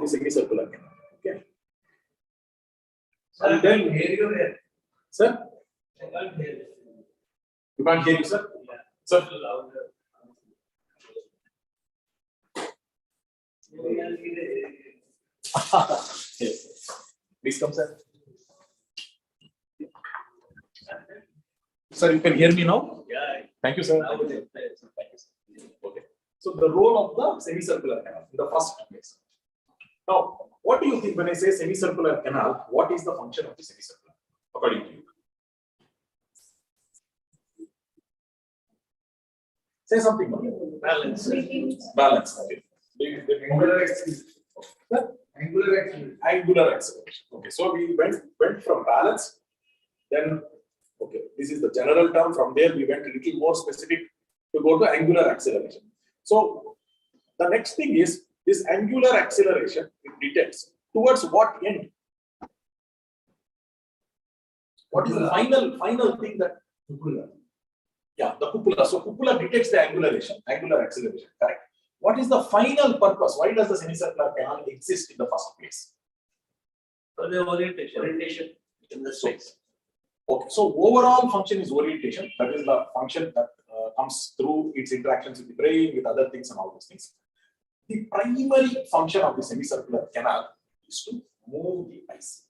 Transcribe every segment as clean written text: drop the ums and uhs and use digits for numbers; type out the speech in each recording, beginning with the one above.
the semicircular canal. Okay. And then hear you there. Sir? I can't hear you. You can't hear you, sir? Yeah. Sir? Louder. Yes. Please come, sir. Sir, you can hear me now? Yeah. Thank you, sir. Thank you, sir. Okay. So the role of the semicircular canal in the first place. Now, what do you think when I say semicircular canal? What is the function of the semicircular, according to you? Say something. Balance. Balance. Okay. Angular acceleration. Angular acceleration. Angular acceleration. Okay. So we went from balance, then okay, this is the general term. From there, we went a little more specific to go to angular acceleration. So the next thing is this angular acceleration, it detects towards what end? What is the final thing that Cupola. yeah, the cupola. So cupola detects the angular acceleration, correct? What is the final purpose? Why does the semicircular canal exist in the first place? For the orientation in the space. Okay, so overall function is orientation. That is the function that comes through its interactions with the brain, with other things and all those things. The primary function of the semicircular canal is to move the ice.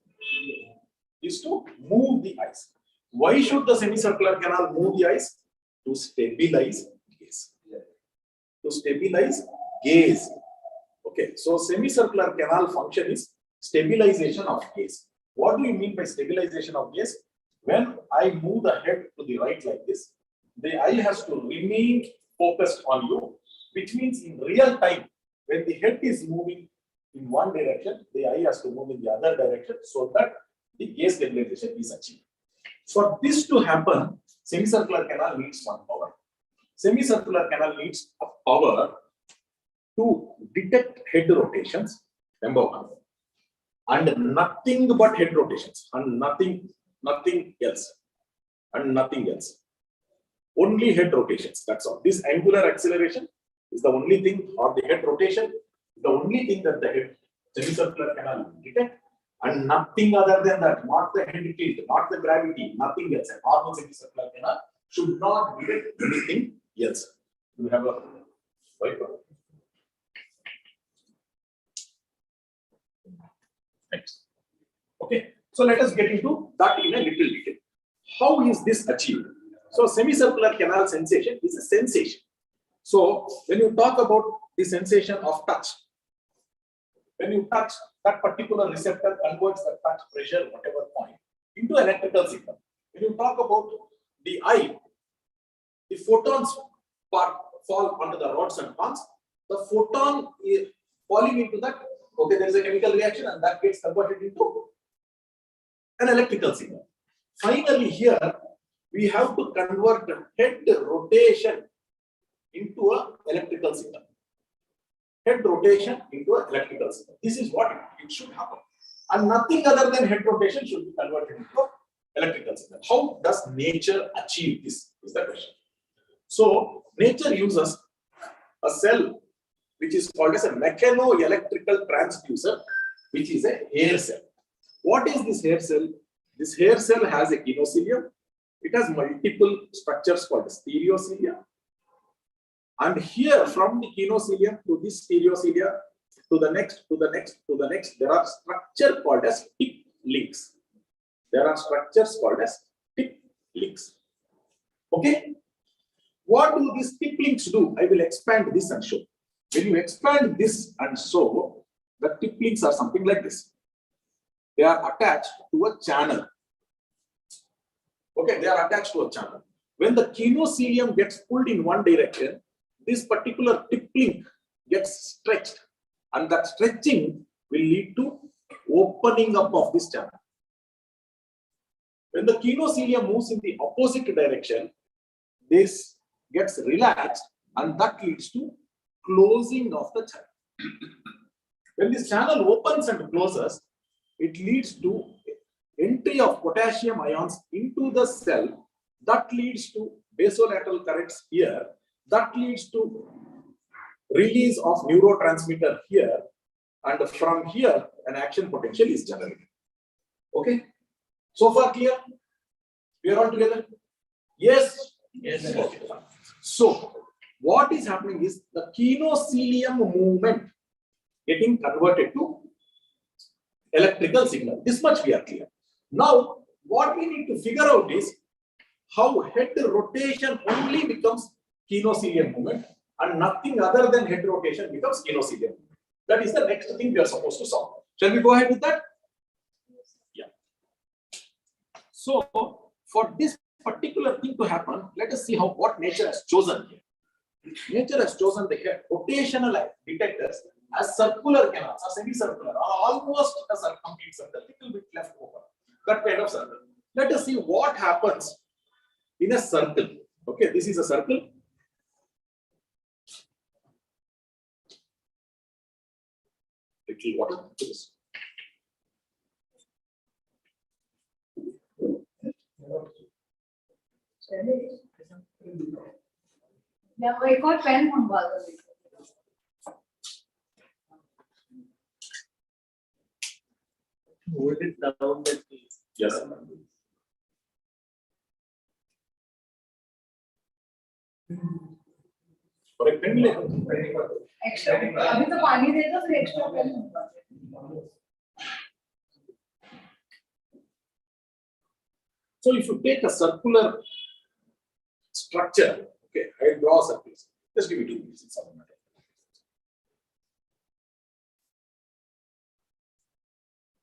Why should the semicircular canal move the ice? To stabilize gaze. To stabilize gaze. Okay, so semicircular canal function is stabilization of gaze. What do you mean by stabilization of gaze? When I move the head to the right like this, the eye has to remain focused on you, which means in real time, when the head is moving in one direction, the eye has to move in the other direction so that the gaze stabilization is achieved. For this to happen, semicircular canal needs one power. Semicircular canal needs a power to detect head rotations, number one, and nothing but head rotations, and nothing else, only head rotations. That's all. This angular acceleration is the only thing, or the head rotation is the only thing that the head semicircular canal will detect, and nothing other than that. Not the head tilt, not the gravity, nothing else. A normal semicircular canal should not detect anything else. We have a wiper. Thanks. Okay, so let us get into that in a little detail. How is this achieved? So semicircular canal sensation is a sensation. So when you talk about the sensation of touch, when you touch, that particular receptor converts the touch pressure, whatever point, into electrical signal. When you talk about the eye, the photons fall onto the rods and cones. The photon is falling into that. Okay, there is a chemical reaction and that gets converted into an electrical signal. Finally, here we have to convert head rotation into an electrical signal. Head rotation into an electrical signal. This is what it should happen. And nothing other than head rotation should be converted into an electrical signal. How does nature achieve this? Is the question. So, nature uses a cell which is called as a mechano-electrical transducer, which is a hair cell. What is this hair cell? This hair cell has a kinocilium. It has multiple structures called stereocilia. And here, from the kinocilium to this stereocilia, to the next, there are structures called as tip links. Okay? What do these tip links do? I will expand this and show. When you expand this and show, the tip links are something like this. They are attached to a channel. Okay, they are attached to a channel. When the kinocilium gets pulled in one direction, this particular tip link gets stretched, and that stretching will lead to opening up of this channel. When the kinocilium moves in the opposite direction, this gets relaxed, and that leads to closing of the channel. When this channel opens and closes, it leads to entry of potassium ions into the cell. That leads to basolateral currents here. That leads to release of neurotransmitter here. and from here an action potential is generated. Okay, so far clear? We are all together? Yes? Yes. Okay. So what is happening is the kinocilium movement getting converted to electrical signal. This much we are clear. Now what we need to figure out is how head rotation only becomes kinocilium movement and nothing other than head rotation becomes kinocilium movement. That is the next thing we are supposed to solve. Shall we go ahead with that? Yeah. So for this particular thing to happen, let us see how what nature has chosen here. Nature has chosen the head rotational detectors as circular canals or semicircular or almost a complete circle, little bit left over. That kind of circle. Let us see what happens in a circle. Okay, this is a circle. Little water. Please. या वो एक और pen मंगवा दो Hold it down. Yes. और एक pen ले extra अभी तो पानी दे दो फिर एक्स्ट्रा पेन मंगवा दो So if you take a circular structure, okay, I will draw circles. Just give me 2 minutes. It's automatic.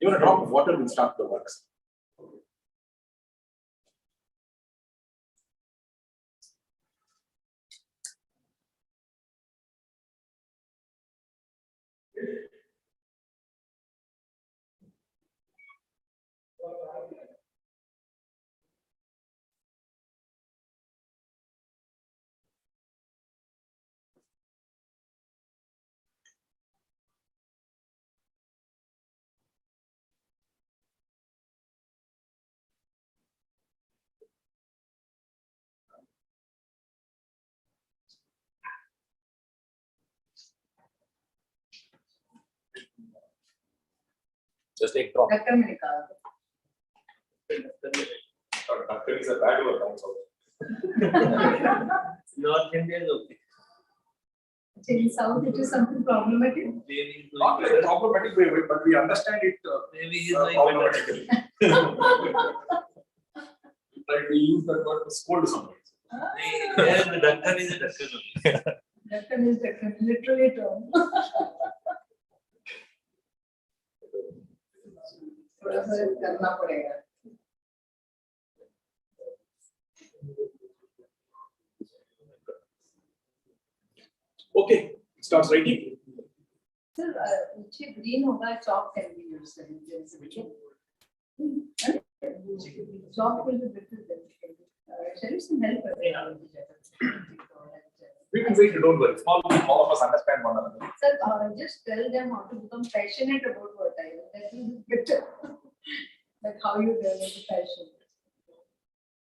Even a drop of water will start the works. Just take drop. ढक्कन में निकाल दो Doctor is a bad word also. North India is okay. in South it is something problematic Maybe he's Not doing like a better. problematic way, but we understand it Maybe he's doing better. problematically. Like we use that word to scold somebody. Yeah, the Dakkan is a Dakkan only. ढक्कन is ढक्कन literally term थोड़ा सा करना पड़ेगा Okay, starts writing. sir नीचे green होगा chalk can be used chalk will be better than shall we some help We will wait, don't worry. All of us understand one another. sir just tell them how to become passionate about what I do that will be better like how you develop the passion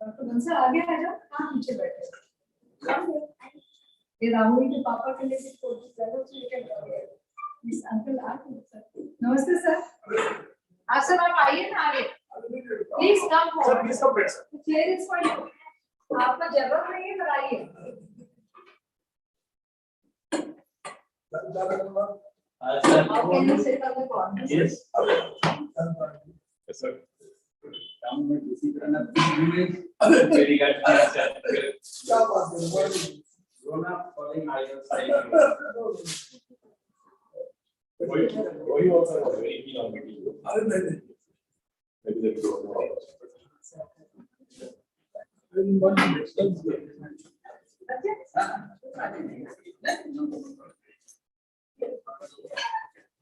doctor Bansal आगे आ जाओ हाँ नीचे बैठे ये राहुल के पापा के लिए फोटो चलो लेके इस अंकल आ नमस्ते सर हाँ सर आप आइए ना आगे please come Sir, please come back, sir. Chair is for you आपको जरूरत नहीं है पर आइए How can you sit on the corner? Yes. Yes, sir. Very good. Why also was very keen on meeting you. Maybe they will know.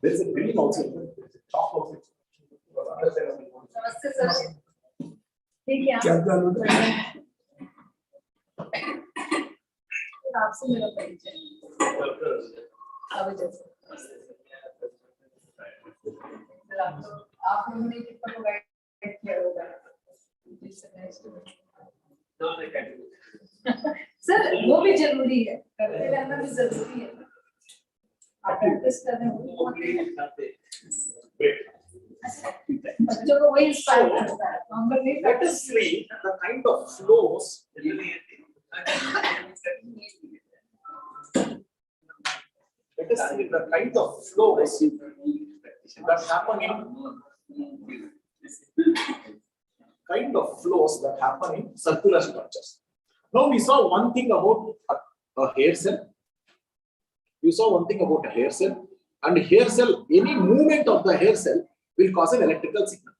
There's a green also. There's a chalk also. नमस्ते sir ठीक है आपसे मेरा परिचय आप लोगों ने कितना प्रोवाइड किया होगा सर वो भी जरूरी है करते रहना भी जरूरी है आप करते adjust कर रहे हैं Great. बच्चों को वही inspire करता है हम लोग नहीं Let us see the kind of flows. Let us see the kind of flows that happen in circular structures. Now we saw one thing about a hair cell. We saw one thing about a hair cell, and hair cell, any movement of the hair cell will cause an electrical signal.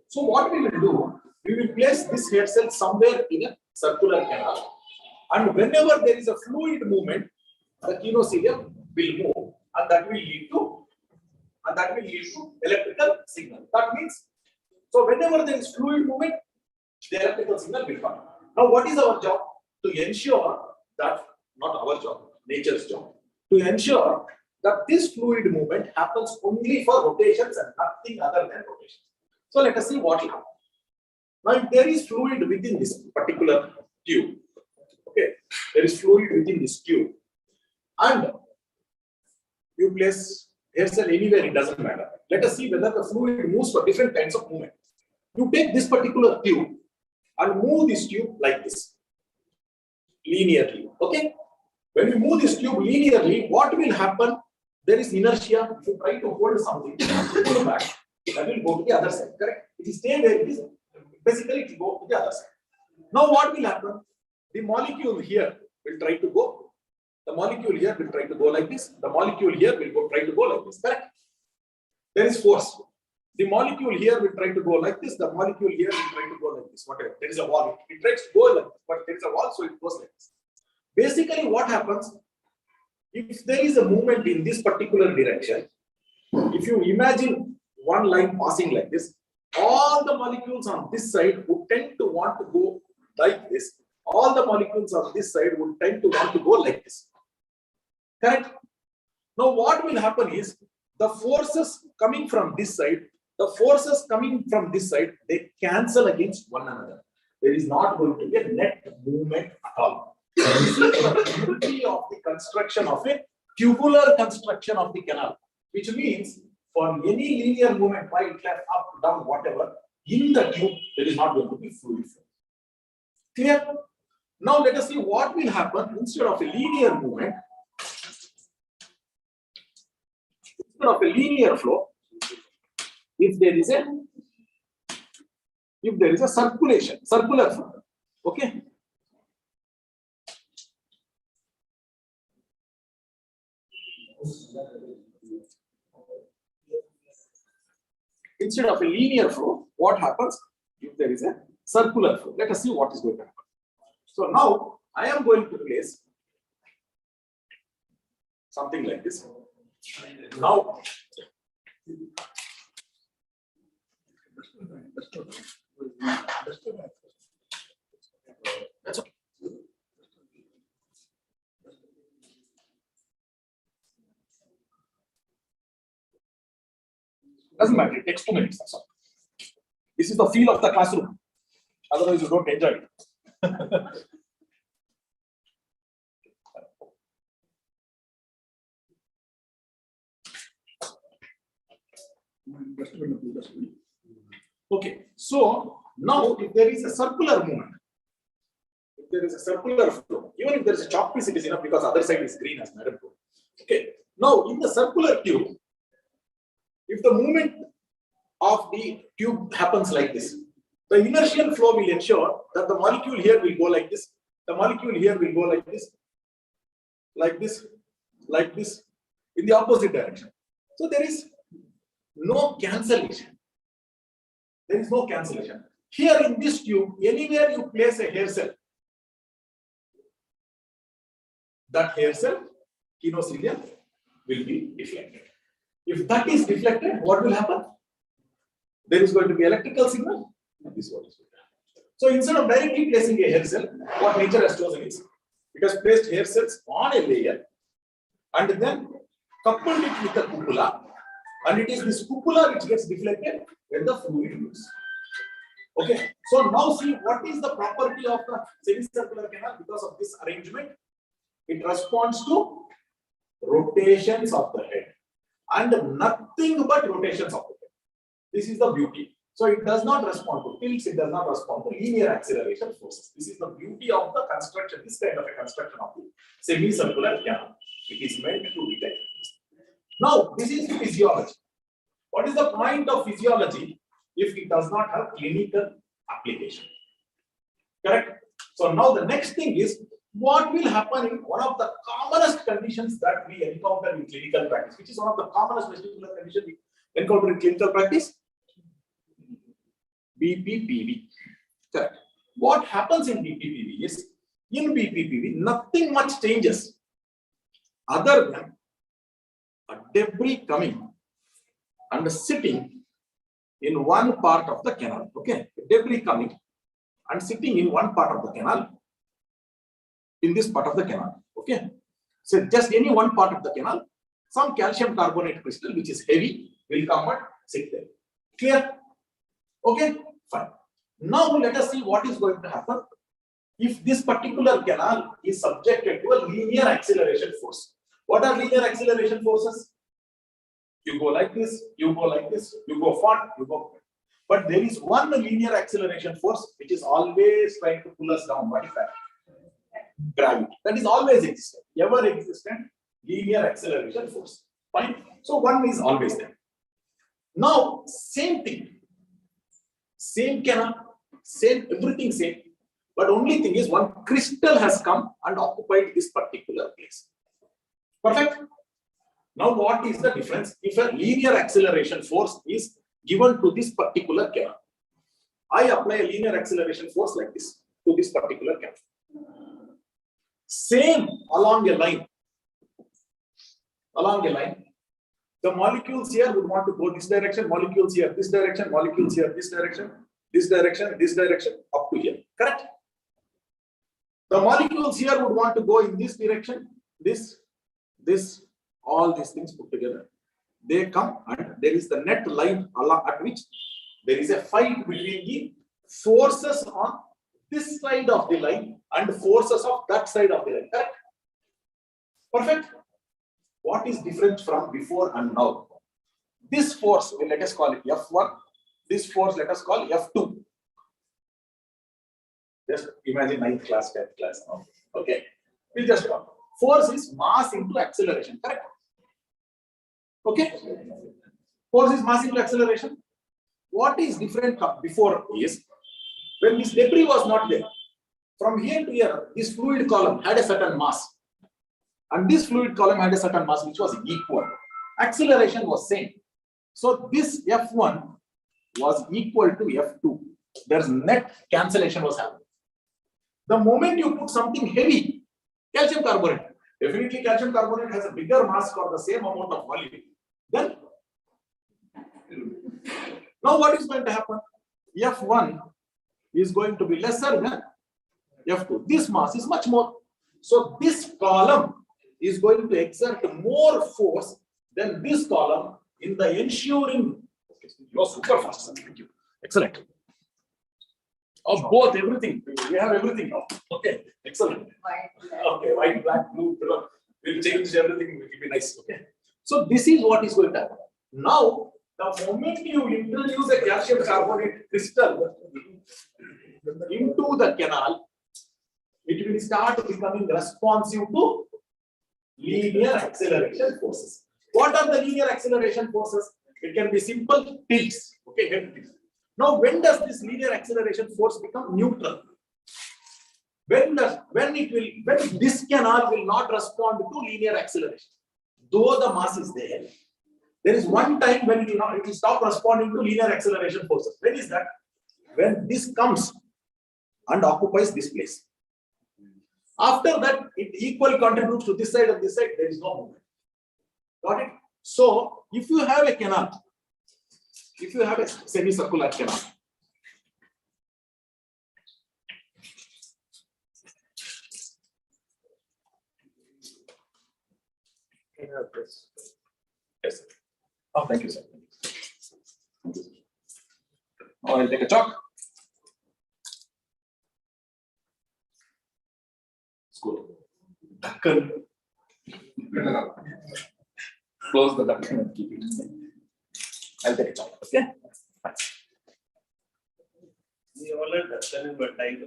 So what we will do, we will place this hair cell somewhere in a circular canal, and whenever there is a fluid movement, the kinocilium will move, and that will lead to electrical signal. That means, so whenever there is fluid movement, the electrical signal will come. Now, what is our job? To ensure that, not our job, nature's job, to ensure that this fluid movement happens only for rotations and nothing other than rotations. So let us see what will happen. Now, if there is fluid within this particular tube, okay, there is fluid within this tube, and you place hair cell anywhere, it doesn't matter. Let us see whether the fluid moves for different kinds of movement. You take this particular tube and move this tube like this, linearly. Okay? When you move this tube linearly, what will happen? There is inertia. If you try to hold something, pull back, that will go to the other side. Correct? If you stay where it is, basically it will go to the other side. Now what will happen? The molecule here will try to go. The molecule here will try to go like this. The molecule here will try to go like this. Correct? There is force. The molecule here will try to go like this. The molecule here will try to go like this. Whatever. There is a wall. It tries to go like this, but there is a wall, so it goes like this. Basically, what happens? If there is a movement in this particular direction, if you imagine one line passing like this, all the molecules on this side would tend to want to go like this. All the molecules on this side would tend to want to go like this. Correct? Now, what will happen is the forces coming from this side, they cancel against one another. There is not going to be a net movement at all. This is the beauty of the construction of a tubular construction of the canal, which means for any linear movement, right, left, up, down, whatever, in the tube, there is not going to be fluid flow. Clear? Now let us see what will happen instead of a linear movement. Instead of a linear flow, if there is a circular flow, okay. Instead of a linear flow, what happens if there is a circular flow? Let us see what is going to happen. So now I am going to place something like this. Now, that's okay. Doesn't matter, it takes 2 minutes. That's all. This is the feel of the classroom. Otherwise, you don't enjoy it. Okay, so now if there is a circular movement, if there is a circular flow, even if there is a chalk piece, it is enough because other side is green as Madam told. Okay, now in the circular tube, if the movement of the tube happens like this, the inertial flow will ensure that the molecule here will go like this, the molecule here will go like this, like this, like this, in the opposite direction. So there is no cancellation. There is no cancellation. Here in this tube, anywhere you place a hair cell, that hair cell, kinocilium, will be deflected. If that is deflected, what will happen? There is going to be electrical signal, and this is what is going to happen. So instead of directly placing a hair cell, what nature has chosen is, it has placed hair cells on a layer and then coupled it with a cupola, and it is this cupola which gets deflected when the fluid moves. Okay, so now see what is the property of the semicircular canal because of this arrangement. It responds to rotations of the head. and nothing but rotations of the canal. This is the beauty. So it does not respond to tilts, it does not respond to linear acceleration forces. This is the beauty of the construction, this kind of a construction of the semicircular canal. It is meant to be like this. Now, this is physiology. What is the point of physiology if it does not have clinical application? Correct? So now the next thing is, what will happen in one of the commonest conditions that we encounter in clinical practice, which is one of the commonest vestibular conditions we encounter in clinical practice? BPPV. Correct. What happens in BPPV is, in BPPV, nothing much changes other than a debris coming and sitting in one part of the canal. Okay, debris coming and sitting in one part of the canal, in this part of the canal. Okay, so just any one part of the canal, some calcium carbonate crystal which is heavy will come and sit there. Clear? Okay, fine. Now let us see what is going to happen if this particular canal is subjected to a linear acceleration force. What are linear acceleration forces? You go like this, you go like this, you go forward, you go. But there is one linear acceleration force which is always trying to pull us down. What is that? Gravity. That is always existent, ever existent linear acceleration force. Fine. So one is always there. Now, same thing. Same canal, same, everything same. But only thing is, one crystal has come and occupied this particular place. Perfect. Now, what is the difference if a linear acceleration force is given to this particular canal? I apply a linear acceleration force like this to this particular canal. Same along a line. Along a line. The molecules here would want to go this direction, molecules here this direction, molecules here this direction, this direction, up to here. Correct? The molecules here would want to go in this direction, this, all these things put together. They come and there is the net line along at which there is a fight between the forces on this side of the line and forces of that side of the line. Correct? Perfect? What is different from before and now? This force, let us call it F1. This force, let us call F2. Just imagine 9th class, 10th class. Okay. We just talk. Force is mass into acceleration. Correct? Okay. Force is mass into acceleration. What is different before is, when this debris was not there, from here to here, this fluid column had a certain mass. And this fluid column had a certain mass which was equal. Acceleration was same. So this F1 was equal to F2. There's net cancellation was happening. The moment you put something heavy, calcium carbonate, definitely calcium carbonate has a bigger mass for the same amount of volume. Then, now what is going to happen? F1 is going to be lesser than F2. This mass is much more. So this column is going to exert more force than this column in the ensuing. You are super fast, sir. Thank you. Excellent. Of both, everything. We have everything now. Okay, excellent. Okay, white, black, blue, blue. We'll change everything. It will be nice. Okay. So this is what is going to happen. Now, the moment you introduce a calcium carbonate crystal into the canal, it will start becoming responsive to linear acceleration forces. What are the linear acceleration forces? It can be simple tilts. Okay, now when does this linear acceleration force become neutral? When this canal will not respond to linear acceleration. Though the mass is there is one time when it will stop responding to linear acceleration forces. When is that? When this comes and occupies this place. After that, it equally contributes to this side and this side, there is no movement. Got it? So, if you have a canal, if you have a semicircular canal, yes. Oh, thank you, sir. Now I'll take a chalk. School. close the duct and keep it. I'll take it out. Okay. Fine. We all are done in Vertigo.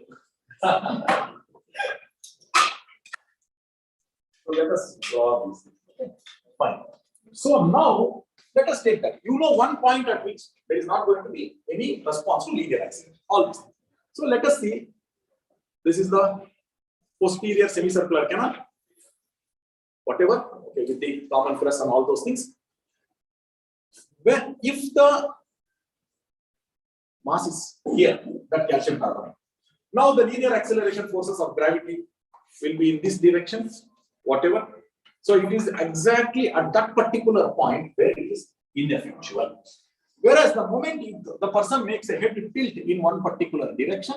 So let us draw this. Okay. Fine. So now let us take that. You know one point at which there is not going to be any response to linear acceleration. All this. So let us see. This is the posterior semicircular canal. Whatever. Okay, with the common crest and all those things. Where if the mass is here, that calcium carbonate. Now the linear acceleration forces of gravity will be in this direction, whatever. So it is exactly at that particular point where it is ineffectual. Whereas the moment the person makes a head tilt in one particular direction,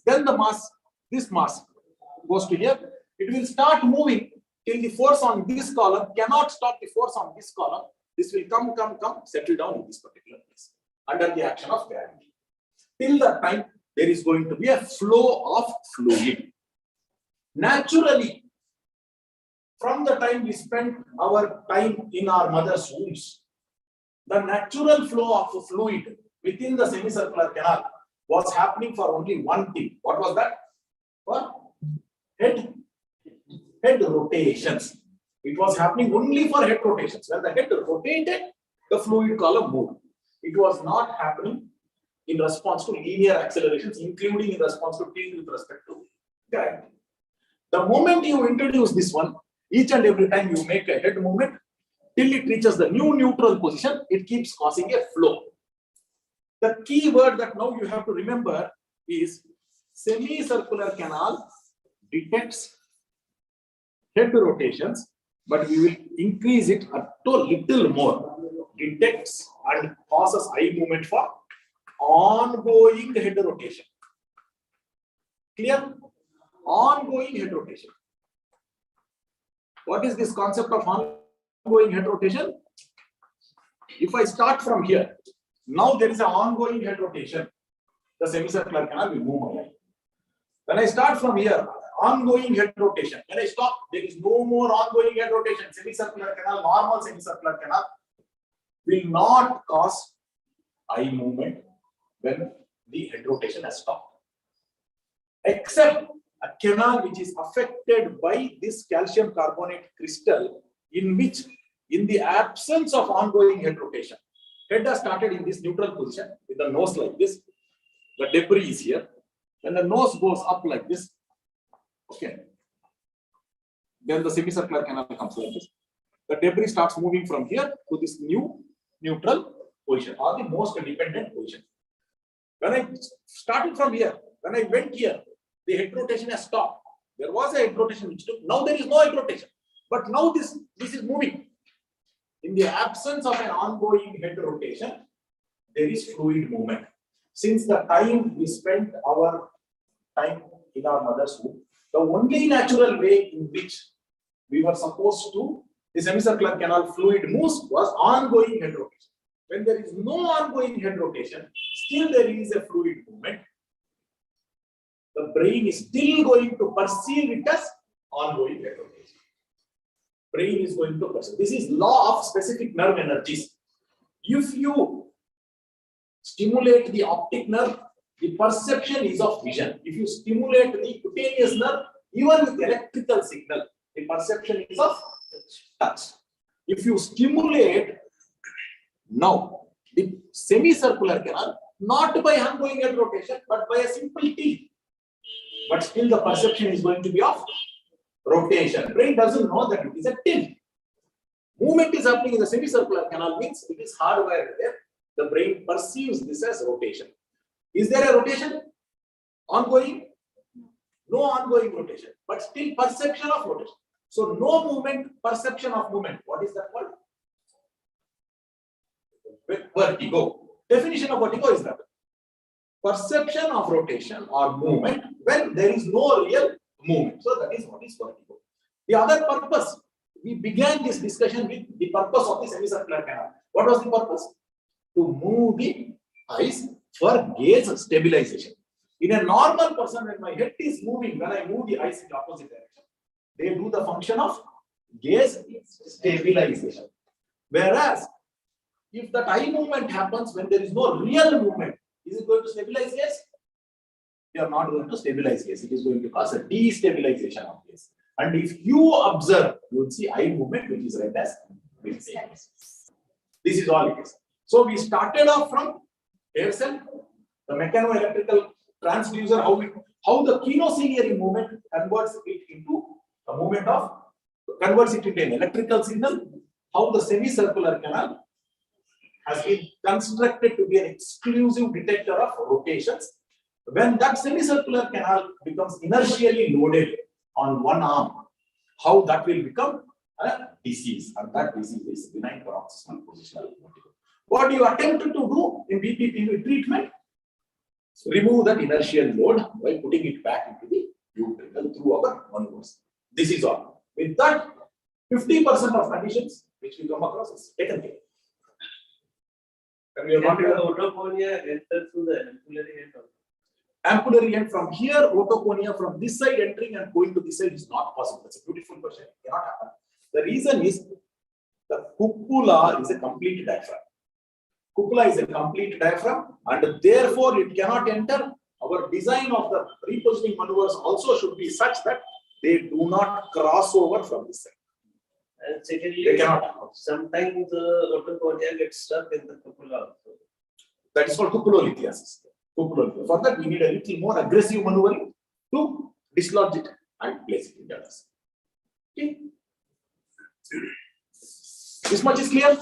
then the mass, this mass goes to here, it will start moving till the force on this column cannot stop the force on this column. This will come, settle down in this particular place under the action of gravity. Till that time, there is going to be a flow of fluid. Naturally, from the time we spent our time in our mother's wombs, the natural flow of fluid within the semicircular canal was happening for only one thing. What was that? For head rotations. It was happening only for head rotations. When the head rotated, the fluid column moved. It was not happening in response to linear accelerations, including in response to tilt with respect to gravity. The moment you introduce this one, each and every time you make a head movement, till it reaches the new neutral position, it keeps causing a flow. The key word that now you have to remember is semicircular canal detects head rotations, but we will increase it a little more. Detects and causes eye movement for ongoing head rotation. Clear? Ongoing head rotation. What is this concept of ongoing head rotation? If I start from here, now there is an ongoing head rotation. The semicircular canal will move away. When I start from here, ongoing head rotation. When I stop, there is no more ongoing head rotation. Semicircular canal, normal semicircular canal will not cause eye movement when the head rotation has stopped. Except a canal which is affected by this calcium carbonate crystal, in which, in the absence of ongoing head rotation, head has started in this neutral position with the nose like this. The debris is here. When the nose goes up like this, okay, then the semicircular canal comes like this. The debris starts moving from here to this new neutral position or the most dependent position. When I started from here, when I went here, the head rotation has stopped. There was a head rotation which took. Now there is no head rotation. But now this is moving. In the absence of an ongoing head rotation, there is fluid movement. Since the time we spent our time in our mother's womb, the only natural way in which we were supposed to, the semicircular canal fluid moves was ongoing head rotation. When there is no ongoing head rotation, still there is a fluid movement. The brain is still going to perceive it as ongoing head rotation. Brain is going to perceive. This is law of specific nerve energies. If you stimulate the optic nerve, the perception is of vision. If you stimulate the cutaneous nerve, even with electrical signal, the perception is of touch. If you stimulate now the semicircular canal, not by ongoing head rotation, but by a simple tilt, but still the perception is going to be of rotation. Brain doesn't know that it is a tilt. Movement is happening in the semicircular canal, means it is hardwired there. The brain perceives this as rotation. Is there a rotation? Ongoing? No ongoing rotation, but still perception of rotation. So no movement, perception of movement. What is that called? Vertigo. Definition of vertigo is that perception of rotation or movement when there is no real movement. So that is what is vertigo. The other purpose, we began this discussion with the purpose of the semicircular canal. What was the purpose? To move the eyes for gaze stabilization. In a normal person, when my head is moving, when I move the eyes in the opposite direction, they do the function of Gaze stabilization. Whereas, if that eye movement happens when there is no real movement, is it going to stabilize gaze? You are not going to stabilize gaze. It is going to cause a destabilization of gaze. And if you observe, you will see eye movement, which is right as this. This is all it is. So we started off from hair cell, the mechanoelectrical transducer, how the kinociliary movement converts it into a movement of, converts it into an electrical signal, how the semicircular canal has been constructed to be an exclusive detector of rotations. When that semicircular canal becomes inertially loaded on one arm, how that will become a disease, and that disease is benign paroxysmal positional vertigo. What you attempted to do in BPPV treatment? Remove that inertial load by putting it back into the utricle through our maneuvers. This is all. With that, 50% of conditions which we come across is taken care. And we are not Otoconia enter through the ampullary end. ampullary end from here, otoconia from this side entering and going to this side is not possible. That's a beautiful question. It cannot happen. The reason is the cupula is a complete diaphragm. Cupula is a complete diaphragm, and therefore it cannot enter. Our design of the repositioning maneuvers also should be such that they do not cross over from this side. And secondly, They cannot. sometimes the otoconia gets stuck in the cupula also. That is called cupulolithiasis. For that, we need a little more aggressive maneuvering to dislodge it and place it in the others. Okay. This much is clear.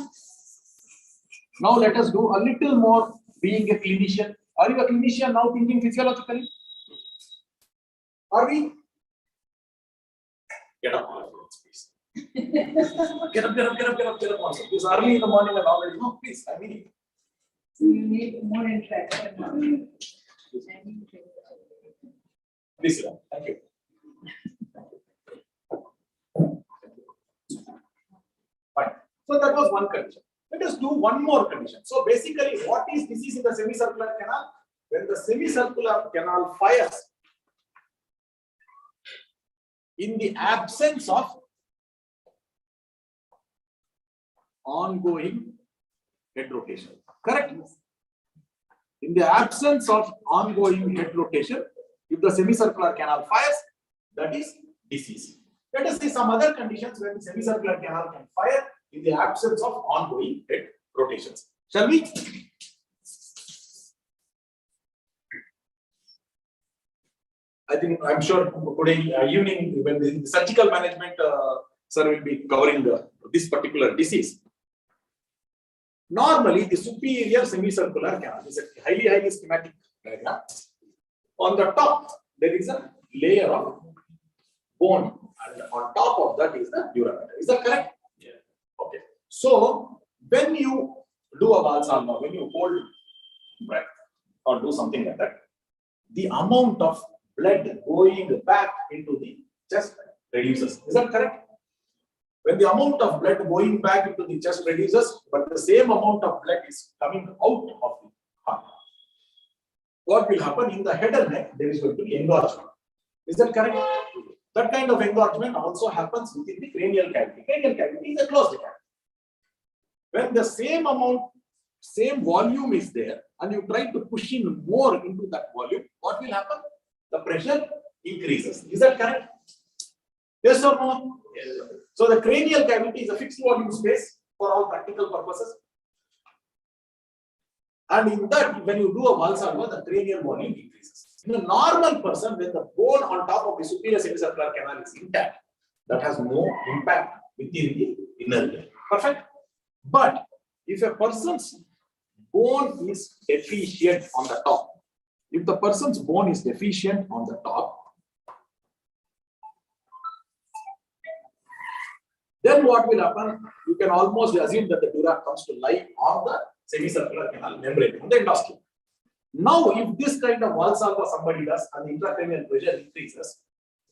Now let us do a little more being a clinician. Are you a clinician now thinking physiologically? Are we? Get up, all of you, please. Get up also. It's early in the morning and already, no, please, I mean it. So you need more interaction. Please, thank you. Fine. So that was one condition. Let us do one more condition. So basically, what is disease in the semicircular canal? When the semicircular canal fires in the absence of ongoing head rotation. Correct? In the absence of ongoing head rotation, if the semicircular canal fires, that is disease. Let us see some other conditions where the semicircular canal can fire in the absence of ongoing head rotations. Shall we? I'm sure today evening when the surgical management sir will be covering this particular disease. Normally, the superior semicircular canal is a highly schematic diagram. On the top, there is a layer of bone, and on top of that is the dura mater. Is that correct? Yeah. Okay. So, when you do a Valsalva, when you hold breath or do something like that, the amount of blood going back into the chest reduces. Is that correct? When the amount of blood going back into the chest reduces, but the same amount of blood is coming out of the heart, what will happen in the head and neck? There is going to be engorgement. Is that correct? That kind of engorgement also happens within the cranial cavity. Cranial cavity is a closed cavity. When the same amount, same volume is there, and you try to push in more into that volume, what will happen? The pressure increases. Is that correct? Yes or no? Yes. So the cranial cavity is a fixed volume space for all practical purposes. And in that, when you do a Valsalva, the cranial volume increases. In a normal person, when the bone on top of the superior semicircular canal is intact, that has no impact within the inner ear. Perfect? But if a person's bone is deficient on the top, if the person's bone is deficient on the top, then what will happen? You can almost assume that the dura comes to lie on the semicircular canal membrane, on the endoscope. Now, if this kind of Valsalva somebody does and the intracranial pressure increases,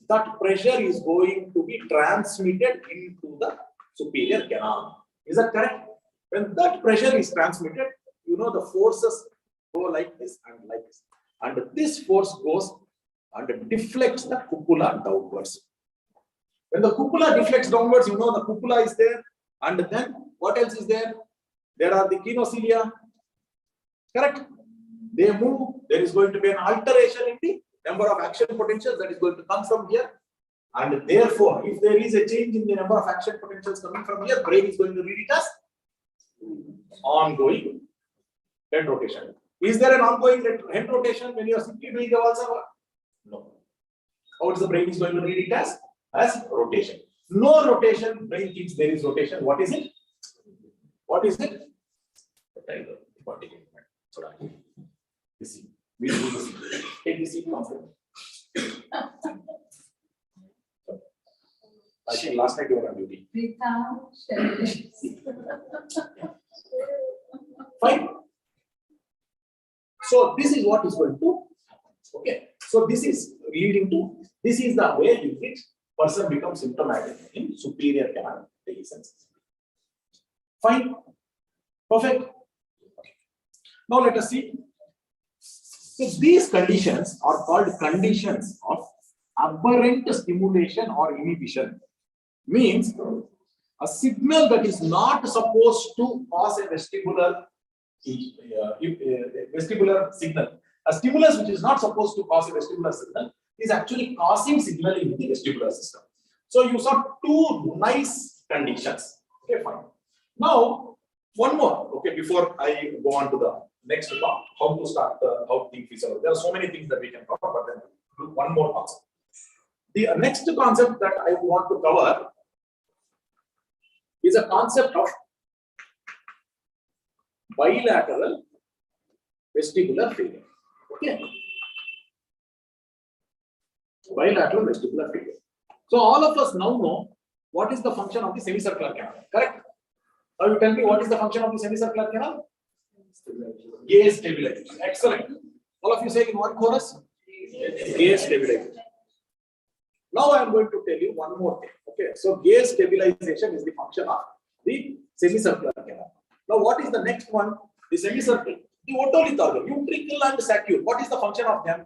that pressure is going to be transmitted into the superior canal. Is that correct? When that pressure is transmitted, you know the forces go like this and like this. And this force goes and deflects the cupula downwards. When the cupola deflects downwards, you know the cupola is there, and then what else is there? There are the kinocilia, correct? They move, there is going to be an alteration in the number of action potentials that is going to come from here. And therefore, if there is a change in the number of action potentials coming from here, brain is going to read it as ongoing head rotation. Is there an ongoing head rotation when you are simply doing the Valsalva? No. How is the brain is going to read it as rotation? No rotation, brain thinks there is rotation. What is it? What is it? Vertigo. This is, we do this. Take this seat comfortably. I think last night you were on duty. Fine. So this is what is going to, okay. So this is leading to, this is the way in which person becomes symptomatic in superior canal dehiscence. Fine. Perfect. Now let us see. So these conditions are called conditions of aberrant stimulation or inhibition. Means a signal that is not supposed to cause a vestibular signal. A stimulus which is not supposed to cause a vestibular signal is actually causing signaling in the vestibular system. So you saw two nice conditions. Okay, fine. Now, one more. Okay, before I go on to the next talk, how to start how things feasible. There are so many things that we can cover, but then one more concept. The next concept that I want to cover is a concept of bilateral vestibular failure. Okay. Bilateral vestibular failure. So all of us now know what is the function of the semicircular canal, correct? Now you tell me what is the function of the semicircular canal? Gaze stabilization. Excellent. All of you say in one chorus? Gaze stabilization. Now I am going to tell you one more thing. Okay, so gaze stabilization is the function of the semicircular canal. Now what is the next one? The semicircle. The otolith organ, utricle and saccule. What is the function of them?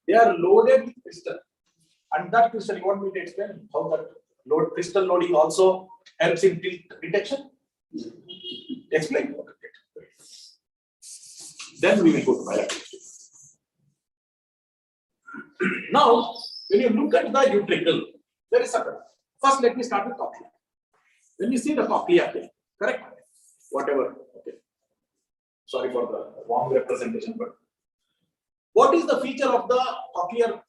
They are loaded with crystal. And that crystal, you want me to explain how that crystal loading also helps in tilt detection? Explain. Then we will go to bilateral. Now, when you look at the utricle, there is a. First, let me start with cochlea. When you see the cochlea here, correct? Whatever. Okay. Sorry for the wrong representation, but what is the feature of the cochlear?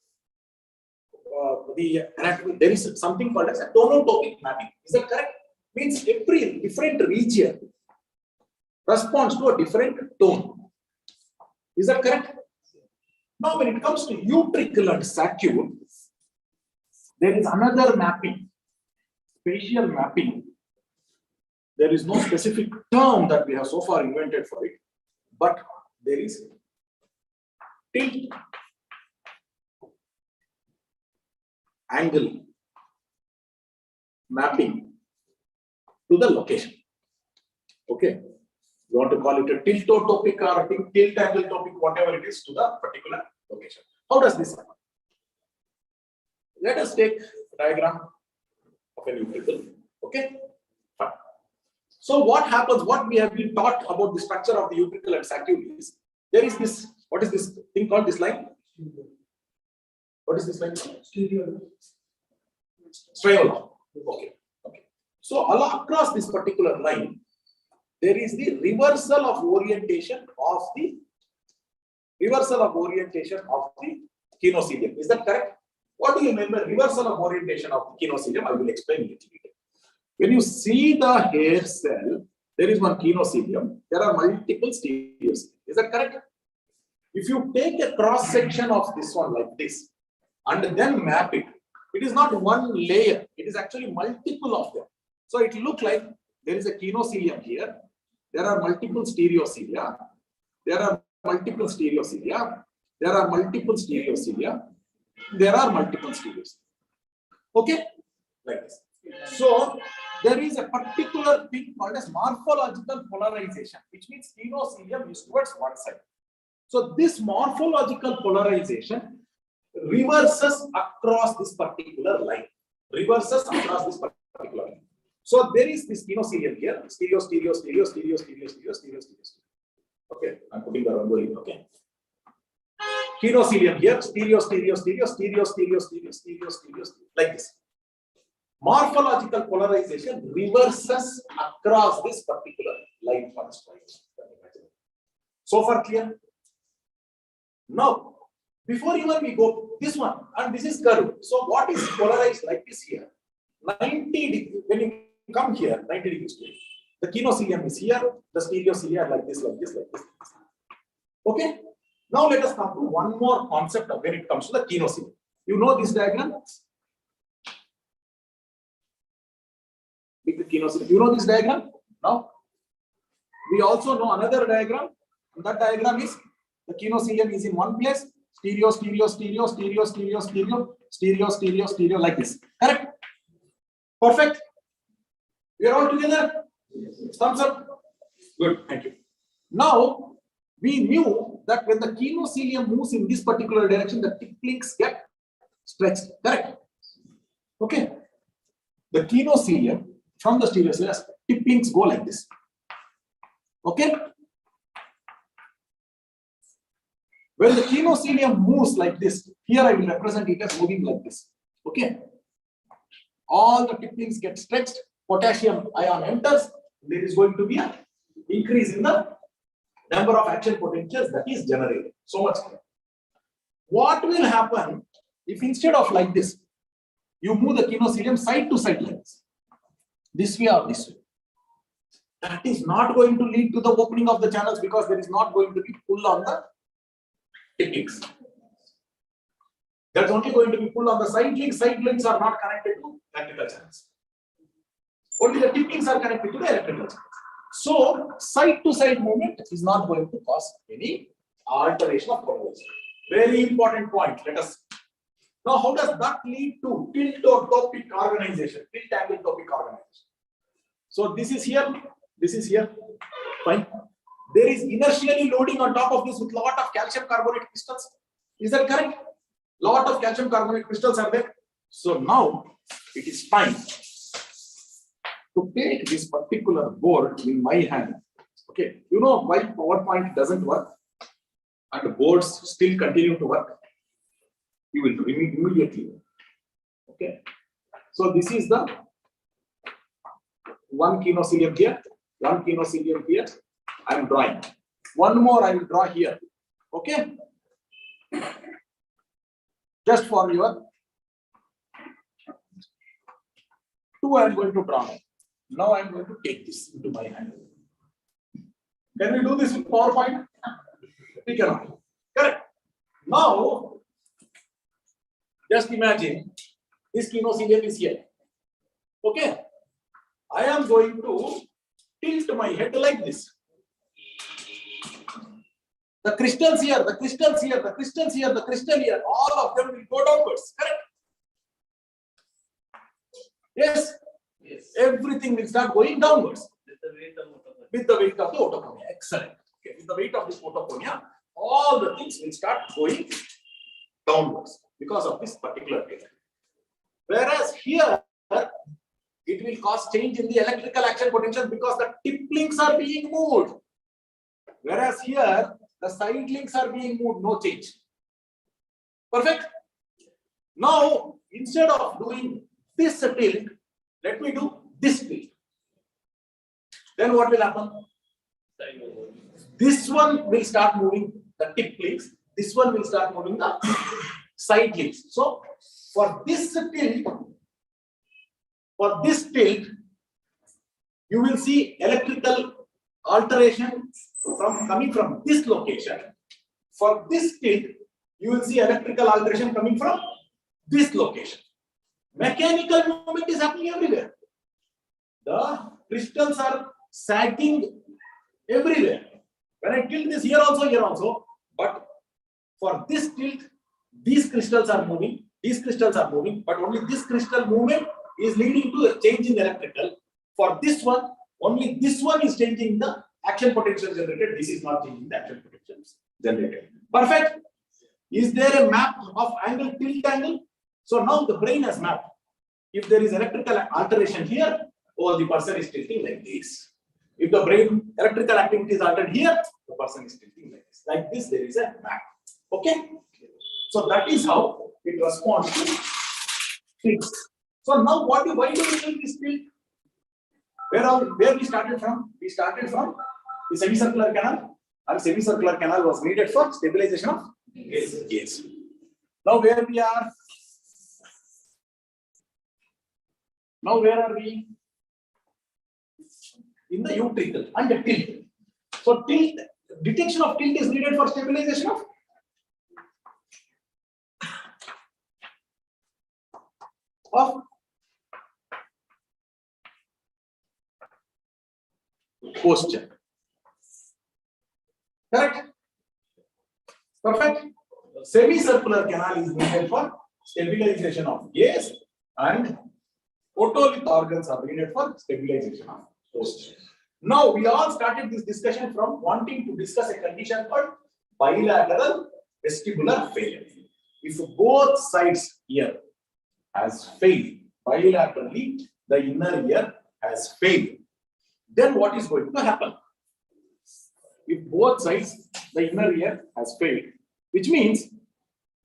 There is something called as a tonotopic mapping. Is that correct? Means every different region responds to a different tone. Is that correct? Now, when it comes to utricle and saccule, there is another mapping, spatial mapping. There is no specific term that we have so far invented for it, but there is tilt angle mapping to the location. Okay. You want to call it a tiltotopic or a tilt angle topic, whatever it is, to the particular location. How does this happen? Let us take a diagram of a utricle. Okay. Fine. So what happens, what we have been taught about the structure of the utricle and saccule is, there is this, what is this thing called, this line? What is this line? Striola. Okay. Okay. So across this particular line, there is the reversal of orientation of the kinocilium. Is that correct? What do you mean by reversal of orientation of the kinocilium? I will explain it. When you see the hair cell, there is one kinocilium. There are multiple stereocilium. Is that correct? If you take a cross section of this one like this and then map it, it is not one layer. It is actually multiple of them. So it looks like there is a kinocilium here. There are multiple stereocilia. There are multiple stereocilia. There are multiple stereocilia. There are multiple stereocilia. Okay? Like this. So there is a particular thing called as morphological polarization, which means kinocilium is towards one side. So this morphological polarization reverses across this particular line. Reverses across this particular line. So there is this kinocilium here. Stereo, stereo, stereo, stereo, stereo, stereo, stereo, stereo. Okay, I'm putting the rangoli. Okay. Kinocilium here. Stereo, stereo, stereo, stereo, stereo, stereo, stereo, stereo, like this. Morphological polarization reverses across this particular line for us. So far clear? Now, before even we go this one, and this is curve. So what is polarized like this here? 90 degrees. When you come here, 90 degrees. The kinocilium is here. The stereocilia like this, like this, like this. Okay. Now let us come to one more concept of when it comes to the kinocilium. You know this diagram? With the kinocilium. You know this diagram? Now, we also know another diagram. That diagram is the kinocilium is in one place. Stereo, stereo, stereo, stereo, stereo, stereo, stereo, stereo, stereo, like this. Correct? Perfect. We are all together? Thumbs up. Good. Thank you. Now, we knew that when the kinocilium moves in this particular direction, the tip links get stretched. Correct? Okay. The kinocilium from the stereocilia, tip links go like this. Okay. When the kinocilium moves like this, here I will represent it as moving like this. Okay. All the tip links get stretched, potassium ion enters, there is going to be an increase in the number of action potentials that is generated. So much clear. What will happen if instead of like this, you move the kinocilium side to side like this way or this way? That is not going to lead to the opening of the channels because there is not going to be pull on the tip links. That's only going to be pull on the side links. Side links are not connected to electrical channels. Only the tip links are connected to the electrical channels. So, side to side movement is not going to cause any alteration of polarization. Very important point. Let us. Now, how does that lead to tilt-o-topic organization? Tilt-angle-topic organization. So, this is here. This is here. Fine. There is inertially loading on top of this with lot of calcium carbonate crystals. Is that correct? Lot of calcium carbonate crystals are there. So now it is time to take this particular board in my hand. Okay, you know why PowerPoint doesn't work and the boards still continue to work? You will immediately. Okay, so this is the one kinocilium here, one kinocilium here. I am drawing. One more I will draw here. Okay. Just for your two, I am going to draw. Now I am going to take this into my hand. Can we do this with PowerPoint? We cannot. Correct. Now, just imagine this kinocilium is here. Okay. I am going to tilt my head like this. The crystals here, the crystals here, the crystals here, the crystal here, all of them will go downwards. Correct? Yes? Yes. Everything will start going downwards. With the weight of automatic. With the weight of the otoconia. Excellent. Okay. With the weight of this otoconia, all the things will start going downwards because of this particular weight. Whereas here, it will cause change in the electrical action potential because the tip links are being moved. Whereas here, the side links are being moved, no change. Perfect. Now, instead of doing this tilt, let me do this tilt. Then what will happen? This one will start moving the tip links. This one will start moving the side links. So, for this tilt, you will see electrical alteration coming from this location. For this tilt, you will see electrical alteration coming from this location. Mechanical movement is happening everywhere. The crystals are sagging everywhere. When I tilt this here also, but for this tilt, these crystals are moving, but only this crystal movement is leading to a change in electrical. For this one, only this one is changing the action potential generated. This is not changing the action potential generated. Perfect. Is there a map of angle, tilt angle? So now the brain has mapped. If there is electrical alteration here, oh, the person is tilting like this. If the brain electrical activity is altered here, the person is tilting like this. Like this, there is a map. Okay? So that is how it responds to tilt. So now why do we think this tilt? Where we started from? We started from the semicircular canal, and semicircular canal was needed for stabilization of gaze. Now where we are? Now where are we? In the utricle and the tilt. So tilt, detection of tilt is needed for stabilization of posture. Correct? Perfect. Semicircular canal is needed for stabilization of gaze, and otolith organs are needed for stabilization of posture. Now we all started this discussion from wanting to discuss a condition called bilateral vestibular failure. If both sides here has failed bilaterally, the inner ear has failed, then what is going to happen? If both sides, the inner ear has failed, which means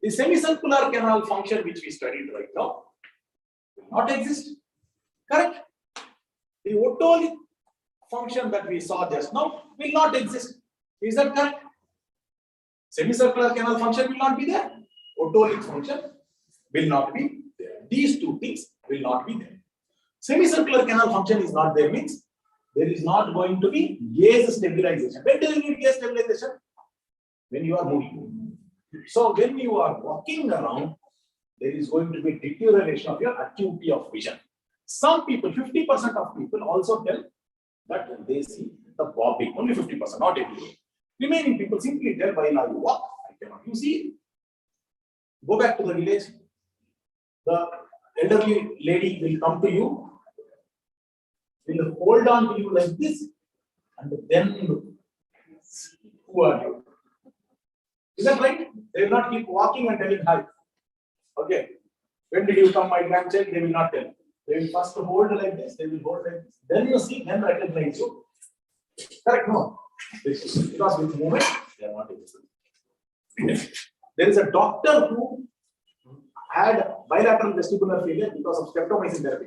the semicircular canal function which we studied right now will not exist. Correct? The otolith function that we saw just now will not exist. Is that correct? Semicircular canal function will not be there. Otolith function will not be there. These two things will not be there. Semicircular canal function is not there means there is not going to be gaze stabilization. When do you need gaze stabilization? When you are moving. So when you are walking around, there is going to be deterioration of your acuity of vision. Some people, 50% of people also tell that they see the bobbing, only 50%, not everyone. Remaining people simply tell while I walk, I cannot. You see, go back to the village, the elderly lady will come to you, will hold on to you like this, and then look. Who are you? Is that right? They will not keep walking and telling hi. Okay. When did you come, my grandchild? They will not tell. They will first hold like this, they will hold like this. Then you see, then recognize you. Correct? No. Because with movement, they are not able to. There is a doctor who had bilateral vestibular failure because of streptomycin therapy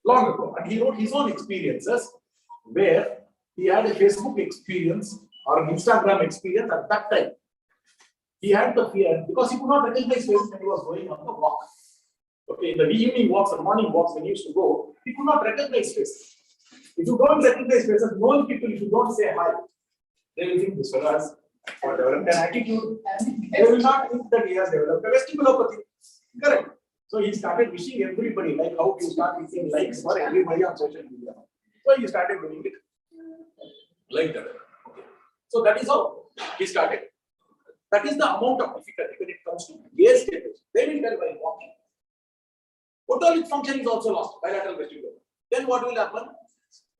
long ago, and he wrote his own experiences where he had a Facebook experience or an Instagram experience at that time. He had the fear because he could not recognize faces when he was going on the walk. Okay, in the evening walks or morning walks when he used to go, he could not recognize faces. If you don't recognize faces, knowing people, if you don't say hi, they will think this fellow has developed an attitude. They will not think that he has developed a vestibulopathy. Correct. So he started wishing everybody, like how you start wishing likes for everybody on social media. So he started doing it like that. Okay. So that is how he started. That is the amount of difficulty when it comes to gaze stability. They will tell while walking. Otolith function is also lost, bilateral vestibular. Then what will happen?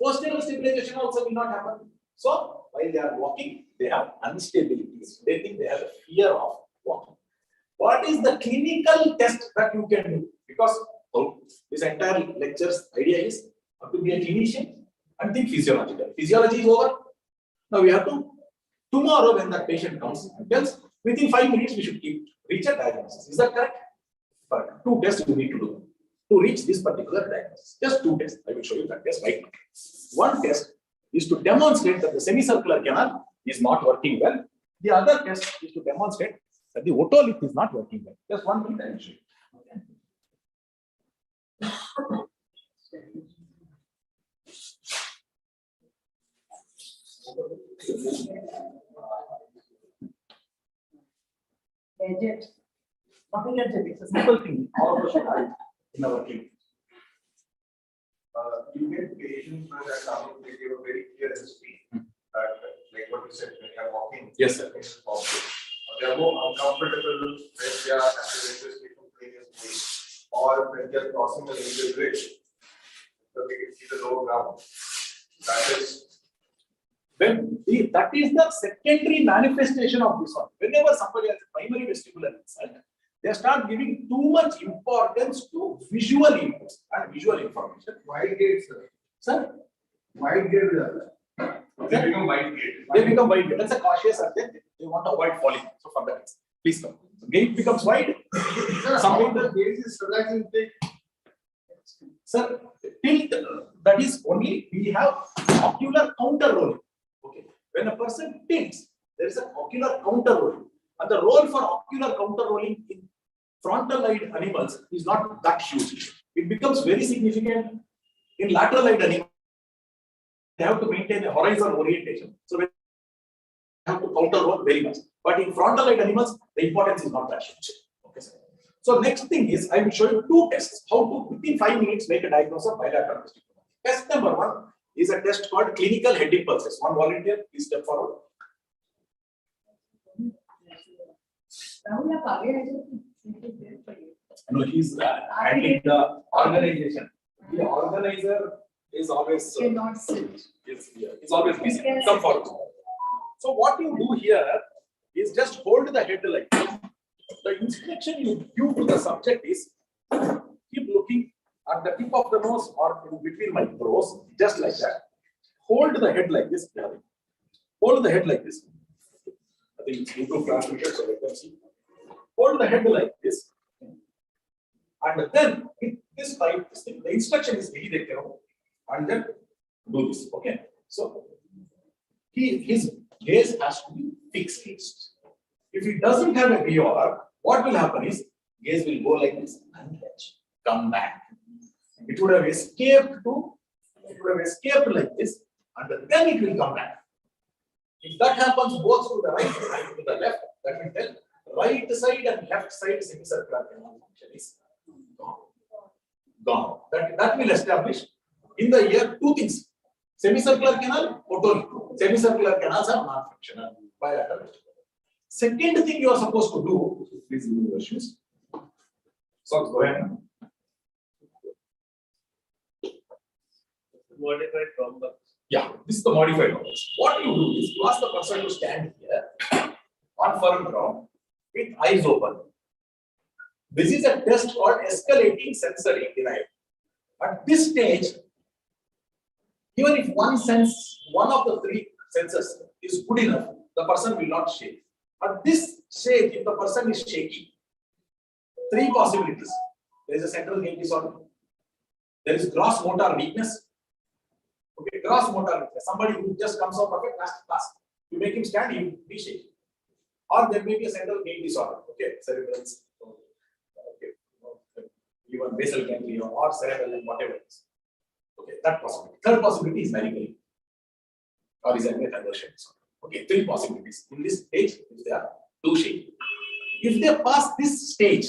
Posterior stabilization also will not happen. So while they are walking, they have instabilities. They think they have a fear of walking. What is the clinical test that you can do? Because this entire lecture's idea is to be a clinician and think physiological. Physiology is over. Now we have to, tomorrow when that patient comes and tells, within 5 minutes we should reach a diagnosis. Is that correct? But 2 tests you need to do to reach this particular diagnosis. Just 2 tests. I will show you that test right now. One test is to demonstrate that the semicircular canal is not working well. The other test is to demonstrate that the otolith is not working well. Just 1 minute, I will show you. Gadget. Nothing gadget, it's a simple thing. All of us should have it in our clinic. You get patients where that sound they give a very clear recipe that, like what you said, when you are walking, Yes, sir. it's possible. They are more uncomfortable when they are accelerated from previous way, or when they are crossing the railway bridge, so they can see the lower ground. That is the secondary manifestation of this one. Whenever somebody has a primary vestibular insult, they start giving too much importance to visual inputs and visual information. Wide gate, sir. Sir, Wide gate. They become wide gate. they become wide. That's a cautious attempt. They want to avoid falling. So for that, please come. So gate becomes wide. Sir, Something how the gate is relaxing take. Sir, tilt, that is only we have ocular counter rolling. Okay. When a person tilts, there is an ocular counter rolling. And the role for ocular counter rolling in frontal-eyed animals is not that huge. It becomes very significant in lateral-eyed animals. They have to maintain a horizontal orientation. So they have to counter roll very much. But in frontal-eyed animals, the importance is not that huge. Okay, sir. So next thing is, I will show you two tests. How to, within 5 minutes, make a diagnosis of bilateral vestibular. Test number 1 is a test called clinical head impulses. One volunteer, please step forward. Rahul, आप आगे आ जाओ. No, he's handling the organization. The organizer is always Cannot sit. is always busy. Come forward. So what you do here is just hold the head like this. The instruction you give to the subject is keep looking at the tip of the nose or in between my brows, just like that. Hold the head like this. Hold the head like this. I think it's Bluetooth transmitter, so let them see. Hold the head like this. And then with this type, the instruction is very and then do this. Okay. So his gaze has to be fixed. If he doesn't have a VOR, what will happen is gaze will go like this and come back. It would have escaped like this, and then it will come back. If that happens both to the right and to the left, that will tell right side and left side semicircular canal function is gone. That will establish in the ear two things: semicircular canal, otonic. Semicircular canals are non-functional. Bilateral. Second thing you are supposed to do, please remove your shoes. So go ahead. Modified trumpet. Yeah, this is the modified one. What you do is you ask the person to stand here on firm ground with eyes open. This is a test called escalating sensory denial. At this stage, even if one of the three senses is good enough, the person will not shake. At this stage, if the person is shaky, three possibilities. There is a central gait disorder. There is gross motor weakness. Okay, gross motor weakness. Somebody who just comes out of a class. You make him stand, he will be shaky. Or there may be a central gait disorder. Okay, cerebral. Okay, even basal ganglia or cerebral and whatever it is. Okay, that possibility. Third possibility is medical or is a conversion disorder. Okay, three possibilities. In this stage, if they are too shaky. If they pass this stage,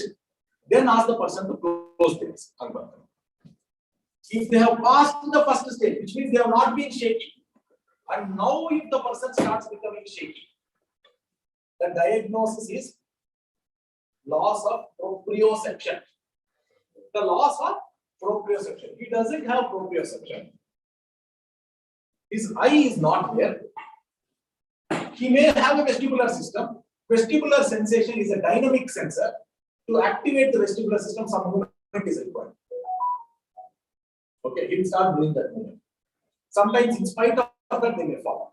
then ask the person to close their eyes. If they have passed the first stage, which means they have not been shaky, and now if the person starts becoming shaky, the diagnosis is loss of proprioception. The loss of proprioception. He doesn't have proprioception. His eye is not there. He may have a vestibular system. Vestibular sensation is a dynamic sensor. To activate the vestibular system, some movement is required. Okay, he will start doing that movement. Sometimes, in spite of that, they may fall.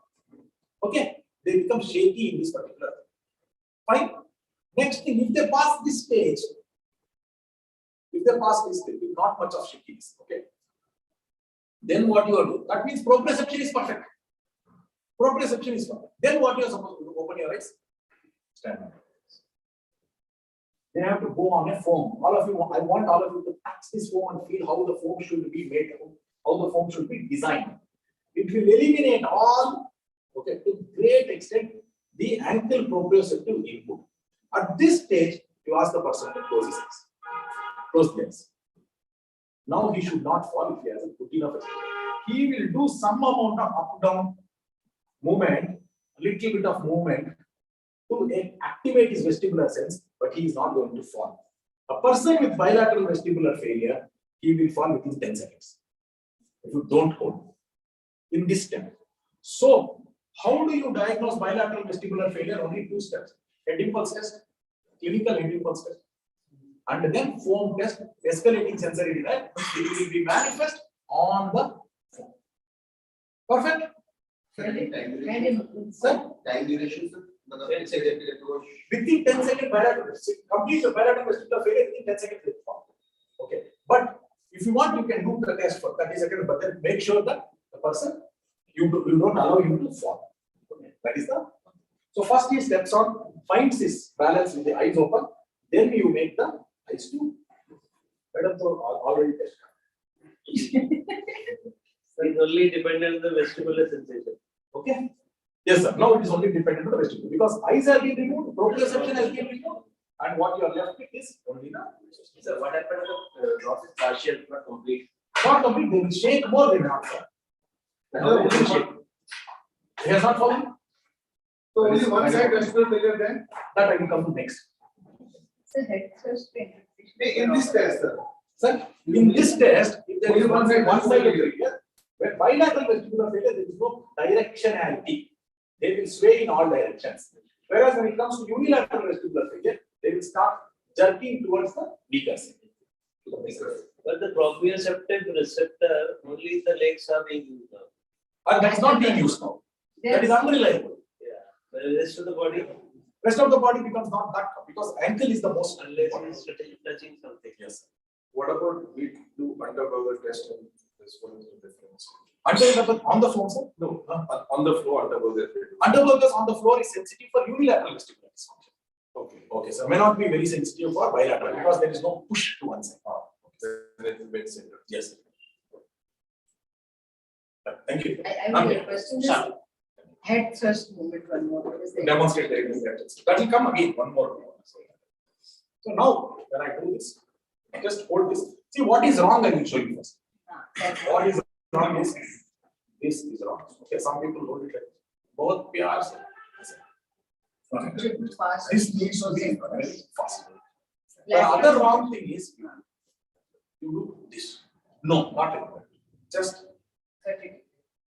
Okay, they become shaky in this particular. Fine. Next thing, if they pass this stage, with not much of shakiness. Okay. Then what you are doing? That means proprioception is perfect. Proprioception is perfect. Then what you are supposed to do? Open your eyes. Stand up. They have to go on a foam. All of you, I want all of you to touch this foam and feel how the foam should be made, how the foam should be designed. It will eliminate all, okay, to great extent, the ankle proprioceptive input. At this stage, you ask the person to close his eyes. Close the eyes. Now he should not fall if he has a good enough experience. He will do some amount of up-down movement, a little bit of movement to activate his vestibular sense, but he is not going to fall. A person with bilateral vestibular failure, he will fall within 10 seconds if you don't hold in this step. So, How do you diagnose bilateral vestibular failure? Only two steps: head impulse test, clinical head impulse test, and then foam test, escalating sensory denial. It will be manifest on the foam. Perfect. Sir, Time duration, sir. within 10 seconds, complete the bilateral vestibular failure within 10 seconds. Okay, but if you want, you can do the test for 30 seconds, but then make sure that the person you don't allow him to fall. Okay. That is the. So first he steps on, finds his balance with the eyes open, then you make the eyes to. Madam, already tested. It's only dependent on the vestibular sensation. Okay. Yes, sir. Now it is only dependent on the vestibular because eyes are being removed, proprioception has been removed, and what you are left with is only the. So what happened to the loss is partial, not complete? Not complete, they will shake more than half. Sir. Another will shake. He has not fallen. So only one side vestibular failure then? That I will come to next. So head first pain. In this test, sir. Sir, in this test, if there is Only one one side side failure, when bilateral vestibular failure, there is no directionality. They will sway in all directions. Whereas when it comes to unilateral vestibular failure, they will start jerking towards the weaker side. But the proprioceptive receptor, only the legs are being used now. And that's not being used now. That is unreliable. Yeah. But the rest of the body, Rest of the body becomes not that because ankle is the most unless important. it is touching something. Yes. What about we do underburger test and this one is the difference? On the floor, sir? No. On the floor, underburger. Underburgers on the floor is sensitive for unilateral vestibular dysfunction. Okay. Okay, so may not be very sensitive for bilateral because there is no push to one side. Then it's mid-center. Yes. Thank you. I will request this head first movement one more. What is the Demonstrate that will come again one more. So now when I do this, I just hold this. See what is wrong, I will show you first. That's What is wrong is this is wrong. Okay, some people hold it like both PRs. fast. This needs to be very fast. The Like- other wrong thing is you do this. No, not like that. Just 30,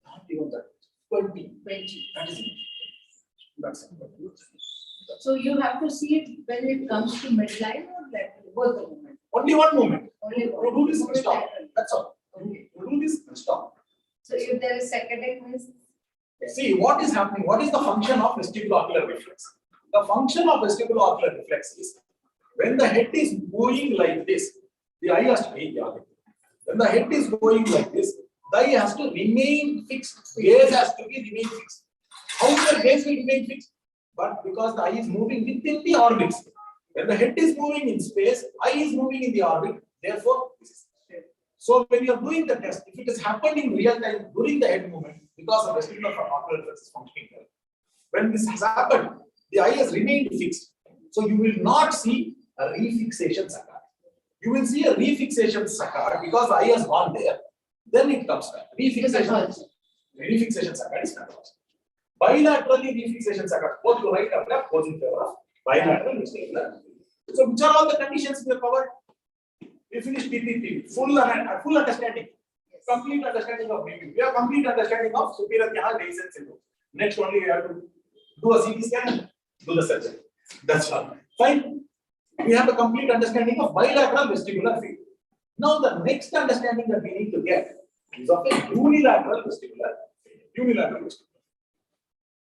not even that. 20. 20. That is it. That's it. So you have to see it when it comes to midline or lateral, both the movement. Only one moment. Only You one. do this and Only stop. lateral. That's all. Okay. You do this and stop. So if there is secondary means. See what is happening. What is the function of vestibulo-ocular reflex? The function of vestibulo-ocular reflex is when the head is going like this, the eye has to be. When the head is going like this, the eye has to remain fixed. Gaze has to be remain fixed. How the gaze will remain fixed? But because the eye is moving within the orbits. When the head is moving in space, eye is moving in the orbit. Therefore, this is. So when you are doing the test, if it has happened in real time during the head movement, because of vestibulo-ocular reflex is functioning well, when this has happened, the eye has remained fixed. So you will not see a refixation saccade. You will see a refixation saccade because the eye has gone there. Then it comes back. Refixation saccade is controlled. Bilaterally refixation saccade, both to right and left, goes in favor of bilateral vestibular. So which are all the conditions we have covered? We finished PPP, full understanding, complete understanding of BP. We have complete understanding of superior canal dehiscence syndrome. Next only we have to do a CT scan, do the surgery. That's all. Fine. We have a complete understanding of bilateral vestibular failure. Now the next understanding that we need to get is of a unilateral vestibular failure. Unilateral vestibular.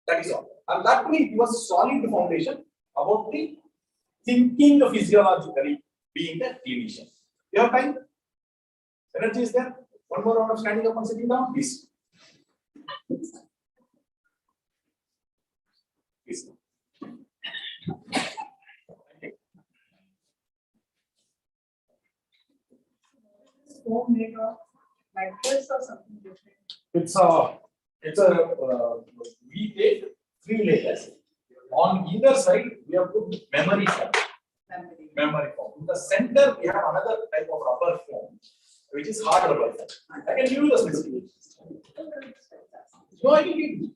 That is all. And that will give us a solid foundation about the thinking physiologically being the clinician. You have time? Energy is there? One more round of standing up and sitting down, please. Please. Foam made of mattress or something different. It's a we take 3 layers. On either side, we have put memory foam. Memory foam. In the center, we have another type of rubber foam, which is hard rubber foam. I can give you the specifications. No, I will give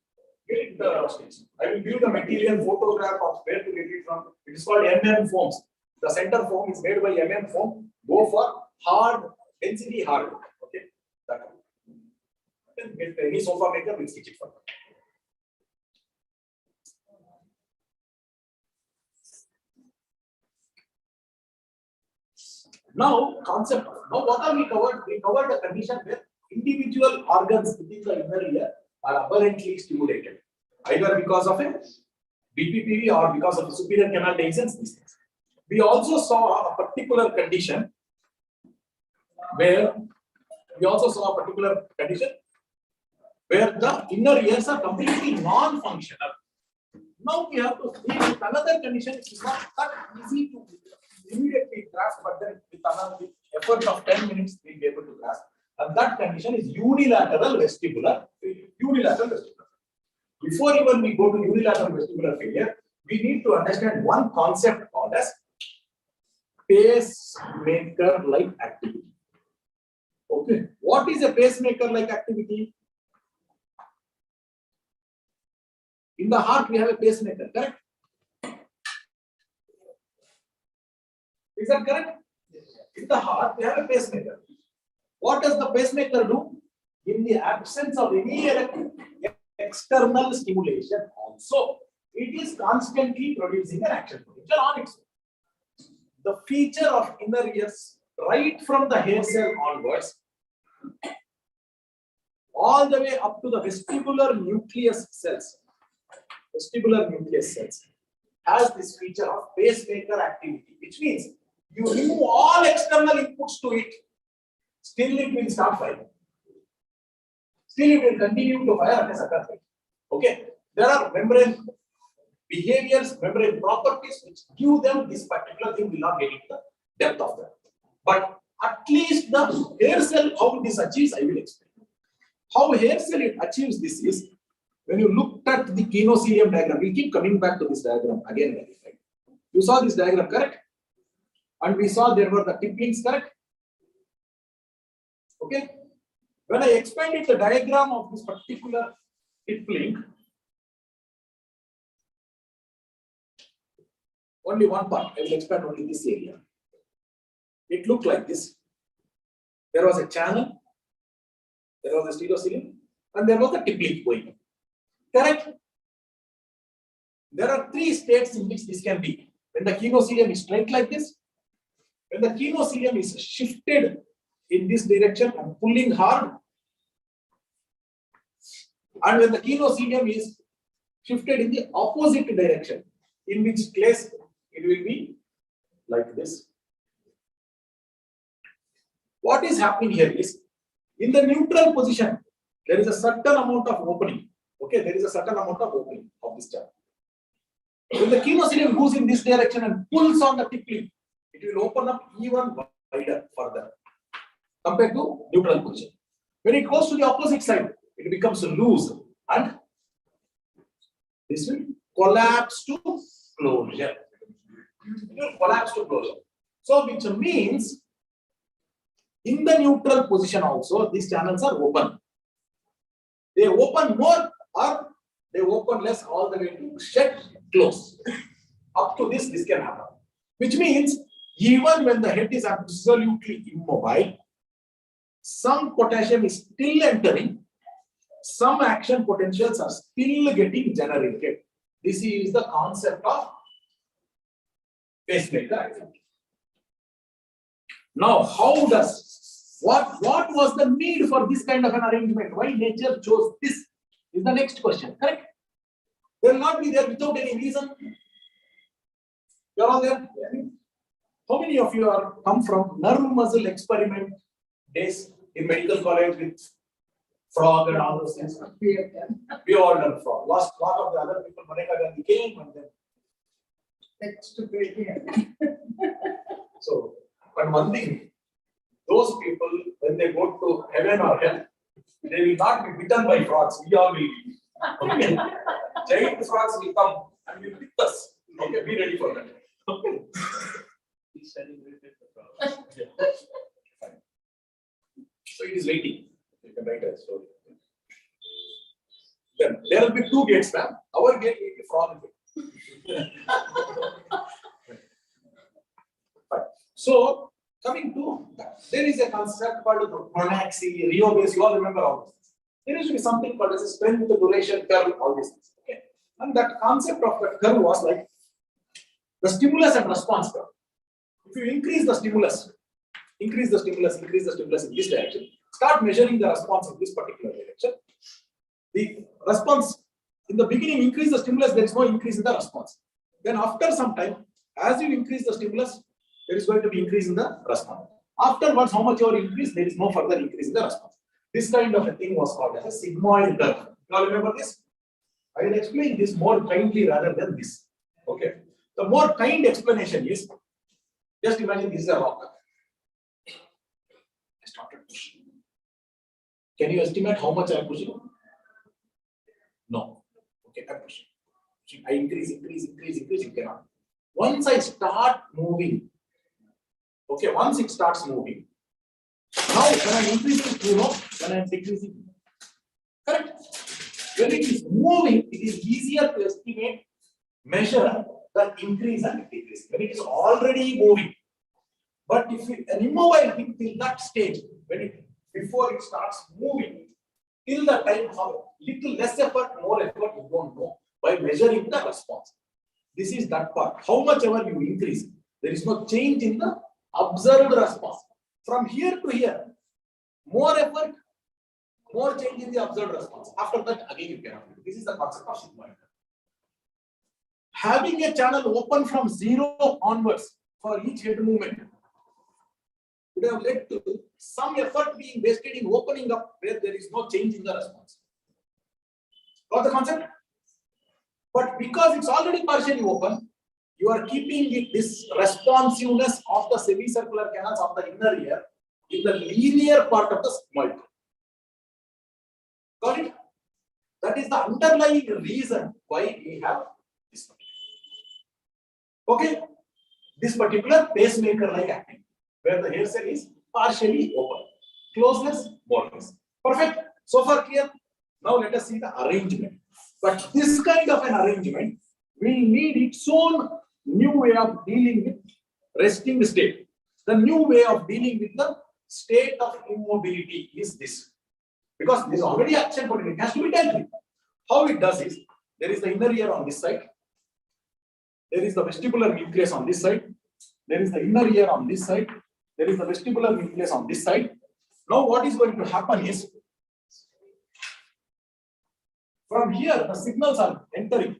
it the stage. I will give you the material photograph of where to get it from. It is called foams. The center foam is made by foam. Go for hard, density hard. Okay, that one. You can get any sofa maker will stitch it for you. Now, concept of, now what are we covered? We covered a condition where individual organs within the inner ear are aberrantly stimulated, either because of a BPPV or because of a superior canal dehiscence, these things. We also saw a particular condition where the inner ears are completely non-functional. Now we have to see with another condition which is not that easy to immediately grasp, but then with another effort of 10 minutes we'll be able to grasp. And that condition is unilateral vestibular failure. Unilateral vestibular. Before even we go to unilateral vestibular failure, we need to understand one concept called as pacemaker-like activity. Okay, what is a pacemaker-like activity? In the heart, we have a pacemaker, correct? Is that correct? In the heart, we have a pacemaker. What does the pacemaker do? In the absence of any external stimulation, also, it is constantly producing an action potential on its own. The feature of inner ears, right from the hair cell onwards, all the way up to the vestibular nucleus cells, has this feature of pacemaker activity, which means you remove all external inputs to it, still it will start firing. Still it will continue to fire at a certain rate. Okay, there are membrane behaviors, membrane properties which give them this particular thing. Will not get into the depth of that. But at least the hair cell, how this achieves, I will explain. How hair cell it achieves this is, when you looked at the kinocilium diagram, we keep coming back to this diagram again and again. Right? You saw this diagram, correct? And we saw there were the tip links, correct? Okay. When I expanded the diagram of this particular tip link, only one part, I will expand only this area. It looked like this. There was a channel, there was a stereocilium, and there was a tip link going. Correct? There are three states in which this can be. When the kinocilium is straight like this, when the kinocilium is shifted in this direction and pulling hard, and when the kinocilium is shifted in the opposite direction, in which case it will be like this. What is happening here is, in the neutral position, there is a certain amount of opening. Okay, there is a certain amount of opening of this channel. When the kinocilium goes in this direction and pulls on the tip link, it will open up even wider further compared to neutral position. When it goes to the opposite side, it becomes loose and this will collapse to closure. It will collapse to closure. So, which means in the neutral position also, these channels are open. They open more or they open less, all the way to shut, close. Up to this can happen. Which means even when the head is absolutely immobile, some potassium is still entering, some action potentials are still getting generated. This is the concept of pacemaker activity. Now, what was the need for this kind of an arrangement? Why nature chose this is the next question, correct? They will not be there without any reason. You are all there? How many of you are come from nerve muscle experiment days in medical college with frog and all those things? We all done frog. Lot of the other people, Maneka Gandhi came and then. That's stupid. So, but one thing, those people, when they go to heaven or hell, they will not be bitten by frogs. We all will be. Okay. Giant frogs will come and will bit us. Okay, be ready for that. Okay. We celebrated the problem. Yeah. So it is waiting. You can write a story. Then there will be two gates, ma'am. Our gate will be frog gate. Fine. So coming to that, there is a concept called pronaxy, Rio base. You all remember all this. There used to be something called as a strength duration curve, all these things. Okay. And that concept of that curve was like the stimulus and response curve. If you increase the stimulus, increase the stimulus in this direction, start measuring the response in this particular direction. The response in the beginning increase the stimulus, there is no increase in the response. Then after some time, as you increase the stimulus, there is going to be increase in the response. Afterwards, how much you increase, there is no further increase in the response. This kind of a thing was called as a sigmoid curve. You all remember this? I will explain this more kindly rather than this. Okay. The more kind explanation is, just imagine this is a rock. I started pushing. Can you estimate how much I am pushing? No. Okay, I'm pushing. I increase, you cannot. Once I start moving, okay, once it starts moving, now when I'm increasing, you know, when I'm decreasing, correct? When it is moving, it is easier to estimate, measure the increase and decrease. When it is already moving, but if an immobile thing till that stage, before it starts moving, till the time how little less effort, more effort, you don't know by measuring the response. This is that part. How much ever you increase, there is no change in the observed response. From here to here, more effort, more change in the observed response. After that, again you cannot do. This is the concept of sigmoid. Having a channel open from 0 onwards for each head movement would have led to some effort being wasted in opening up where there is no change in the response. Got the concept? But because it's already partially open, you are keeping this responsiveness of the semicircular canals of the inner ear in the linear part of the sigmoid. Got it? That is the underlying reason why we have this. Okay? This particular pacemaker-like acting, where the hair cell is partially open. Closeness, moreness. Perfect. So far clear? Now let us see the arrangement. But this kind of an arrangement will need its own new way of dealing with resting state. The new way of dealing with the state of immobility is this. Because this is already action potential, it has to be dealt with. How it does is, there is the inner ear on this side, there is the vestibular nucleus on this side, there is the inner ear on this side, there is the vestibular nucleus on this side. Now what is going to happen is, from here the signals are entering,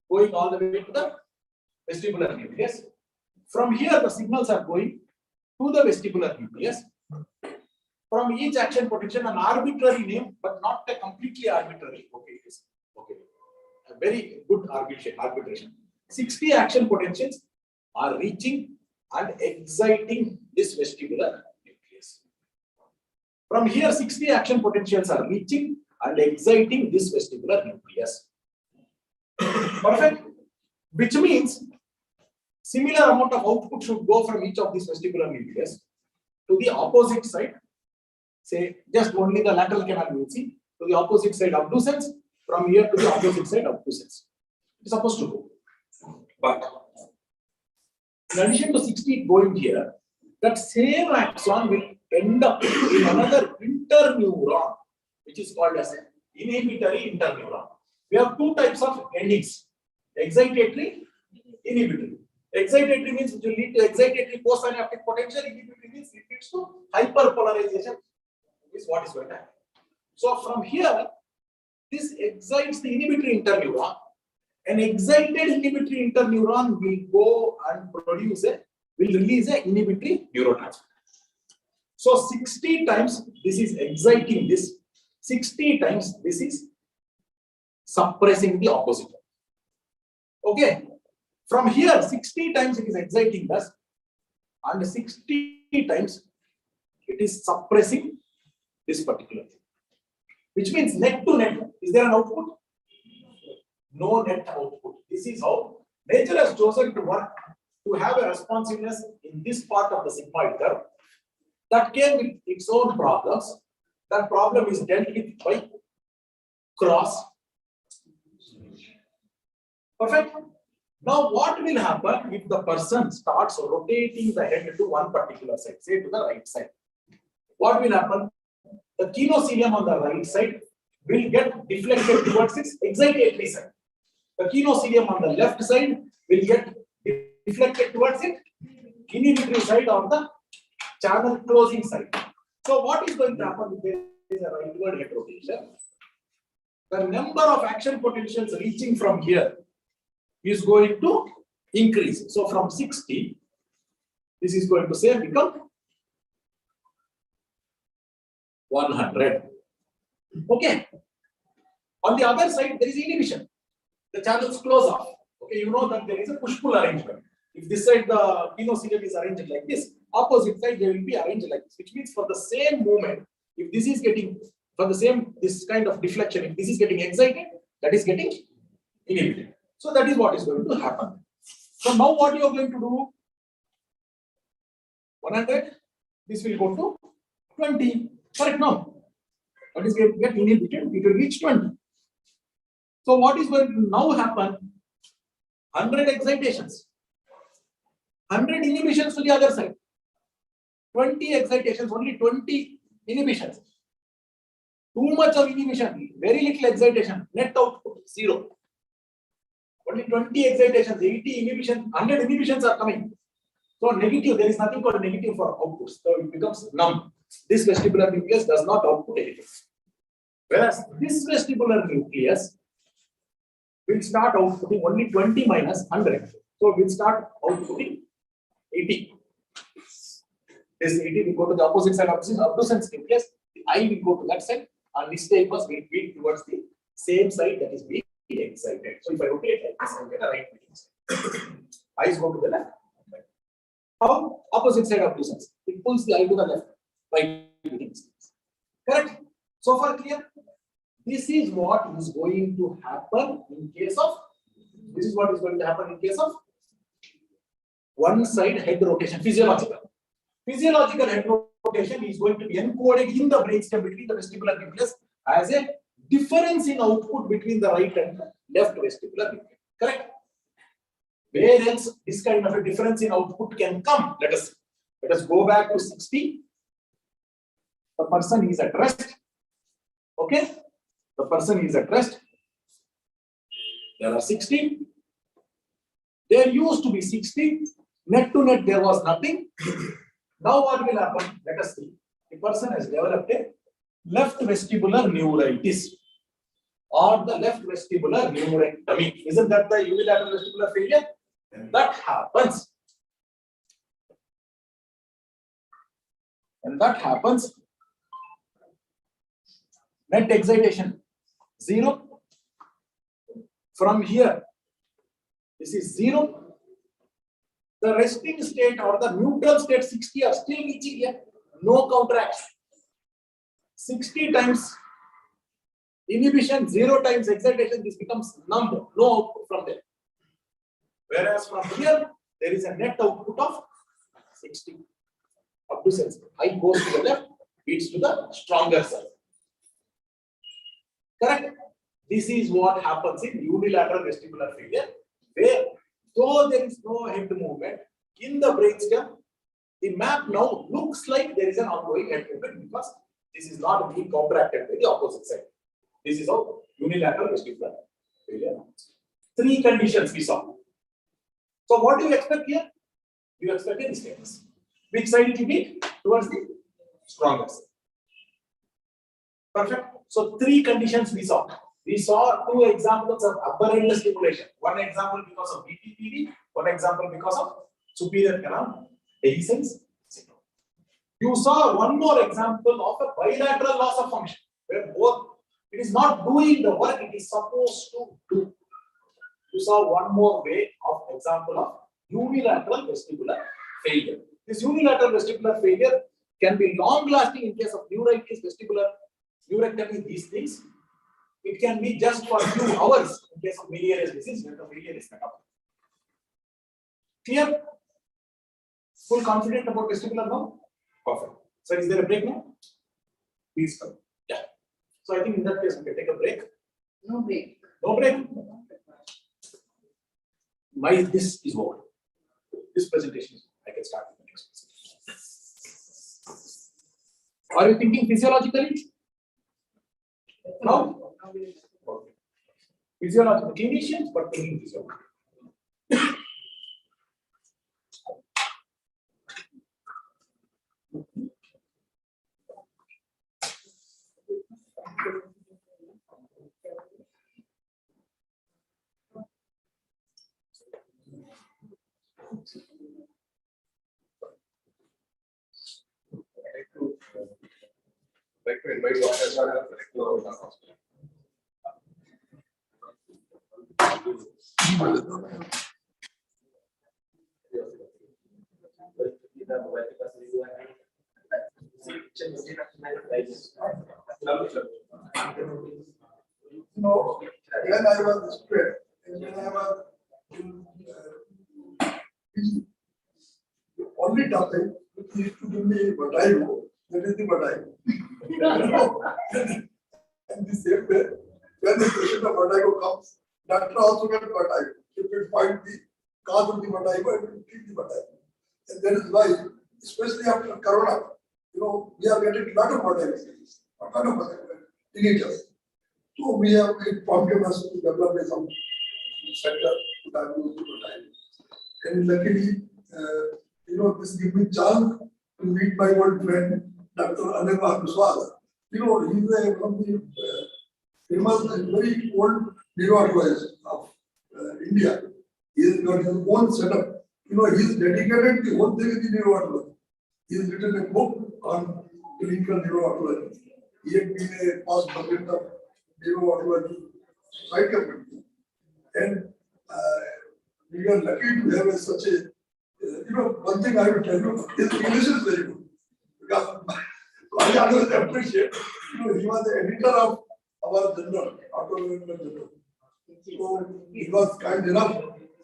going all the way to the vestibular nucleus. From here the signals are going to the vestibular nucleus. From each action potential, an arbitrary name, but not a completely arbitrary. Okay, it is okay. A very good arbitration. 60 action potentials are reaching and exciting this vestibular nucleus. From here, 60 action potentials are reaching and exciting this vestibular nucleus. Perfect. Which means similar amount of output should go from each of these vestibular nucleus to the opposite side. Say just only the lateral canal you will see, to the opposite side abducens, from here to the opposite side abducens. It is supposed to go. But in addition to 60 going here, that same axon will end up in another interneuron, which is called as an inhibitory interneuron. We have two types of endings: excitatory, inhibitory. Excitatory means it will lead to excitatory postsynaptic potential. Inhibitory means it leads to hyperpolarization. Is what is going to happen. So from here, this excites the inhibitory interneuron. An excited inhibitory interneuron will go and release a inhibitory neurotransmitter. So 60 times this is exciting this, 60 times this is suppressing the opposite. Okay. From here, 60 times it is exciting this, and 60 times it is suppressing this particular thing. Which means net to net, is there an output? No net output. This is how nature has chosen to work, to have a responsiveness in this part of the sigmoid curve that came with its own problems. That problem is dealt with by cross. Perfect. Now what will happen if the person starts rotating the head to one particular side, say to the right side? What will happen? The kinocilium on the right side will get deflected towards its excitatory side. The kinocilium on the left side will get deflected towards its inhibitory side of the channel closing side. So what is going to happen if there is a rightward head rotation? The number of action potentials reaching from here is going to increase. So from 60, this is going to say become 100. Okay. On the other side, there is inhibition. The channels close off. Okay, you know that there is a push-pull arrangement. If this side the pinocilium is arranged like this, opposite side they will be arranged like this, which means for the same movement, if this is getting for the same this kind of deflection, if this is getting excited, that is getting inhibited. So that is what is going to happen. So now what you are going to do? 100. This will go to 20. Correct now. That is get inhibited. It will reach 20. So what is going to now happen? 100 excitations, 100 inhibitions to the other side, 20 excitations, only 20 inhibitions. Too much of inhibition, very little excitation, net output 0. Only 20 excitations, 80 inhibitions, 100 inhibitions are coming. So negative, there is nothing called negative for outputs. So it becomes numb. This vestibular nucleus does not output anything. Whereas this vestibular nucleus will start outputting only 20 minus 100. So we'll start outputting 80. This 80 will go to the opposite side of the abducens nucleus. The I will go to that side, and this tapeus will be towards the same side that is being excited. So if I rotate like this, I get a right beating side. Eyes go to the left. How? Opposite side of abducens. It pulls the eye to the left. Right beating side. Correct? So far clear? This is what is going to happen in case of, this is what is going to happen in case of one side head rotation, physiological. Physiological head rotation is going to be encoded in the brainstem between the vestibular nucleus as a difference in output between the right and left vestibular nucleus. Correct? Where else this kind of a difference in output can come? Let us go back to 60. The person is at rest. Okay? The person is at rest. There are 60. There used to be 60. Net to net, there was nothing. Now what will happen? Let us see. The person has developed a left vestibular neuritis or the left vestibular neurectomy. Isn't that the unilateral vestibular failure? And that happens. And that happens. Net excitation 0. From here, this is 0. The resting state or the neutral state 60 are still reaching here. No counteraction. 60 times inhibition, 0 times excitation, this becomes numb. No output from there. Whereas from here, there is a net output of 60. Abducens. I goes to the left, beats to the stronger side. Correct? This is what happens in unilateral vestibular failure, where though there is no head movement in the brainstem, the map now looks like there is an ongoing head movement because this is not being contracted by the opposite side. This is how unilateral vestibular failure happens. 3 conditions we saw. So what do you expect here? You expect a disturbance. Which side it will be? Towards the stronger side. Perfect. So 3 conditions we saw. We saw 2 examples of upper end stimulation. One example because of BPPV, one example because of superior canal dehiscence syndrome. You saw one more example of a bilateral loss of function, where both it is not doing the work it is supposed to do. You saw one more way of example of unilateral vestibular failure. This unilateral vestibular failure can be long lasting in case of neuritis, vestibular neurectomy, these things. It can be just for a few hours in case of biliary disease when the failure is metabolized. Clear? Full confident about vestibular now? Perfect. So is there a break now? Please come. Yeah. So I think in that case we can take a break. No break. No break. This is over. This presentation is over. I can start with the next presentation. Are you thinking physiologically? No? Okay. Physiological clinicians, but thinking physiological. Right, what has done Vertigo Masterclass. No, when I was a student, and when I was in PG, the only topic which used to give me Vertigo, that is the Vertigo. And the same way, when the patient of Vertigo comes, doctor also gets Vertigo. If we find the cause of the Vertigo, and we treat the Vertigo. And that is why, especially after Corona, we are getting a lot of Vertigo cases, a lot of Vertigo teenagers. So we have prompted us to develop some center to diagnose the Vertigo. And luckily, this gives me chance to meet my old friend, Dr. Agarwal. He's one of the famous and very old neurologist of India. He has got his own setup. He's dedicated the whole thing to the neurology. He has written a book on clinical neurology. He had been a past president of neurology society of India. And we are lucky to have such a, one thing I will tell you, his English is very good. Because I always appreciate, he was the editor of our journal, Autonomical Journal. So he was kind enough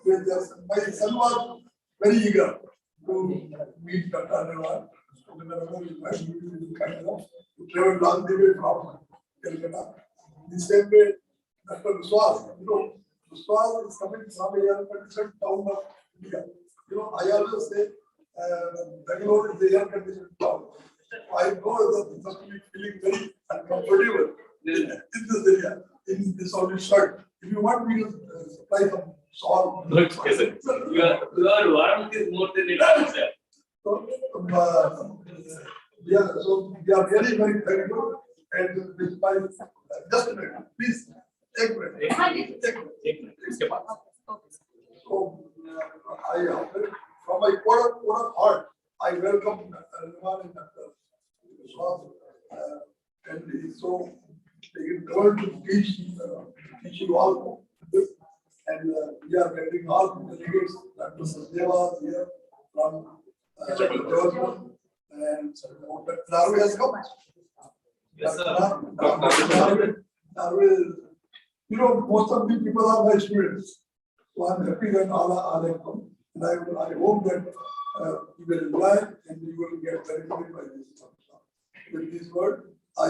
with us. My son was very eager to meet Dr. Agarwal. He was kind enough to travel long the way from Calcutta. The same way, Dr. Biswas, Biswas is coming from a air-conditioned town of India. I always say, Bangalore is the air-conditioned town. I know that you must be feeling very uncomfortable in this area, in this only shirt. If you want me to supply some salt. No, yes, sir. Your warmth is more than enough, sir. So, so we are very, very thankful. And despite, just a minute, please, take a minute. So, from my core of heart, I welcome Agarwal and Dr. Biswas, and he is so going to teach you all this. And we are getting all the delegates, Dr. Sachdeva here from Georgia, and Dr. Narve has come. Yes, sir. Most of the people are my students. So I'm happy that all have come. And I hope that you will enjoy and you will get benefited by this. With this word, I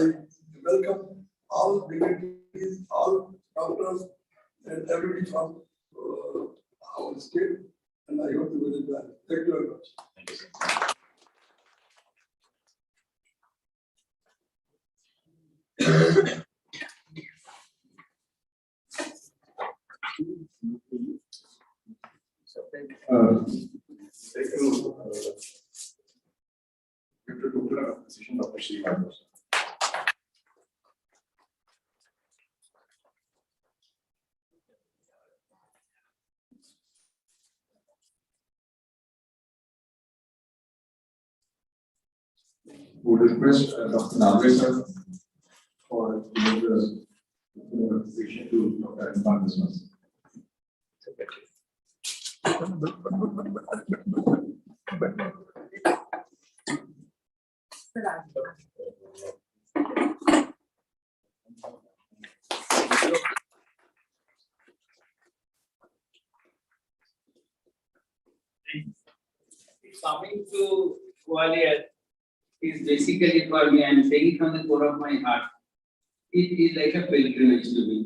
welcome all dignitaries, all doctors, and everybody from our state. And I hope you will enjoy. Thank you very much. Thank you, sir. Dr. Srivan. Would request Dr. Narve sir for the position to Dr. Agarwal Biswas. Coming to Gwalior is basically for me, I am saying it from the core of my heart. It is like a pilgrimage to me.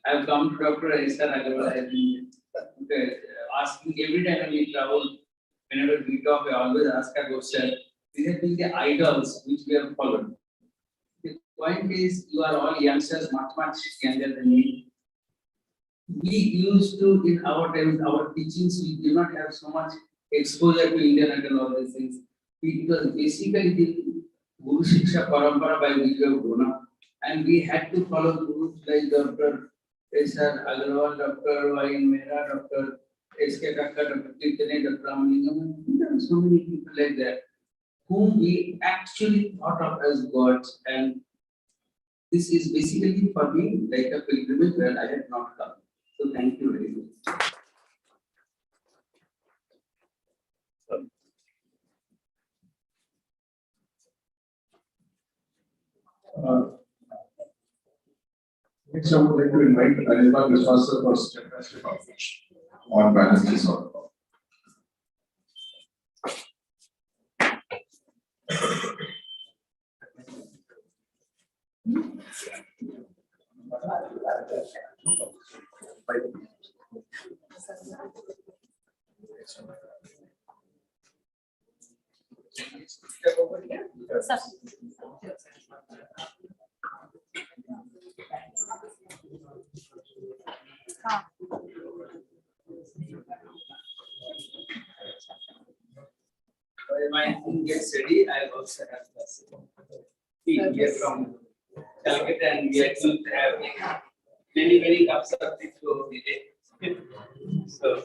I have come to Dr. Agarwal. I have been asking every time we travel, whenever we talk, I always ask a question. These have been the idols which we have followed. The point is, you are all youngsters, much younger than me. We used to, in our times, our teachings, we do not have so much exposure to Indian and all these things. It was basically the Guru Shiksha Parampara by which we have grown up. And we had to follow gurus like Dr. S.R. Agarwal, Dr. Y. Mehra, Dr. S.K. Kakkar, Dr. Kirtane, Dr. Ramalingam. There are so many people like that whom we actually thought of as gods. And this is basically for me like a pilgrimage where I had not come. So thank you very much. Next, I would like to invite Anilbag Biswas sir for step-by-step approach on balance disorder. While my team gets ready, I also have this team here from Calcutta, and we are going to have many cups of tea throughout the day. So.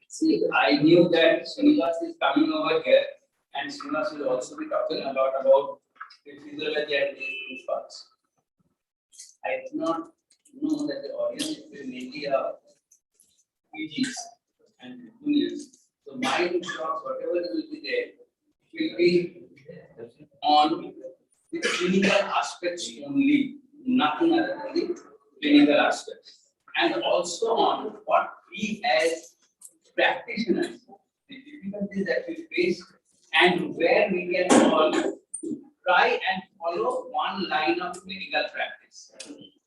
See, I knew that Srinivas is coming over here, and Srinivas will also be talking a lot about the physiology and these two parts. I do not know that the audience will mainly PGs and juniors. So my talks, whatever will be there, will be on the clinical aspects only, nothing other than the clinical aspects. And also on what we as practitioners, the difficulties that we face, and where we can all try and follow one line of clinical practice,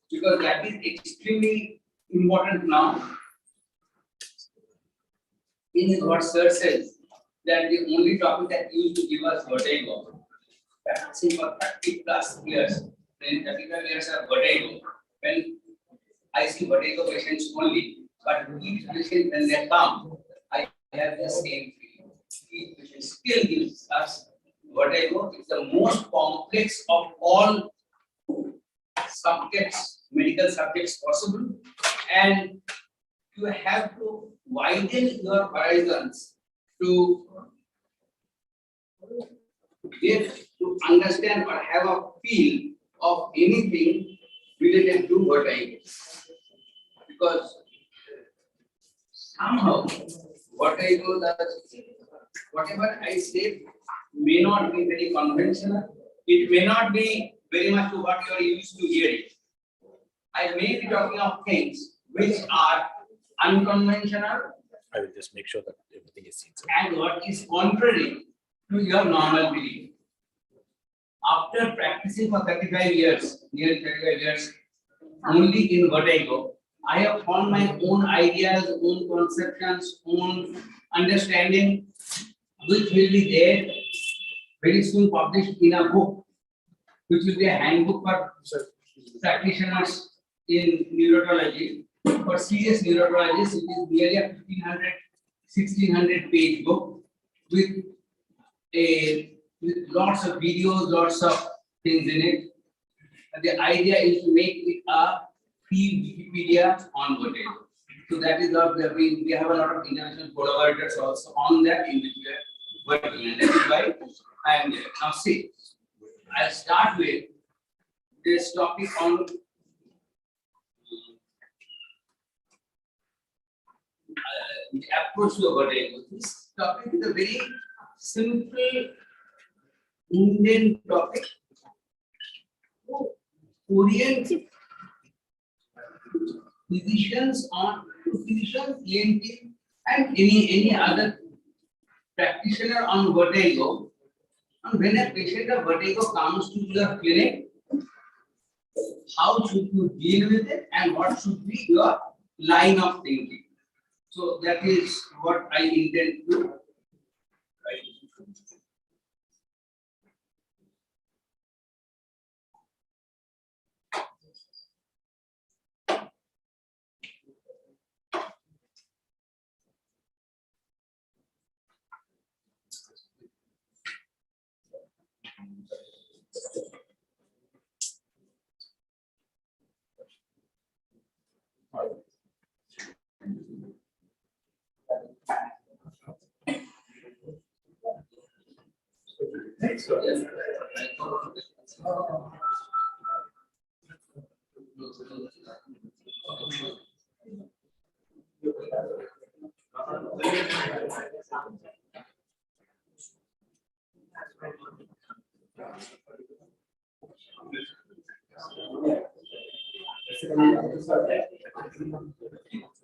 because that is extremely important now. In his what sir says, that the only topic that used to give us vertigo, practicing for 30 plus years, then 35 years of vertigo. When I see vertigo patients only, but each patient when they come, I have the same feeling. Each patient still gives us vertigo. It's the most complex of all subjects, medical subjects possible, and you have to widen your horizons to get to understand or have a feel of anything related to vertigo, because somehow vertigo, whatever I say may not be very conventional. It may not be very much to what you are used to hearing. I may be talking of things which are unconventional I will just make sure that everything is seen. and what is contrary to your normal belief. After practicing for 35 years, nearly 35 years, only in vertigo, I have found my own ideas, own conceptions, own understanding, which will be there very soon published in a book, which will be a handbook for practitioners in neurology, for serious neurologists. It is nearly a 1600 page book with lots of videos, lots of things in it. And the idea is to make it a free Wikipedia on vertigo. So that is what we have a lot of international collaborators also on that, in which we are working, and that is why I am there. Now see, I'll start with this topic on the approach to a vertigo. This topic is a very simple Indian topic to orient physicians, ENT, and any other practitioner on vertigo. And when a patient of vertigo comes to your clinic, how should you deal with it and what should be your line of thinking? So that is what I intend to write.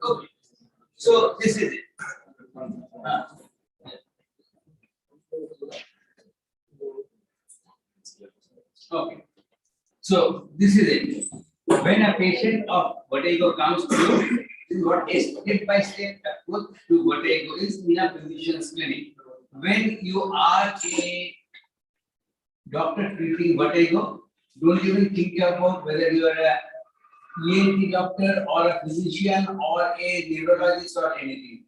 Okay. So this is it. Okay. So this is it. When a patient of vertigo comes to you, this is what a step-by-step approach to vertigo is in a physician's clinic. When you are a doctor treating vertigo, don't even think about whether you are a ENT doctor or a physician or a neurologist or anything,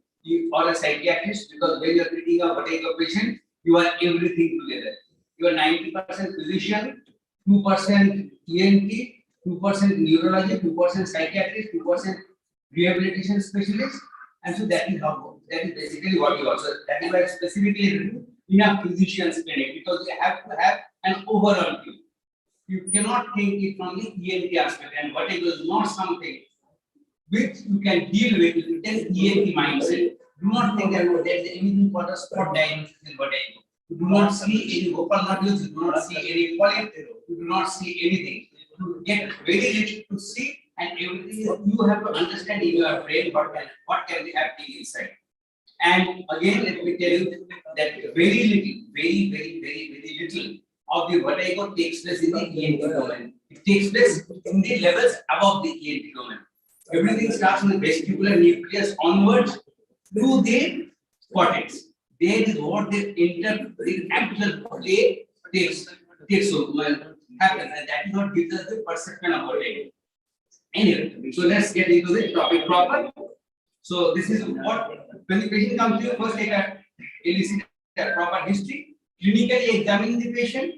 or a psychiatrist, because when you are treating a vertigo patient, you are everything together. You are 90% physician, 2% ENT, 2% neurology, 2% psychiatrist, 2% rehabilitation specialist, and so that is basically what you are. So that is why specifically written in a physician's clinic, because you have to have an overall view. You cannot think it from the ENT aspect, and vertigo is not something which you can deal with if you take ENT mindset. Do not think that there is anything called a spot diagnosis in vertigo. You do not see any vocal nodules, you do not see any polyp, you do not see anything. You get very little to see, and everything you have to understand in your brain what can be happening inside. And again, let me tell you that very little of the vertigo takes place in the ENT domain. It takes place in the levels above the ENT domain. Everything starts from the vestibular nucleus onwards to the cortex. There is what the actual play takes happens, and that is what gives us the perception of vertigo. Anyway, so let's get into the topic proper. So this is what, when the patient comes to you, first take a elicit a proper history, clinically examine the patient,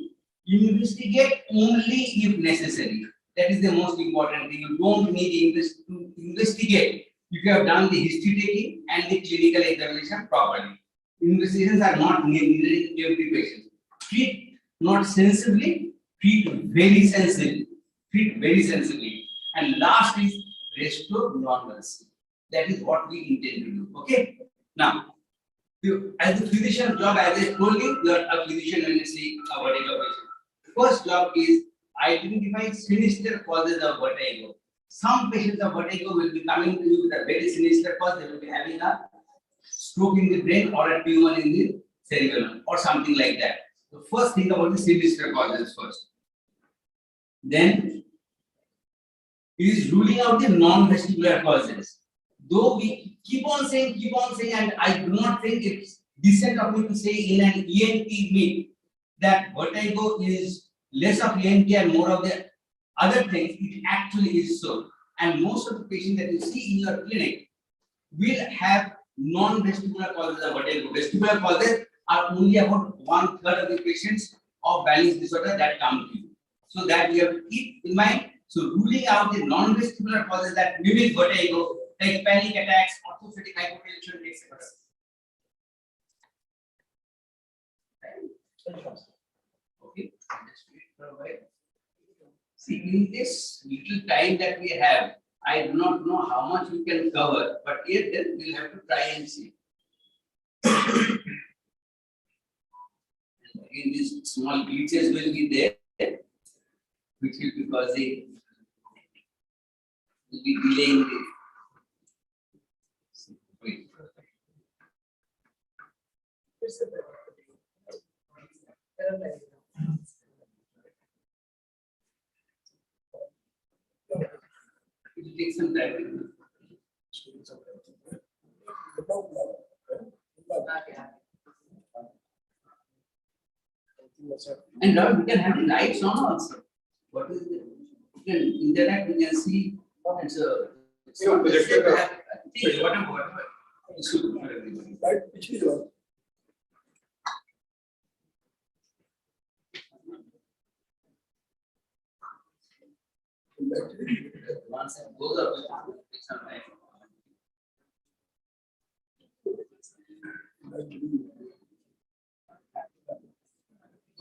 investigate only if necessary. That is the most important thing. You don't need to investigate if you have done the history taking and the clinical examination properly. Investigations are not needed in every patient. Treat not sensibly, treat very sensibly. Treat very sensibly. And last is restore normalcy. That is what we intend to do. Okay. Now, as the physician's job, as I told you, you are a physician when you see a vertigo patient. First job is identify sinister causes of vertigo. Some patients of vertigo will be coming to you with a very sinister cause. They will be having a stroke in the brain or a tumor in the cerebellum or something like that. So first think about the sinister causes first. Then is ruling out the non-vestibular causes. Though we keep on saying, and I do not think it's decent of me to say in an ENT meet that vertigo is less of ENT and more of the other things. It actually is so. And most of the patients that you see in your clinic will have non-vestibular causes of vertigo. Vestibular causes are only about 1/3 of the patients of balance disorder that come to you. So that you have to keep in mind. So ruling out the non-vestibular causes that mimic vertigo, like panic attacks, orthopedic hypotension, etc. Okay. See, in this little time that we have, I do not know how much we can cover, but yet then we'll have to try and see. And again, these small glitches will be there, which will be causing, will be delaying the. Wait. It will take some time. And now we can have the lights on also. What is it? You can interact, you can see. It's a. It's Yeah, not projector. to have- whatever. It's good for everybody. Right, which is one. Once it goes up, it will take some time.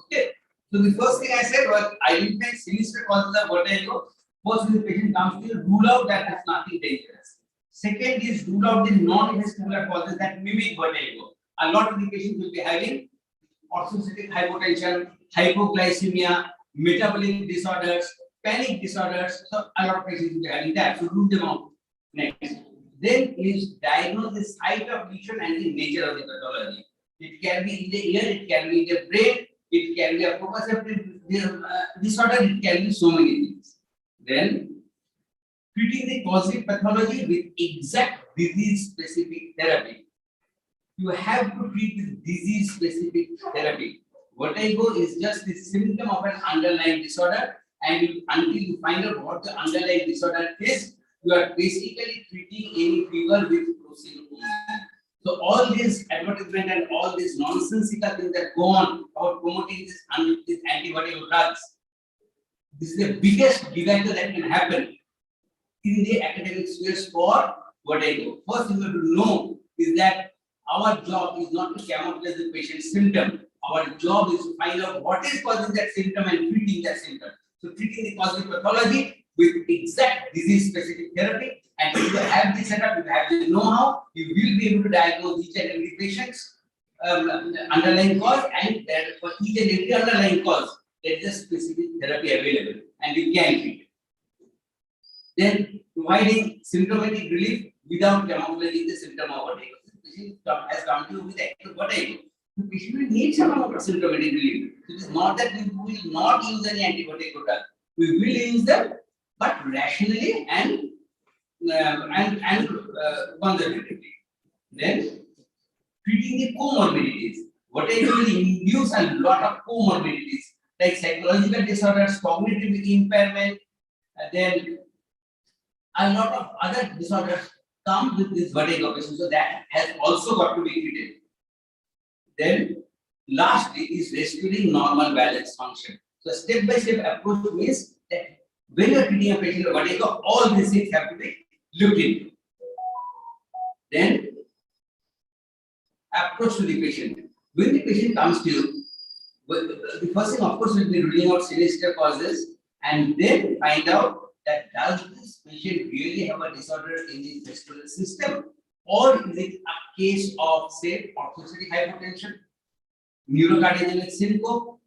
Okay. So the first thing I said was identify sinister causes of vertigo. First, when the patient comes to you, rule out that it's nothing dangerous. Second is rule out the non-vestibular causes that mimic vertigo. A lot of the patients will be having orthostatic hypotension, hypoglycemia, metabolic disorders, panic disorders. So a lot of patients will be having that. So rule them out. Next. Then is diagnose the site of lesion and the nature of the pathology. It can be in the ear, it can be in the brain, it can be a proprioceptive disorder, it can be so many things. Then treating the causative pathology with exact disease specific therapy. You have to treat with disease specific therapy. Vertigo is just the symptom of an underlying disorder, and until you find out what the underlying disorder is, you are basically treating any fever with crocin only. So all these advertisement and all these nonsensical things that go on about promoting this anti-vertigo drugs, this is the biggest disaster that can happen in the academic spheres for vertigo. First, you have to know is that our job is not to camouflage the patient's symptom. Our job is to find out what is causing that symptom and treating that symptom. So treating the causative pathology with exact disease-specific therapy, and if you have the setup, if you have the know-how, you will be able to diagnose each and every patient's underlying cause, and that for each and every underlying cause, there is a specific therapy available, and you can treat it. Then providing symptomatic relief without camouflaging the symptom of vertigo. The patient has come to you with acute vertigo. The patient will need some amount of symptomatic relief. It is not that we will not use any anti-vertigo drug. We will use them, but rationally and conservatively. Then treating the comorbidities. Vertigo will induce a lot of comorbidities like psychological disorders, cognitive impairment, then a lot of other disorders come with this vertigo patient, so that has also got to be treated. Then lastly is restoring normal balance function. So step-by-step approach means that when you are treating a patient with vertigo, all these things have to be looked into. Then approach to the patient. When the patient comes to you, the first thing of course will be ruling out sinister causes, and then find out that does this patient really have a disorder in the vestibular system, or is it a case of say orthostatic hypotension, neurocardiogenic syncope,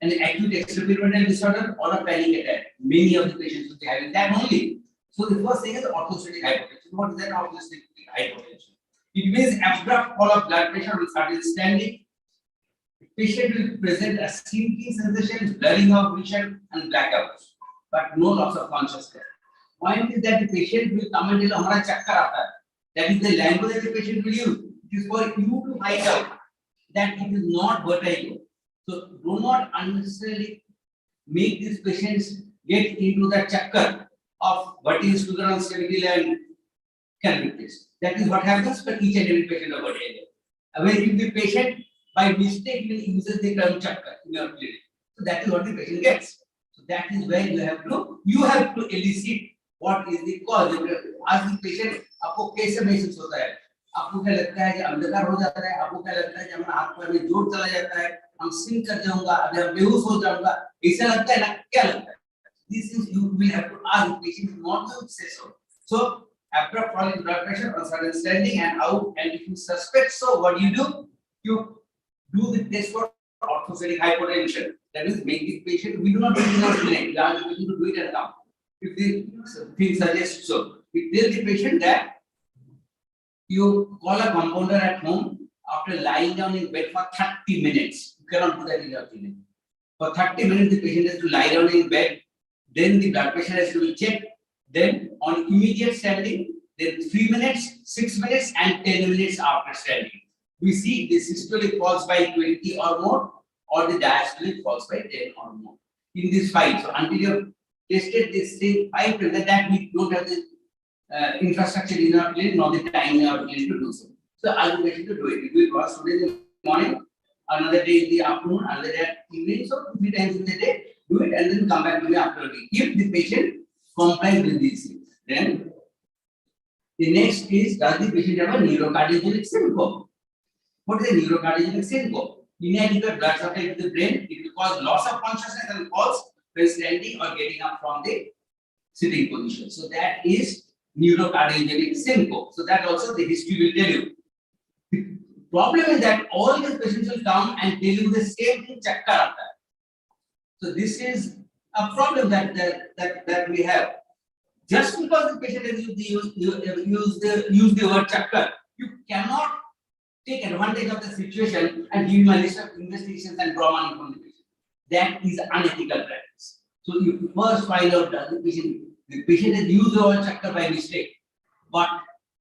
an acute experimental disorder, or a panic attack. Many of the patients will be having that only. So the first thing is orthostatic hypotension. What is that orthostatic hypotension? It means abrupt fall of blood pressure with sudden standing. The patient will present a sinking sensation, blurring of vision, and blackouts, but no loss of consciousness. Point is that the patient will come and tell hamara chakkar aata hai. That is the language that the patient will use. It is for you to find out that it is not vertigo. So do not unnecessarily make these patients get into the chakkar of what is sugar on stability and can test. That is what happens for each and every patient of vertigo. When if the patient by mistake uses the term chakkar in your clinic, so that is what the patient gets. So that is where you have to elicit what is the cause. Ask the patient, आपको कैसे महसूस होता है? आपको क्या लगता है कि अंधकार हो जाता है? आपको क्या लगता है कि हमारा हाथ पैर में जोर चला जाता है? हम सिंक कर जाऊंगा, अभी हम बेहोश हो जाऊंगा, ऐसा लगता है ना? क्या लगता है? This is you will have to ask the patient not to say so. So abrupt fall in blood pressure on sudden standing and out, and if you suspect so, what you do? You do the test for orthostatic hypotension. That is, make the patient, we do not do it in our clinic, we ask the patient to do it and come. If the thing suggests so, we tell the patient that you call a compounder at home after lying down in bed for 30 minutes. You cannot do that in your clinic. For 30 minutes, the patient has to lie down in bed, then the blood pressure has to be checked, then on immediate standing, then 3 minutes, 6 minutes, and 10 minutes after standing. We see the systolic falls by 20 or more, or the diastolic falls by 10 or more. In this 5. So until you have tested this same 5, that we don't have the infrastructure in our clinic, nor the time in our clinic to do so. So I will get you to do it. It will work today in the morning, another day in the afternoon, another day at evening. So 3 times in the day, do it and then come back to me after a week. If the patient complies with these things, then the next is, does the patient have a neurocardiogenic syndrome? What is a neurocardiogenic syndrome? Inadequate blood supply to the brain, it will cause loss of consciousness and falls when standing or getting up from the sitting position. So that is neurocardiogenic syndrome. So that also the history will tell you. The problem is that all these patients will come and tell you the same thing, chakkar aata hai. So this is a problem that we have. Just because the patient has used the word chakkar, you cannot take advantage of the situation and give him a list of investigations and draw money from the patient. That is unethical practice. So you first find out that the patient has used the word chakkar by mistake, but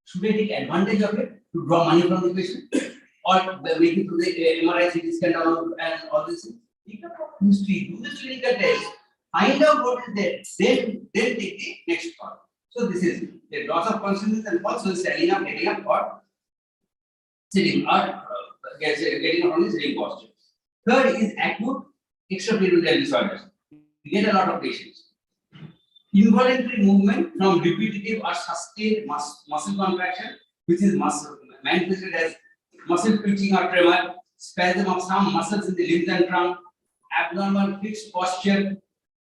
should I take advantage of it to draw money from the patient, or make it through the MRI, CT scan, and all this? Take a proper history, do the clinical test, find out what is there, then take the next call. So this is the loss of consciousness and also standing up, getting up, or sitting, or getting up from the sitting posture. Third is acute extrapyramidal disorders. We get a lot of patients. Involuntary movement from repetitive or sustained muscle contraction, which is manifested as muscle twitching or tremor, spasm of some muscles in the limbs and trunk, abnormal fixed posture,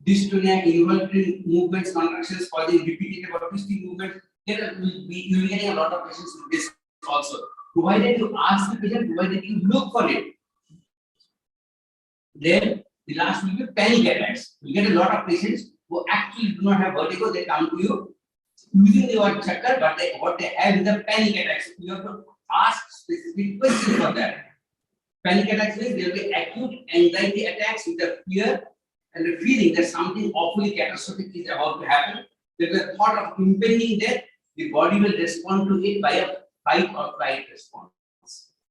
dystonia, involuntary movements, contractions causing repetitive or twisting movements. You will be getting a lot of patients with this also. Provided you ask the patient, provided you look for it. Then the last will be panic attacks. You get a lot of patients who actually do not have vertigo, they come to you using the word chakkar, but what they have is the panic attacks. You have to ask specific questions for that. Panic attacks means there will be acute anxiety attacks with the fear and the feeling that something awfully catastrophic is about to happen. There is a thought of impending death, the body will respond to it by a fight or flight response.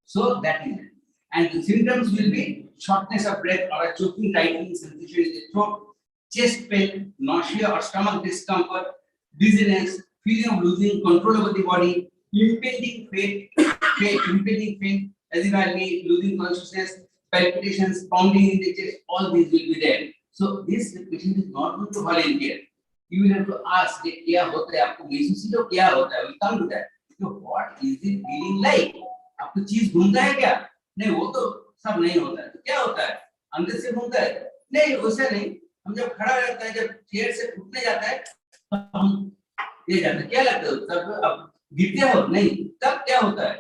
So that is it. And the symptoms will be shortness of breath or a choking, tightening sensation in the throat, chest pain, nausea or stomach discomfort, dizziness, feeling of losing control over the body, impending faint, as if I be losing consciousness, palpitations, pounding in the chest, all these will be there. So this patient is not going to volunteer. You will have to ask, क्या होता है आपको महसूस हो क्या होता है? We come to that. So what is it feeling like? आपको चीज घूमता है क्या? नहीं वो तो सब नहीं होता है. तो क्या होता है? अंदर से घूमता है? नहीं वैसा नहीं. हम जब खड़ा रहता है, जब चेयर से उठने जाता है, हम ये जाते क्या लगता है? तब अब गिरते हो नहीं, तब क्या होता है?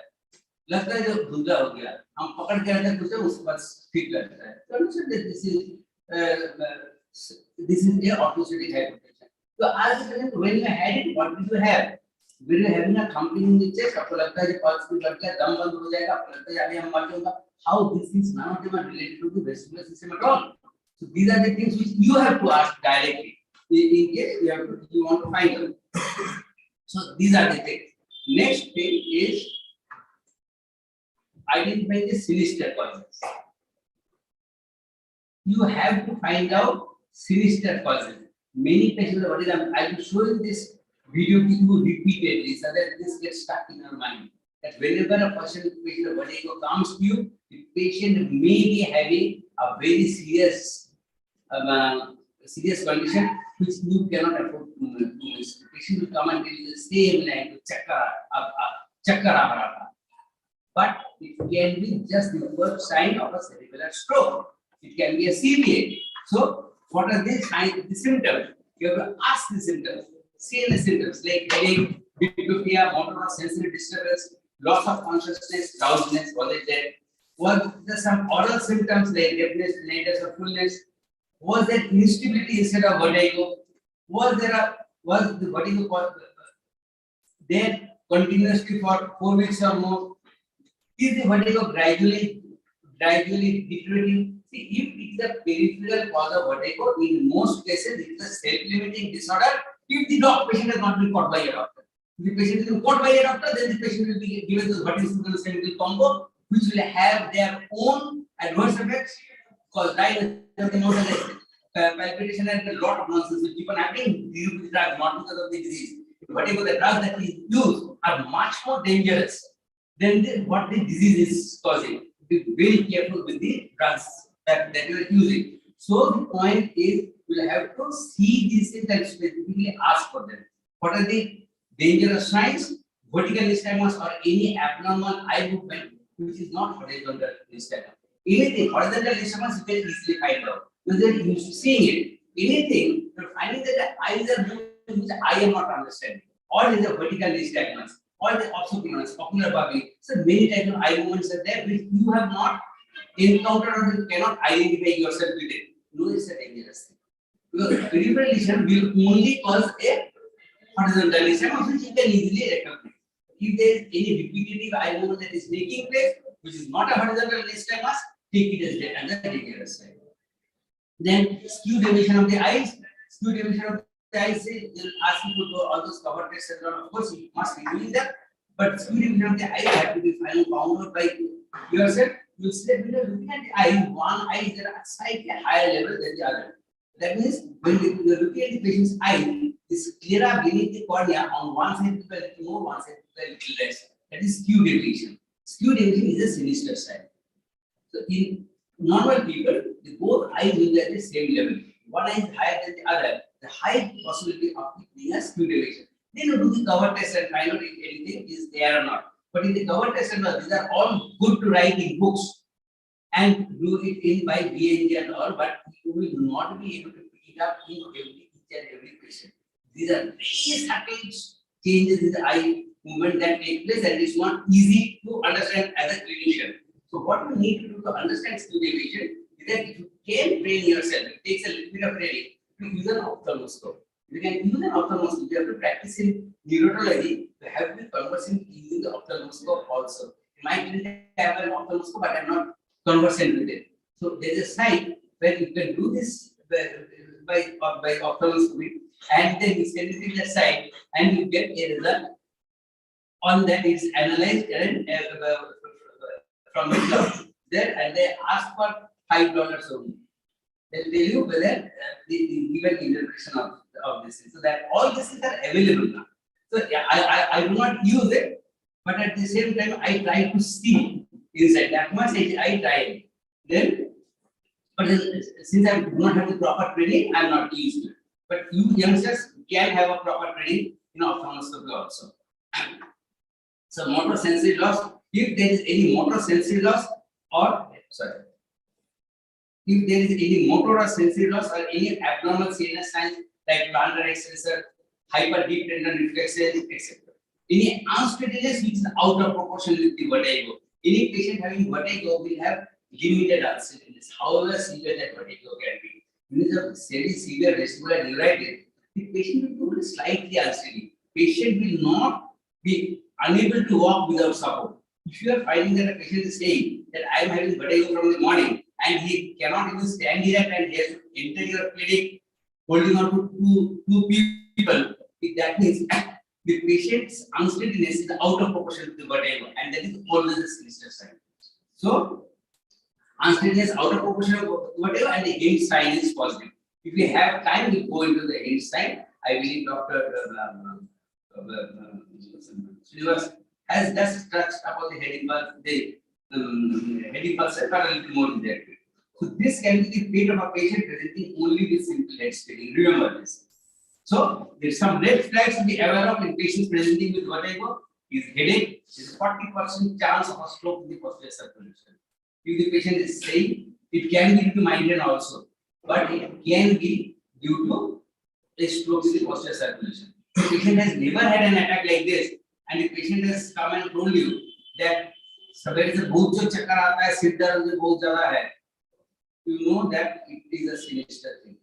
लगता है जब धुंधला हो गया, हम पकड़ के रहते हैं कुछ उसके बाद ठीक लगता है. तो understand that this is a orthostatic hypotension. So as when you had it, what did you have? When you having a thumping in the chest, आपको लगता है कि पल्स भी बढ़ गया, दम बंद हो जाएगा, आपको लगता है अभी हम मर जाएंगे. How this is none of them are related to the vestibular system at all. So these are the things which you have to ask directly in case you want to find out. So these are the things. Next thing is identifying the sinister causes. You have to find out sinister causes. Many patients are worried. I will show you this video to you repeatedly so that this gets stuck in your mind. That whenever a patient with vertigo comes to you, the patient may be having a very serious condition which you cannot afford to miss. The patient will come and tell you the same language, chakkara. But it can be just the first sign of a cerebral stroke. It can be a CVA. So, what are the symptoms? You have to ask the symptoms. CNS symptoms like headache, diplopia, motor or sensory disturbance, loss of consciousness, drowsiness, was it there? Was there some oral symptoms like deafness, tinnitus, or fullness? Was there instability instead of vertigo? Was the vertigo there continuously for 4 weeks or more? Is the vertigo gradually deteriorating? See, if it is a peripheral cause of vertigo, in most cases it is a self-limiting disorder. If the patient has not been caught by a doctor, if the patient has been caught by a doctor, then the patient will be given the vertigo chemical combo, which will have their own adverse effects. Because palpitation and a lot of nonsense will keep on happening due to the drug, not because of the disease. Whatever the drugs that is used are much more dangerous than what the disease is causing. Be very careful with the drugs that you are using. So the point is, we'll have to see these things and specifically ask for them. What are the dangerous signs? Vertical nystagmus or any abnormal eye movement which is not horizontal nystagmus. Anything horizontal nystagmus you can easily find out because they're used to seeing it. Anything you're finding that the eyes are moving which I am not understanding, or is a vertical nystagmus, or the ocular bubbling. So many types of eye movements are there which you have not encountered or you cannot identify yourself with it. No, it's a dangerous thing. Because peripheral lesion will only cause a horizontal nystagmus which you can easily recognize. If there is any repetitive eye movement that is taking place, which is not a horizontal nystagmus, take it as a dangerous sign. Then skew deviation of the eyes. Skew deviation of the eyes, they'll ask you to do all those cover tests and all. Of course, you must be doing that. But skew deviation of the eyes have to be found out by yourself. You see that when you're looking at the eye, one eye is at a slightly higher level than the other. That means when you're looking at the patient's eye, the sclera beneath the cornea on one side is a little more, one side is a little less. That is skew deviation. Skew deviation is a sinister sign. So in normal people, the both eyes will be at the same level. One eye is higher than the other. The high possibility of being a skew deviation. Then you do the cover test and find out if anything is there or not. But in the cover test and all, these are all good to write in books and do it in by BNG and all, but you will not be able to pick it up in each and every patient. These are very subtle changes in the eye movement that take place, and it's not easy to understand as a clinician. So what you need to do to understand skew deviation is that if you can train yourself, it takes a little bit of training to use an ophthalmoscope. You can use an ophthalmoscope. You have to practice in neurology. You have to be conversant using the ophthalmoscope also. In my clinic, I have an ophthalmoscope, but I'm not conversant with it. So there is a site where you can do this by ophthalmoscopy, and then you send it to the site, and you get a result on that. It's analyzed and from the cloud there, and they ask for $5 only. They'll tell you whether the given interpretation of this is. So that all this is available now. So yeah, I do not use it, but at the same time I try to see inside. That much I try. Then, but since I do not have the proper training, I am not used to it. But you youngsters can have a proper training in ophthalmoscopy also. So motor sensory loss. If there is any motor sensory loss, or sorry, if there is any motor or sensory loss or any abnormal CNS signs like plantar extensor, hyper deep tendon reflexes, etc. Any unsteadiness which is out of proportion with the vertigo. Any patient having vertigo will have limited unsteadiness, however severe that vertigo can be. When it is a very severe vestibular neuritis, the patient will be slightly unsteady. Patient will not be unable to walk without support. If you are finding that a patient is saying that I am having vertigo from the morning and he cannot even stand erect and he has to enter your clinic holding on to two people, that means the patient's unsteadiness is out of proportion to the vertigo, and that is always a sinister sign. So, unsteadiness out of proportion of vertigo, and the hint sign is positive. If we have time, we go into the hint sign. I believe Dr. Srinivas has just touched upon the headache pulse, headache pulse, but a little more in that. So this can be the fate of a patient presenting only with simple head spinning. Remember this. So there's some red flags to be aware of in patients presenting with vertigo. Is headache. There's a 40% chance of a stroke in the posterior circulation. If the patient is saying, it can be due to migraine also, but it can be due to a stroke in the posterior circulation. The patient has never had an attack like this, and the patient has come and told you that सवेरे से बहुत जो चक्कर आता है, सिर दर्द भी बहुत ज़्यादा है. You know that it is a sinister thing.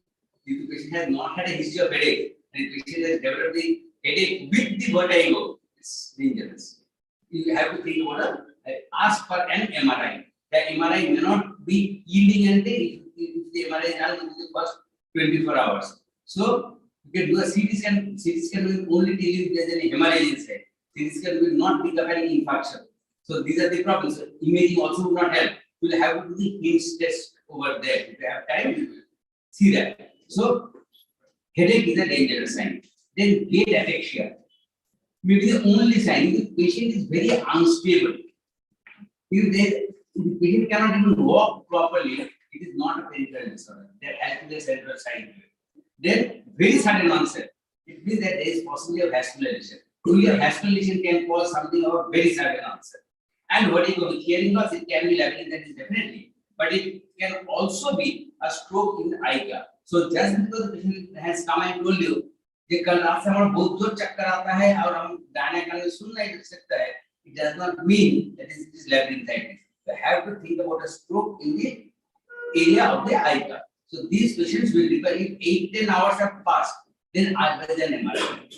If the patient has not had a history of headache, and the patient has developed the headache with the vertigo, it's dangerous. You have to think about ask for an MRI. The MRI may not be yielding anything if the MRI is done within the first 24 hours. So you can do a CT scan. CT scan will only tell you if there is any hemorrhage inside. CT scan will not pick up any infarction. So these are the problems. Imaging also will not help. You will have to do the hinge test over there. If you have time, you will see that. So headache is a dangerous sign. Then gait ataxia may be the only sign. If the patient is very unstable, if the patient cannot even walk properly, it is not a peripheral disorder. There has to be a central sign. Then very sudden onset. It means that there is possibility of vascularization. Only a vascularization can cause something of a very sudden onset. And vertigo with hearing loss, it can be labyrinth, that is definitely. But it can also be a stroke in the eye gap. So just because the patient has come and told you, कि कल रात से हमारा बहुत जोर चक्कर आता है और हम गाने गाने सुन नहीं सकता है, it does not mean that it is labyrinthitis. You have to think about a stroke in the area of the eye gap. So these patients will require, if 8-10 hours have passed, then advise an MRI.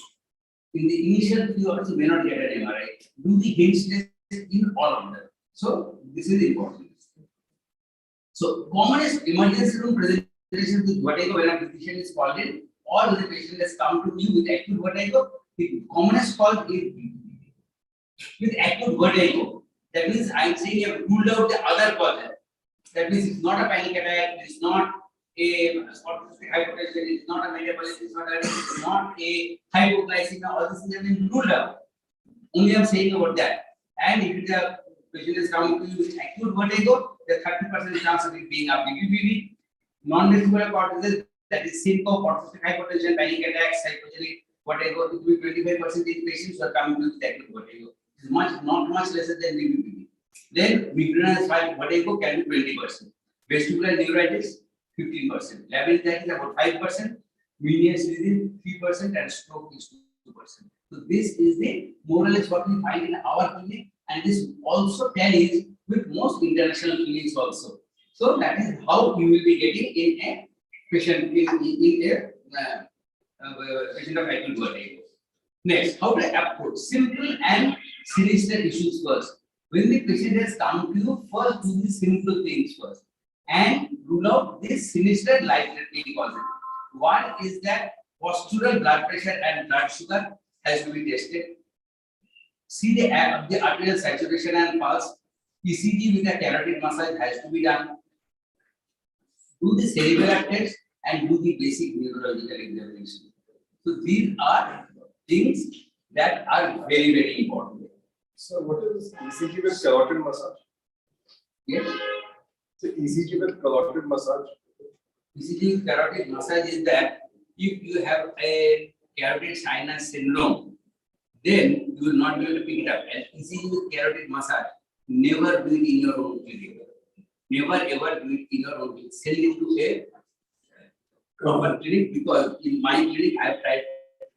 In the initial few hours, you may not get an MRI. Do the hinge test in all of them. So this is important. So commonest emergency room presentation with vertigo when a physician is called in, or the patient has come to you with acute vertigo. The commonest cause is with acute vertigo. That means I am saying you have ruled out the other causes. That means it's not a panic attack, it's not a hypertension, it's not a metabolism disorder, it's not a hypoglycemia. All these things have been ruled out. Only I am saying about that. And if the patient is coming to you with acute vertigo, the 30% chance of it being a BPPV, non-vestibular cortices, that is syncope, orthostatic hypotension, panic attacks, hypogenic vertigo, it will be 25% in patients who are coming to with acute vertigo. It is not much lesser than BPPV. Then migraine vertigo can be 20%. Vestibular neuritis, 15%. Labyrinthitis about 5%. Venous disease 3%, and stroke is 2%. So this is the more or less what we find in our clinic, and this also tallies with most international clinics also. So that is how you will be getting in a patient in a patient of acute vertigo. Next, how to approach simple and sinister issues first. When the patient has come to you, first do the simple things first and rule out this sinister life-threatening causes. One is that postural blood pressure and blood sugar has to be tested. See the arterial saturation and pulse. ECG with a carotid massage has to be done. Do the cerebral test and do the basic neurological examination. So these are things that are very, very important. So what is ECG with carotid massage? Yes. So ECG with carotid massage. ECG with carotid massage is that if you have a carotid sinus syndrome, then you will not be able to pick it up. And ECG with carotid massage, never do it in your own clinic. Never ever do it in your own clinic. Send it to a proper clinic, because in my clinic I have tried.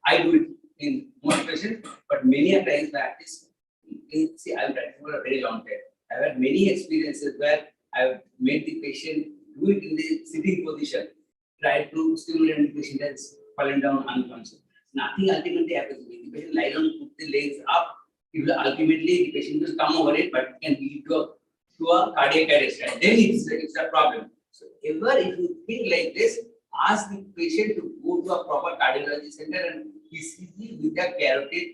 I do it in most patients, but many a times practice. See, I have practiced for a very long time. I have had many experiences where I have made the patient do it in the sitting position, try to stimulate the patient has fallen down unconscious. Nothing ultimately happens. The patient lie down, put the legs up. It will ultimately the patient will come over it, but it can lead to a cardiac arrest. And then it's a problem. So ever if you think like this, ask the patient to go to a proper cardiology center and ECG with a carotid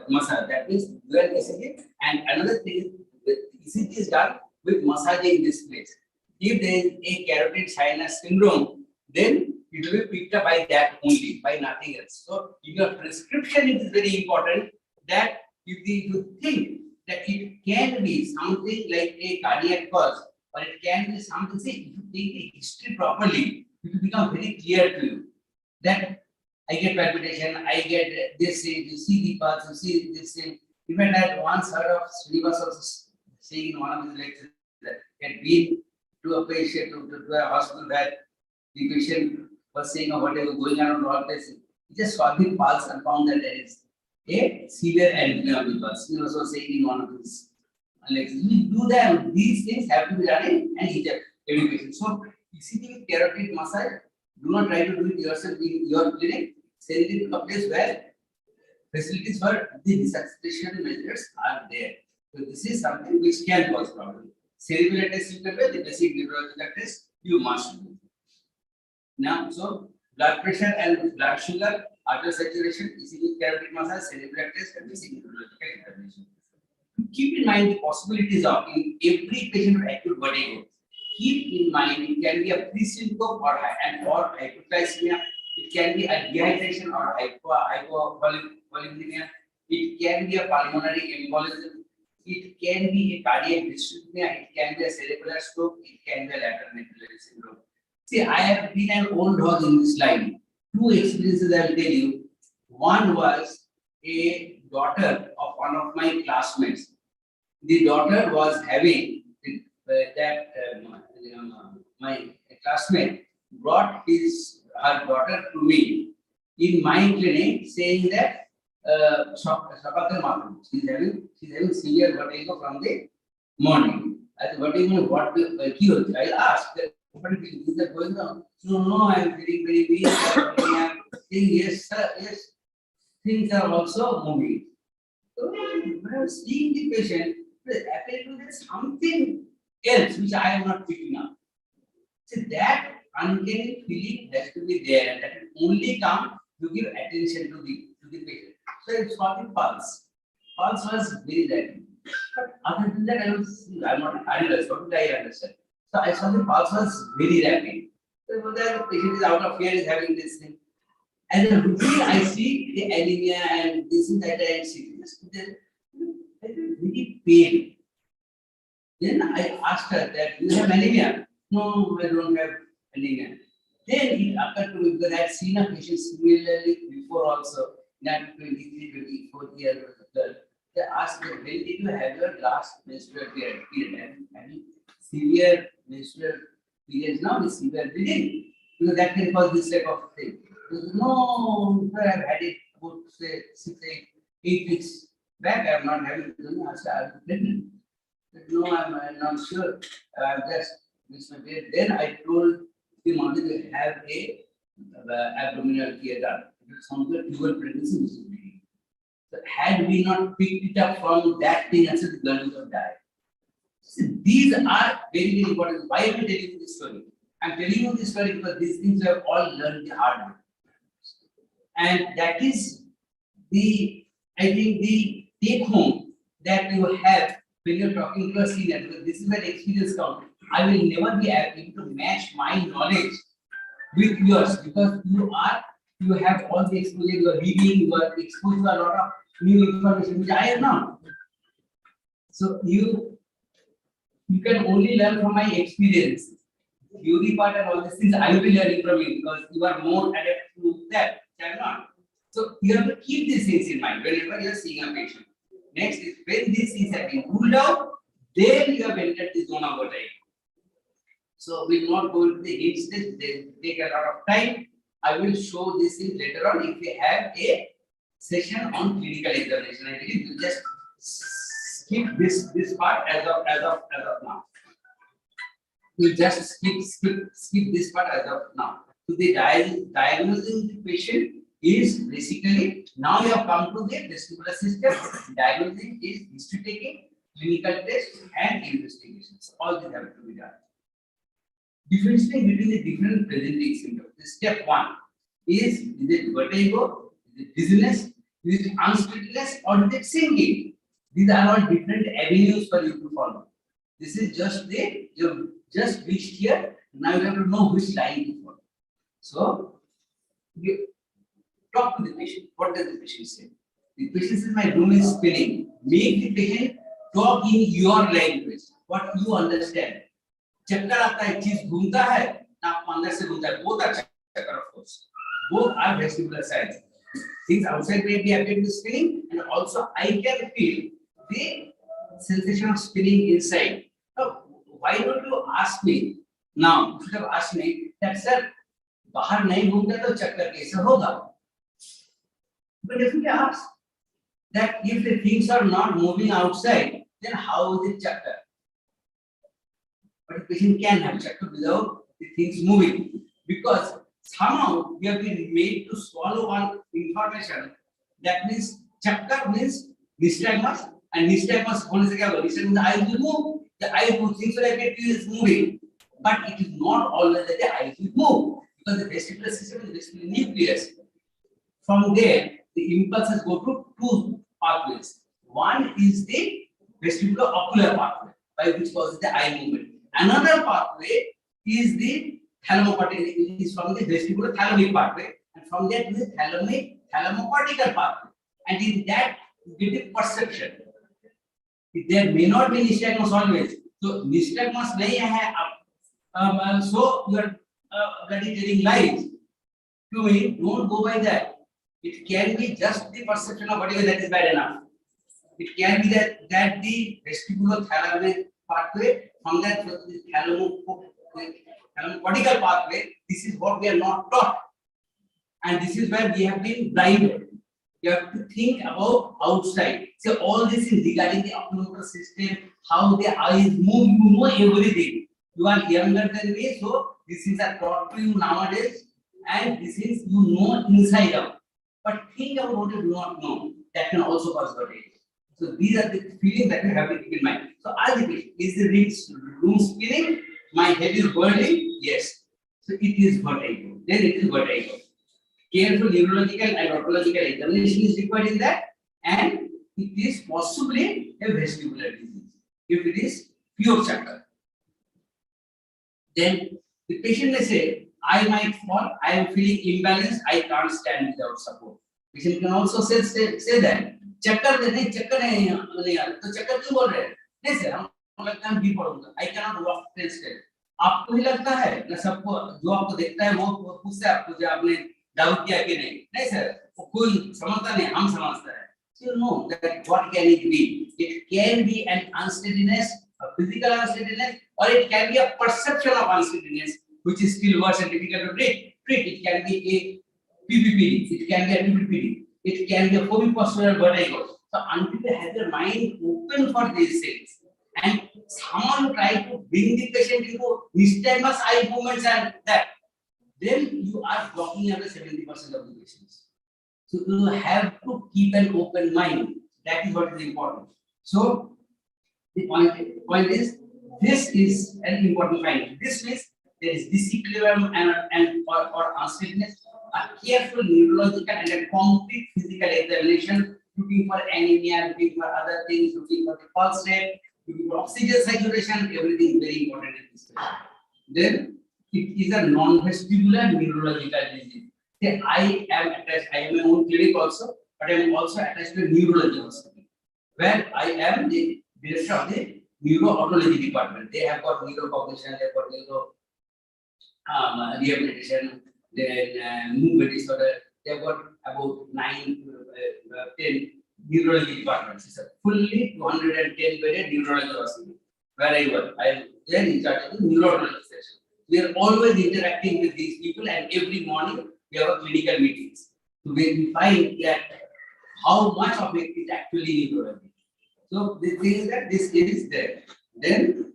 massage. That means dual ECG. And another thing is ECG is done with massaging this place. If there is a carotid sinus syndrome, then it will be picked up by that only, by nothing else. So in your prescription, it is very important that if you think that it can be something like a cardiac cause, or it can be something, see, if you take the history properly, it will become very clear to you that I get palpitation, I get this thing, you see the pulse, you see this thing. Even I had once heard of Srinivas saying in one of his lectures that he had been to a patient, to a hospital where the patient was saying, whatever, going around all this. He just saw the pulse and found that there is a severe arrhythmia of the pulse. He was also saying in one of his lectures, we do them. These things have to be done in an every patient. So ECG with carotid massage, do not try to do it yourself in your clinic. Send it to a place where facilities for the resuscitation measures are there. So this is something which can cause problem. Cerebral test you can do, the basic neurological test you must do. Now, so blood pressure and blood sugar, arterial saturation, ECG, carotid massage, cerebral test, and basic neurological examination. Keep in mind the possibilities of in every patient with acute vertigo. Keep in mind it can be a pre-symptom or hypoglycemia. It can be a dehydration or hypovolemia. It can be a pulmonary embolism. It can be a cardiac dystonia. It can be a cerebral stroke. It can be a lateral ventricular syndrome. See, I have been an old dog in this line. Two experiences I will tell you. One was a daughter of one of my classmates. The daughter was having my classmate brought her daughter to me in my clinic, saying that she's having severe vertigo from the morning. I said, vertigo, what I asked, what is that going on? No, I am feeling very weak. I am saying, yes, sir, yes, things are also moving. So when I was seeing the patient, apparently there is something else which I am not picking up. So that uncanny feeling has to be there, and that will only come to give attention to the patient. So it's called the pulse. Pulse was very rapid. But other than that, I'm not analyzed. What did I understand? So I saw the pulse was very rapid. So whether the patient is out of fear, is having this thing. And the routine I see the anemia and this and that and sickness, I feel very pain. Then I asked her that, do you have anemia? No, I don't have anemia. Then it occurred to me because I had seen a patient similarly before also, not 23, 24 years old. They asked me, when did you have your last menstrual period? Having severe menstrual periods now with severe bleeding, because that can cause this type of thing. No, sir, I've had it about say 6, 8 weeks back. I'm not having it. I said, I'm pregnant. No, I'm not sure. I've just missed my period. Then I told the mother to have a abdominal care done. It's some dual pregnancy which is bleeding. So had we not picked it up from that thing, and said the girl would have died. So these are very, very important. Why am I telling you this story? I'm telling you this story because these things we have all learned the hard way. And that is I think the take home that you have when you're talking to a senior, because this is where experience counts. I will never be able to match my knowledge with yours because you have all the exposure, you are reading, you are exposed to a lot of new information which I am not. So you can only learn from my experience. Theory part and all these things I will be learning from you because you are more adept to that. I am not. So you have to keep these things in mind whenever you are seeing a patient. Next is when these things have been ruled out, then you have entered the zone of vertigo. So we will not go into the hints. They take a lot of time. I will show this thing later on if we have a session on clinical examination. I believe you just skip this part as of now. We just skip this part as of now. So the diagnosing the patient is basically now you have come to the vestibular system. Diagnosing is history taking, clinical test, and investigations. All these have to be done. Differentiating between the different presenting symptoms. Step 1 is it vertigo, is it dizziness, is it unsteadiness, or is it sinking? These are all different avenues for you to follow. This is just you just reached here. Now you have to know which line to follow. So you talk to the patient. What does the patient say? The patient says, my room is spinning. Make the patient talk in your language, what you understand. चक्कर आता है, चीज घूमता है ना, आपको अंदर से घूमता है, both are चक्कर of course. Both are vestibular signs. Things outside may be appearing to spinning, and also I can feel the sensation of spinning inside. Now, why don't you ask me now? You should have asked me that, sir, बाहर नहीं घूमता तो चक्कर कैसे होगा? But definitely ask that if the things are not moving outside, then how is it chakra? But a patient can have chakra without the things moving. Because somehow we have been made to swallow one information. That means chakra means nystagmus, and nystagmus, nystagmus, the eyes will move. The eyes will things like it is moving. But it is not always that the eyes will move. Because the vestibular system is basically nucleus. From there, the impulses go to two pathways. One is the vestibular ocular pathway, by which causes the eye movement. Another pathway is the thalamocortical, is from the vestibular thalamic pathway, and from that is the thalamocortical pathway. And in that, you get the perception. There may not be nystagmus always. So nystagmus nahi hai, so you are bloody telling lies to me. Don't go by that. It can be just the perception of whatever that is bad enough. It can be that the vestibular thalamic pathway, from that the thalamocortical pathway, this is what we are not taught. And this is where we have been blinded. You have to think about outside. So all this is regarding the oculomotor system, how the eyes move, you know everything. You are younger than me, so this is a taught to you nowadays, and this is you know inside out. But think about what you do not know. That can also cause vertigo. So these are the feelings that you have to keep in mind. So ask the patient, is the room spinning? My head is burning? Yes. So it is vertigo. Then it is vertigo. Careful neurological and otological examination is required in that, and it is possibly a vestibular disease. If it is pure chakra, then the patient may say, I might fall, I am feeling imbalanced, I can't stand without support. Patient can also say that. चक्कर नहीं यार तो चक्कर क्यों बोल रहे हैं? नहीं सर हमको लगता है हम भी पढ़ूंगा. I cannot walk 10 steps. आपको ही लगता है ना? सबको जो आपको देखता है वो पूछता है आपको जो आपने डाउट किया कि नहीं? नहीं सर वो कोई समझता नहीं, हम समझता है. So you know that what can it be? It can be an unsteadiness, a physical unsteadiness, or it can be a perception of unsteadiness, which is still worse and difficult to treat. It can be a PPPD, it can be a PPPD, it can be a phobic postural vertigo. So until they have their mind open for these things, and someone try to bring the patient into nystagmus eye movements and that, then you are blocking away 70% of the patients. So you have to keep an open mind. That is what is important. So the point is, this is an important finding. This means there is disequilibrium or unsteadiness. A careful neurological and a complete physical examination, looking for anemia, looking for other things, looking for the pulse rate, looking for oxygen saturation, everything very important in this patient. Then it is a non-vestibular neurological disease. Say, I am my own clinic also, but I am also attached to a neurology hospital, where I am the director of the neuro-otology department. They have got neurocognition, they have got neuro rehabilitation, then movement disorder. They have got about 9 to 10 neurology departments. It's a fully 210 bedded neurology hospital where I work. I am there in charge of the neurology session. We are always interacting with these people, and every morning we have a clinical meetings to find that how much of it is actually neurology. So the thing is that this is there. Then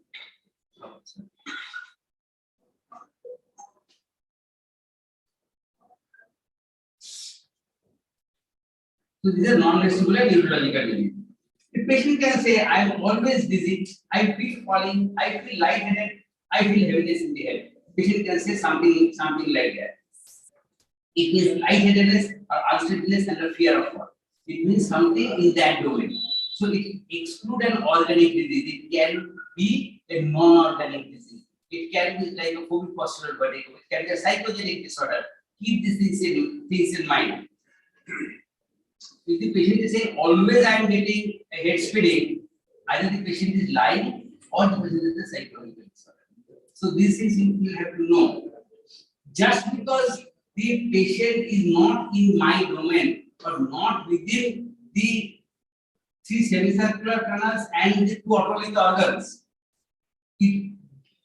so these are non-vestibular neurological disease. The patient can say, I am always dizzy, I feel falling, I feel lightheaded, I feel heaviness in the head. Patient can say something like that. It means lightheadedness or unsteadiness and a fear of fall. It means something in that domain. So it excludes an organic disease. It can be a non-organic disease. It can be like a phobic postural vertigo. It can be a psychogenic disorder. Keep these things in mind. If the patient is saying always I am getting a head spinning, either the patient is lying or the patient is a psychological disorder. So these things you have to know. Just because the patient is not in my domain or not within the 3 semicircular canals and the 2 otological organs,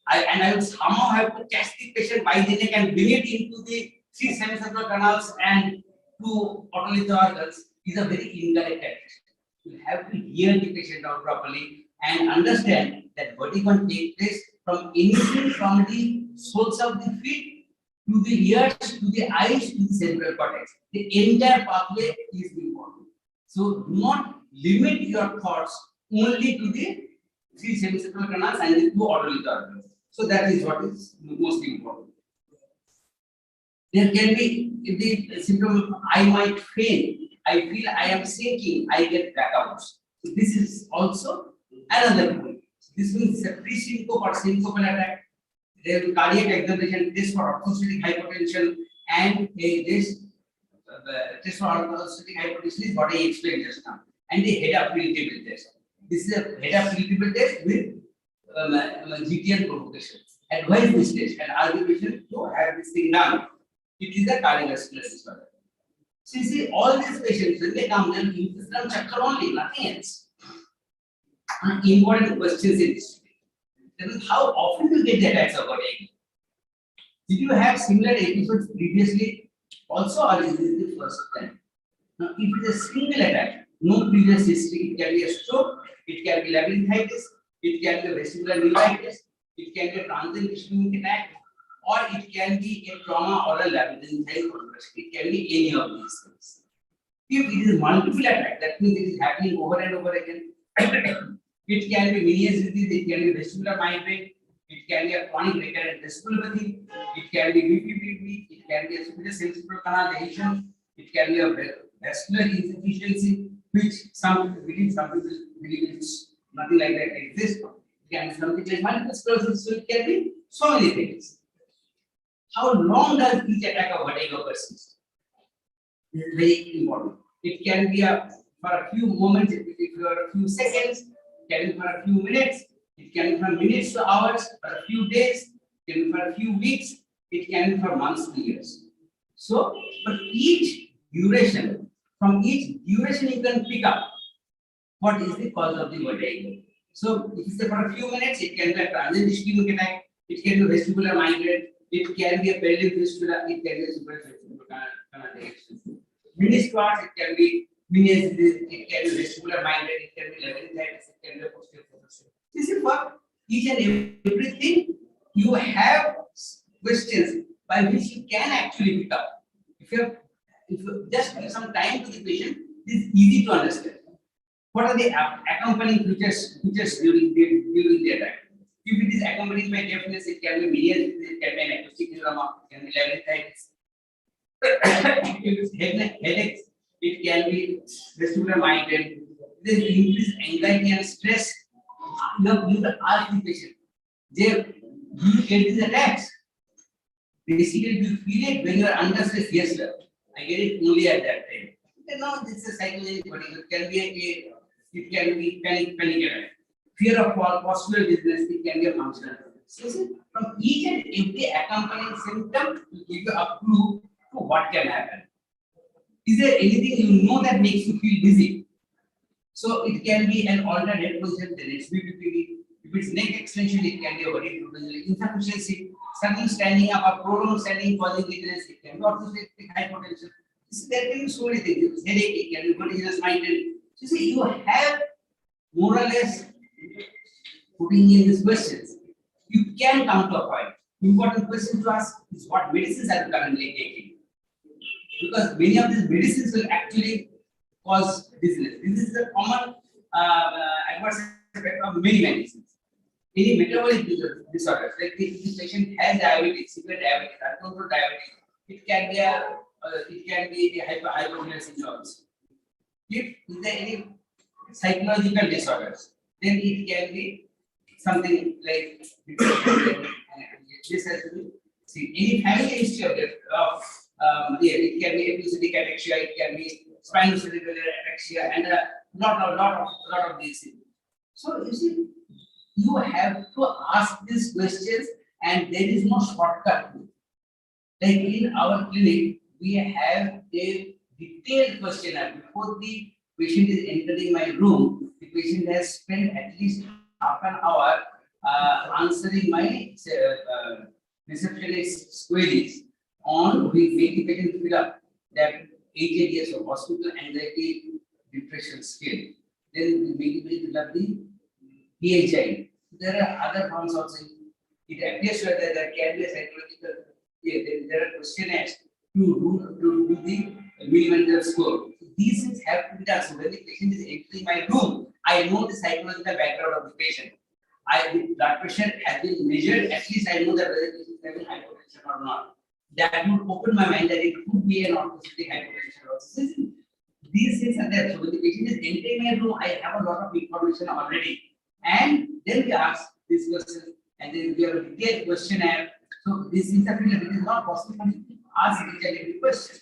I would somehow have to catch the patient by the neck and bring it into the 3 semicircular canals and to otolithal organs is a very incorrect attitude. You have to hear the patient out properly and understand that vertigo can take place from anything from the soles of the feet to the ears, to the eyes, to the cerebral cortex. The entire pathway is important. So do not limit your thoughts only to the three semicircular canals and the two otolithal organs. So that is what is most important. There can be the symptom, I might faint, I feel I am sinking, I get blackouts. So this is also another point. This means a pre-syncope or syncopal attack. There will be cardiac examination, test for orthostatic hypotension, and test for orthostatic hypotension is what I explained just now. And the head-up table test. This is a head-up table test with GTN provocation. Advise this test and ask the patient to have this thing done. It is a cardiovascular disorder. So you see, all these patients, when they come, then you just run chakra only, nothing else. Important questions in this. Then how often do you get the attacks of vertigo? Did you have similar episodes previously? Also, or is this the first time? Now, if it is a single attack, no previous history, it can be a stroke, it can be labyrinthitis, it can be a vestibular neuritis, it can be a transient ischemic attack, or it can be a trauma or a labyrinthitis conversion. It can be any of these things. If it is multiple attack, that means it is happening over and over again. It can be venous disease, it can be vestibular migraine, it can be a chronic recurrent vasculopathy, it can be VPPV, it can be a superior semicircular canal lesion, it can be a vascular insufficiency, which some people believe it's nothing like that exists. It can be something like multiple sclerosis, so it can be so many things. How long does each attack of vertigo persist? It is very important. It can be for a few moments, for a few seconds, it can be for a few minutes, it can be from minutes to hours, for a few days, it can be for a few weeks, it can be for months to years. So, for each duration, from each duration you can pick up what is the cause of the vertigo. So, if it's for a few minutes, it can be a transient ischemic attack, it can be vestibular migraine, it can be a pelvic fistula, it can be a supraspinatus canal direction. Minutes to hours, it can be venous disease, it can be vestibular migraine, it can be labyrinthitis, it can be a posterior progression. This is for each and everything you have questions by which you can actually pick up. If you just give some time to the patient, it is easy to understand. What are the accompanying features during the attack? If it is accompanied by deafness, it can be venous disease, it can be an acoustic neuroma, it can be labyrinthitis. If it's headaches, it can be vestibular migraine. There is increased anxiety and stress. You have to ask the patient, do you get these attacks? Basically, do you feel it when you are under stress? Yes, sir. I get it only at that time. No, this is a psychological vertigo. It can be panic attack. Fear of fall, postural dizziness, it can be a functional. So, from each and every accompanying symptom to give you a clue to what can happen. Is there anything you know that makes you feel dizzy? So it can be an altered head position, then it's VPPV. If it's neck extension, it can be a vertigo insufficiency, sudden standing up, or prolonged standing causing dizziness, it can be orthostatic hypotension. There can be so many things. If it's headache, it can be vertiginous migraine. So you see, you have more or less putting in these questions. You can come to a point. Important question to ask is what medicines are you currently taking? Because many of these medicines will actually cause dizziness. This is a common adverse effect of many medicines. Any metabolic disorders, like if this patient has diabetes, severe diabetes, uncontrolled diabetes, it can be a hypoglycemia. If there are any psychological disorders, then it can be something like this has to be. See, any family history of it can be epileptic ataxia, it can be spinocerebellar ataxia, and a lot of these things. So you see, you have to ask these questions, and there is no shortcut. Like in our clinic, we have a detailed questionnaire before the patient is entering my room. The patient has spent at least half an hour answering my receptionist queries on we make the patient fill up that HADS or hospital anxiety depression scale. Then we make it will have the PHI. There are other forms also. It appears that there can be a psychological, there are questionnaires to do the mini-mental score. These things have to be done. So when the patient is entering my room, I know the psychological background of the patient. The blood pressure has been measured, at least I know that whether the patient is having hypertension or not. That would open my mind that it could be an orthostatic hypertension also. These things are there. So when the patient is entering my room, I have a lot of information already. And then we ask this question, and then we have a detailed questionnaire. So these things are clear. It is not possible to ask each and every question.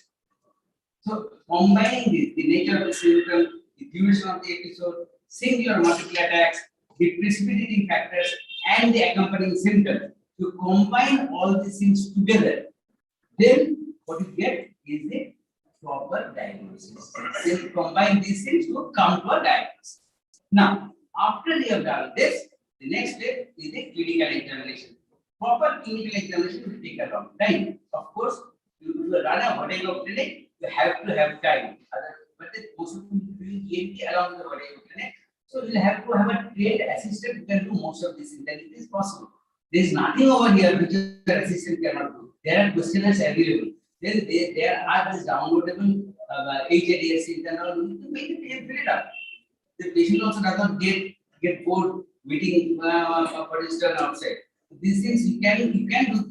So combining this, the nature of the symptom, the duration of the episode, singular multiple attacks, the precipitating factors, and the accompanying symptoms. To combine all these things together, then what you get is the proper diagnosis. Then you combine these things to come to a diagnosis. Now, after you have done this, the next step is the clinical examination. Proper clinical examination will take a long time. Of course, you run a Vertigo clinic, you have to have time. But the most of you doing ENT along the Vertigo clinic, so you have to have a trained assistant who can do most of these things. Then it is possible. There is nothing over here which your assistant cannot do. There are questionnaires available. Then there are these downloadable HADS internal. You can make it and fill it up. The patient also does not get bored waiting for his turn outside. These things you can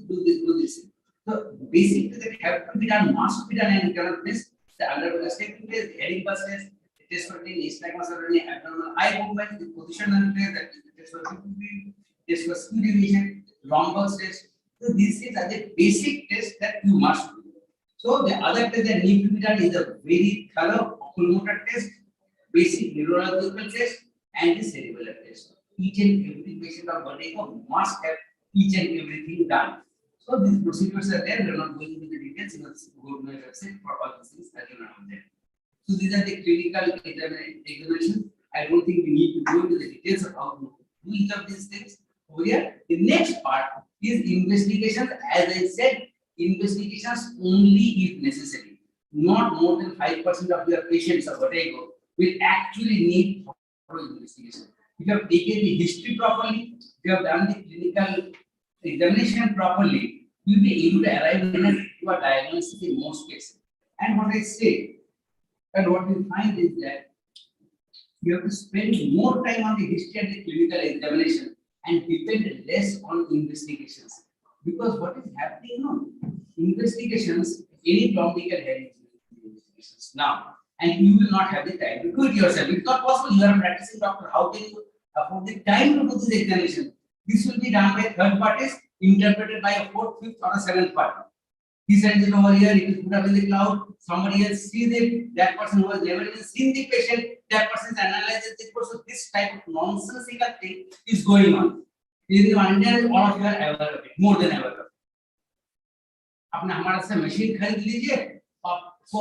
do this. So basic things that have to be done must be done, and you cannot miss the undergoing taking place, the heading bus test, the test for nystagmus or any abdominal eye movement, the positional test, that is the test for PPP, test for skew deviation, Lomborg's test. So these things are the basic tests that you must do. So the other test that need to be done is a very thorough oculomotor test, basic neurological test, and the cerebral test. Each and every patient of Vertigo must have each and everything done. So these procedures are there. We are not going into the details. You must go to my website for all these things that you are there. So these are the clinical examinations. I don't think we need to go into the details of how to do each of these things. Over here, the next part is investigations. As I said, investigations only if necessary. Not more than 5% of your patients of Vertigo will actually need thorough investigation. If you have taken the history properly, if you have done the clinical examination properly, you will be able to arrive to a diagnosis in most cases. And what I say, and what we find is that you have to spend more time on the history and the clinical examination and depend less on investigations. Because what is happening now, investigations, any problem can have investigations now, and you will not have the time to do it yourself. It's not possible. You are a practicing doctor. How can you afford the time to do this examination? This will be done by third parties, interpreted by a fourth, fifth, or a seventh party. He sends it over here, it is put up in the cloud, somebody else sees it, that person who has never even seen the patient, that person analyzes it. So this type of nonsensical thing is going on. In the Indian, all of you are aware of it, more than aware of it. अपना हमारा से machine खरीद लीजिए, आपको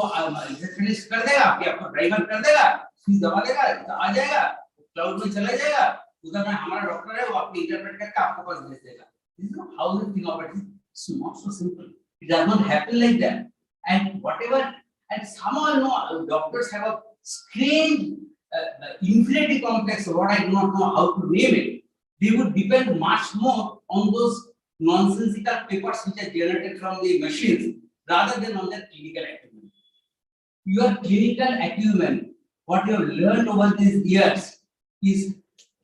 receptionist कर देगा, कि आपको ड्राइवर कर देगा, फीस दबा देगा, आ जाएगा, क्लाउड में चला जाएगा, उधर में हमारा डॉक्टर है, वो आपको इंटरप्रेट करके आपको पास भेज देगा. This is how the thing operates. It's not so simple. It does not happen like that. And whatever, and somehow, you know, doctors have a strange infinity complex, or what I do not know how to name it. They would depend much more on those nonsensical papers which are generated from the machines rather than on their clinical acumen. Your clinical acumen, what you have learned over these years, is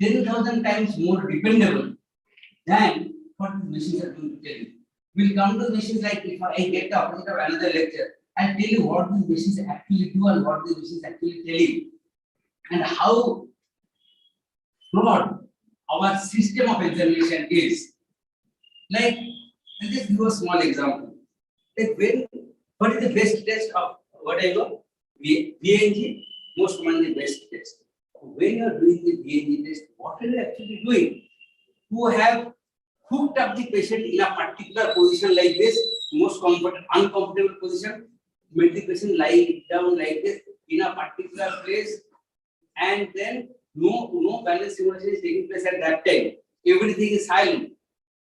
10,000 times more dependable than what the machines are going to tell you. We'll come to the machines like if I get the opportunity of another lecture, I'll tell you what these machines actually do and what these machines actually tell you, and how broad our system of examination is. Like, I'll just give a small example. Like what is the best test of Vertigo? VNG, most commonly best test. When you are doing the VNG test, what are you actually doing? You have hooked up the patient in a particular position like this, most uncomfortable position, made the patient lie down like this in a particular place, and then no balance simulation is taking place at that time. Everything is silent,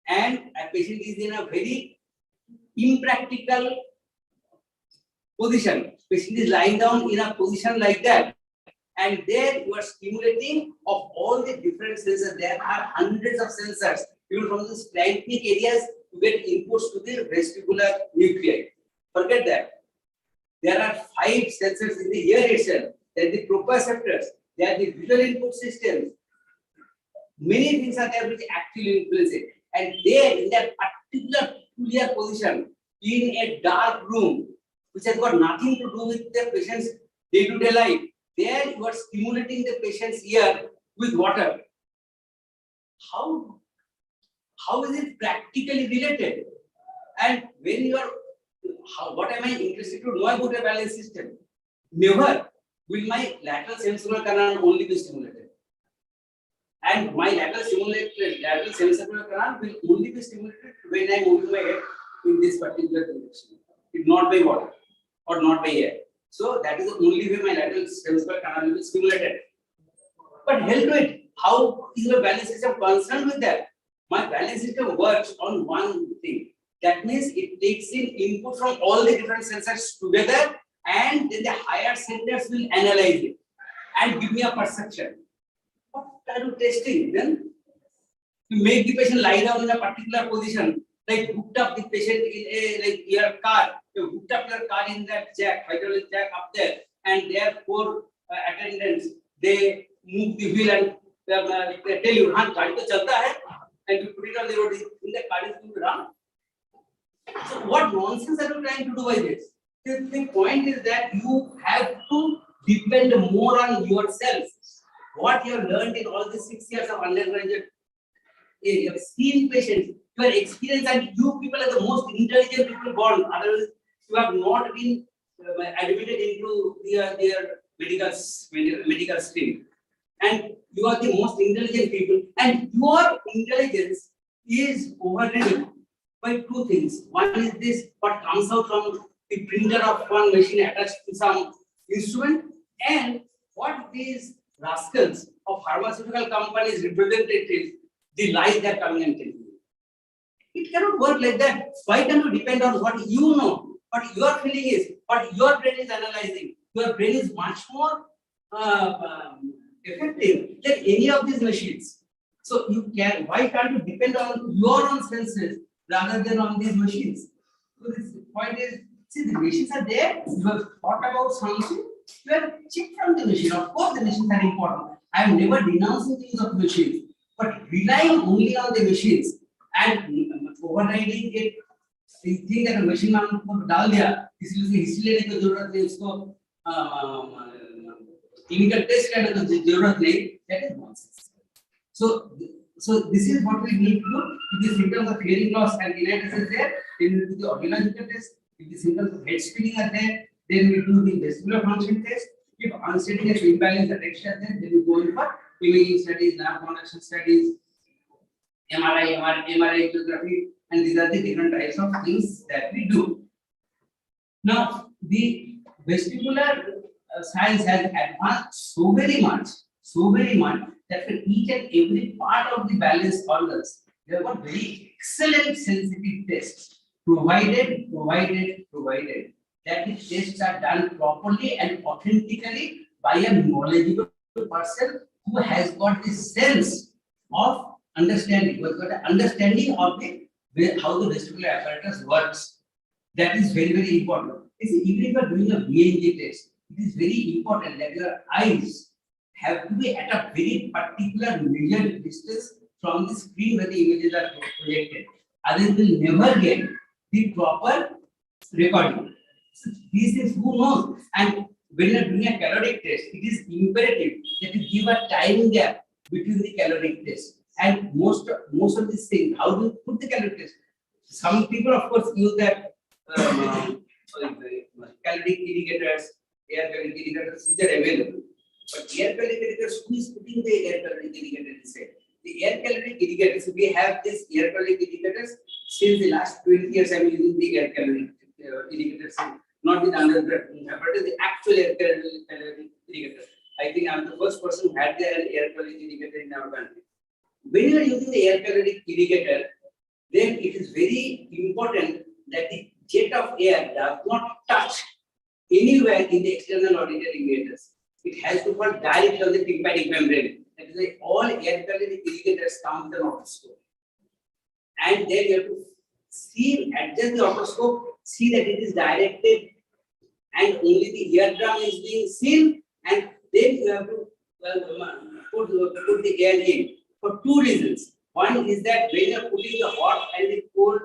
and a patient is in a very impractical position. Patient is lying down in a position like that. And there you are stimulating of all the different sensors. There are hundreds of sensors. Even from the splanchnic areas, you get inputs to the vestibular nuclei. Forget that. There are 5 sensors in the ear itself. There are the proprioceptors. There are the visual input systems. Many things are there which actually influence it. And there, in that particular peculiar position, in a dark room, which has got nothing to do with the patient's day-to-day life, there you are stimulating the patient's ear with water. How is it practically related? And when you are, what am I interested to know about a balance system? Never will my lateral semicircular canal only be stimulated. And my lateral semicircular canal will only be stimulated when I move my head in this particular direction. It's not by water or not by air. So that is the only way my lateral semicircular canal will be stimulated. But hell to it, how is my balance system concerned with that? My balance system works on one thing. That means it takes in input from all the different sensors together, and then the higher centers will analyze it and give me a perception. What are you testing then? You make the patient lie down in a particular position, like hooked up the patient in a your car. You hooked up your car in that jack, hydraulic jack up there, and there 4 attendants, they move the wheel and they tell you, "Haan, gaadi to chalta hai," and you put it on the road. In the car is going to run. So what nonsense are you trying to do by this? The point is that you have to depend more on yourself. What you have learned in all these 6 years of undergraduate, you have seen patients, you are experienced, and you people are the most intelligent people born. Otherwise, you have not been admitted into their medical stream. And you are the most intelligent people, and your intelligence is overridden by 2 things. One is this, what comes out from the printer of one machine attached to some instrument, and what these rascals of pharmaceutical companies representatives, the lies they are coming and telling you. It cannot work like that. Why can't you depend on what you know, what your feeling is, what your brain is analyzing? Your brain is much more effective than any of these machines. So why can't you depend on your own senses rather than on these machines? So this point is, see, the machines are there. You have thought about something, you have checked from the machine. Of course, the machines are important. I am never denouncing the use of machines, but relying only on the machines and overriding it, you think that a machine को डाल दिया, इसलिए history लेने की जरूरत नहीं, उसको clinical test करने की जरूरत नहीं. That is nonsense. So this is what we need to do. If the symptoms of hearing loss and tinnitus is there, then we do the audiological test. If the symptoms of head spinning are there, then we do the vestibular function test. If unsteadiness, imbalance, attention are there, then we go in for imaging studies, nerve conduction studies, MRI, angiography, and these are the different types of things that we do. Now, the vestibular science has advanced so very much that for each and every part of the balance organs, they have got very excellent sensitive tests provided that the tests are done properly and authentically by a knowledgeable person who has got the sense of understanding, who has got an understanding of how the vestibular apparatus works. That is very, very important. Even if you are doing a VNG test, it is very important that your eyes have to be at a very particular measured distance from the screen where the images are projected. Others will never get the proper recording. So these things, who knows? And when you are doing a caloric test, it is imperative that you give a time gap between the caloric test. And most of these things, how do you put the caloric test? Some people, of course, use that caloric indicators, air caloric indicators, which are available. But air caloric indicators, who is putting the air caloric indicator inside? The air caloric indicators, we have this air caloric indicators since the last 20 years. I am using the air caloric indicators, not the undergrad, but the actual air caloric indicator. I think I am the first person who had the air caloric indicator in our country. When you are using the air caloric indicator, then it is very important that the jet of air does not touch anywhere in the external auditory meatus, it has to fall directly on the tympanic membrane. That is why all air quality irrigators come with an otoscope. And then you have to see, adjust the otoscope, see that it is directed and only the eardrum is being seen, and then you have to put the air in for two reasons. One is that when you are putting the hot and the cold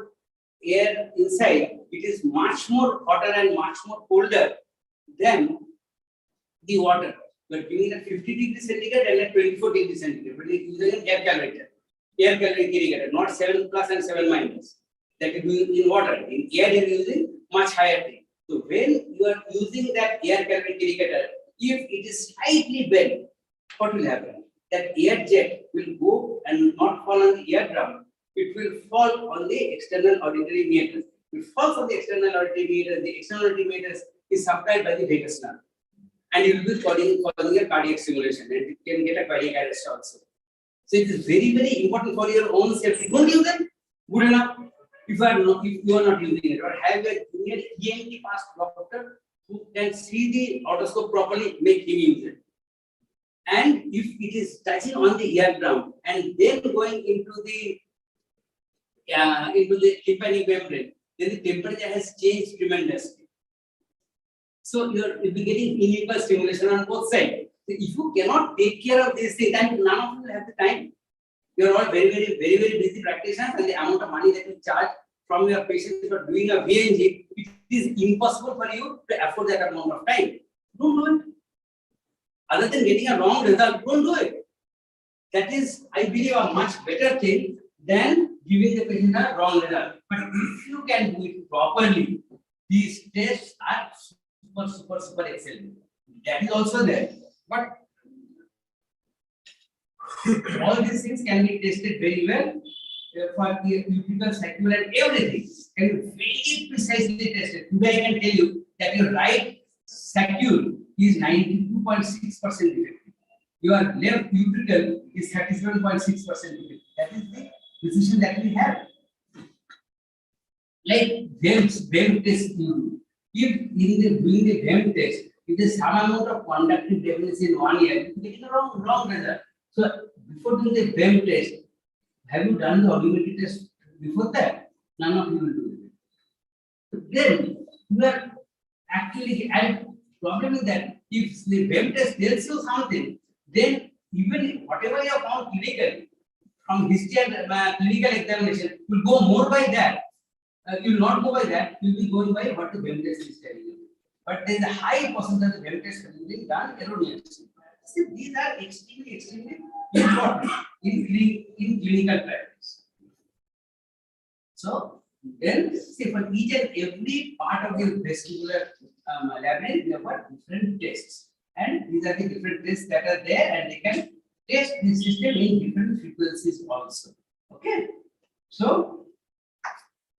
air inside, it is much more hotter and much more colder than the water. You are giving at 50 degrees centigrade and at 24 degrees centigrade, but it is using an air calibrator, not 7 plus and 7 minus. That is doing in water. In air, you are using much higher thing. So when you are using that air calibrator irrigator, if it is slightly bent, what will happen? That air jet will go and not fall on the eardrum. It will fall on the external auditory meatus. If it falls on the external auditory meatus, the external auditory meatus is supplied by the vagus nerve. And it will be causing a cardiac stimulation, and it can get a cardiac arrest also. So it is very, very important for your own safety. Don't use it. Good enough. If you are not using it, or have a junior ENT past doctor who can see the otoscope properly, make him use it. And if it is touching on the eardrum and then going into the tympanic membrane, then the temperature has changed tremendously. So you'll be getting unequal stimulation on both sides. So if you cannot take care of these things, then none of you will have the time. You are all very, very, very, very busy practitioners, and the amount of money that you charge from your patients for doing a VNG, it is impossible for you to afford that amount of time. Don't do it. Other than getting a wrong result, don't do it. That is, I believe, a much better thing than giving the patient a wrong result. But if you can do it properly, these tests are super excellent. That is also there. But all these things can be tested very well for the utricle, sacral, and everything can be very precisely tested. Today I can tell you that your right sacral is 92.6% defective. Your left utricle is 37.6% defective. That is the precision that we have. Like VEM test, if in doing the VEM test, if there is some amount of conductive deficiency in 1 year, you are getting a wrong result. So before doing the VEM test, have you done the audiometry test before that? None of you will do it. Then you are actually, and problem is that if the VEM test tells you something, then even whatever you have found clinically from history and clinical examination, you will go more by that. You will not go by that. You will be going by what the VEM test is telling you. But there is a high percentage of VEM test being done erroneously. See, these are extremely important in clinical practice. So then, see, for each and every part of your vestibular labyrinth, we have got different tests, and these are the different tests that are there, and they can test the system in different frequencies also. Okay, so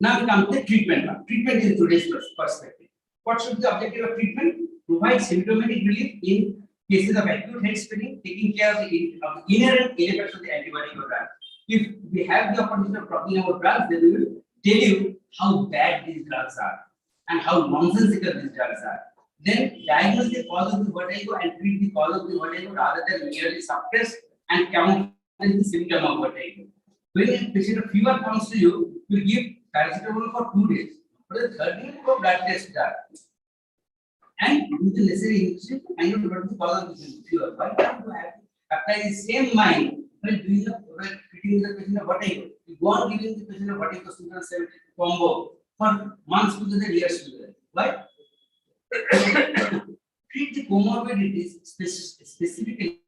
now we come to the treatment part. Treatment in today's perspective. What should be the objective of treatment? Provide symptomatic relief in cases of acute head spinning, taking care of the inherent effects of the antibiotic or drug. If we have the opportunity of talking about drugs, then we will tell you how bad these drugs are and how nonsensical these drugs are. Then diagnose the cause of the vertigo and treat the cause of the vertigo rather than merely suppress and camouflage the symptom of vertigo. When a patient of fever comes to you, you give paracetamol for 2 days. For the third day, go blood test done. And do the necessary investigation to find out what is the cause of the fever. Why can't you have apply the same mind when treating the patient of vertigo? You go on giving the patient of vertigo combo for months together, years together. Why? Treat the comorbidities, specifically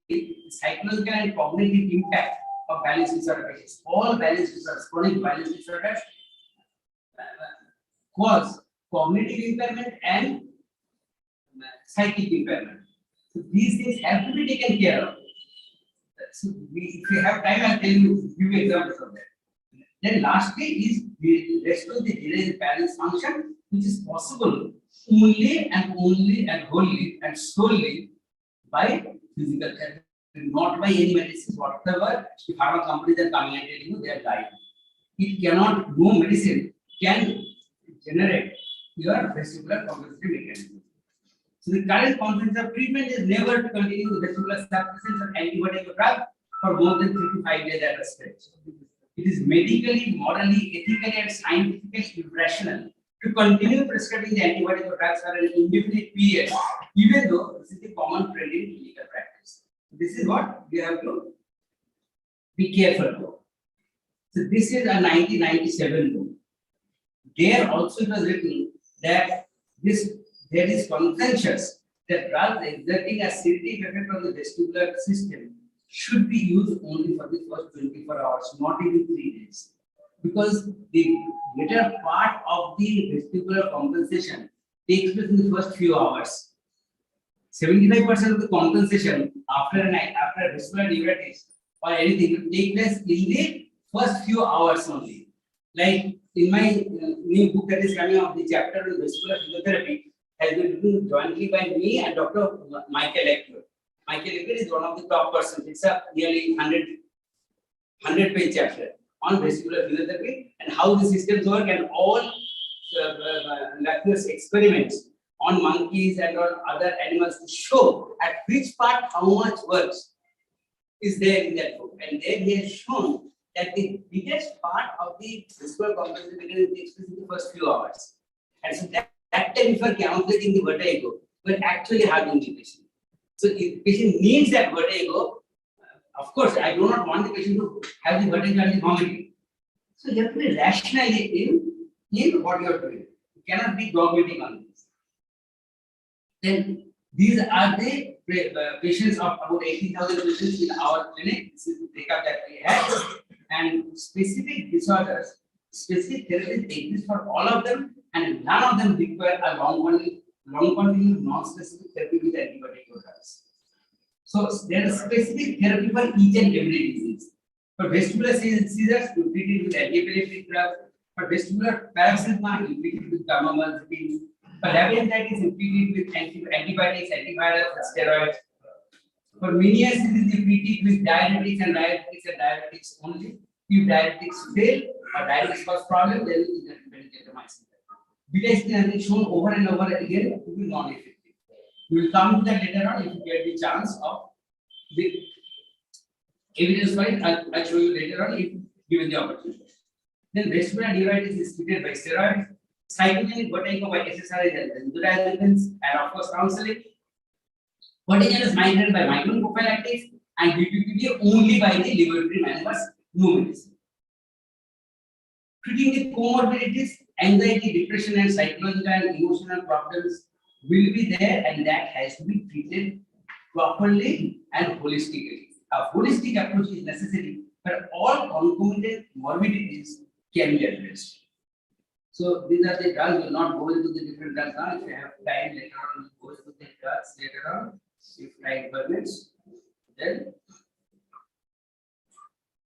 psychological and cognitive impact of balance disorder patients. All balance disorders, chronic balance disorders, cause cognitive impairment and psychic impairment. So these things have to be taken care of. So if you have time, I'll tell you few examples of that. Then lastly is the restore the delayed balance function, which is possible only and wholly and solely by physical therapy, not by any medicines whatsoever. The pharma companies are coming and telling you they are dying. It cannot, no medicine can generate your vestibular compensatory mechanism. So the current consensus of treatment is never to continue with vestibular suppressants or antibiotic drug for more than 3 to 5 days at a stretch. It is medically, morally, ethically, and scientifically irrational to continue prescribing the antibiotic drugs for an indefinite period, even though this is the common trend in clinical practice. This is what we have to be careful about. So this is a 1997 book. There also it was written that there is consensus that drugs exerting a sedative effect on the vestibular system should be used only for the first 24 hours, not even 3 days. Because the greater part of the vestibular compensation takes place in the first few hours. 75% of the compensation after a vestibular diuresis or anything will take place in the first few hours only. Like in my new book that is coming out, the chapter on vestibular physiotherapy has been written jointly by me and Dr. Michael Lecter. Michael Lecter is one of the top persons. It's a nearly 100-page chapter on vestibular physiotherapy and how the systems work, and all Lecter's experiments on monkeys and on other animals to show at which part how much works is there in that book. And then he has shown that the biggest part of the vestibular compensation takes place in the first few hours. And so that time, if you are calculating the vertigo, we are actually having the patient. So if the patient needs that vertigo, of course, I do not want the patient to have the vertigo and the vomiting. So you have to be rational in what you are doing. You cannot be dogmatic on this. Then these are the patients of about 18,000 patients in our clinic. This is the breakup that we have. And specific disorders, specific therapies exist for all of them, and none of them require a long continued non-specific therapy with antibiotic drugs. So there is specific therapy for each and every disease. For vestibular seizures, you treat it with anti-epileptic drugs. For vestibular paroxysma, you treat it with carbamazepine. For labyrinthitis, you treat it with antibiotics, antivirals, and steroids. For meniasis, you treat it with diuretics only. If diuretics fail or diuretics cause problem, then you can gentamicin. Beta-histine has been shown over and over again to be non-effective. We will come to that later on if you get the chance of the evidence for it. I'll show you later on if given the opportunity. Then vestibular diuresis is treated by steroids, cytogenic vertigo by SSRIs and benzodiazepines, and of course counseling. Vertiginous migraine by migraine prophylactics, and BPPD only by the laboratory maneuvers, no medicine. Treating the comorbidities, anxiety, depression, and psychological and emotional problems will be there, and that has to be treated properly and holistically. A holistic approach is necessary, but all concomitant morbidities can be addressed. So these are the drugs. We will not go into the different drugs now. If you have time later on, we'll go into the drugs later on. If time permits, then.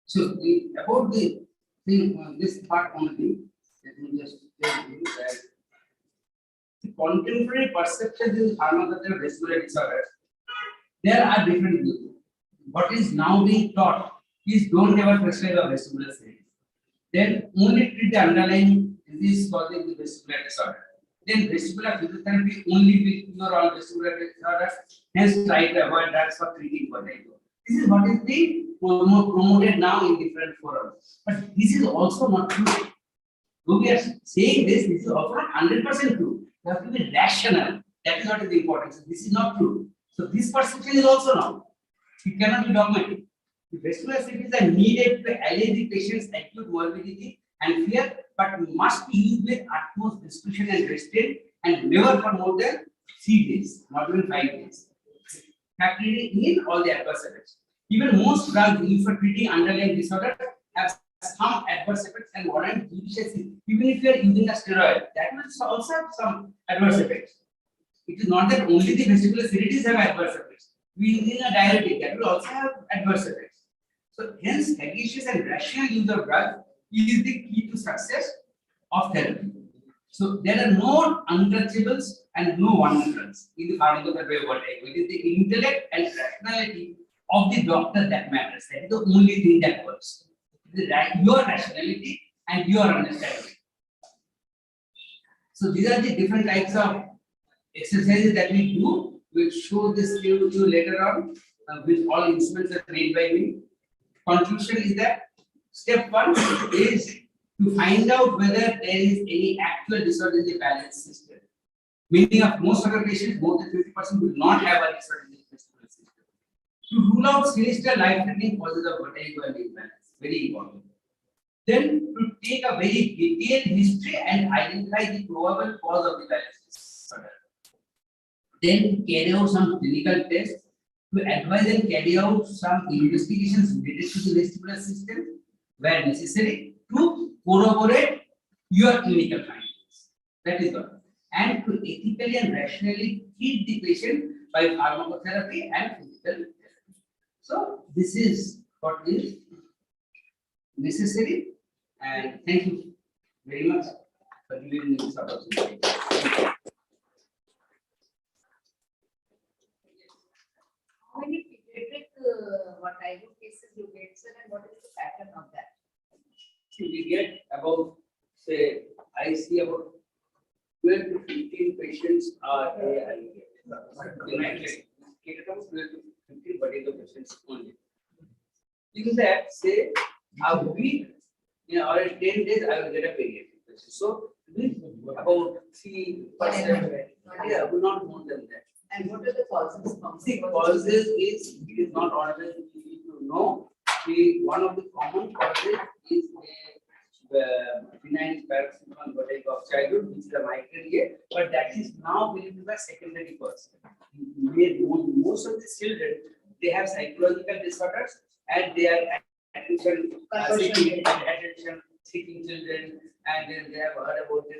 So about the thing, this part only, let me just tell you that the contemporary perceptions in pharmacological vestibular disorders, there are different views. What is now being taught is don't ever prescribe a vestibular series. Then only treat the underlying disease causing the vestibular disorder. Then vestibular physiotherapy only will cure all vestibular disorders. Hence, try to avoid drugs for treating vertigo. This is what is being promoted now in different forums. But this is also not true. Though we are saying this is also not 100% true. You have to be rational. That is what is important. So this is not true. So this perception is also wrong. It cannot be dogmatic. The vestibular series are needed to allay the patient's acute morbidity and fear, but must be used with utmost discretion and restraint, and never for more than 3 days, not even 5 days. Factoring in all the adverse effects. Even most drugs used for treating underlying disorder have some adverse effects and warrant judicious. Even if you are using a steroid, that will also have some adverse effects. It is not that only the vestibular series have adverse effects. We using a diuretic, that will also have adverse effects. So hence, sagacious and rational use of drugs is the key to success of therapy. So there are no untouchables and no wonder drugs in the pharmacotherapy of vertigo. It is the intellect and rationality of the doctor that matters. That is the only thing that works. Your rationality and your understanding. So these are the different types of exercises that we do, we'll show this to you later on, with all instruments are made by me. Conclusion is that step 1 is to find out whether there is any actual disorder in the balance system. Meaning of most of the patients, more than 50% will not have a disorder in the vestibular system. To rule out sinister life-threatening causes of vertigo and imbalance, very important. Then to take a very detailed history and identify the probable cause of the balance disorder. Then to carry out some clinical tests, to advise and carry out some investigations related to the vestibular system where necessary to corroborate your clinical findings. That is all. And to ethically and rationally treat the patient by pharmacotherapy and physical therapy. So this is what is necessary, and thank you very much for giving me this opportunity. How many pediatric vertigo cases you get, sir, and what is the pattern of that? See, we get about, say, I see about 12 to 15 patients are in my clinic. It comes 12 to 15 vertigo patients only. In that, say, a week, or 10 days, I will get a pediatric patient. So, with about 3%, yeah, not more than that. And what are the causes? See, causes is, it is not always easy to know. One of the common causes is benign paroxysmal vertigo of childhood, which is a migraine, but that is now believed to be a secondary cause. Most of the children, they have psychological disorders and they are attention seeking children, and then they have heard about the.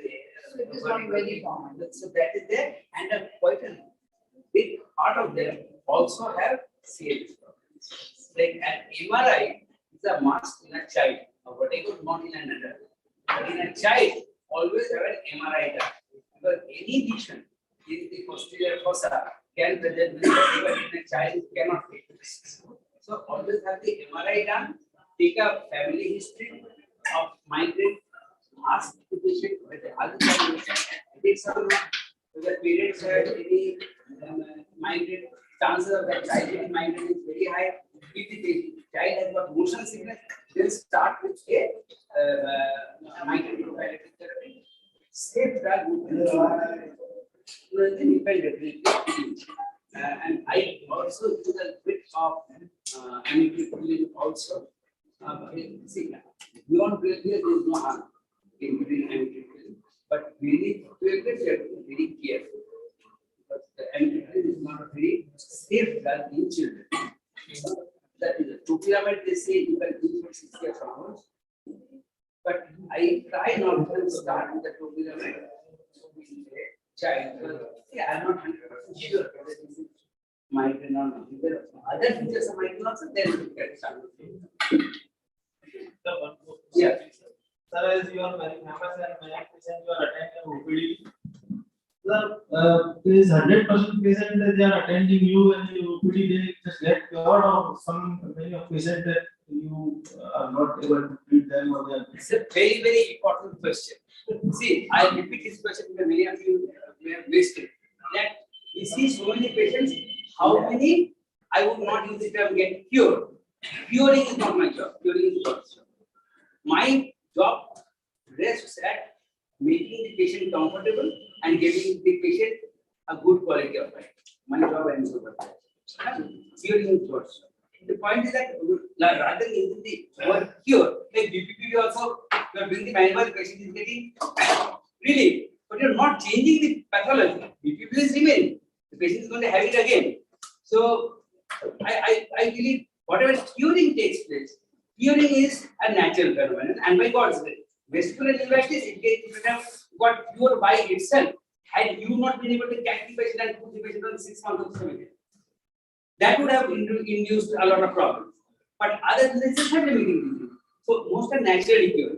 So it is not very common. So that is there, and quite a big part of them also have serious problems. Like an MRI is a must in a child. A vertigo not in an adult. But in a child, always have an MRI done. Because any lesion in the posterior fossa can present with vertigo, in a child cannot take this. So always have the MRI done, take a family history of migraine, ask the patient whether other child takes or not, whether parents have any migraine, chances of that child getting migraine is very high. If the child has got motion sickness, then start with a migraine prophylactic therapy. Safe drug would be and I also do a bit of amitriptyline also. See, beyond 12 years, there is no harm in giving amitriptyline, but we need to be very careful. But the amitriptyline is not a very safe drug in children. That is a topiramide, they say you can use for 6 years onwards. But I try not to start with the topiramide in a child. I'm not 100% sure whether this is migraine or not. If there are other features of migraine also, then we can start with it. Yeah. Sir, as you are very famous and many patients you are attending OPD. Sir, there is 100% patient they are attending you and you OPD they just get cured, or some many of patients that you are not able to treat them, or they are. It's a very, very important question. See, I repeat this question because many of you may have missed it. That we see so many patients, how many I would not use the term get cured. Curing is not my job. Curing is God's job. My job rests at making the patient comfortable and giving the patient a good quality of life. My job ends over there. Curing is God's job. The point is that rather than using the word cure, like BPPV also, you are doing the manual, the patient is getting relief, but you are not changing the pathology. BPPV is remaining. The patient is going to have it again. So I believe whatever curing takes place, curing is a natural phenomenon, and by God's grace, vestibular uveitis it would have got cured by itself had you not been able to catch the patient and put the patient on 6 months of cemetery. That would have induced a lot of problems. But other than this, it's not limiting disease. So most are naturally cured.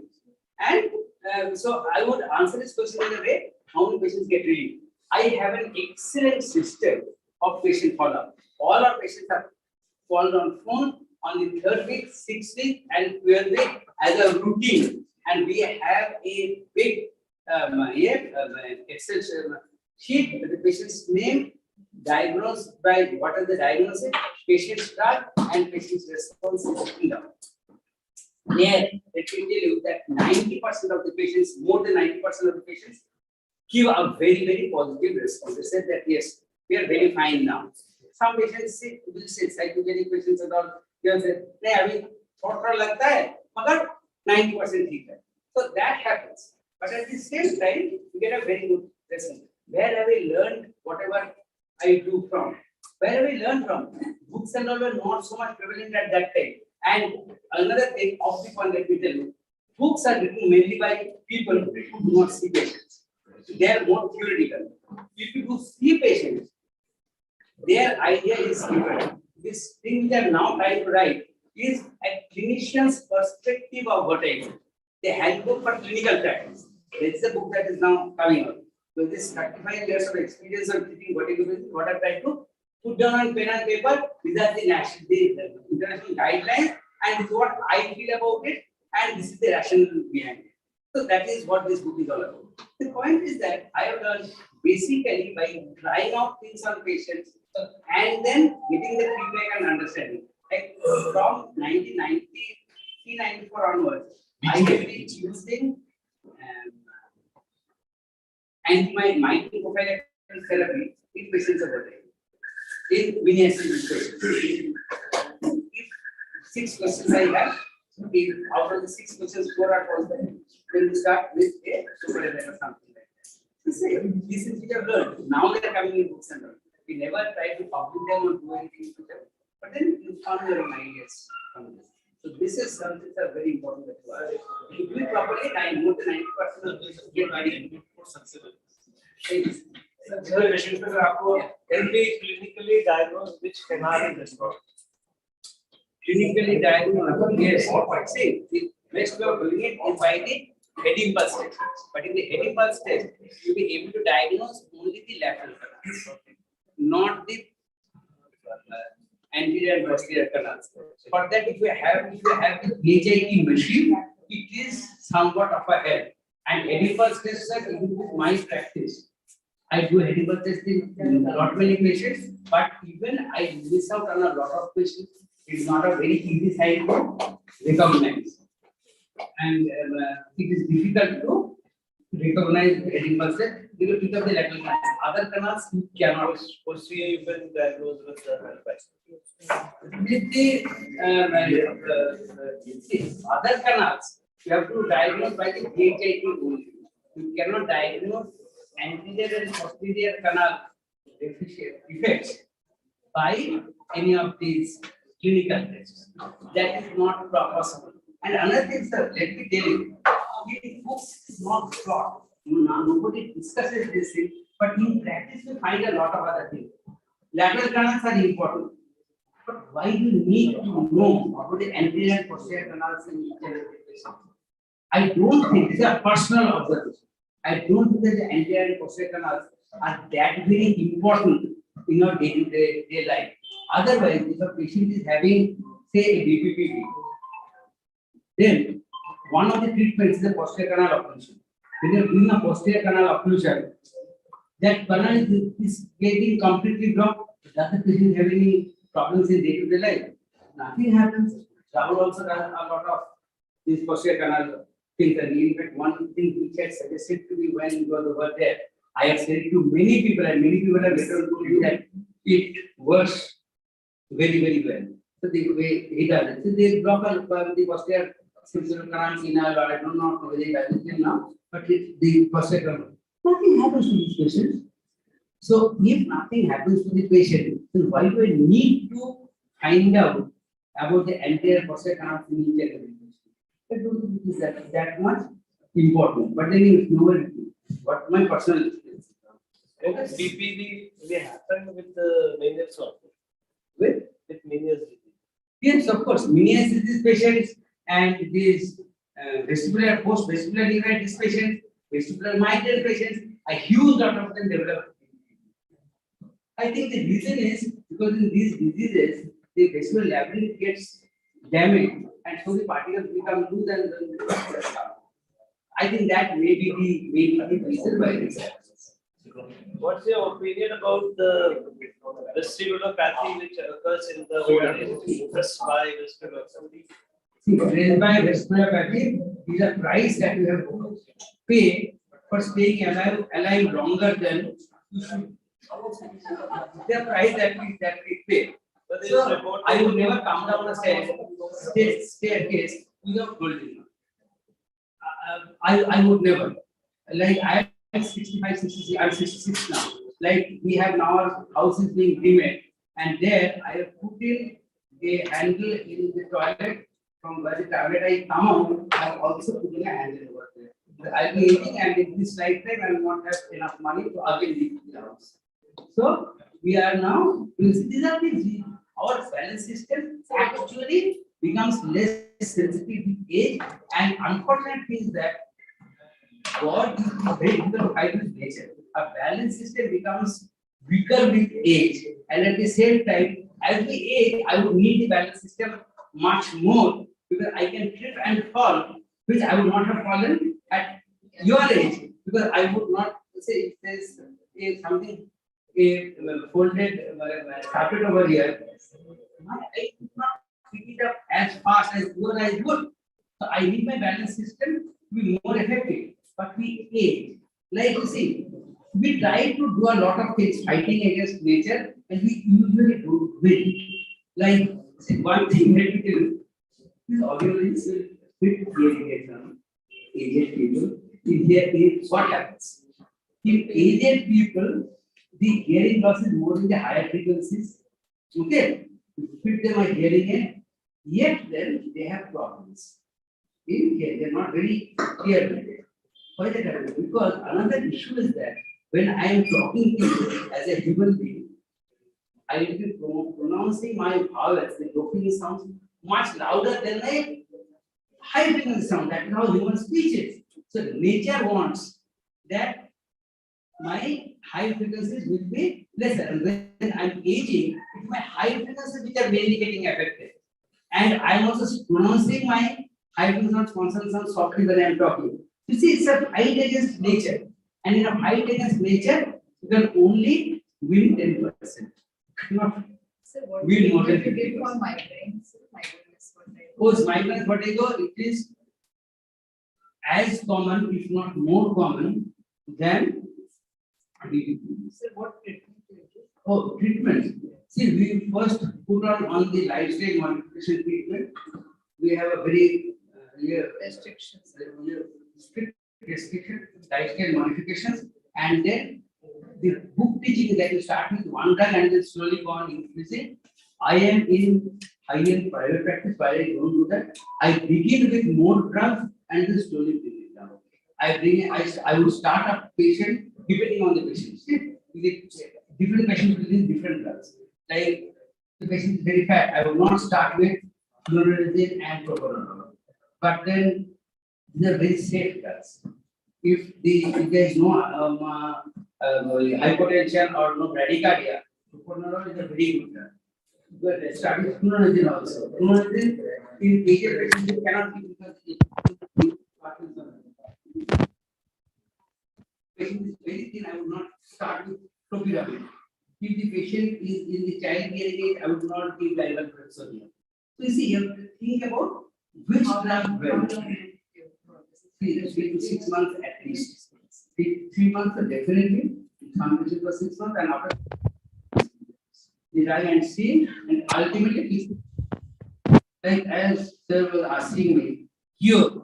And so I would answer this question in a way: how many patients get relief? I have an excellent system of patient follow-up. All our patients are called on phone on the 3rd week, 6th week, and 12th week as a routine. And we have a big Excel sheet, the patient's name, diagnosed by what is the diagnosis, patient's drug, and patient's response is written down. There, let me tell you that 90% of the patients, more than 90% of the patients, give a very, very positive response. They said that yes, we are very fine now. Some patients say, will say, psychogenic patients and all, they will say, "नहीं अभी थोड़ा लगता है, मगर 90% ठीक है." So that happens. But at the same time, you get a very good result. Where have I learned whatever I do from? Where have I learned from? Books and all were not so much prevalent at that time. And another thing of the point, let me tell you, books are written mainly by people who do not see patients. They are more theoretical. If you do see patients, their idea is different. This thing which I am now trying to write is a clinician's perspective of vertigo. The handbook for clinical practice. This is a book that is now coming out. So this 35 years of experience of treating vertigo patients, what I try to put down on pen and paper, these are the international guidelines, and this is what I feel about it, and this is the rationale behind it. So that is what this book is all about. The point is that I have learned basically by trying out things on patients and then getting the feedback and understanding. Like from 1994 onwards, I have been using anti-mitochondrial therapy in patients of vertigo. In miniasis patients. If 6 questions I have, if out of the 6 questions 4 are positive, then we start with a super or something like that. This is which I have learned. Now they are coming in books and all. We never try to publish them or do anything to them, but then you found your own ideas from this. So this is something that are very important that you are. If you do it properly, more than 90% of this get very sensible. Patients में आपको clinically diagnosed which canal is restored. Clinically diagnosed, yes. See, the best way of doing it is by the head impulse test. But in the head impulse test, you'll be able to diagnose only the lateral canals, not the anterior and posterior canals. For that, if you have the HIT machine, it is somewhat of a help. And head impulse tests are even with my practice. I do head impulse testing in not many patients, but even I miss out on a lot of patients. It's not a very easy sign to recognize. And it is difficult to recognize head impulse test. You will pick up the lateral canals. Other canals you cannot. Posterior you can diagnose with the With the other canals, you have to diagnose by the HIT only. You cannot diagnose anterior and posterior canal effects by any of these clinical tests. That is not possible. And another thing, sir, let me tell you, in books is not taught. Nobody discusses this thing, but in practice you find a lot of other things. Lateral canals are important. But why do you need to know about the anterior and posterior canals in each and every patient? I don't think, this is a personal observation. I don't think that the anterior and posterior canals are that very important in your day-to-day life. Otherwise, if a patient is having, say, a BPPV, then one of the treatments is the posterior canal occlusion. When you are doing a posterior canal occlusion, that canal is getting completely blocked. Does the patient have any problems in day-to-day life? Nothing happens. Rahul also does a lot of these posterior canal things. And in fact, one thing which had suggested to me when you were there, I have said it to many people, and many people have later told me that it works very, very well. So the way he does it, so they block the posterior canal canal, or I don't know whether he does it now, but the posterior canal. Nothing happens to these patients. So if nothing happens to the patient, then why do I need to find out about the anterior posterior canal in each and every patient? I don't think it is that much important. But then it's nowhere. What my personal experience. BPV may happen with the manias also. With manias. Yes, of course. Menias disease patients and these vestibular post-vestibular neuritis patients, vestibular migraine patients, a huge lot of them develop. I think the reason is because in these diseases, the vestibular labyrinth gets damaged, and so the particles become loose and then I think that may be the reason why this happens. What's your opinion about the vestibulopathy which occurs in the first by vestibulopathy? See, raised by respiropathy is a price that you have to pay for staying alive longer than you should. The price that we pay. But there is So report. I would never come down the staircase without holding. I would never. Like I am 65, 66, I'm 66 now. Like we have now our house is being remade, and there I have put in a handle in the toilet. From where the toilet I come out, I have also put in a handle over there. I'll be eating, and in this lifetime I will not have enough money to again leave the house. So we are now, these are things, our balance system actually becomes less sensitive with age, and unfortunate thing is that God is very difficult to fight with nature. A balance system becomes weaker with age, and at the same time, as we age, I would need the balance system much more because I can trip and fall, which I would not have fallen at your age because I would not say if there's something folded carpet over here, I could not pick it up as fast as you and I would. So I need my balance system to be more effective. But we age. Like you see, we try to do a lot of things fighting against nature, and we usually don't win. Like see, one thing that we do is always with hearing aged people. In here, what happens? In aged people, the hearing loss is more in the higher frequencies. Okay, you fit them a hearing aid, yet then they have problems. In here, they're not very clear with it. Why that happens? Because another issue is that when I am talking to you as a human being, I will be pronouncing my vowels, the broken sounds, much louder than a high frequency sound. That is how human speech is. So nature wants that my high frequencies will be lesser. And when I'm aging, it's my high frequencies which are mainly getting affected. And I'm also pronouncing my high frequency consonant sound softly when I'm talking. You see, it's a fight against nature. And in a fight against nature, you can only win 10%. Not So what we do more than you get 50%. for migraines? Migraines, what type? Course, migraine vertigo, it is as common, if not more common, than So what treatment do you give? oh, treatment. See, we first put on the lifestyle modification treatment. We have a very Restrictions. strict restriction, lifestyle modifications, and then the book teaching that you start with one drug and then slowly go on increasing. I am in high-end private practice, while I don't do that. I begin with more drugs and then slowly bring it down. I will start a patient depending on the patient. See, different patients within different drugs. Like the patient is very fat, I will not start with fluoronidazine and propranolol. But then these are very safe drugs. If there is no hypotension or no bradycardia, propranolol is a very good drug. But start with fluoronidazine also. Fluoronidazine in aged patients you cannot give because it patient is very thin, I would not start with clopidogrel. If the patient is in the child bearing age, I would not give divalproex. So you see, you have to think about which drug will. 3 to 6 months at least. 3 months are definitely. Some patients for 6 months and after the drug and see, and ultimately, like as sir was asking me, cure.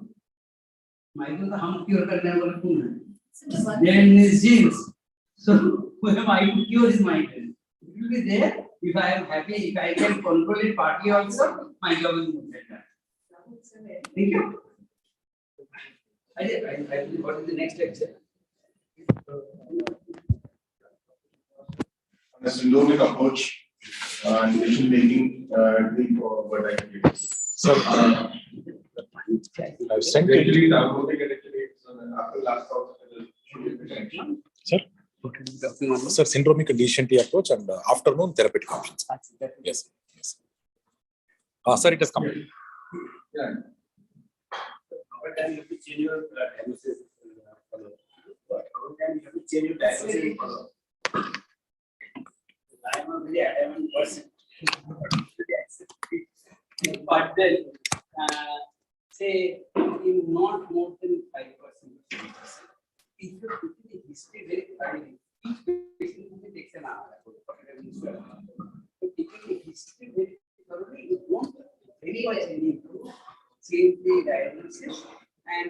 Michael, how cure करने वाला कौन है? Then is genes. So who am I to cure his migraine? It will be there. If I am happy, if I can control it partly also, my job is more better. Thank you. I what is the next lecture? A syndromic approach and decision making for vertigo. So, I've sent it. Actually, I will take it after last talk. Sir? Sir, syndromic conditionality approach and afternoon therapeutic options. Yes. Yes. Sir, it has come. Yeah. Over time, you have to change your diagnosis. Over time, you have to change your diagnosis. am a very adamant person. But then, say, in not more than 5%, if you put the history very thoroughly, each patient takes an hour. So taking the history very thoroughly, it won't very much need to change the diagnosis, and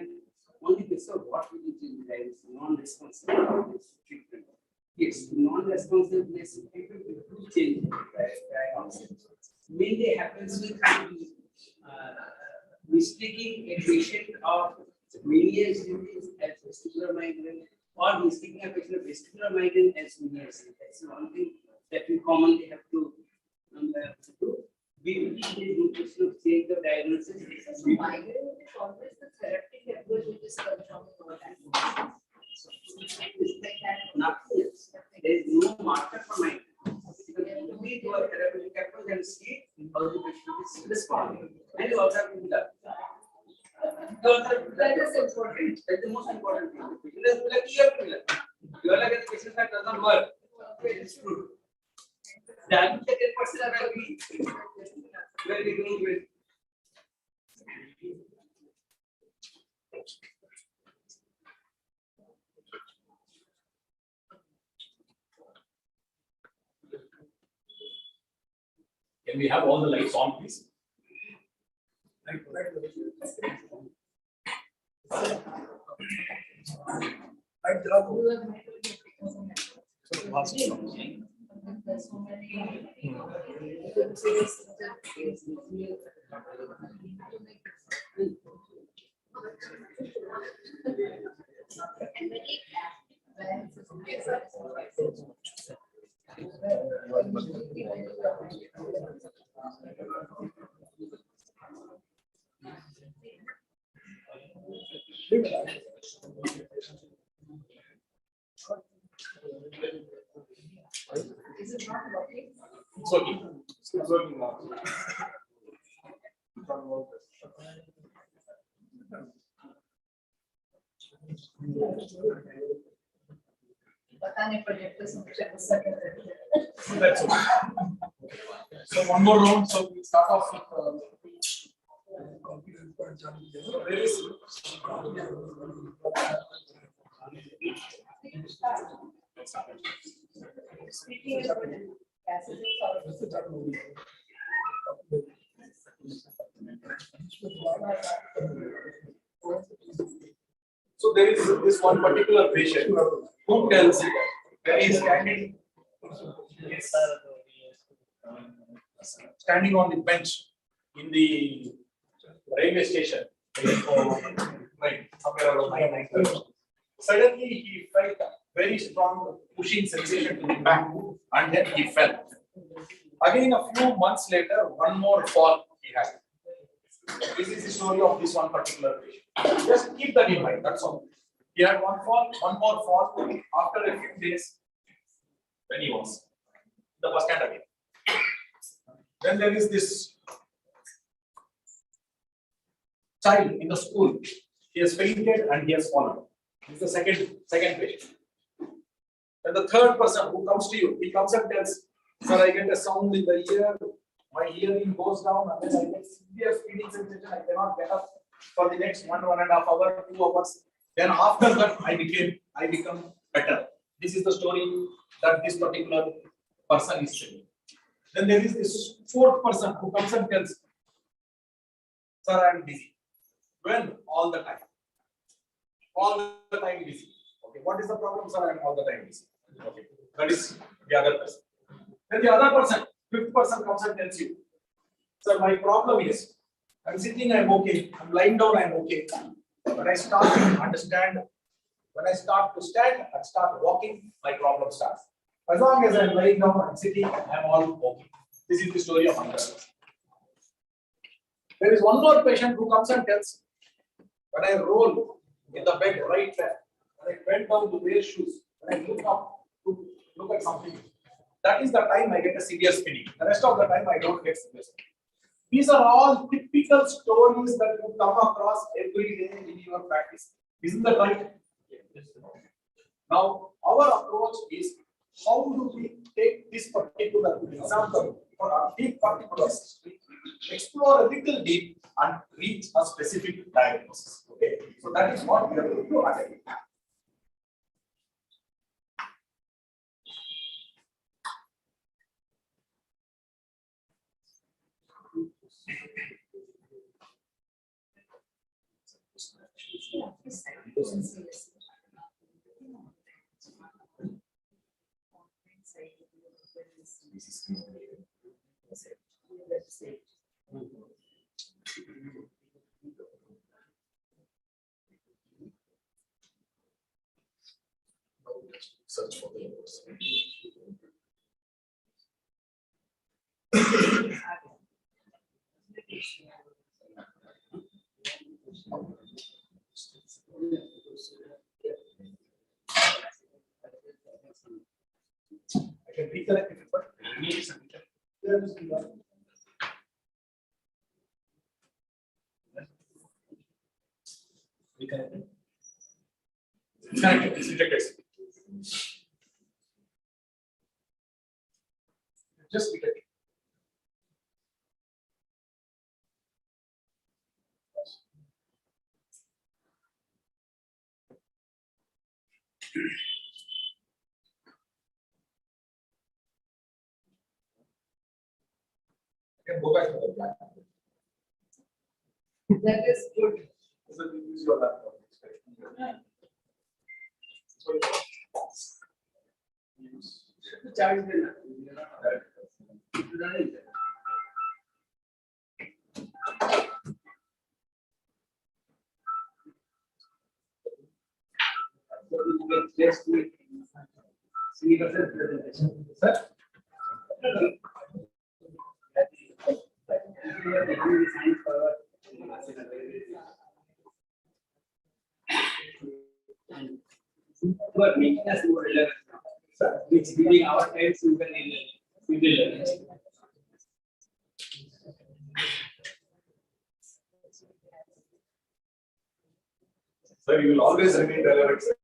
only this of what we need to change the diagnosis, non-responsive treatment. Yes, non-responsiveness treatment will change the diagnosis. Mainly happens with mistaking a patient of Meniere's disease as vestibular migraine, or mistaking a patient of vestibular migraine as Meniere's disease. That's one thing that we commonly have to do. We will need to change the diagnosis. So migraine is always the therapeutic approach which is confirmed over time. It's like that. Nothing else. There is no marker for migraine. We do a therapeutic approach and see how the patient is responding. And you also have to do that. That is important. That's the most important thing. The patient is like you are like a patient that doesn't work. It's true. That is the 10% where we need with. Can we have all the lights on, please? You have made it because of that. There's so many. Is it not working? It's working. It's working now. पता नहीं projector से मुझे गुस्सा कर रहे हैं। That's okay. So one more round. So we start off with so there is Speaking is good. Gases is solid. so there is this one particular patient who tells that he is standing on the bench in the railway station, right, somewhere around 9:30. Suddenly he felt a very strong pushing sensation to the back, and then he fell. Again, a few months later, one more fall he had. This is the story of this one particular patient. Just keep that in mind, that's all. He had one fall, one more fall. After a few days, when he was in the bus stand again. Then there is this child in the school. He has fainted and he has fallen. This is the second patient. Then the third person who comes to you, he comes and tells, "Sir, I get a sound in the ear. My hearing goes down, and then I get severe speeding sensation. I cannot get up for the next 1.5 hours, 2 hours. Then after that, I become better." This is the story that this particular person is saying. Then there is this fourth person who comes and tells, "Sir, I am busy." When? All the time. All the time busy. Okay, what is the problem, sir? I am all the time busy. Okay, that is the other person. Then the other person, fifth person comes and tells you, "Sir, my problem is, I'm sitting, I'm okay. I'm lying down, I'm okay. When I start to understand, when I start to stand and start walking, my problem starts. As long as I'm lying down, I'm sitting, I'm all okay." This is the story of another person. There is one more patient who comes and tells, "When I roll in the bed right there, when I bend down to wear shoes, when I look up to look at something, that is the time I get a severe spinning. The rest of the time I don't get severe spinning." These are all typical stories that you come across every day in your practice. Isn't that right? Now, our approach is how do we take this particular example for a deep particular system, explore a little deep and reach a specific diagnosis. Okay, so that is what we are going to attempt. Search for the universe. I can reconnect it, but it needs some reconnect. It's connected. It's rejected. Just reject it. I can go back to the black. That is good. So you use your laptop. So use Charge them. Let's do it. See the presentation. Sir? You are making us more relevant. It's giving our heads to the learning. Sir, you will always remain relevant. Sir.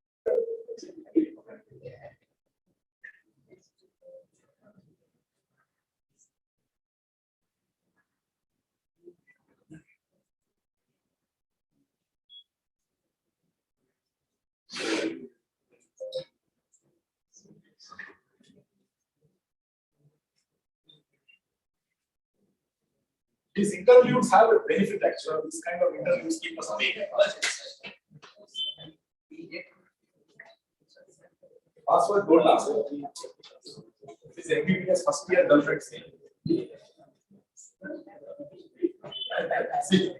These interviews have a benefit actually. This kind of interviews keep us awake. Password don't ask. This MBBS first year girlfriend saying. See.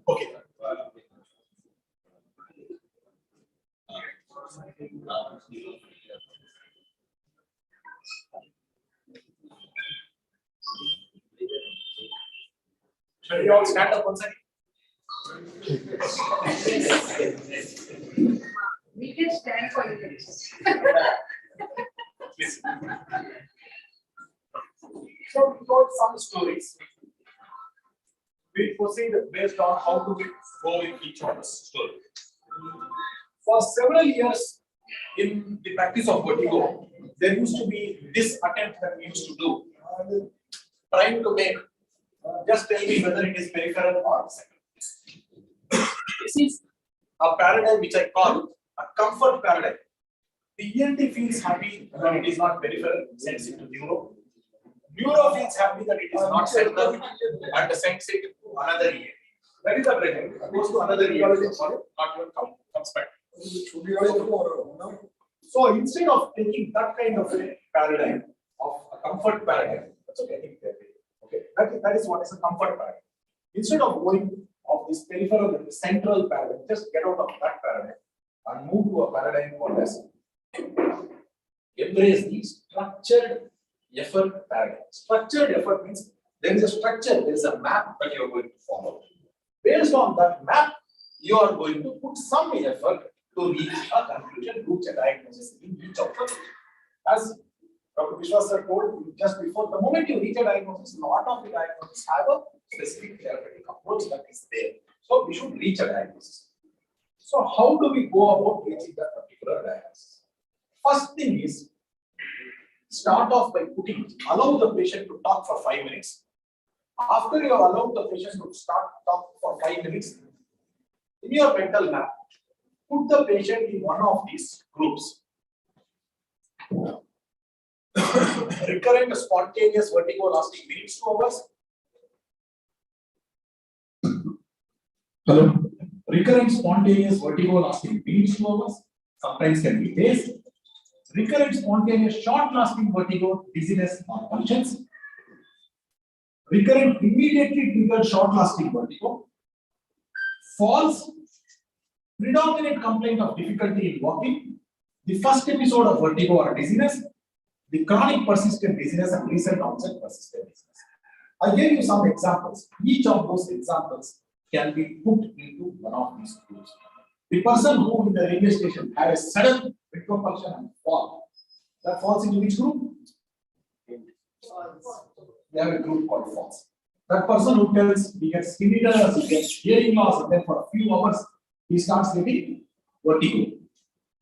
Okay. Shall we all stand up one second? We can stand for you. Please. So we got some stories. We we proceed based on how to go in each other's story. For several years in the practice of vertigo, there used to be this attempt that we used to do, trying to make, just tell me whether it is peripheral or central. This is a paradigm which I call a comfort paradigm. The ENT feels happy when it is not peripheral, sends it to neuro. Neuro feels happy that it is not central and sends it to another ENT. That is the paradigm. It goes to another ENT or not even comes back. So instead of taking that kind of a paradigm of a comfort paradigm, that's okay. I think okay, that is what is a comfort paradigm. Instead of going of this peripheral and central paradigm, just get out of that paradigm and move to a paradigm called as embrace the structured effort paradigm. Structured effort means there is a structure, there is a map that you are going to follow. Based on that map, you are going to put some effort to reach a conclusion, reach a diagnosis in each of them. As Dr. Vishwas sir told you just before, the moment you reach a diagnosis, a lot of the diagnosis have a specific therapeutic approach that is there. So we should reach a diagnosis. So how do we go about reaching that particular diagnosis? First thing is, start off by allow the patient to talk for 5 minutes. After you allow the patient to talk for 5 minutes, in your mental map, put the patient in one of these groups. Recurrent spontaneous vertigo lasting minutes to hours. Hello. Recurrent spontaneous vertigo lasting minutes to hours. Sometimes can be days. Recurrent spontaneous short lasting vertigo, dizziness or convulsions. Recurrent immediately triggered short lasting vertigo. Falls. Predominant complaint of difficulty in walking. The first episode of vertigo or dizziness. The chronic persistent dizziness and recent onset persistent dizziness. I gave you some examples. Each of those examples can be put into one of these groups. The person who in the railway station had a sudden retropulsion and fall, that falls into which group? We have a group called falls. That person who tells he gets tinnitus, he gets hearing loss, and then for a few hours he starts getting vertigo.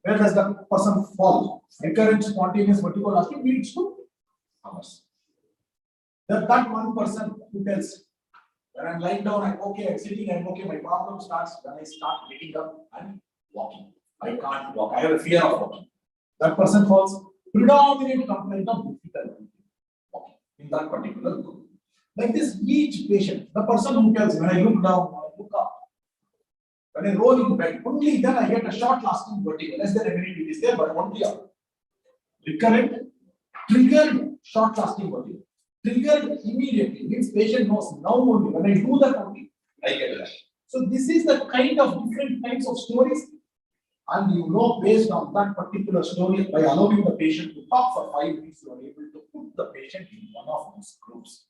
Where does that person fall? Recurrent spontaneous vertigo lasting minutes to hours. That one person who tells, when I'm lying down, I'm okay, I'm sitting, I'm okay, my problem starts when I start getting up and walking. I can't walk, I have a fear of walking. That person falls predominant complaint of difficulty walking in that particular group. Like this, each patient, the person who tells, when I look down, when I look up, when I roll in bed, only then I get a short lasting vertigo, less than a minute it is there, but only a recurrent, triggered, short lasting vertigo. Triggered immediately means patient knows now only, when I do that only, I get that. So this is the kind of different kinds of stories, and you know based on that particular story, by allowing the patient to talk for 5 minutes, you are able to put the patient in one of these groups.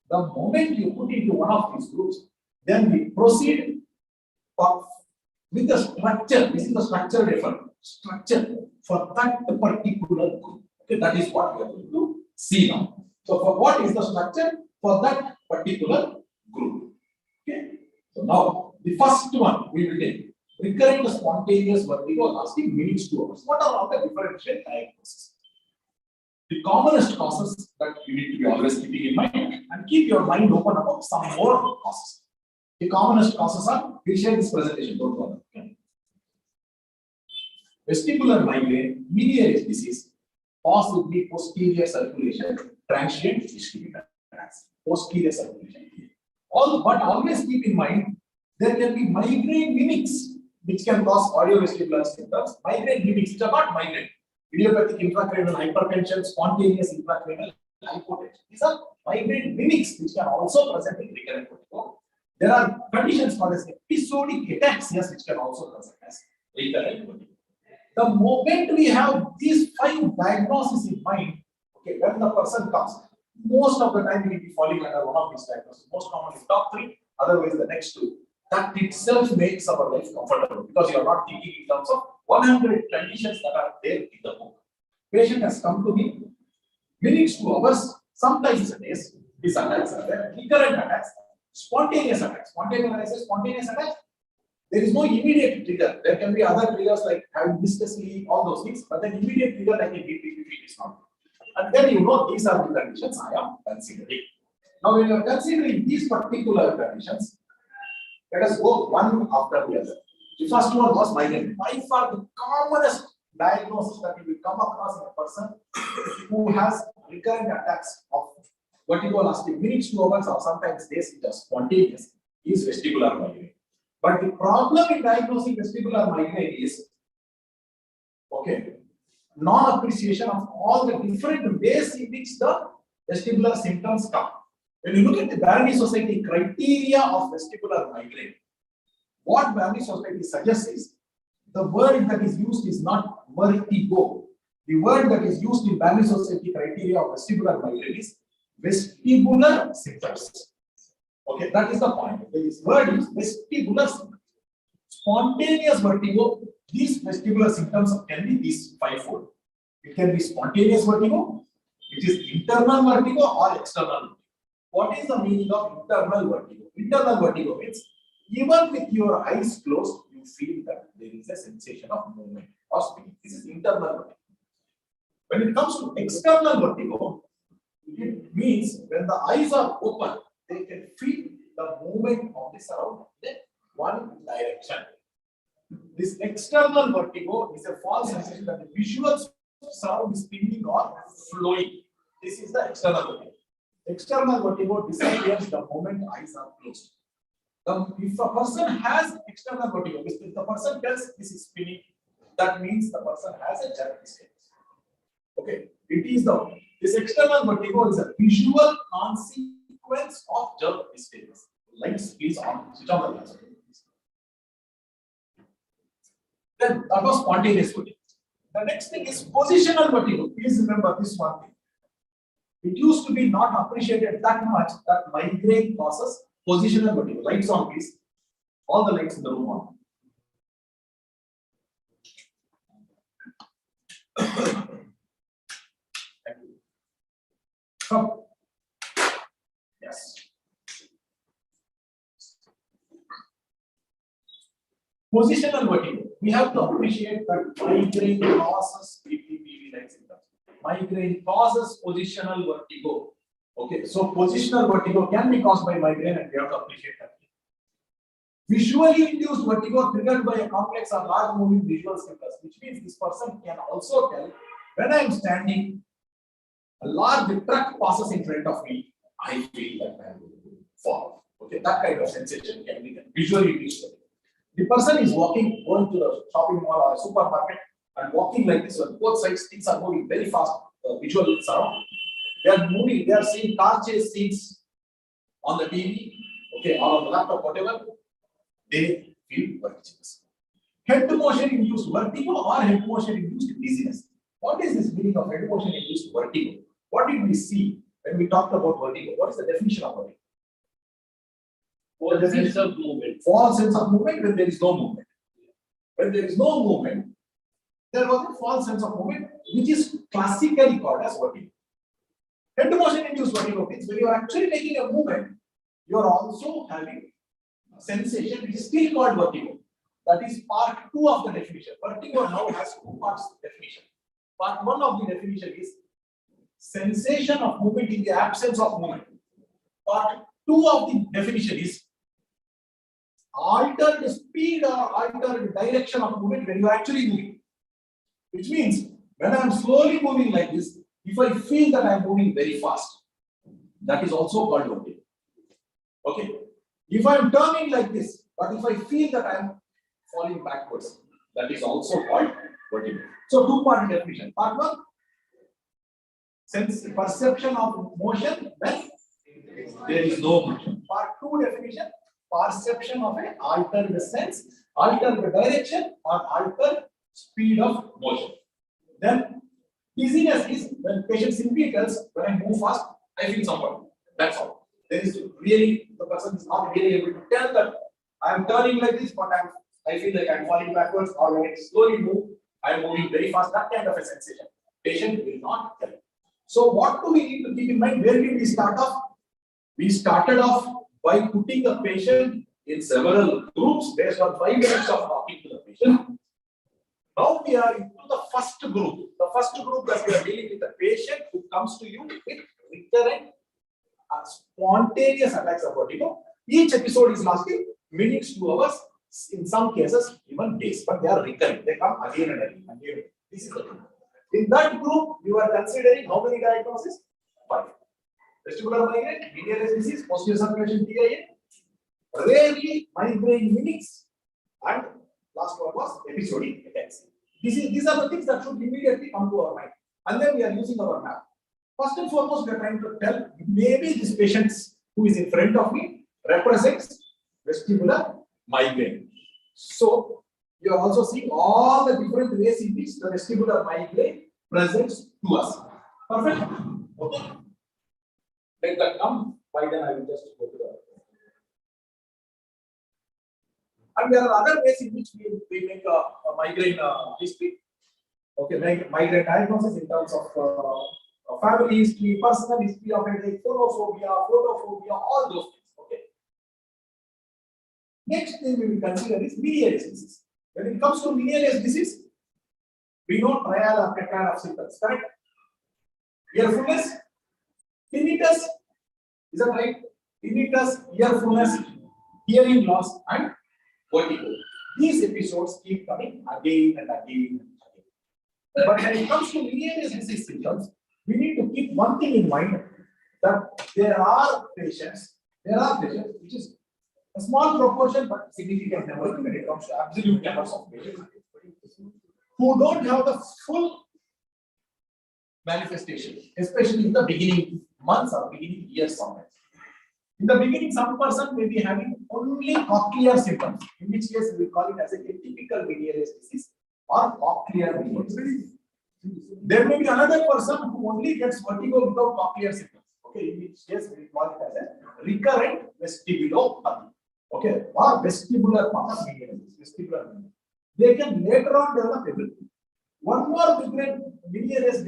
The moment you put into one of these groups, then we proceed with the structure. This is the structured effort. Structure for that particular group. Okay, that is what we are going to see now. So, for what is the structure for that particular group? Okay. So now the first one we will take recurrent spontaneous vertigo lasting minutes to hours. What are all the differential diagnoses? The commonest causes that you need to be always keeping in mind, and keep your mind open about some more causes. The commonest causes are, we share this presentation, don't bother. Okay. Vestibular migraine, miliary disease, possibly posterior circulation, transient ischemic attacks, posterior circulation. But always keep in mind, there can be migraine mimics, which can cause audiovestibular symptoms. Migraine mimics, which are not migraine. Idiopathic intracranial hypertension, spontaneous intracranial hypotension. These are migraine mimics, which can also present in recurrent vertigo. There are conditions called as episodic ataxias, which can also present as recurrent vertigo. The moment we have these 5 diagnoses in mind, okay, when the person comes, most of the time we will be falling under one of these diagnoses. Most commonly top 3, otherwise the next 2. That itself makes our life comfortable because you are not thinking in terms of 100 conditions that are there in the book. Patient has come to me, minutes to hours, sometimes days, these attacks are there, recurrent attacks, Spontaneous attack. Spontaneous attack. There is no immediate trigger. There can be other triggers like having viscously, all those things, but an immediate trigger like a BP is not. And then you know these are the conditions I am considering. Now, when you are considering these particular conditions, let us go one after the other. The first one was migraine. By far the commonest diagnosis that you will come across in a person who has recurrent attacks of vertigo lasting minutes to hours or sometimes days, which are spontaneous, is vestibular migraine. But the problem in diagnosing vestibular migraine is, okay, non-appreciation of all the different ways in which the vestibular symptoms come. When you look at the Barony Society criteria of vestibular migraine, what Barony Society suggests is the word that is used is not vertigo. The word that is used in Barony Society criteria of vestibular migraine is vestibular symptoms. Okay, that is the point. This word is vestibular symptoms. Spontaneous vertigo, these vestibular symptoms can be these fivefold. It can be spontaneous vertigo, it is internal vertigo or external vertigo. What is the meaning of internal vertigo? Internal vertigo means even with your eyes closed, you feel that there is a sensation of movement or speed. This is internal vertigo. When it comes to external vertigo, it means when the eyes are open, they can feel the movement of the surrounding in one direction. This external vertigo is a false sensation that the visual surround is spinning or flowing. This is the external vertigo. External vertigo disappears the moment eyes are closed. If a person has external vertigo, if the person tells this is spinning, that means the person has a jerk state. Okay, this external vertigo is a visual consequence of jerk states. Light speeds on, switch on the lights. Then that was spontaneous vertigo. The next thing is positional vertigo. Please remember this one thing. It used to be not appreciated that much that migraine causes positional vertigo. Lights on, please. All the lights in the room on. Thank you. So, yes. Positional vertigo. We have to appreciate that migraine causes PPPV like symptoms. Migraine causes positional vertigo. Okay, so positional vertigo can be caused by migraine and we have to appreciate that. Visually induced vertigo triggered by a complex or large moving visual stimulus, which means this person can also tell when I am standing, a large truck passes in front of me, I feel that I am going to fall. Okay, that kind of sensation can be visually induced. The person is walking, going to the shopping mall or a supermarket and walking like this on both sides, things are moving very fast, visual surround. They are moving, they are seeing car chase scenes on the TV, okay, or on the laptop, whatever, they feel vertiginous. Head motion induced vertigo or head motion induced dizziness. What is this meaning of head motion induced vertigo? What did we see when we talked about vertigo? What is the definition of vertigo? False sense of movement. False sense of movement when there is no movement. When there is no movement, there was a false sense of movement, which is classically called as vertigo. Head motion induced vertigo means when you are actually making a movement, you are also having a sensation which is still called vertigo. That is part 2 of the definition. Vertigo now has 2 parts of the definition. Part 1 of the definition is sensation of movement in the absence of movement. Part 2 of the definition is altered speed or altered direction of movement when you are actually moving. Which means when I am slowly moving like this, if I feel that I am moving very fast, that is also called vertigo. Okay. If I am turning like this, but if I feel that I am falling backwards, that is also called vertigo. So 2-part definition. Part 1, sense perception of motion when there is no motion. Part 2 definition, perception of an altered sense, altered direction or altered speed of motion. Then dizziness is when patient simply tells when I move fast, I feel somewhat. That's all. There is really, the person is not really able to tell that I am turning like this, but I feel like I'm falling backwards, or when I slowly move, I'm moving very fast. That kind of a sensation. Patient will not tell. So what do we need to keep in mind? Where did we start off? We started off by putting a patient in several groups based on 5 minutes of talking to the patient. Now we are into the first group. The first group that we are dealing with the patient who comes to you with recurrent spontaneous attacks of vertigo. Each episode is lasting minutes to hours, in some cases even days, but they are recurring. They come again and again. And again. This is the thing. In that group, you are considering how many diagnoses? 5. Vestibular migraine, medial disease, posterior circulation TIA, rarely migraine minutes, and last one was episodic attacks. These are the things that should immediately come to our mind. And then we are using our map. First and foremost, we are trying to tell maybe this patient who is in front of me represents vestibular migraine. So you are also seeing all the different ways in which the vestibular migraine presents to us. Perfect. Okay. Let that come. By then I will just go to the. And there are other ways in which we make a migraine history. Okay, migraine diagnosis in terms of family history, personal history of headache, photophobia, all those things. Okay. Next thing we will consider is Meniere's disease. When it comes to Meniere's disease, we know triad or tetrad of symptoms, correct? Earfulness, tinnitus, is that right? Tinnitus, earfulness, hearing loss, and vertigo. These episodes keep coming again and again and again. But when it comes to Meniere's disease symptoms, we need to keep one thing in mind, that there are patients which is a small proportion but significant number when it comes to absolute numbers of patients who don't have the full manifestation, especially in the beginning months or beginning years sometimes. In the beginning, some person may be having only cochlear symptoms, in which case we call it as a atypical Meniere's disease or cochlear Meniere's disease. There may be another person who only gets vertigo without cochlear symptoms. Okay, in which case we call it as a recurrent vestibulopathy. Okay, or vestibular part of vestibular Meniere's. They can later on develop everything. One more different Meniere's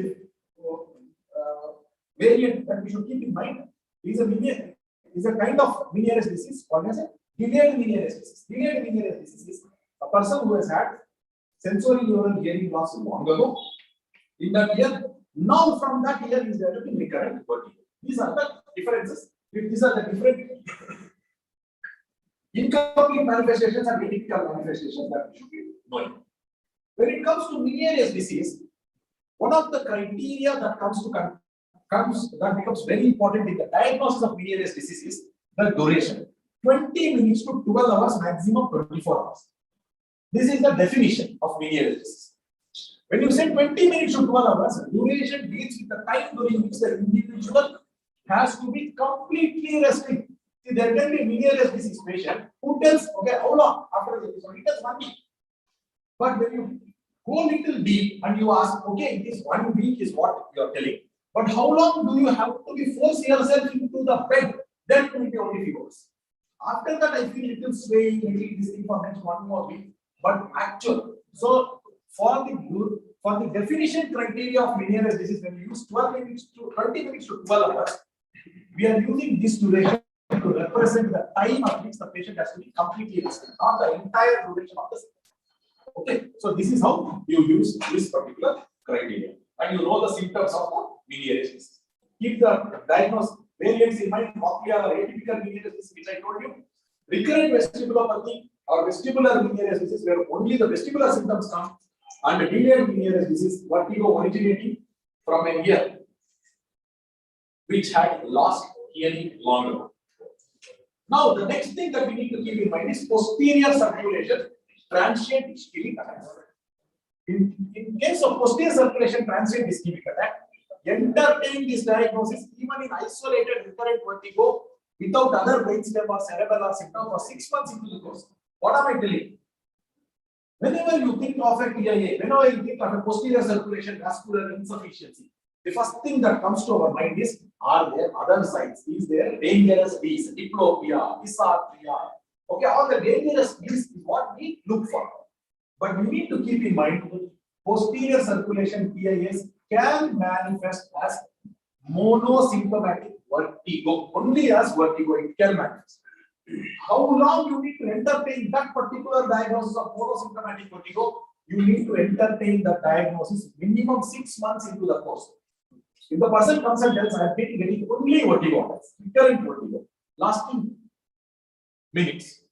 variant that we should keep in mind is a kind of Meniere's disease called as a delayed Meniere's disease. Delayed Meniere's disease is a person who has had sensory neural hearing loss long ago. In that year, now from that year is developing recurrent vertigo. These are the differences. These are the different incomplete manifestations and atypical manifestations that we should be knowing. When it comes to Meniere's disease, one of the criteria that that becomes very important in the diagnosis of Meniere's disease is the duration. 20 minutes to 12 hours, maximum 24 hours. This is the definition of Meniere's disease. When you say 20 minutes to 12 hours, duration deals with the time during which the individual has to be completely resting. See, there can be Meniere's disease patient who tells, okay, how long after the episode? It is 1 week. But when you go little deep and you ask, okay, it is 1 week is what you are telling, but how long do you have to be force yourself into the bed? Then it will be only few hours. After that, I feel little swaying, little this thing for next 1 more week. But actual, so for the definition criteria of Meniere's disease, when you use 12 minutes to 20 minutes to 12 hours, we are using this duration to represent the time at which the patient has to be completely rested, not the entire duration of the symptoms. Okay, so this is how you use this particular criteria, and you know the symptoms of the Meniere's disease. Keep the diagnosed variants in mind, cochlear or atypical Meniere's disease, which I told you, recurrent vestibulopathy or vestibular Meniere's disease, where only the vestibular symptoms come, and the delayed Meniere's disease, vertigo originating from a ear which had lost hearing long ago. Now, the next thing that we need to keep in mind is posterior circulation, transient ischemic attack. In case of posterior circulation, transient ischemic attack, entertain this diagnosis even in isolated recurrent vertigo without other brainstem or cerebellar symptom for 6 months into the course. What am I telling? Whenever you think of a TIA, whenever you think of a posterior circulation vascular insufficiency, the first thing that comes to our mind is, are there other signs? Is there dangerous Ds, diplopia, dysarthria? Okay, all the dangerous Ds is what we look for. But we need to keep in mind, posterior circulation TIAs can manifest as monosymptomatic vertigo. Only as vertigo it can manifest. how long you need to entertain that particular diagnosis of monosymptomatic vertigo? You need to entertain the diagnosis minimum 6 months into the course. If the person comes and tells, I am getting only vertigo, recurrent vertigo, lasting minutes.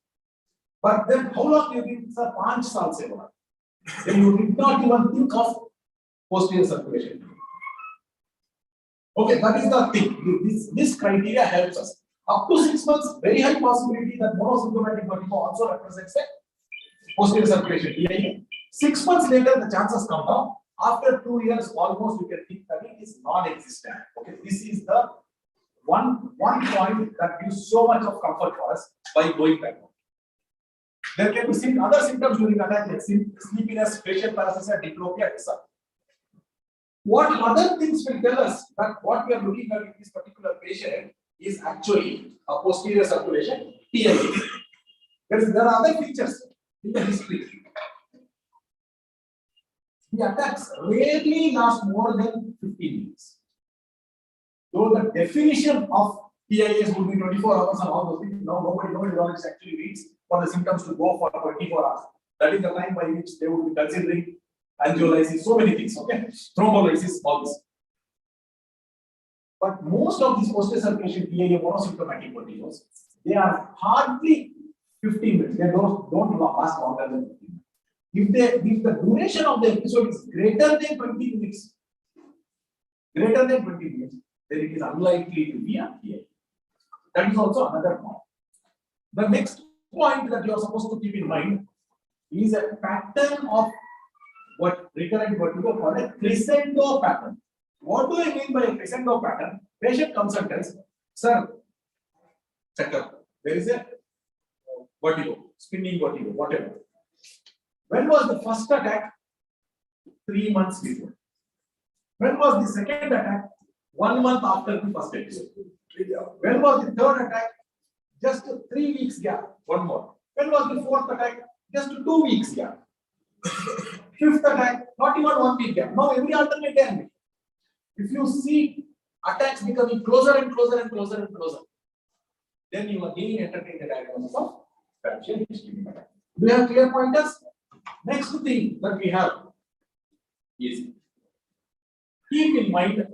But then how long do you think, sir, 5 saal se hua? Then you did not even think of posterior circulation. Okay, that is the thing. This criteria helps us. Up to 6 months, very high possibility that monosymptomatic vertigo also represents a posterior circulation. TIA. 6 months later, the chances come down. After 2 years, almost you can think that it is non-existent. Okay, this is the one point that gives so much of comfort for us by going back. There can be other symptoms during attack like sleepiness, facial paralysis, diplopia, etc. What other things will tell us that what we are looking at in this particular patient is actually a posterior circulation TIA? There are other features in the history. The attacks rarely last more than 15 minutes. Though the definition of TIAs would be 24 hours and all those things, now nobody actually reads for the symptoms to go for 24 hours. That is the time by which they would be considering angiolysis, so many things, okay? Thrombolysis, all this. But most of these posterior circulation TIA monosymptomatic vertigos, they are hardly 15 minutes. They don't last longer than 15 minutes. If the duration of the episode is greater than 20 minutes, then it is unlikely to be a TIA. That is also another point. The next point that you are supposed to keep in mind is a pattern of what recurrent vertigo called a crescendo pattern. What do I mean by a crescendo pattern? Patient comes and tells, sir, check up. There is a vertigo, spinning vertigo, whatever. When was the first attack? 3 months before. When was the second attack? 1 month after the first episode. When was the third attack? Just 3 weeks gap. One more. When was the fourth attack? Just 2 weeks gap. Fifth attack, not even 1 week gap. Now every alternate day. If you see attacks becoming closer and closer and closer and closer, then you again entertain the diagnosis of facial ischemic attack. Do you have clear pointers? Next thing that we have is keep in mind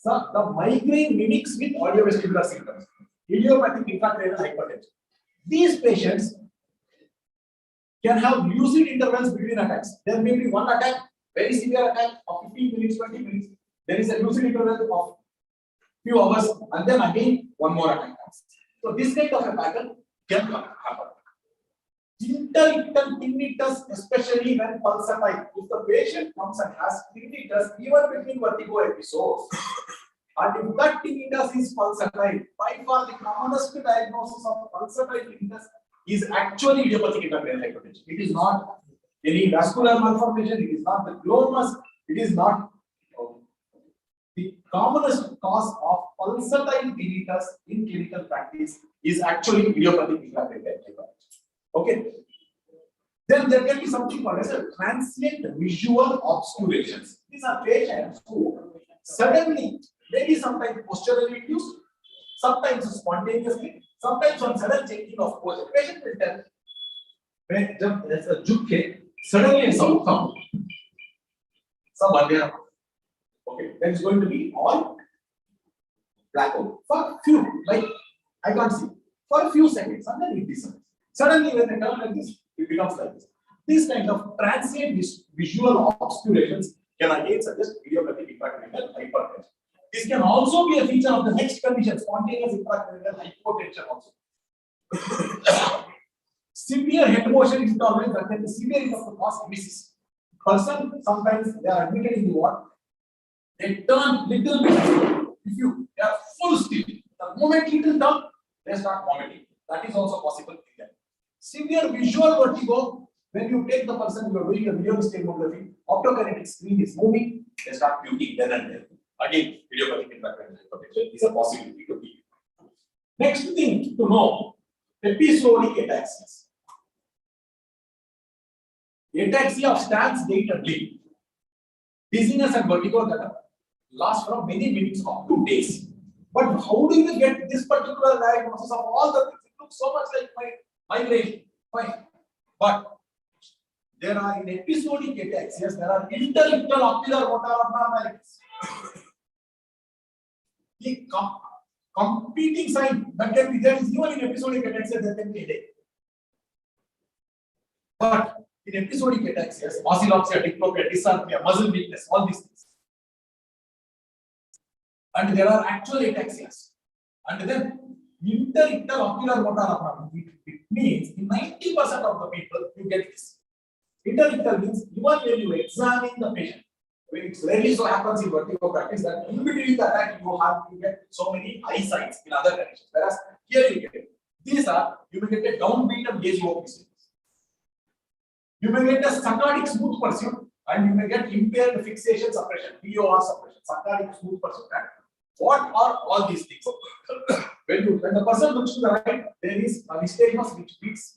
the migraine mimics with audiovestibular symptoms, idiopathic intracranial hypertension. These patients can have lucid intervals between attacks. There may be one attack, very severe attack of 15 minutes, 20 minutes. There is a lucid interval of few hours, and then again one more attack comes. So this kind of a pattern can happen. Intermittent tinnitus, especially when pulsatile. If the patient comes and has tinnitus, even between vertigo episodes, and if that tinnitus is pulsatile, by far the commonest diagnosis of pulsatile tinnitus is actually idiopathic intracranial hypertension. It is not any vascular malformation, it is not the glomus, it is not the commonest cause of pulsatile tinnitus in clinical practice is actually idiopathic intracranial hypertension. Okay. Then there can be something called as a transient visual obscurations. These are patients who suddenly, maybe sometimes posturally induced, sometimes spontaneously, sometimes on sudden changing of posture. Patient will tell, when there's a juke, suddenly a sound comes. Okay, then it's going to be all blackout for few, like I can't see, for a few seconds, and then it disappears. Suddenly, when they turn like this, it becomes like this. This kind of transient visual obscurations can again suggest idiopathic intracranial hypertension. This can also be a feature of the next condition, spontaneous intracranial hypotension also. Severe head motion intolerance that can be severe enough to cause emesis. Person, sometimes they are admitted in the ward, they turn little bit. If they are full still, the moment little turn, they start vomiting. That is also possible in them. Severe visual vertigo, when you take the person, you are doing a realistic tomography, optokinetic screen is moving, they start puking then and there. Again, idiopathic intracranial hypertension is a possibility to be. Next thing to know, episodic ataxias. Ataxia of stance, gait, and limb. Dizziness and vertigo that last from many minutes up to days. But how do you get this particular diagnosis of all the things into look so much like my migration. Fine. But there are in episodic ataxias, there are interictal ocular motor abnormalities. The competing sign that can be there is even in episodic ataxia, there can be headache. But in episodic ataxias, oscillopsia, diplopia, dysarthria, muscle weakness, all these things. And there are actual ataxias. And then interictal ocular motor abnormality. It means in 90% of the people you get this. Interictal means even when you examine the patient, when it rarely so happens in vertigo practice that in between the attack you get so many eye sites in other conditions. Whereas here you get it. These are, you may get a downbeat and gaze open. You may get a saccadic smooth pursuit and you may get impaired fixation suppression, POR suppression, saccadic smooth pursuit. What are all these things? When the person looks to the right, there is a nystagmus which beats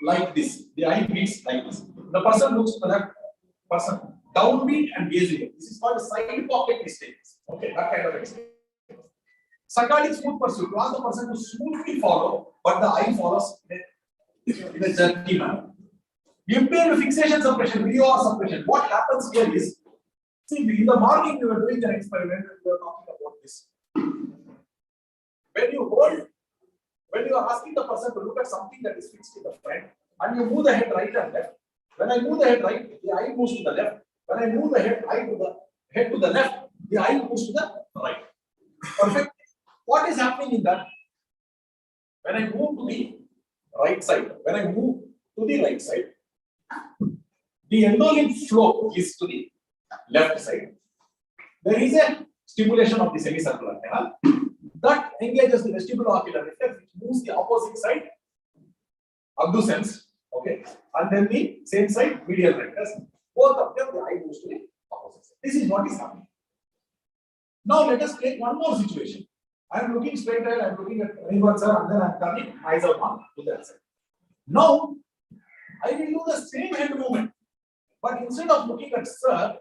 like this. The eye beats like this. The person looks to the left, person downbeat and gazing. This is called a side pocket nystagmus. Okay, that kind of nystagmus. Saccadic smooth pursuit. You want the person to smoothly follow, but the eye follows in a jerky manner. Impaired fixation suppression, POR suppression. What happens here is, see, in the morning we were doing an experiment, we were talking about this. When you are asking the person to look at something that is fixed in the front, and you move the head right and left. When I move the head right, the eye moves to the left. When I move the head to the left, the eye moves to the right. Perfect. What is happening in that? When I move to the right side, the endolymph flow is to the left side. There is a stimulation of the semicircular canal that engages the vestibulo-ocular reflex, which moves the opposite side, abducens, okay, and then the same side, medial rectus. Both of them, the eye moves to the opposite side. This is what is happening. Now let us take one more situation. I am looking straight ahead, I am looking at anyone, sir, and then I am turning eyes up on to that side. Now, I will do the same head movement, but instead of looking at sir,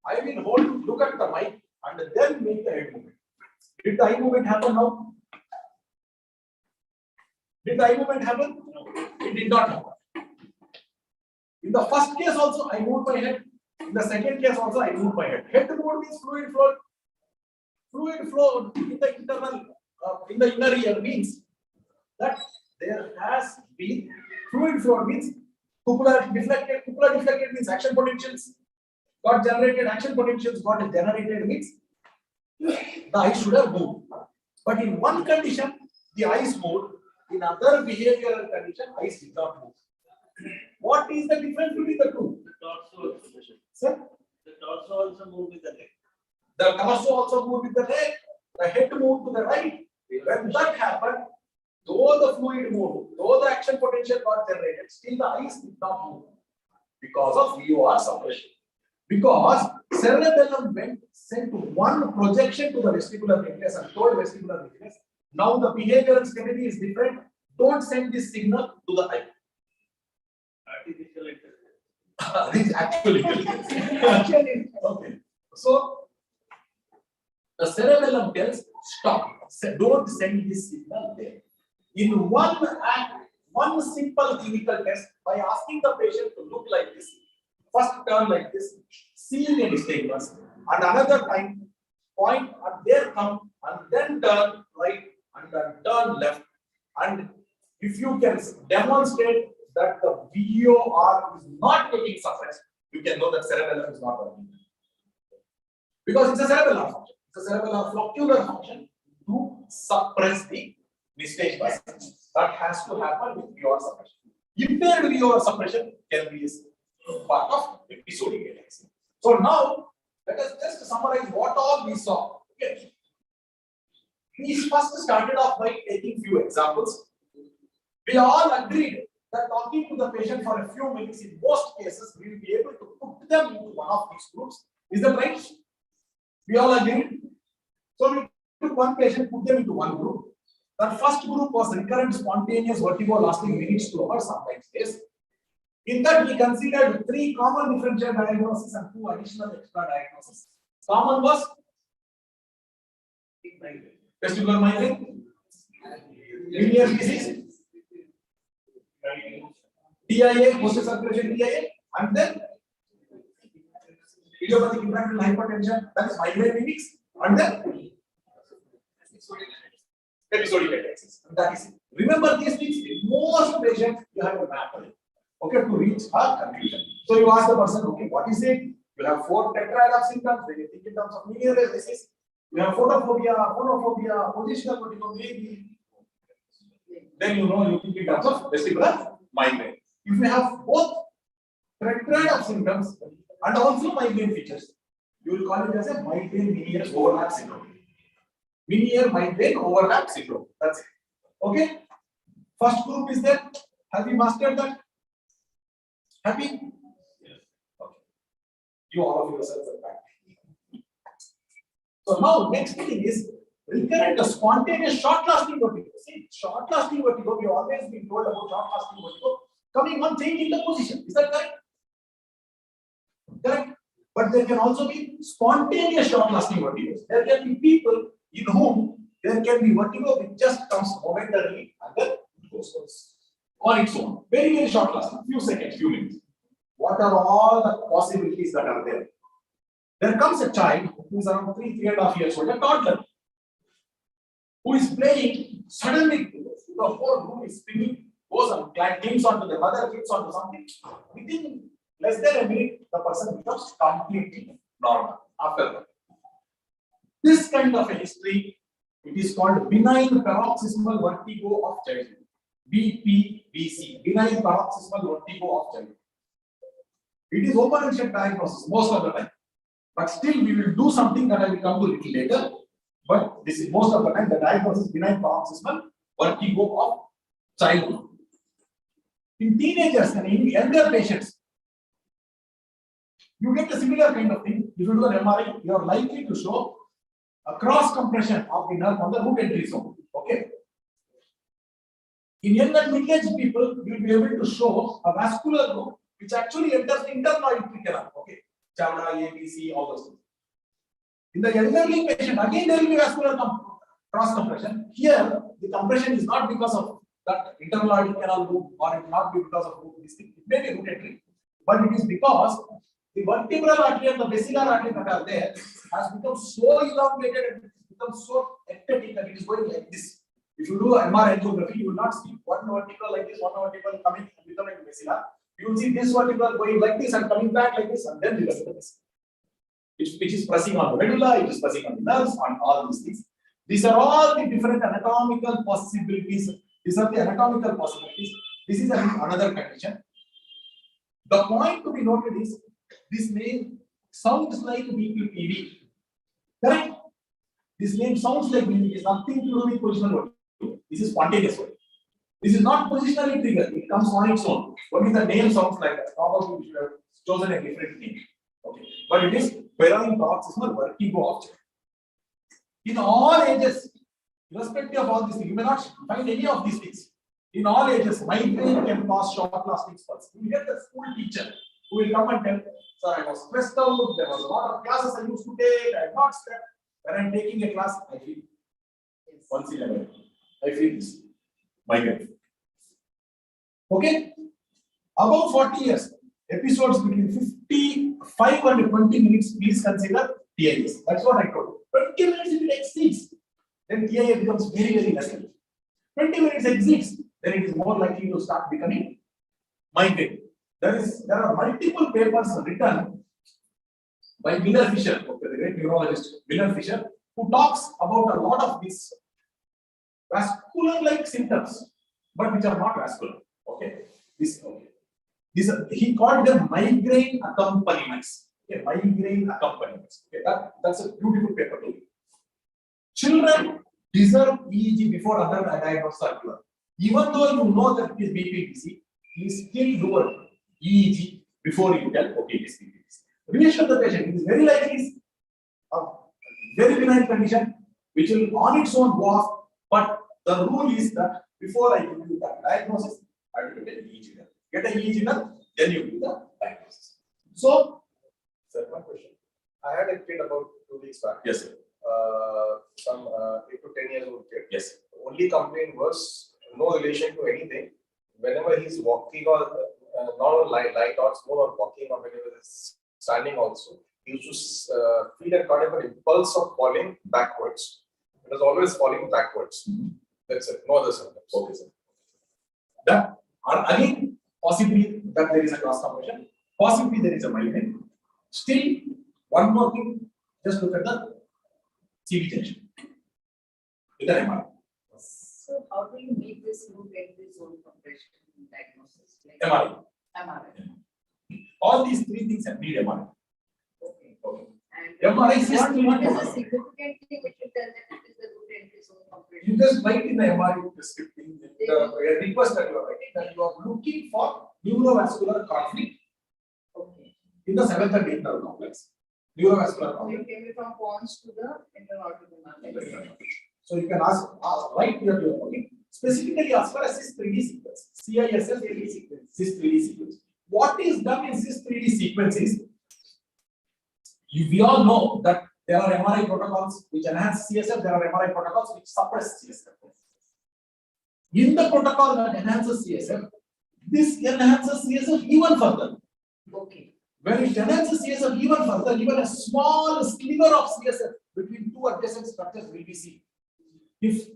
I will look at the mic and then make the head movement. Did the eye movement happen now? Did the eye movement happen? No, it did not happen. In the first case also, I moved my head. In the second case also, I moved my head. Head move means fluid flow. Fluid flow in the internal, in the inner ear means that there has been fluid flow means cupula deflected. Cupula deflected means action potentials got generated. Action potentials got generated means the eye should have moved. But in one condition, the eyes moved. In other behavioral condition, eyes did not move. What is the difference between the two? The torso, Sir? the torso also move with the leg. The torso also moved with the leg. The head moved to the right. When that happened, though the fluid moved, though the action potential got generated, still the eyes did not move because of VOR suppression. Because cerebellum sent one projection to the vestibular nucleus and told vestibular nucleus, now the behavioral stability is different. Don't send this signal to the eye. Artificial intelligence. This is actually okay. So the cerebellum tells stop. Don't send this signal there. In one simple clinical test, by asking the patient to look like this, first turn like this, seeing a nystagmus, and another time point at their thumb and then turn right and then turn left. And if you can demonstrate that the VOR is not getting suppressed, you can know that cerebellum is not working. Because it's a cerebellar function. It's a cerebellar floccular function to suppress the nystagmus. That has to happen with VOR suppression. Impaired VOR suppression can be part of episodic ataxia. So now, let us just summarize what all we saw. Okay. We first started off by taking few examples. We all agreed that talking to the patient for a few minutes, in most cases, we will be able to put them into one of these groups. Is that right? We all agreed. So we took one patient, put them into one group. The first group was recurrent spontaneous vertigo lasting minutes to hours, sometimes days. In that, we considered 3 common differential diagnoses and 2 additional extra diagnoses. Common was vestibular migraine, Meniere's disease, TIA, postal circulation TIA, and then idiopathic infantile hypertension, that is migraine mimics, and then episodic attacks. That is it. Remember these things, in most patients you have a map, okay, to reach a conclusion. So you ask the person, okay, what is it? You have 4 tetrad of symptoms, then you think in terms of linear disease. You have photophobia, phonophobia, positional vertigo, maybe. Then you know you think in terms of vestibular migraine. If you have both tetrad of symptoms and also migraine features, you will call it as a migraine linear overlap syndrome. Linear migraine overlap syndrome. That's it. Okay. First group is there. Have you mastered that? Happy? Yes. Okay. You all of yourselves are back. So now next thing is recurrent spontaneous short-lasting vertigo. See, short-lasting vertigo, we have always been told about short-lasting vertigo coming on changing the position. Is that correct? Correct. But there can also be spontaneous short-lasting vertigos. There can be people in whom there can be vertigo which just comes momentarily and then goes on its own. Very, very short-lasting, few seconds, few minutes. What are all the possibilities that are there? There comes a child who is around 3.5 years old, a toddler, who is playing. Suddenly, the whole room is spinning, goes and clings onto the mother, clings onto something. Within less than a minute, the person becomes completely normal after that. This kind of a history, it is called benign paroxysmal vertigo of childhood. BPVC, benign paroxysmal vertigo of childhood. It is open and shut diagnosis most of the time. But still, we will do something that I will come to a little later. But this is most of the time the diagnosis benign paroxysmal vertigo of childhood. In teenagers and in younger patients, you get a similar kind of thing. If you do an MRI, you are likely to show a cross compression of the nerve on the root entry zone. Okay. In young and middle-aged people, you will be able to show a vascular root which actually enters the internal canal. Okay. Chavda, ABC, all those things. In the elderly patient, again there will be vascular cross compression. Here, the compression is not because of that internal canal root, or it will not be because of this thing. It may be root entry, but it is because the vertebral artery and the basilar artery that are there has become so elongated and become so ectatic that it is going like this. If you do MR angiography, you will not see one vertebral like this, one vertebral coming and becoming basilar. You will see this vertebral going like this and coming back like this, and then reversing this. Which is pressing on the medulla, it is pressing on the nerves, on all these things. These are all the different anatomical possibilities. These are the anatomical possibilities. This is another condition. The point to be noted is this name sounds like BPPV. Correct? This name sounds like BPPV. It is nothing to do with positional vertigo. This is spontaneous vertigo. This is not positionally triggered. It comes on its own. Only the name sounds like that. Probably we should have chosen a different name. Okay. But it is benign paroxysmal vertigo of childhood. In all ages, irrespective of all these things, you may not find any of these things. In all ages, migraine can cause short-lasting spurts. You get the school teacher who will come and tell, sir, I was stressed out, there was a lot of classes I used to take, I have not slept. When I am taking a class, I feel once in a while, I feel this migraine. Okay? About 40 years, episodes between 55 and 20 minutes, please consider TIS. That's what I told you. 20 minutes if it exceeds, then TIA becomes very, very less. 20 minutes exceeds, then it is more likely to start becoming migraine. There are multiple papers written by Miller Fisher, okay, the great neurologist Miller Fisher, who talks about a lot of these vascular-like symptoms, but which are not vascular. Okay, he called them migraine accompaniments. Okay, migraine accompaniments. Okay, that's a beautiful paper to read. Children deserve EEG before other diagnosis are given. Even though you know that it is BPVC, please still do an EEG before you tell, okay, it is BPVC. Reassure the patient, it is very likely a very benign condition which will on its own go off, but the rule is that before I give you that diagnosis, I will get an EEG done. Get an EEG done, then you do the diagnosis. So, Sir, one question. I had a kid about 2 weeks back. yes, sir. Some 8 to 10 years old kid. Yes. The only complaint was no relation to anything. whenever he's walking or not on light dots, more on walking or whenever he's standing also, he used to feel a kind of an impulse of falling backwards. It was always falling backwards. That's it. No other symptoms. Okay, sir. That again, possibly that there is a cross combination, possibly there is a migraine. Still, one more thing, just look at the CV tension with an MRI. So how do you make this root entry zone compression diagnosis? Like MRI. MRI. All these three things need MRI. Okay. Okay. And MRI is what is MRI. the significant thing which will tell that it is the root entry zone compression? You just write in the MRI prescription, the request that you are writing, that you are looking for neurovascular conflict Okay. in the 7th and 8th nerve complex. Neurovascular So conflict. you came from pons to the intervertebral. So you can ask right here you are working. Specifically as far as CIS 3D sequence, CISS 3D sequence, CIS 3D sequence. What is done in CIS 3D sequence is, we all know that there are MRI protocols which enhance CSF, there are MRI protocols which suppress CSF. In the protocol that enhances CSF, this enhances CSF even further. Okay. When it enhances CSF even further, even a small sliver of CSF between two adjacent structures will be seen. If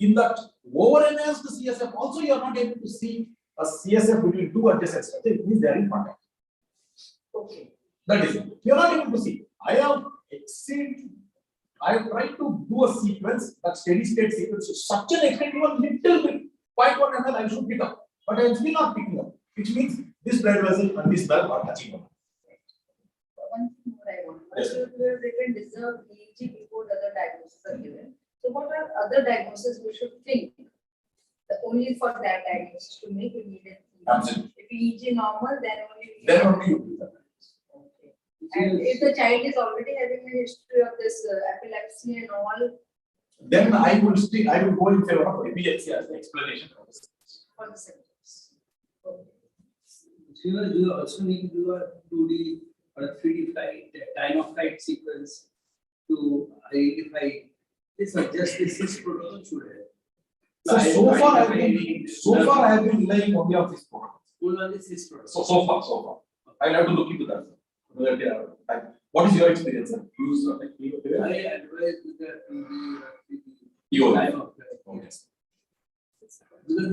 in that over-enhanced CSF also you are not able to see a CSF between two adjacent structures, it means they are in contact. Okay. That is it. You are not able to see. I have tried to do a sequence, that steady state sequence, to such an extent, even little bit, 0.1 ml, I should pick up. But I am still not picking up, which means this blood vessel and this valve are touching on. One thing more I want. Yes. So you have written deserve EEG before the other diagnoses are given. So what are other diagnoses we should think? Only for that diagnosis to make we need an EEG. Absolutely. If EEG normal, then only we Then only you do that. Okay. And if the child is already having a history of this epilepsy and all, Then I will go in favor of epilepsy as the explanation for this. for the symptoms. Okay. So you also need to do a 2D or a 3D flight, time of flight sequence to identify this or just this is protocol should have. So far I have been relying only on this protocol. Only this protocol. So far. I will have to look into that. What is your experience? Use I advise with the EO. time of flight. Because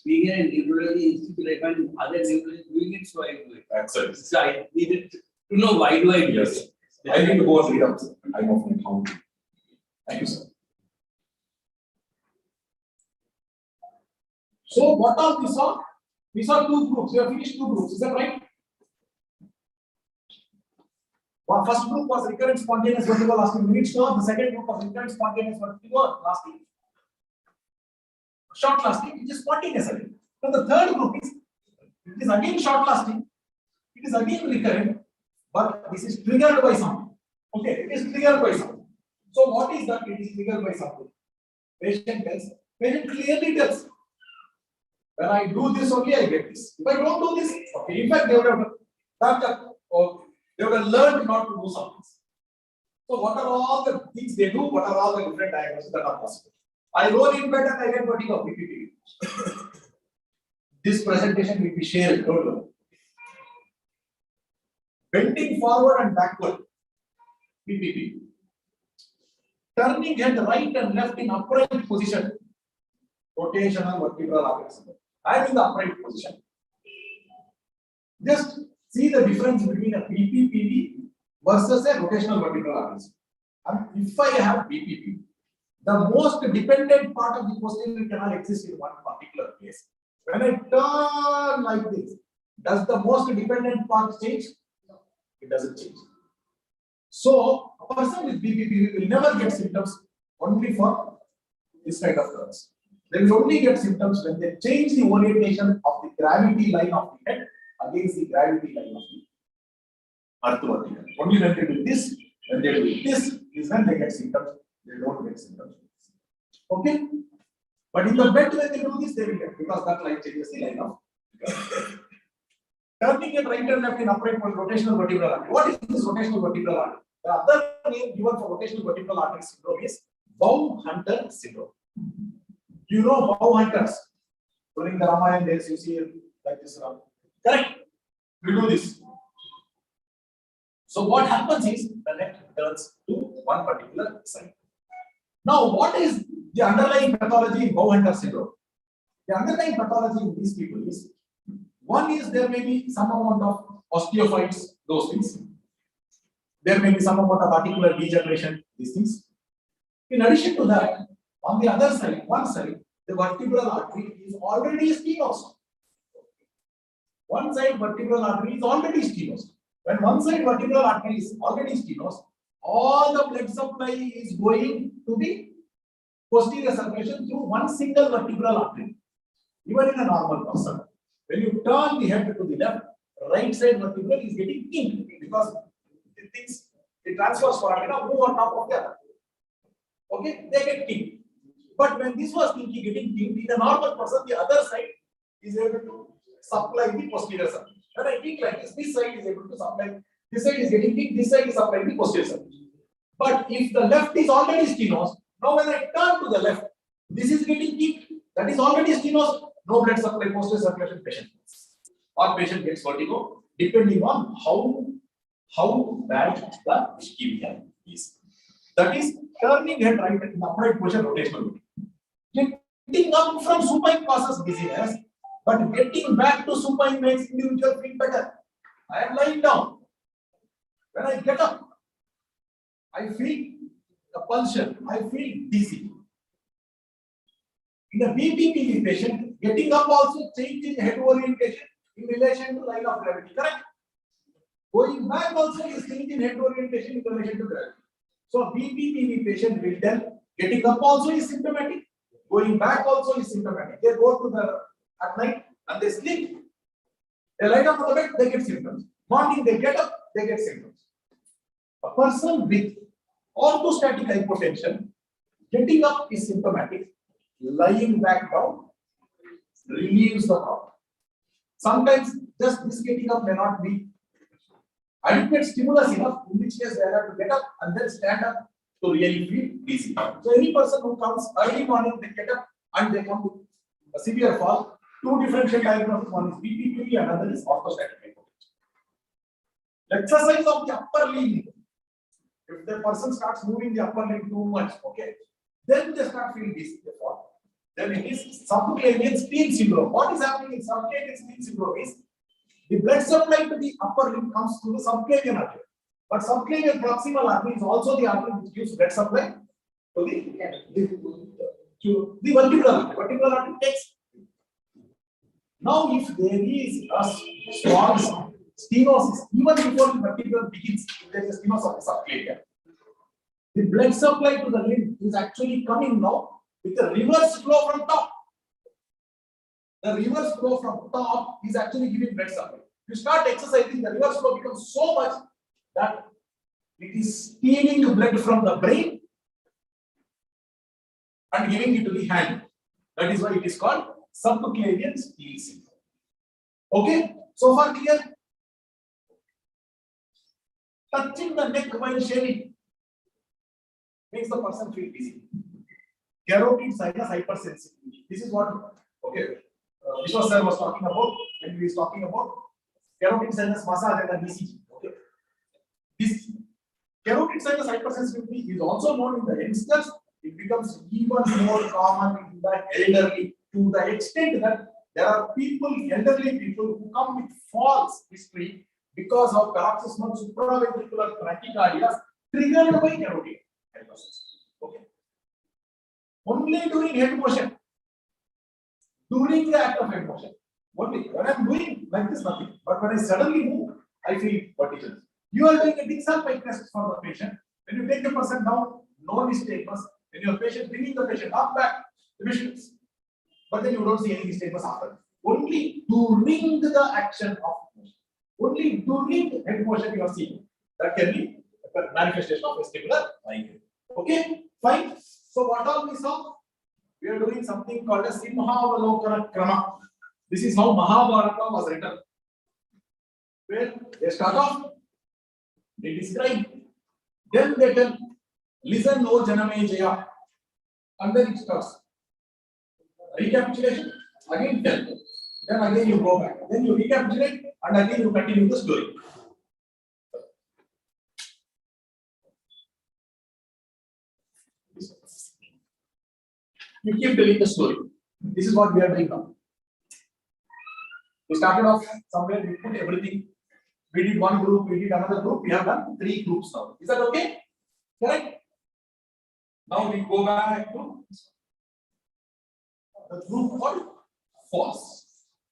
being a neurology institute, I find other neurologists doing it, so I do it. Excellent. So I needed to know why do I do Yes. it. I need to go and read up. I'm often how. Thank you, sir. So what all we saw? We saw two groups. We have finished two groups. Is that right? One first group was recurrent spontaneous vertigo lasting minutes. The second group was recurrent spontaneous vertigo lasting short lasting, which is spontaneous again. Then the third group is it is again short lasting. It is again recurrent, but this is triggered by something. Okay, it is triggered by something. So what is that? It is triggered by something. Patient clearly tells. When I do this only, I get this. If I don't do this, okay. In fact, they would have done that, or they would have learned not to do something. So what are all the things they do? What are all the different diagnoses that are possible? I roll in bed and I get vertigo, PPP. This presentation will be shared. Don't worry. Bending forward and backward, PPP. Turning head right and left in upright position, rotational vertebral arteries. I am in the upright position. Just see the difference between a PPPV versus a rotational vertebral arteries. And if I have PPP, the most dependent part of the posterior canal exists in one particular case. When I turn like this, does the most dependent part change? No, it doesn't change. So, a person with PPP will never get symptoms only for this kind of curves. They will only get symptoms when they change the orientation of the gravity line of the head against the gravity line of the earth vertical. Only when they do this, when they do this, is when they get symptoms. They don't get symptoms. Okay? But in the bed, when they do this, they will get, because that line changes the line of turning it right and left in upright rotational vertebral artery. What is this rotational vertebral artery? The other name given for rotational vertebral artery syndrome is Baum-Hunter syndrome. Do you know Baum-Hunters? During the Ramayana days, you see like this. Correct? We do this. So what happens is the neck turns to one particular side. Now, what is the underlying pathology in Bowhunter syndrome? The underlying pathology in these people is, one is there may be some amount of osteophytes, those things. There may be some amount of articular degeneration, these things. In addition to that, on the other side, one side, the vertebral artery is already stenosed. One side vertebral artery is already stenosed. When one side vertebral artery is already stenosed, all the blood supply is going to the posterior circulation through one single vertebral artery. Even in a normal person, when you turn the head to the left, right side vertebral is getting kinked because it transfers forward, move on top of the other. Okay, they get kinked. But when this was getting kinked, in a normal person, the other side is able to supply the posterior circulation. When I think like this side is able to supply, this side is getting kinked, this side is supplying the posterior circulation. But if the left is already stenosed, now when I turn to the left, this is getting kinked, that is already stenosed, no blood supply, posterior circulation, patient or patient gets vertigo, depending on how bad the ischemia is. That is turning head right in the upright position, rotational. Getting up from supine causes dizziness, but getting back to supine makes individual feel better. I am lying down. When I get up, I feel a pulsion, I feel dizzy. In a BPPV patient, getting up also changes head orientation in relation to line of gravity, correct? Going back also is changing head orientation in relation to gravity. So BPPV patient will tell getting up also is symptomatic, going back also is symptomatic. They go to the at night and they sleep. They lie down on the bed, they get symptoms. Morning they get up, they get symptoms. A person with orthostatic hypotension, getting up is symptomatic. Lying back down relieves the problem. Sometimes just this getting up may not be adequate stimulus enough, in which case they have to get up and then stand up to really feel dizzy. So any person who comes early morning, they get up and they come to a severe fall. Two differential diagrams, one is BPPV and another is orthostatic hypotension. Exercise of the upper limb. If the person starts moving the upper limb too much, okay, then they start feeling dizzy, they fall. Then it is subclavian spleen syndrome. What is happening in subclavian spleen syndrome is the blood supply to the upper limb comes through the subclavian artery. But subclavian proximal artery is also the artery which gives blood supply to the vertebral artery. Vertebral artery takes. Now, if there is a strong stenosis, even before the vertebral begins, if there is a stenosis of the subclavian, the blood supply to the limb is actually coming now with a reverse flow from top. The reverse flow from top is actually giving blood supply. You start exercising, the reverse flow becomes so much that it is stealing blood from the brain and giving it to the hand. That is why it is called subclavian spleen syndrome. Okay, so far clear? Touching the neck while shaving makes the person feel dizzy. Carotid sinus hypersensitivity. This is what, okay, Vishwas sir was talking about when he was talking about carotid sinus massage and the BCG. Okay, this carotid sinus hypersensitivity is also known in the youngsters. It becomes even more common in the elderly, to the extent that there are people, elderly people, who come with false history because of paroxysmal supraventricular tachycardia triggered by carotid hypersensitivity. Okay. Only during head motion, during the act of head motion. Only when I am doing like this, nothing. But when I suddenly move, I feel vertiginous. You are doing a big sample test for the patient. When you take the person down, no nystagmus. When your patient bringing the patient up back, the patient is. But then you don't see any nystagmus after. Only during the action of motion. Only during head motion you are seeing. That can be a manifestation of vestibular migraine. Okay, fine. So what all we saw? We are doing something called a Simhavalokana Krama. This is how Mahabharata was written. Where they start off, they describe, then they tell, listen, O Janame Jaya, and then it starts. Recapitulation, Again tell. Then again you go back. Then you recapitulate and again you continue the story. You keep telling the story. This is what we are doing now. We started off somewhere, we put everything. We did one group, we did another group, we have done 3 groups now. Is that okay? Correct? Now we go back to the group called false.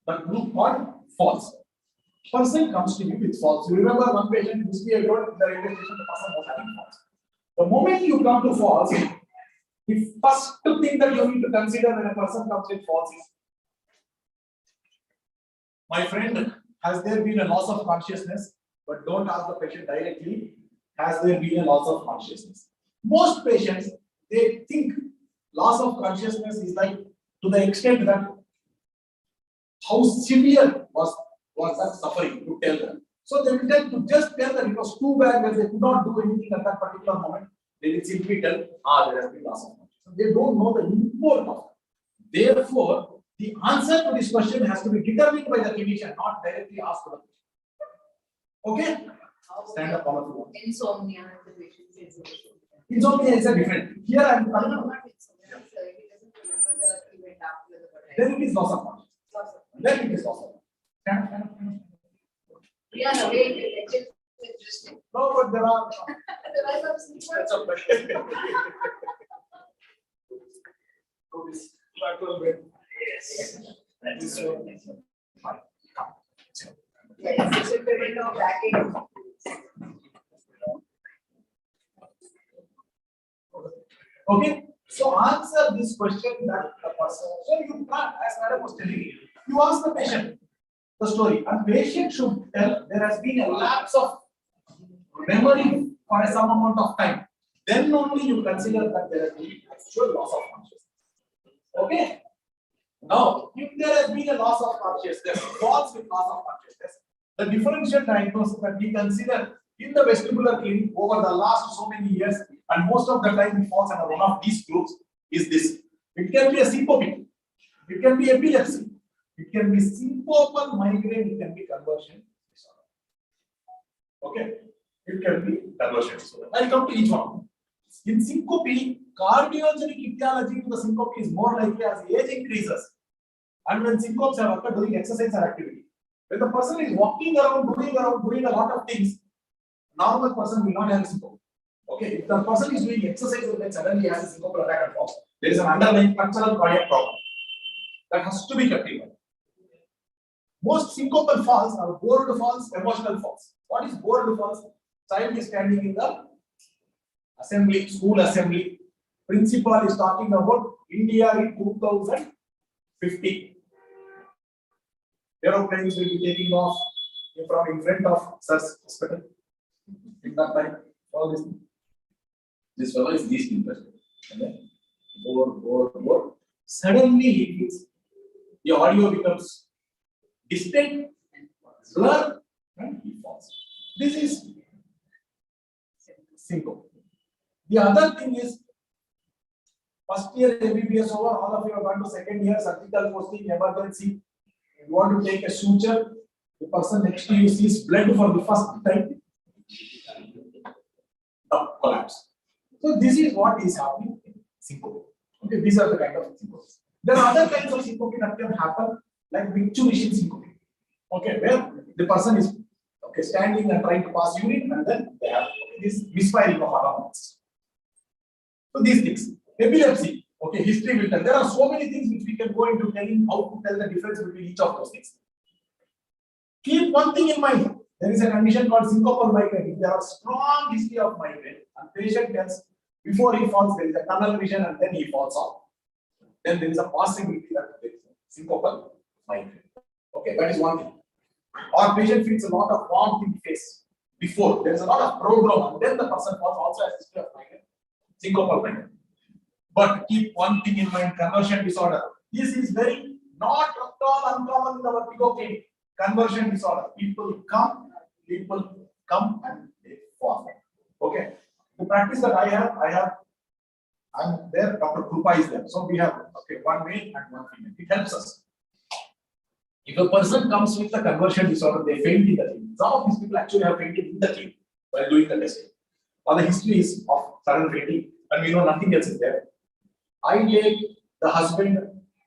The group called false. Person comes to you with false. You remember one patient used to be a girl in the railway station, the person was having false. The moment you come to false, the first thing that you need to consider when a person comes with false is, my friend, has there been a loss of consciousness? But don't ask the patient directly, has there been a loss of consciousness? Most patients, they think loss of consciousness is like to the extent that how severe was that suffering to tell them. So they will tend to just tell that it was too bad that they could not do anything at that particular moment. They will simply tell, there has been loss of consciousness. They don't know the import of it. Therefore, the answer to this question has to be determined by the clinician, not directly asked to the patient. Okay? Stand up, all of you. Insomnia and the patient's insomnia. Insomnia is a different. Here I am No, coming. not insomnia. So he doesn't remember the event after the birthday. Then it is loss of consciousness. Then it is loss of consciousness. Stand up. Yeah, no, it's interesting. No, but there are. There are some That's a question. So this lateral bend. Yes. That is so. Fine. Come. Yeah, it's a pivot of backing. Okay. So answer this question that the person. So you can't, as Madam was telling you, you ask the patient the story, and patient should tell there has been a lapse of memory for some amount of time. Then only you consider that there has been actual loss of consciousness. Okay. Now, if there has been a loss of consciousness, false with loss of consciousness, the differential diagnosis that we consider in the vestibular clinic over the last so many years, and most of the time it falls under one of these groups, is this. It can be a syncope, it can be epilepsy, it can be syncopal migraine, it can be conversion disorder. Okay, it can be conversion disorder. I'll come to each one. In syncope, cardiogenic etiology to the syncope is more likely as age increases, and when syncopes are occurred during exercise or activity. When the person is walking around, doing a lot of things, normal person will not have a syncope. Okay, if the person is doing exercise and then suddenly has a syncopal attack and falls, there is an underlying structural cardiac problem that has to be kept in mind. Most syncopal falls are bored falls, emotional falls. What is bored falls? Child is standing in the assembly, school assembly. Principal is talking about India in 2050. Aeroplanes will be taking off from in front of Sir's hospital. In that time, all this. This fellow is least interested. And then, bored. Suddenly he feels the audio becomes distant, blur, and he falls. This is syncope. The other thing is, first year MBBS over, all of you have gone to second year surgical posting, emergency. You want to take a suture, the person next to you sees blood for the first time, collapse. So this is what is happening in syncope. Okay, these are the kind of syncopes. There are other kinds of syncope that can happen, like micturition syncope. Okay, where the person is standing and trying to pass urine, and then they have this misfiring of autonomic system. So these things, epilepsy. Okay, history will tell. There are so many things which we can go into telling how to tell the difference between each of those things. Keep one thing in mind. There is a condition called syncopal migraine. If there are strong history of migraine, and patient tells before he falls, there is a tunnel vision and then he falls off. Then there is a possibility that there is a syncopal migraine. Okay, that is one thing. Or patient feels a lot of warmth in the face before. There is a lot of prodrome, and then the person falls, also has history of migraine, syncopal migraine. But keep one thing in mind, conversion disorder. This is very not at all uncommon in the vertigo clinic. Conversion disorder. People come and they fall. Okay. The practice that I'm there, Dr. Krupa is there. So we have one male and one female. It helps us. If a person comes with a conversion disorder, they faint in the clinic. Some of these people actually have fainted in the clinic while doing the testing. Or the history is of sudden fainting, and we know nothing else is there. I take the husband,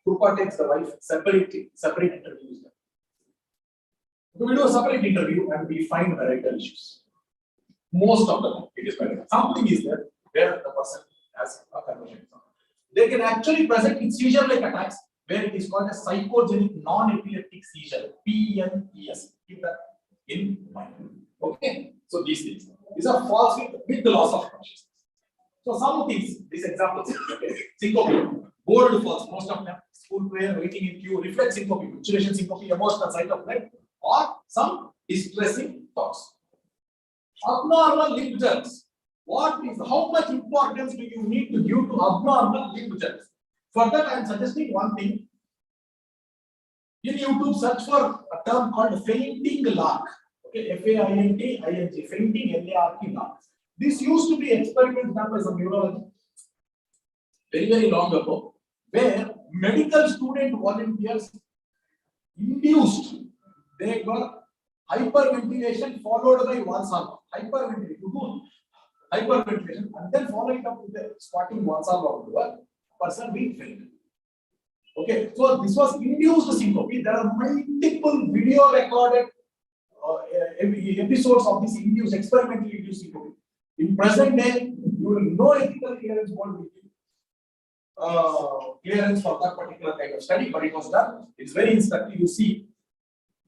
Krupa takes the wife, separate interviews. So we do a separate interview and we find marital issues. Most of the time, it is marital. Something is there where the person has a conversion disorder. They can actually present in seizure-like attacks where it is called a psychogenic non-epileptic seizure, PNES. Keep that in mind. Okay, so these are false with the loss of consciousness. So some of these examples, okay, syncope, bold false, most of them, school prayer, waiting in queue, reflex syncope, visualization syncope, emotional sight of blood, or some distressing thoughts. Abnormal lip jerks. How much importance do you need to give to abnormal lip jerks? For that, I am suggesting one thing. In YouTube, search for a term called fainting lark. Okay, F-A-I-N-T-I-N-G, fainting L-A-R-K lark. This used to be experiment done by some neurologists very, very long ago, where medical student volunteers induced, they got hyperventilation followed by Valsalva. Hyperventilation, and then follow it up with the squatting Valsalva over the person being faint. Okay, so this was induced syncope. There are multiple video recorded episodes of this induced, experimentally induced syncope. In present day, you will know ethical clearance won't be clearance for that particular kind of study, but it was done. It's very instructive. You see,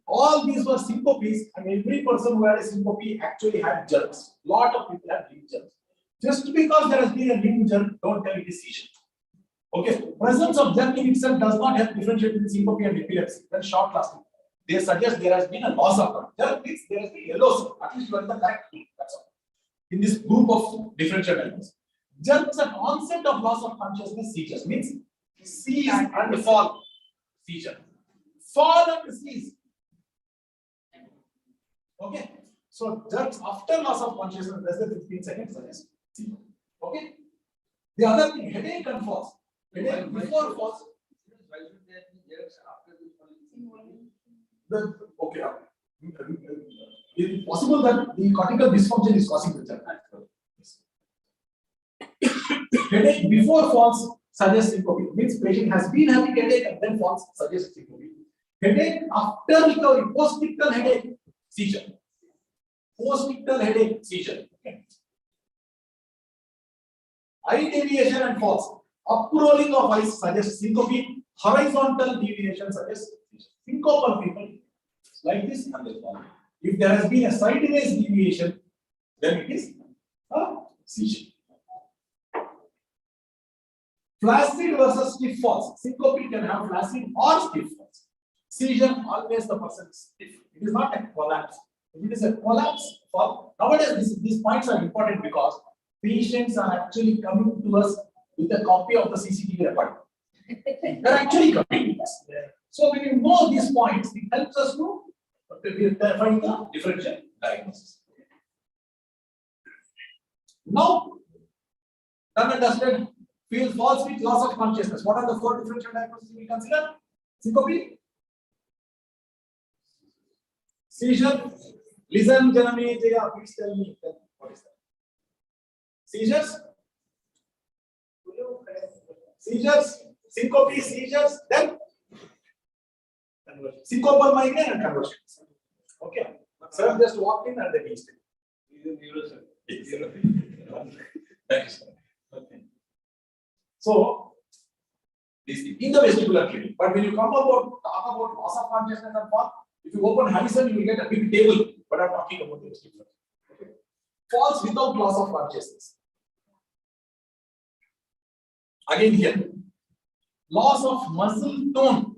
all these were syncopes, and every person who had a syncope actually had jerks. Lot of people had limb jerks. Just because there has been a limb jerk, don't tell it is seizure. Okay, presence of jerk in itself does not help differentiate between syncope and epilepsy. That's short lasting. They suggest there has been a loss of control. Jerk means there has been yellow. At least you are in the correct group. That's all. In this group of differential diagnosis, jerks at onset of loss of consciousness, seizures means seize and fall, seizure. Fall and seize. Okay, so jerks after loss of consciousness, less than 15 seconds, suggest seizure. Okay. The other thing, headache and falls. Headache before falls. Why should there be jerks after the falling? Okay. It is possible that the cortical dysfunction is causing the jerk. Headache before falls suggests syncope. Means patient has been having headache and then falls suggests syncope. Headache after recovery, post-ictal headache, seizure. Post-ictal headache, seizure. Okay. Eye deviation and falls. Uprolling of eyes suggests syncope. Horizontal deviation suggests seizure. Syncopal people like this and they fall. If there has been a sideways deviation, then it is a seizure. Flaccid versus stiff falls. Syncope can have flaccid or stiff falls. Seizure, always the person is stiff. It is not a collapse. If it is a collapse fall, nowadays these points are important because patients are actually coming to us with a copy of the CCTV recording. They are actually coming to us. So when you know these points, it helps us to find the differential diagnosis. Now, done and dusted, feels false with loss of consciousness. What are the 4 differential diagnoses we consider? Syncope, seizure, listen, Janami, Jaya, please tell me what is that? Seizures, syncope, seizures, then syncopal migraine and conversion. Okay, sir just walked in and then he stayed. Okay. So, this in the vestibular clinic. But when you talk about loss of consciousness and fall, if you open Harrison, you will get a big table. But I'm talking about the vestibular. Okay. Falls without loss of consciousness. Again here, loss of muscle tone.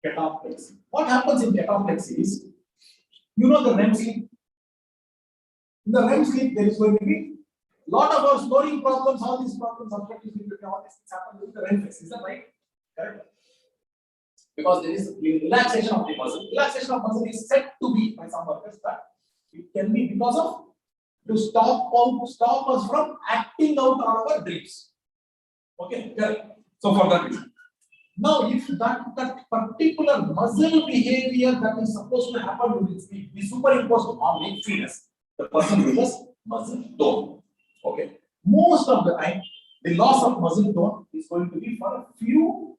Cataplexy. What happens in cataplexy is, you know the REM sleep. In the REM sleep, there is going to be a lot of our snoring problems, all these problems, obstructive sleep, all these things happen with the REM phase. Is that right? Correct. Because there is relaxation of the muscle. Relaxation of muscle is said to be by some workers that it can be because of to stop us from acting out on our dreams. Okay, correct. So for that reason, Now, if that particular muscle behavior that is supposed to happen will be superimposed on the fitness, the person will just muscle tone. Okay. Most of the time, the loss of muscle tone is going to be for a few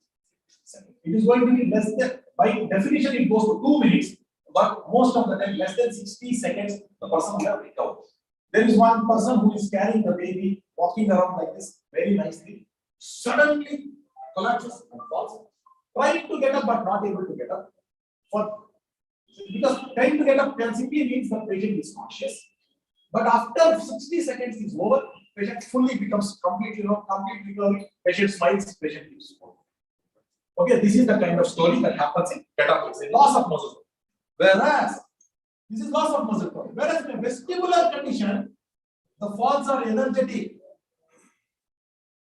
seconds. It is going to be less than, by definition, it goes to 2 minutes, but most of the time, less than 60 seconds, the person will have recovered. There is one person who is carrying the baby, walking around like this very nicely, suddenly collapses and falls, trying to get up but not able to get up. Because trying to get up can simply means the patient is conscious. But after 60 seconds is over, patient fully becomes completely recovery. Patient smiles, patient keeps going. Okay, this is the kind of story that happens in cataplex, a loss of muscle tone. Whereas this is loss of muscle tone. Whereas in a vestibular condition, the falls are energetic.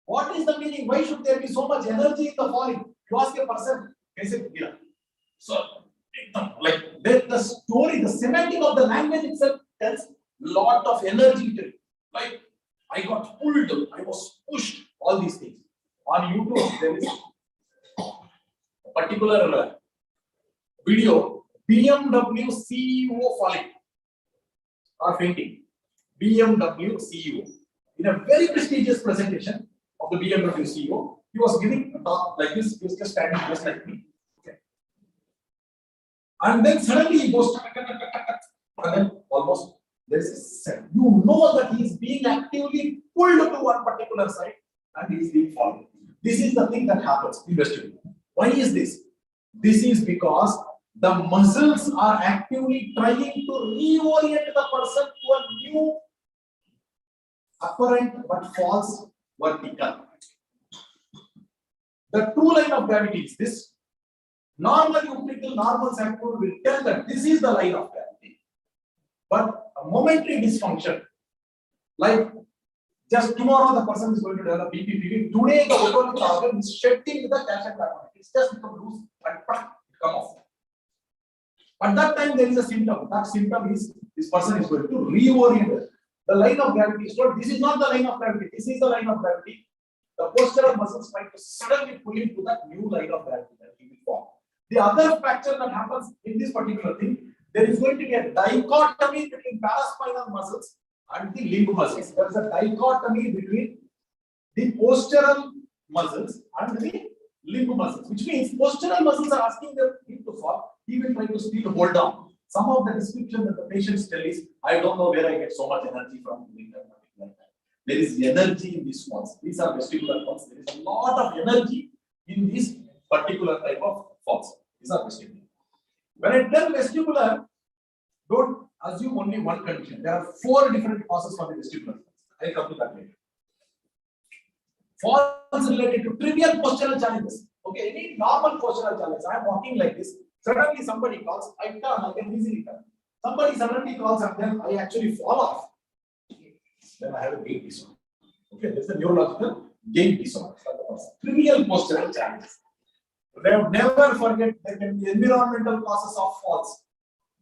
What is the meaning? Why should there be so much energy in the falling? You ask a person, so like the story, the semantic of the language itself tells lot of energy to it. Like I got pulled, I was pushed, all these things. On YouTube, there is a particular video, BMW CEO falling or fainting. BMW CEO. In a very prestigious presentation of the BMW CEO, he was giving a talk like this, he was just standing just like me. Okay. And then suddenly he goes, and then almost there is a set. You know that he is being actively pulled to one particular side and he is being followed. This is the thing that happens in vestibular. Why is this? This is because the muscles are actively trying to reorient the person to a new apparent but false vertical. The true line of gravity is this. Normal umbilical, normal sacral will tell that this is the line of gravity. But a momentary dysfunction, like just tomorrow the person is going to develop BPPV, today the autonomic organ is shedding the calcium carbonate. It's just become loose and it come off. At that time there is a symptom. That symptom is this person is going to reorient. The line of gravity is told, this is not the line of gravity, this is the line of gravity. The postural muscles might suddenly pull him to that new line of gravity that he will form. The other factor that happens in this particular thing, there is going to be a dichotomy between paraspinal muscles and the limb muscles. There is a dichotomy between the postural muscles and the limb muscles, which means postural muscles are asking him to fall. He will try to still hold on. Some of the description that the patients tell is, I don't know where I get so much energy from doing that. There is energy in these falls. These are vestibular falls. There is a lot of energy in this particular type of falls. These are vestibular. When I tell vestibular, don't assume only one condition. There are 4 different causes for the vestibular falls. I will come to that later. Falls related to trivial postural challenges. Okay, any normal postural challenge. I am walking like this. Suddenly somebody calls, I turn, I can easily turn. Somebody suddenly calls and then I actually fall off. Then I have a gait disorder. Okay, that's a neurological gait disorder. Trivial postural challenges. Never forget there can be environmental causes of falls.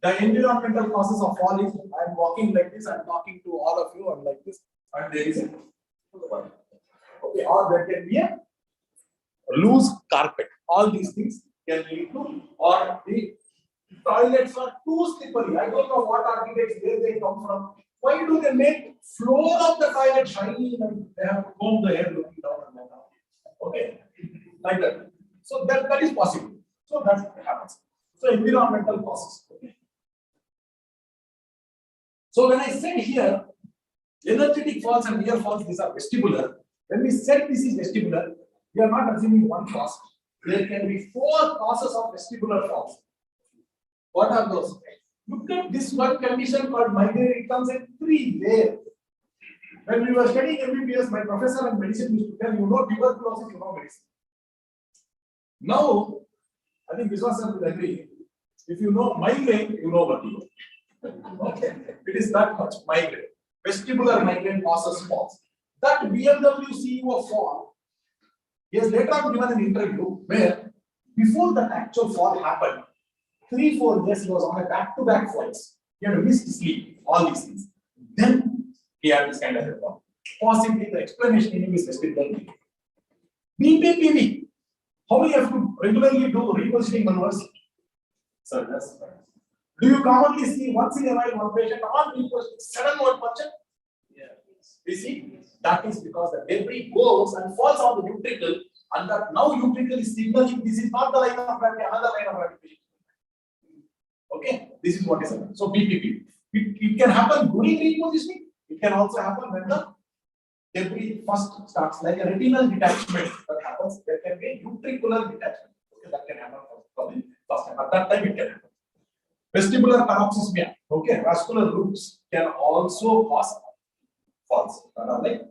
The environmental causes of fall is I am walking like this, I am talking to all of you, and like this, and there is a okay, or there can be a loose carpet. All these things can lead to, or the toilets are too slippery. I don't know what architects where they come from. Why do they make floor of the toilet shiny and they have to comb the hair looking down and down? Okay, like that. So that is possible. So that happens. So environmental causes. Okay. So when I said here, energetic falls and near falls, these are vestibular. When we said this is vestibular, we are not assuming one cause. There can be 4 causes of vestibular falls. What are those? Look at this one condition called migraine. It comes in 3 layers. When we were studying MBBS, my professor in medicine used to tell you know tuberculosis, you know medicine. Now, I think Vishwasan will agree. If you know migraine, you know vertigo. Okay, it is that much migraine. Vestibular migraine causes falls. That BMW CEO fall, he has later on given an interview where before that actual fall happened, 3-4 days he was on a back-to-back flights. He had missed sleep, all these things. Then he had this kind of a fall. Possibly the explanation in him is vestibular. BPPV. How you have to regularly do repositioning maneuvers? Sir, yes. Do you commonly see once in a while one patient on repositioning sudden mode puncher? Yeah. You see, that is because the debris goes and falls on the utricle, and that now utricle is signaling this is not the line of gravity, another line of gravity. Okay, this is what is happening. So BPP. It can happen during repositioning. It can also happen when the debris first starts, like a retinal detachment that happens. There can be utricular detachment. Okay, that can happen from the first time. At that time, it can happen. Vestibular paroxysmia. Okay, vascular roots can also cause falls. Like,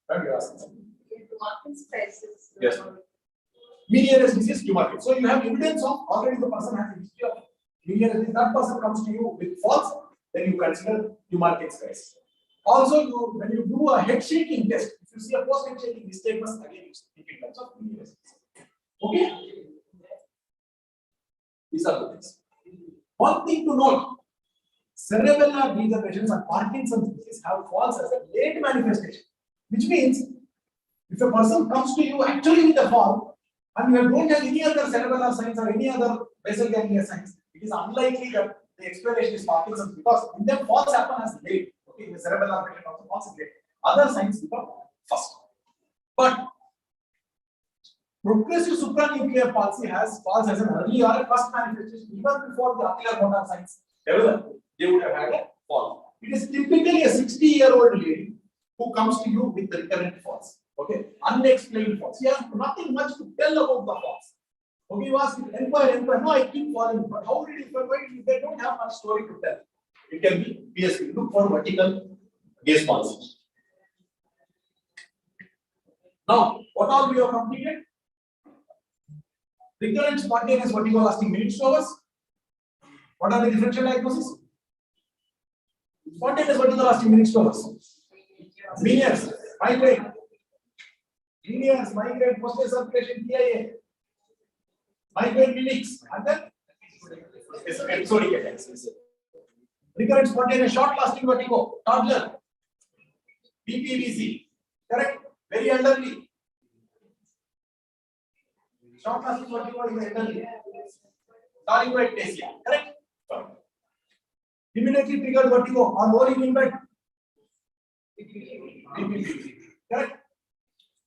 right, you are asking something. Markings crisis. Yes. Meniere's disease, tuberculosis. So you have evidence of already the person has a history of Meniere's disease. That person comes to you with falls, then you consider tuberculosis crisis. Also, when you do a head shaking test, if you see a post head shaking mistake, must again you think in terms of Meniere's disease. Okay. These are the things. One thing to note: cerebellar degenerations and Parkinson's disease have falls as a late manifestation, which means if a person comes to you actually with a fall and you don't have any other cerebellar signs or any other basal ganglia signs, it is unlikely that the explanation is Parkinson's, because in them falls happen as late. Okay, the cerebellar patient also falls is late. Other signs become first. But progressive supranuclear palsy has falls as an early or a first manifestation even before the ocular motor signs develop. They would have had a fall. It is typically a 60-year-old lady who comes to you with recurrent falls. Okay, unexplained falls. She has nothing much to tell about the falls. Okay, you ask, inquire. No, I keep falling. But how did it fall? They don't have much story to tell. It can be PSP. Look for vertical gaze palsy. Now, what all we have completed? Recurrent spontaneous vertigo lasting minutes to hours. What are the differential diagnoses? Spontaneous vertigo lasting minutes to hours. Menias, migraine. Menias, migraine, posterior circulation, TIA. Migraine mimics. And then episodic attacks. Recurrent spontaneous short lasting vertigo, toddler. BPVC. Correct? Very elderly. Short lasting vertigo is elderly. Oligoectasia. Correct? Immediately triggered vertigo on rolling in bed. BPVC. Correct?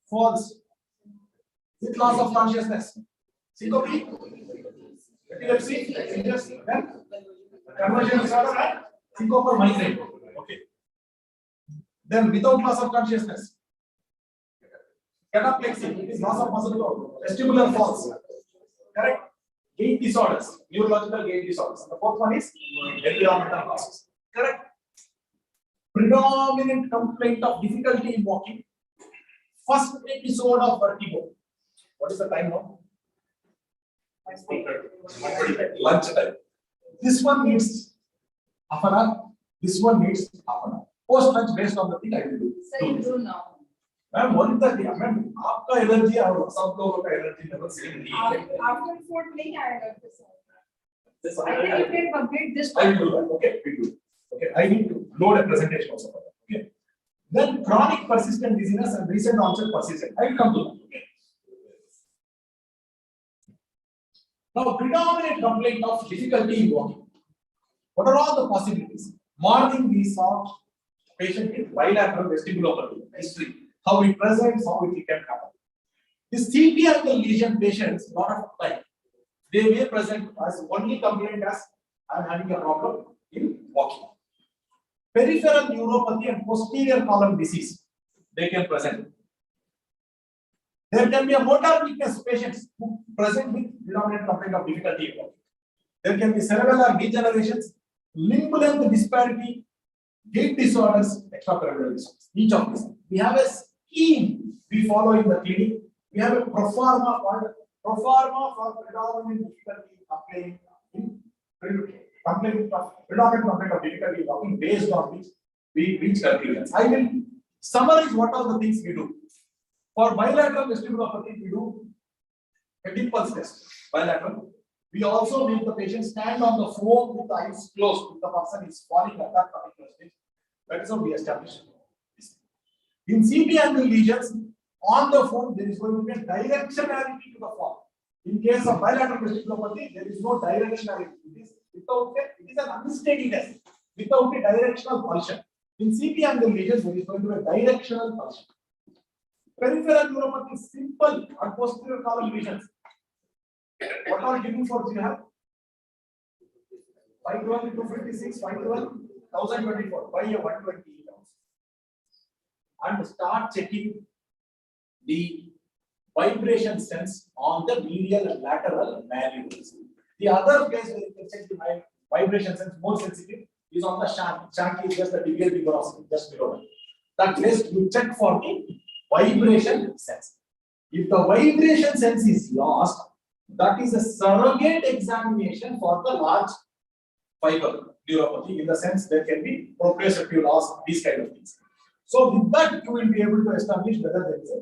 Falls. With loss of consciousness. Syncope. Epilepsy. Seizures. Then conversion disorder and syncopal migraine. Okay. Then without loss of consciousness. Cataplexy, it is loss of muscle tone. Vestibular falls. Correct? Gait disorders, neurological gait disorders. The fourth one is environmental causes. Correct? Predominant complaint of difficulty in walking. First episode of vertigo. What is the time now? 1:30. Lunchtime. This one needs half an hour. This one needs half an hour. Post lunch based on the thing I will do. So you do now. Ma'am 1:30 ma'am आपका energy और सब लोगों का energy level same नहीं है. After food नहीं आएगा this one. This I think you can complete this I one. will do that. Okay, we do. Okay, I need to load a presentation also for that. Okay. Then chronic persistent dizziness and recent onset persistent. I will come to that. Okay. Now, predominant complaint of difficulty in walking. What are all the possibilities? Morning we saw patient with bilateral vestibulopathy history. How it presents, how it can happen. The CP angle lesion patients, lot of time, they may present as only complaint as I am having a problem in walking. Peripheral neuropathy and posterior column disease, they can present. There can be a motor weakness patients who present with predominant complaint of difficulty in walking. There can be cerebellar degenerations, limb length disparity, gait disorders, extrapyramidal disorders. Each of these. We have a scheme we follow in the clinic. We have a pro forma for predominant difficulty complaint in predominant complaint of difficulty in walking, based on which we reach conclusions. I will summarize what are the things we do. For bilateral vestibulopathy, we do a impulse test. Bilateral. We also make the patient stand on the floor with the eyes closed if the person is falling at that particular stage. That is how we establish this. In CP angle lesions, On the phone, there is going to be a directionality to the fall. In case of bilateral vesticulopathy, there is no directionality. It is an unsteadiness without a directional pulsion. In CP angle lesions, there is going to be a directional pulsion. Peripheral neuropathy is simple and posterior column lesions. What are giving force you have? 512, 256, 512, 1024 by a 120 pounds. And start checking the vibration sense on the medial and lateral malleolus. The other place where you can check the vibration sense more sensitive is on the shank. Shank is just the tibial tuberosity, just below that. That place you check for the vibration sense. If the vibration sense is lost, that is a surrogate examination for the large fiber neuropathy, in the sense there can be proprioceptive loss, these kind of things. So with that, you will be able to establish whether there is a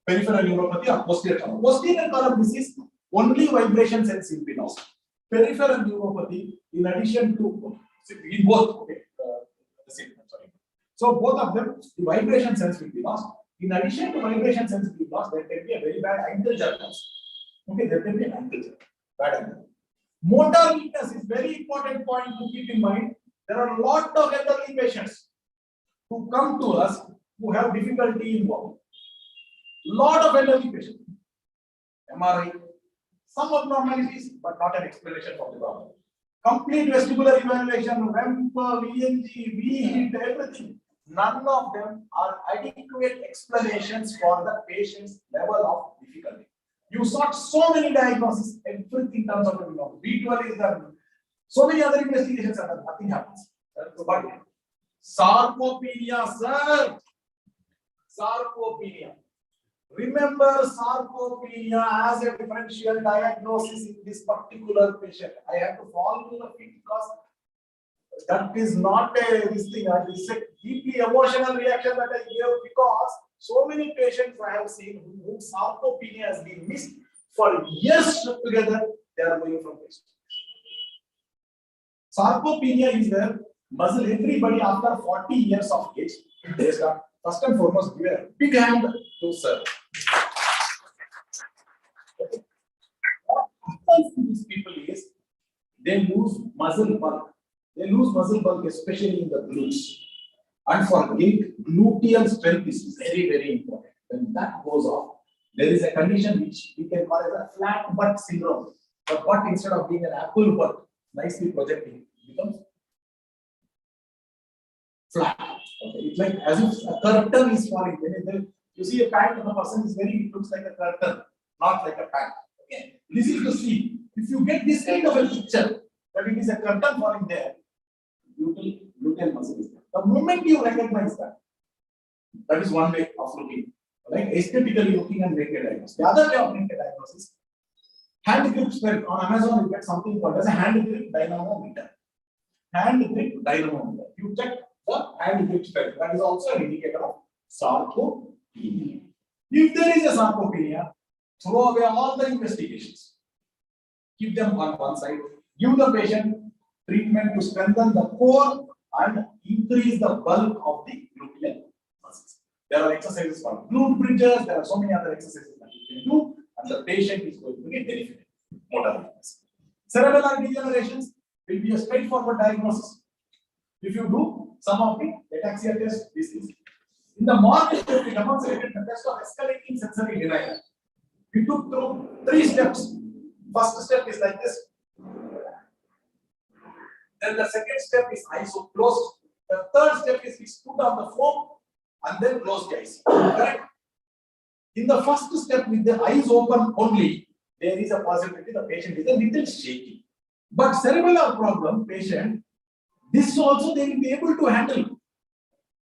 peripheral neuropathy or posterior column. Posterior column disease, only vibration sense will be lost. Peripheral neuropathy, in addition to in both, okay, the same. Sorry. So both of them, the vibration sense will be lost. In addition to vibration sense will be lost, there can be a very bad ankle jerk also. Okay, there can be an ankle jerk, bad ankle. Motor weakness is very important point to keep in mind. There are a lot of elderly patients who come to us who have difficulty in walking. Lot of elderly patients. MRI, some abnormalities, but not an explanation for the problem. Complete vestibular evaluation, REMP, VNG, V-hit, everything. None of them are adequate explanations for the patient's level of difficulty. You sought so many diagnoses, everything turns out to be wrong. B12 is done. So many other investigations are done, nothing happens. But sarcopenia, sir. Sarcopenia. Remember sarcopenia as a differential diagnosis in this particular patient. I have to fall to the feet because that is not this thing. It's a deeply emotional reaction that I gave, because so many patients I have seen whom sarcopenia has been missed for years together, they are going from this. Sarcopenia is where muscle, everybody after 40 years of age, they start. First and foremost, give a big hand to sir. What happens to these people is they lose muscle bulk. They lose muscle bulk, especially in the glutes. And for gluteal strength is very, very important. When that goes off, there is a condition which we can call as a flat butt syndrome. The butt, instead of being an apple butt, nicely projecting, becomes flat. Okay. It's like as if a curtain is falling. When you see a pant of a person is very, it looks like a curtain, not like a pant. Okay. This is to see. If you get this kind of a picture, that it is a curtain falling there, gluteal muscle is there. The moment you recognize that, that is one way of looking, like aesthetically looking and make a diagnosis. The other way of making a diagnosis, hand grip strength. On Amazon, you get something called as a hand grip dynamometer. Hand grip dynamometer. You check the hand grip strength. That is also an indicator of sarcopenia. If there is a sarcopenia, throw away all the investigations. Keep them on one side. Give the patient treatment to strengthen the core and increase the bulk of the gluteal muscles. There are exercises called glute bridges. There are so many other exercises that you can do, and the patient is going to get benefited. Motor weakness. Cerebellar degenerations will be a straightforward diagnosis. If you do some of the ataxia test, this is in the morning we demonstrated the test of escalating sensory denial. We took through 3 steps. First step is like this. Then the second step is eyes closed. The third step is we put on the foam and then close the eyes. Correct? In the first step, with the eyes open only, there is a possibility the patient is a little shaky. But cerebellar problem patient, this also they will be able to handle.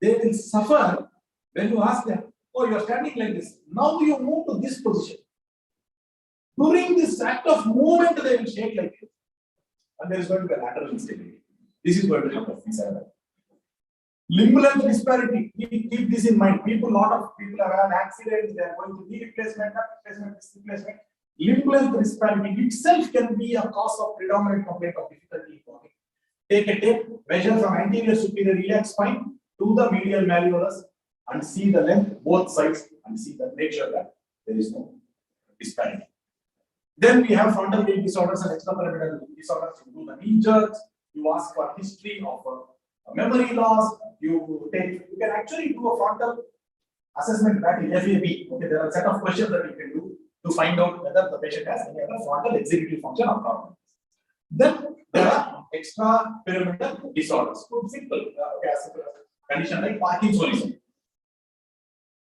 They will suffer when you ask them, oh, you are standing like this. Now you move to this position. During this act of movement, they will shake like this. And there is going to be a lateral instability. This is going to happen in cerebellum. Limb length disparity. Keep this in mind. Lot of people have had accidents. They are going to knee replacement, hip replacement, disc replacement. Limb length disparity itself can be a cause of predominant complaint of difficulty in walking. Take a tape, measure from anterior superior iliac spine to the medial malleolus, and see the length both sides. and see that, make sure that there is no disparity. Then we have frontal limb disorders and extrapyramidal disorders. You do the knee jerks, you ask for history of memory loss, you can actually do a frontal assessment that in FAB. Okay, there are a set of questions that you can do to find out whether the patient has any other frontal executive function or not. Then there are extrapyramidal disorders. Simple, condition like Parkinsonism.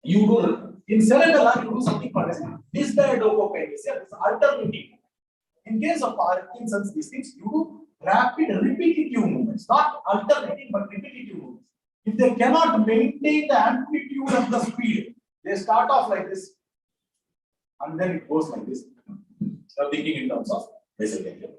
You do in cerebellar, you do something called as dysdiadochokinesia. It's alternating. In case of Parkinson's, these things you do rapid repetitive movements, not alternating but repetitive movements. If they cannot maintain the amplitude of the speed, they start off like this, and then it goes like this. So thinking in terms of basal ganglia.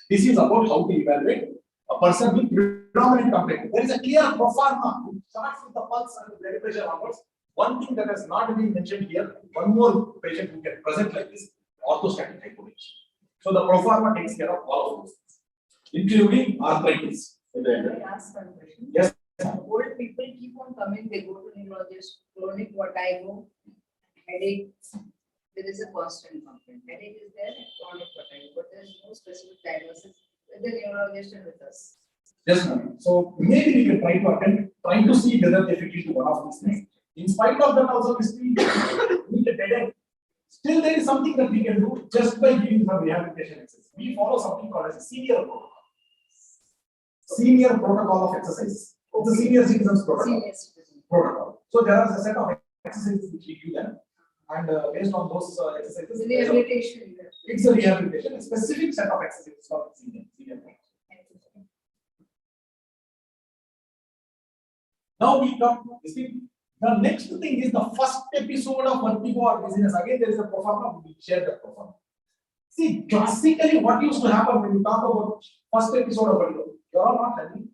This is about how to evaluate a person with predominant complaint. There is a clear pro forma. It starts with the pulse and the blood pressure onwards. One thing that has not been mentioned here, one more patient who can present like this, orthostatic hypotension. So the pro forma takes care of all of those things, including arthritis. Can I ask one question? Yes. Old people keep on coming, they go to neurologist, chronic vertigo, headache. There is a constant complaint. Headache is there and chronic vertigo, but there is no specific diagnosis with the neurologist and with us. Yes, ma'am. So maybe we can try to see whether they fit into one of these things. In spite of that, also we still need a dead end. Still, there is something that we can do just by giving some rehabilitation exercise. We follow something called as a senior protocol. Senior protocol of exercise. It's a senior citizens protocol. So there are a set of exercises which we give them, and based on those exercises, Rehabilitation. it's a rehabilitation, a specific set of exercises for senior. Now we come to this thing. The next thing is the first episode of vertigo or dizziness. Again, there is a pro forma. We share the pro forma. See, classically, what used to happen when you talk about first episode of vertigo? You are not having.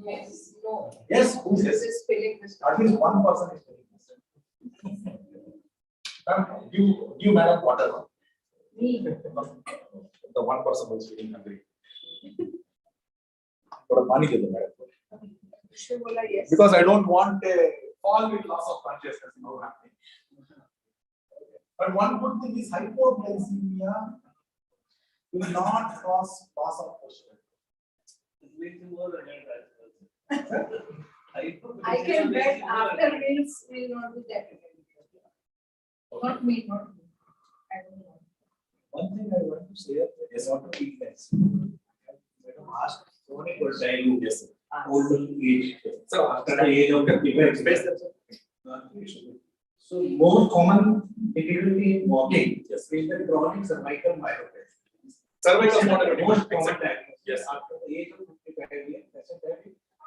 Yes, no. Yes, who This says? is spilling this. At least one person is telling this. Ma'am, give madam water. Me. The one person who is feeling hungry. But money to the madam. Yes. Because I don't want a fall with loss of consciousness now happening. But one good thing is hypoglycemia will not cause loss of consciousness. I can bet after meals will not be that. Not me, not me. I don't know. One thing I want to say is what to be next. Madam asked so many questions. Yes, older age. So after the age of 55, so more common difficulty in walking is the chronic cervical myopathy. Cervical Most myopathy. common diagnosis. Yes. After the age of 55 years,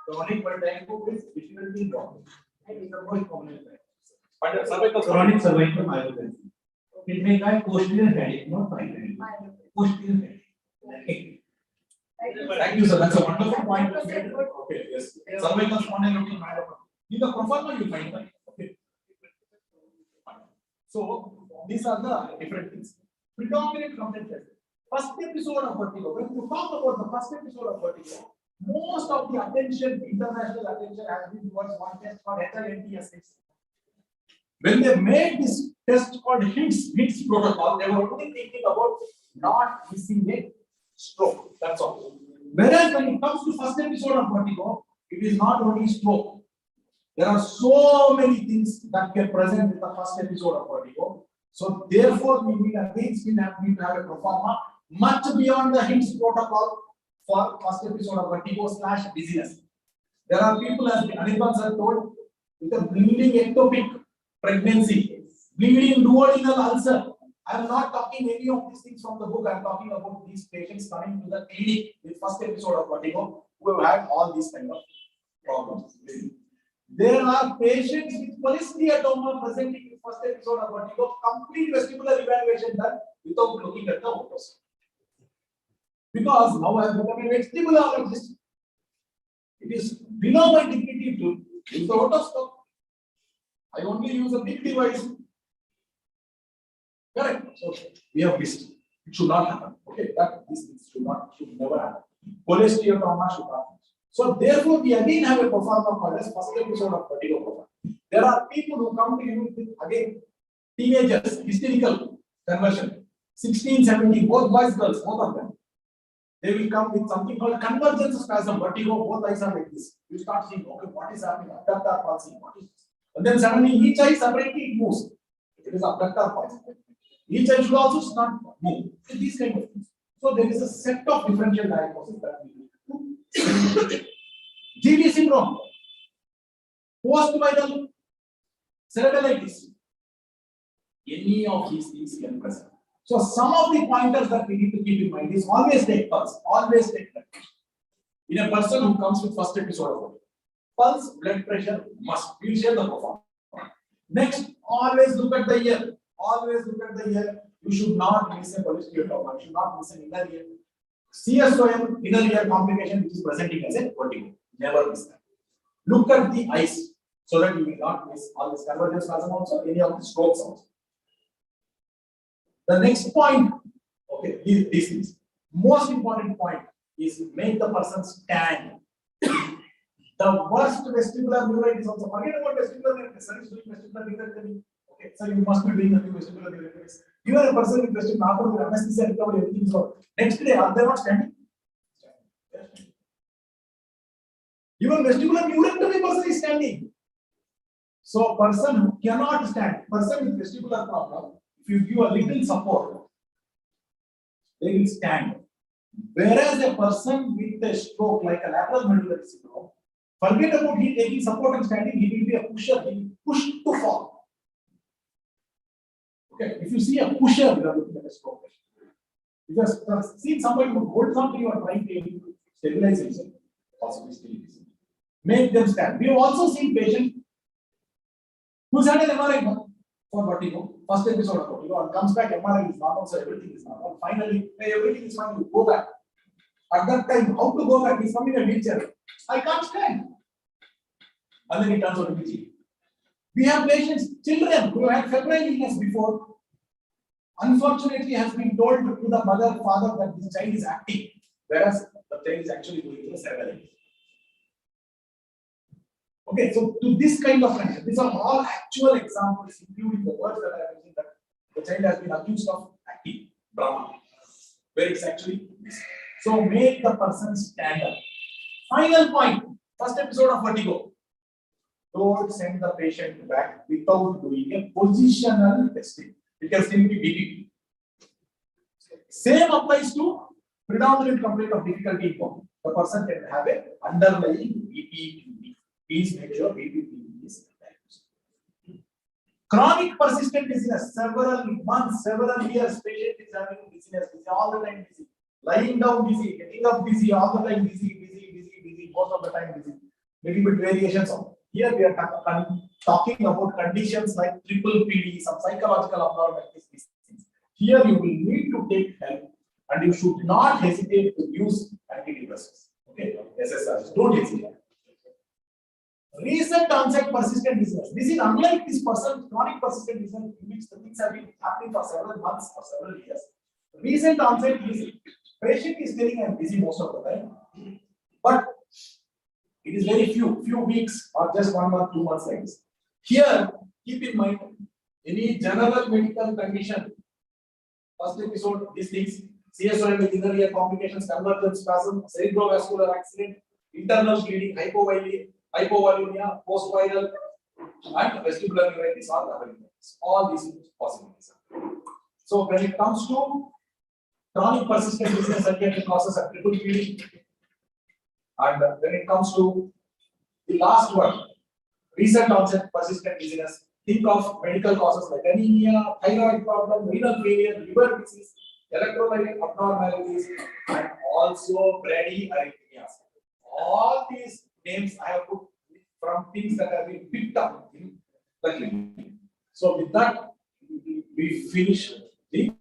chronic vertigo is difficulty in walking. It is the most common diagnosis. Chronic cervical myopathy. It may be posterior headache, not primary. Posterior headache. Thank you, sir. That's a wonderful point. Okay, yes. Cervical spondylosis myopathy. In the pro forma, you find that. Okay. So these are the different things. Predominant complaint. First episode of vertigo. When you talk about the first episode of vertigo, most of the attention, international attention, has been towards one test called HINTS. When they made this test called HINTS protocol, they were only thinking about not missing a stroke. That's all. Whereas when it comes to first episode of vertigo, it is not only stroke. There are so many things that get present with the first episode of vertigo. So therefore, we will again still have a pro forma much beyond the HINTS protocol for first episode of vertigo / dizziness. There are people, as Anirban sir told, with a bleeding ectopic pregnancy, bleeding duodenal ulcer. I am not talking any of these things from the book. I am talking about these patients coming to the clinic with first episode of vertigo who have had all these kind of problems. There are patients with polysteatoma presenting in first episode of vertigo, complete vestibular evaluation done without looking at the otoscope. Because now I have become a vestibularologist. It is below my dignity to use the otoscope. I only use a big device. Correct. So we have missed. It should not happen. Okay, that this should never happen. Polysteatoma should not happen. So therefore, we again have a pro forma called as first episode of vertigo pro forma. There are people who come to you with, again, teenagers, hysterical conversion, 16, 17, both boys, girls, both of them. They will come with something called convergence spasm, vertigo, both eyes are like this. You start seeing, okay, what is happening? Abductor palsy, what is this? And then suddenly each eye separately it moves. It is abductor palsy. Each eye should also start move. These kind of things. So there is a set of differential diagnosis that we need to. GD syndrome, post-viral cerebralitis. Any of these things can present. So some of the pointers that we need to keep in mind is always take pulse, always take blood pressure. In a person who comes with first episode of it, pulse, blood pressure must. We'll share the performance. Next, always look at the ear. Always look at the ear. You should not miss a polystyreoma. You should not miss an inner ear. CSOM, inner ear complication, which is presenting as a vertigo. Never miss that. Look at the eyes so that you will not miss all this convergence spasm also, any of the strokes also. The next point, okay, these things. Most important point is make the person stand. The worst vestibular neuritis also. Forget about vestibular neuritis. Sir is doing vestibular neuritis. Okay, so you must be doing nothing vestibular neuritis. You are a person with vestibular after the anesthesia recovery, everything is good. Next day, are they not standing? Even vestibular neuritis person is standing. So person who cannot stand, person with vestibular problem, if you give a little support, they will stand. Whereas a person with a stroke, like a lateral medullary syndrome, forget about he taking support and standing, he will be a pusher, he will push to fall. Okay, if you see a pusher, you are looking at a stroke patient. Because you have seen somebody who holds on to you and trying to stabilize himself, possibly still is. Make them stand. We have also seen patients who's had an MRI for vertigo, first episode of vertigo, and comes back, MRI is normal, so everything is normal. Finally, hey, everything is fine, you go back. At that time, how to go back? He's coming in a wheelchair. I can't stand. And then he turns out to be cheap. We have patients, children who had febrile illness before, unfortunately has been told to the mother, father that this child is active, whereas the child is actually going through a cerebral illness. Okay, so to this kind of function, these are all actual examples, including the words that I have mentioned, that the child has been accused of active drama, where it's actually this. So make the person stand up. Final point, first episode of vertigo. Don't send the patient back without doing a positional testing. It can still be BPP. Same applies to predominant complaint of difficulty in walking. The person can have a underlying BPP. Please make sure BPP is diagnosed. Chronic persistent dizziness, several months, several years, patient is having dizziness, all the time dizzy. Lying down dizzy, getting up dizzy, all the time dizzy, most of the time dizzy. Little bit variations on. Here we are talking about conditions like triple PD, some psychological abnormalities, these things. Here you will need to take help and you should not hesitate to use antidepressants. Okay, SSRIs, don't hesitate. Recent onset persistent dizziness. This is unlike this person, chronic persistent dizziness, in which the things have been happening for several months or several years. Recent onset is patient is telling I'm dizzy most of the time, but it is very few weeks or just 1 month, 2 months like this. Here, keep in mind any general medical condition. First episode, these things, CSOM with inner ear complications, convergence spasm, cerebrovascular accident, internal bleeding, hypovolemia, post-viral, and vestibular neuritis are other events. All these possibilities. So when it comes to chronic persistent dizziness, psychiatric causes are triple PD. And when it comes to the last one, recent onset persistent dizziness, think of medical causes like anemia, thyroid problem, renal failure, liver disease, electrolyte abnormalities, and also bradyarrhythmias. All these names I have put from things that have been picked up in the clinic. So with that, we finish the.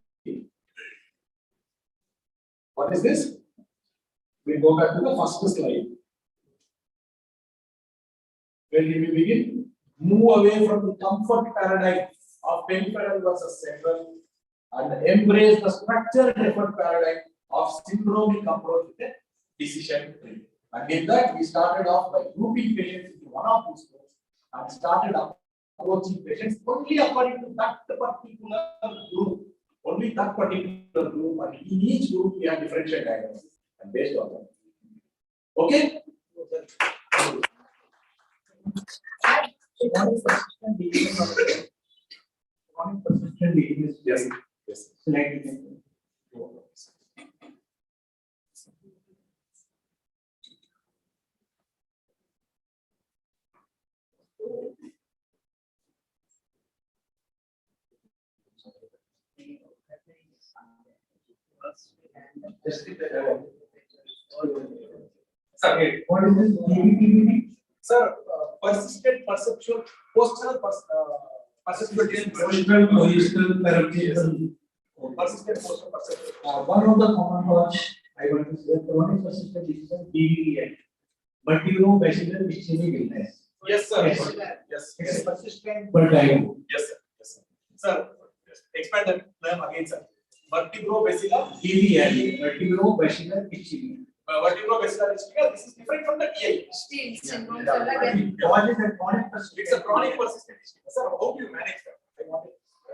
What is this? We go back to the first slide. Where did we begin? Move away from the comfort paradigm of peripheral versus central and embrace the structured effort paradigm of syndromic approach with a decision tree. And in that, we started off by grouping patients into one of these groups and started approaching patients only according to that particular group. Only that particular group, and in each group we have differential diagnosis and based on that. Okay? One persistent disease of chronic persistent disease. Yes. Yes. Slightly. Sir, What is this DBPBD? sir, persistent perceptual postural perceptual Postal coastal paroxysmal. persistent postural perceptual. One of the common cause I want to say chronic persistent disease is BVPN. But you know bacillus ischemic illness. Yes, sir. Yes. Yes. It's Yes. a persistent vertigo. Yes, sir. Yes, sir. Sir, expand that term again, sir. Vertebro-basilar. BVPN, vertigo bacillus ischemic. Vertebro-basilar ischemia. This is different from the TI. Still, syndromes Yeah. are like What is a chronic persistent? It's a chronic persistent ischemia. Sir, how do you manage that? I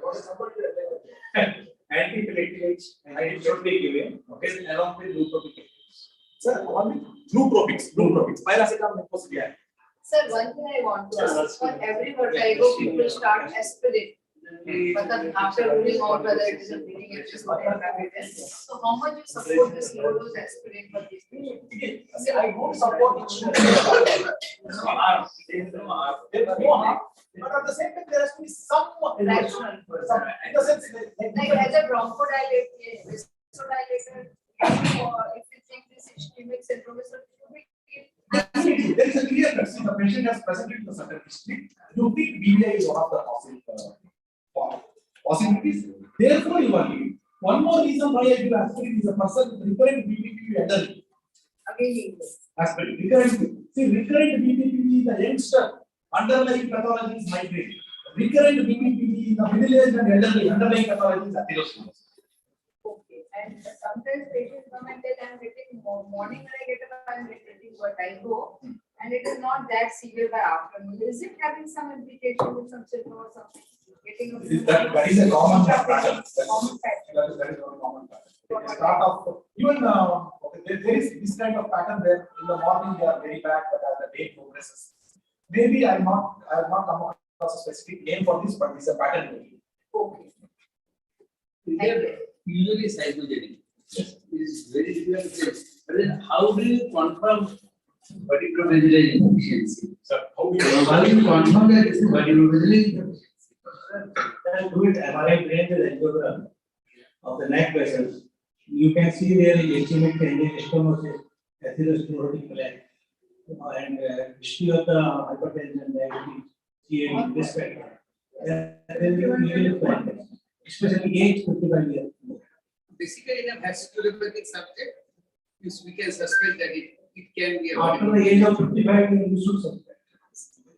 wanted somebody to explain. Antiplatelets and it should be given. Okay, along with nootropic. Sir, along with nootropics, paracetamol, methocillin. Sir, one thing I want to ask, for every vertigo, people start aspirin. But then after ruling out whether it is a bleeding episode or diabetes. So how much you support this low dose aspirin for these patients? See, I don't support it. There's no harm. But at the same time, there has to be some Rational. in the sense, Like as a bronchodilator, vasodilator, or if you think this ischemic syndrome is a definitely, there is a clear cut. See, the patient has presented the certain history. You think BBI is one of the possibilities. Therefore, you are giving. One more reason why I give aspirin is a person with recurrent BPPV elderly. again. Aspirin, recurrent. See, recurrent BPPV is the youngster. Underlying pathology is migraine. Recurrent BPPV is the middle age and elderly. Underlying pathology is atherosclerosis. Okay, and sometimes patients come and tell I'm getting morning when I get up, I'm getting vertigo, and it is not that severe by afternoon. Is it having some implication with some syndrome or something? That is a common pattern. Common pattern. That is very common pattern. They start off even there is this kind of pattern where in the morning they are very bad, but as the day progresses, maybe I have not come across a specific name for this, but it's a pattern. Okay. They are usually psychogenic. It is very difficult to say. But then how do you confirm vertebrovascular insufficiency? Sir, how How do you confirm that it's vertebrovascular insufficiency? Just do it MRI brain with angiogram of the neck vessels. You can see there is ischemic tendon, stenosis, atherosclerotic plaque, and history of the hypertension, diabetes, CAD, risk factor. There is a clear findings, especially age 55 years. Basically, in a vasculopathic subject, we can suspect that it can be a After the age of 55, you should suspect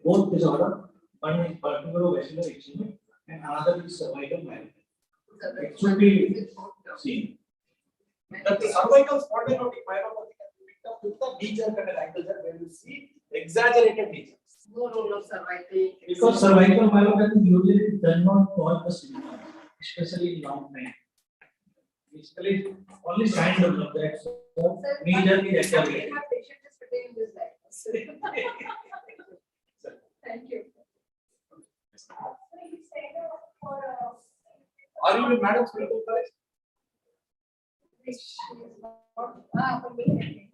both disorder. One is vertebrovascular ischemia and another is cervical myopathy. It should be seen. that the cervical spondylotic myopathy can be picked up with the knee jerk and an ankle jerk where you see exaggerated knee jerks. No role of cervical. Because cervical myopathy usually does not cause the symptoms, especially in long time. Basically, only signs of that. So, knee jerk is exaggerated. My patient is sitting in this life. Thank you. Are you in Madam's medical college? For me.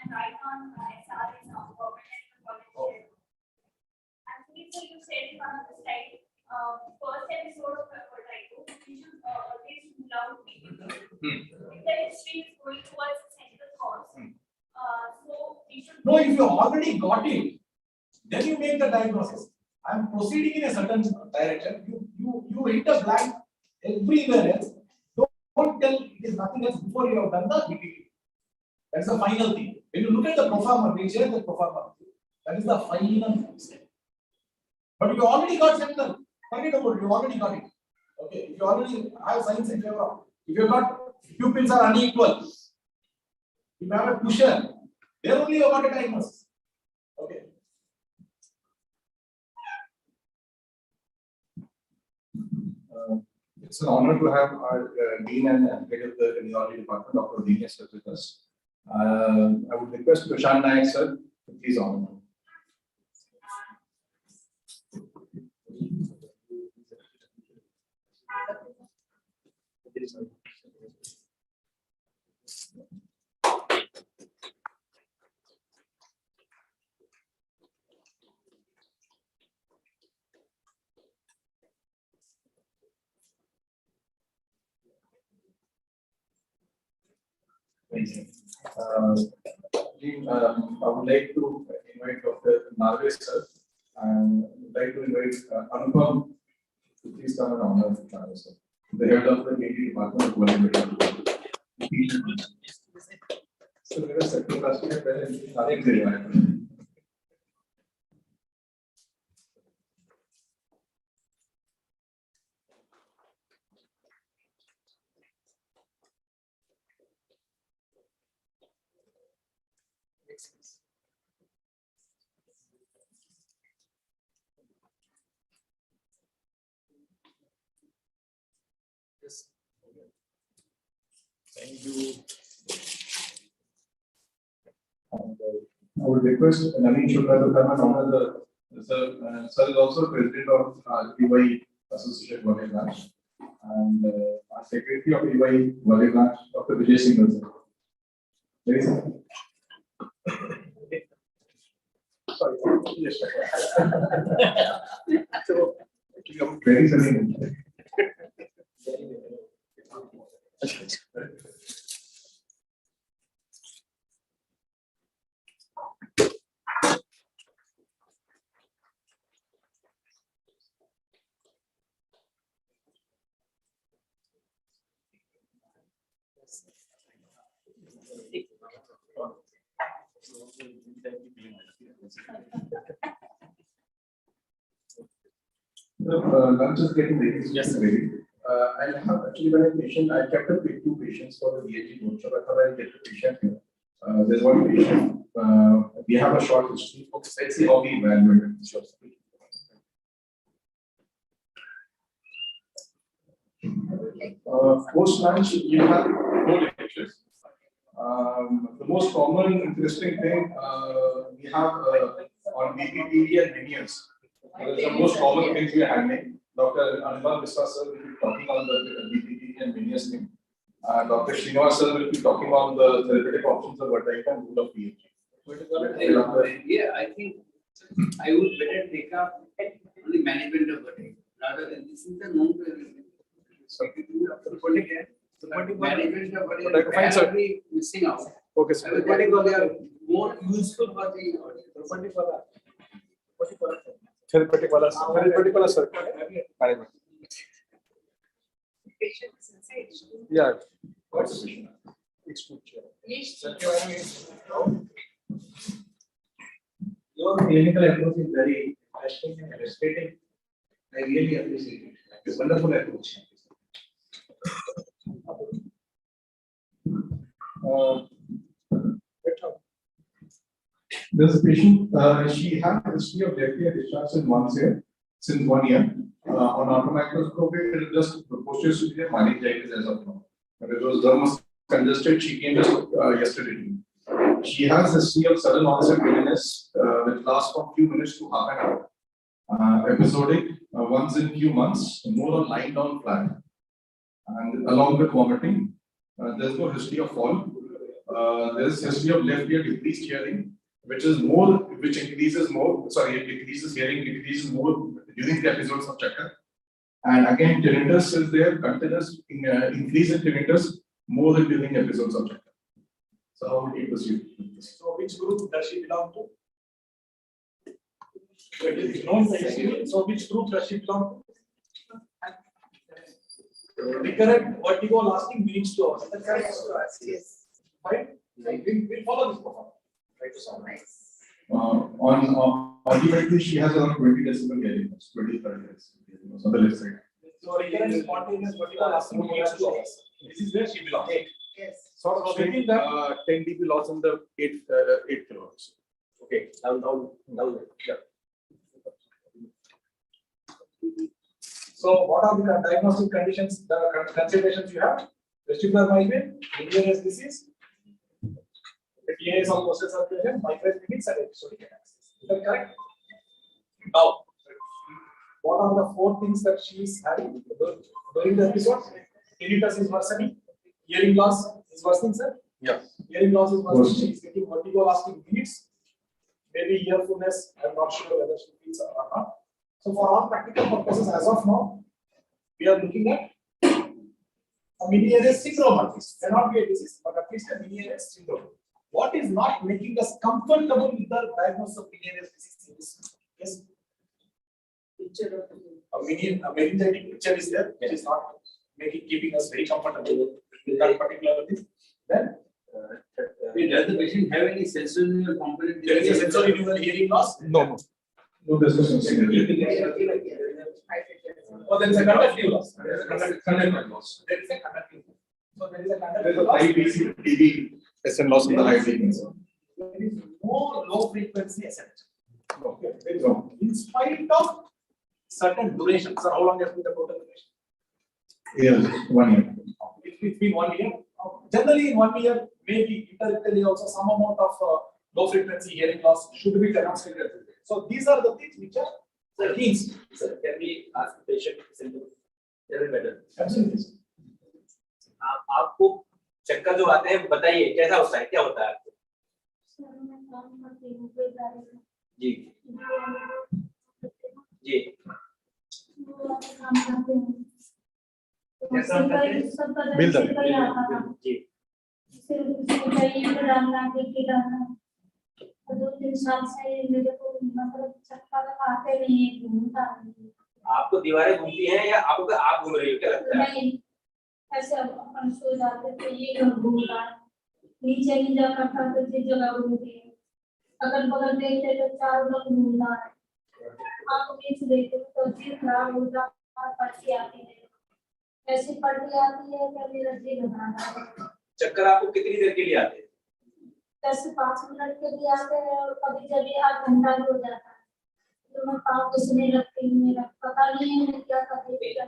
And right on SR in college. Actually, so you said in one of the slide, first episode of Vertigo, we should always rule out people. If the history is going towards the central cause, so we should. No, if you already got it, then you make the diagnosis. I am proceeding in a certain direction. You hit a blank everywhere else. Don't tell it is nothing else before you have done the BPP. That's the final thing. When you look at the proforma, we share the proforma. That is the final step. But you already got central. Forget about it. You already got it. Okay. If you already have signs in favor of, if you got pupils are unequal, if you have a pusher, there only you got a diagnosis. Okay. It's an honor to have our Dean and Head of the Cardiology Department, Dr. Dinesh, sir, with us. I would request Prashant Naik, sir, to please honor. Thank you. I would like to invite Dr. Narve, sir, and would like to invite Anupam to please come and honor Narve, sir, the head of the Media Department of Volunteering. So let us second class present. Yes. Thank you. And, I would request Naveen Shukla to come and honor the sir. Sir is also president of EY Association Volley Branch, and our secretary of EY Volley Branch, Dr. Vijay Singh, sir. Very simple. Sorry. Yes. So, Very simple. Lunch is getting ready. Yes, sir. Ready. I have actually when a patient, I kept up with 2 patients for the DHG workshop. I thought I'll get the patient here. There's one patient. We have a short history. Okay, let's see how we evaluate it. Sure. Post lunch, you have 4 lectures. The most common interesting thing we have on BPPD and minions. The most common things we are handling. Dr. Anubhav Misra sir will be talking on the BPPD and minions thing. Dr. Srinivas sir will be talking on the therapeutic options of vertigo and rule of PhD. Yeah, I think I would better take up on the management of vertigo rather than this is the known to everything. Management of vertigo, Fine, sir. be missing out. Okay, I will get it more useful for the audience. Therapeutic wala sir. Management. Patients inside. Yeah. What's the patient? It's good. Your clinical approach is very interesting and illustrating. I really appreciate it. It's a wonderful approach. This patient, she had a history of left ear discharge since 1 year. On auto microscopy, it is just posterior superior meningitis as of now. But it was dermis congested. She came just yesterday. She has a history of sudden onset giddiness, which lasts from few minutes to half an hour. Episodic, once in few months, more on lying down flat, and along with vomiting. There's no history of fall. There is history of left ear decreased hearing, which increases more. Sorry, it decreases hearing, decreases more during the episodes of chakkar. And again, tinnitus is there, continuous increase in tinnitus more than during episodes of chakkar. So how would you proceed? So which group does she belong to? It is known by issue. So which group does she belong to? Recurrent vertigo lasting means to us. That's correct. Yes. Fine. We'll follow this performance. Right to sound. Nice. Ultimately, she has around 20 decibel hearing loss, 20-30 decibel on the left side. So recurrent spontaneous vertigo lasting means to us. This is where she belongs. Yes. So within that 10 dB loss in the 8 kilohertz. Okay. Down. Yeah. So what are the diagnostic conditions, the considerations you have? Vestibular migraine, Meniere's disease, the TAs of posterior circulation, migraine limits and episodic analysis. Is that correct? Now, what are the 4 things that she is having during the episode? Tinnitus is worsening, hearing loss is worsening, sir? Yeah. Hearing loss is worsening, she is getting vertigo lasting minutes. Maybe earfulness, I'm not sure whether she feels or not. So for all practical purposes, as of now, we are looking at a Meniere's syndrome at least. Cannot be a disease, but at least a Meniere's syndrome. What is not making us comfortable with the diagnosis of Meniere's disease in this case? A meningitic picture is there, which is not keeping us very comfortable with that particular thing. Then, Does the patient have any sensory component? there is a sensory hearing loss. No. Oh, there is a conductive loss. There is a conductive loss. So there is a conductive loss. TB, SN loss in the high frequency. There is no low frequency ascent. Okay, there is no. In spite of certain duration. Sir, how long has been the total duration? Yeah, 1 year. It's been 1 year. Generally, in 1 year, maybe interictally also some amount of low frequency hearing loss should be demonstrated. So these are the things which are the keys. Sir, can we ask the patient symptoms? Tell me better. Absolutely. आपको चक्कर जो आते हैं बताइए कैसा होता है, क्या होता है आपको? जी जी Bill that. जी 2-3 साल से मेरे को मतलब चक्कर आते नहीं है, घूमता नहीं। आपको दीवारें घूमती हैं या आपको आप घूम रही हो, क्या लगता है? नहीं, ऐसे अपन सो जाते थे, ये घर घूमता है, नीचे नहीं जा करता तो ये जगह घूमती है, अगल बगल देखते तो चारों तरफ घूमता है, आप बीच देखते तो जी खराब हो जाता है, पलटी आती है, ऐसी पलटी आती है कि मेरा जी घबराता है। चक्कर आपको कितनी देर के लिए आते हैं? 10 से 5 मिनट के लिए आते हैं और कभी कभी आध घंटा भी हो जाता है, तो मैं पाँव घिसने लगती हूँ, मेरा पता नहीं है मैं क्या कर रही हूँ।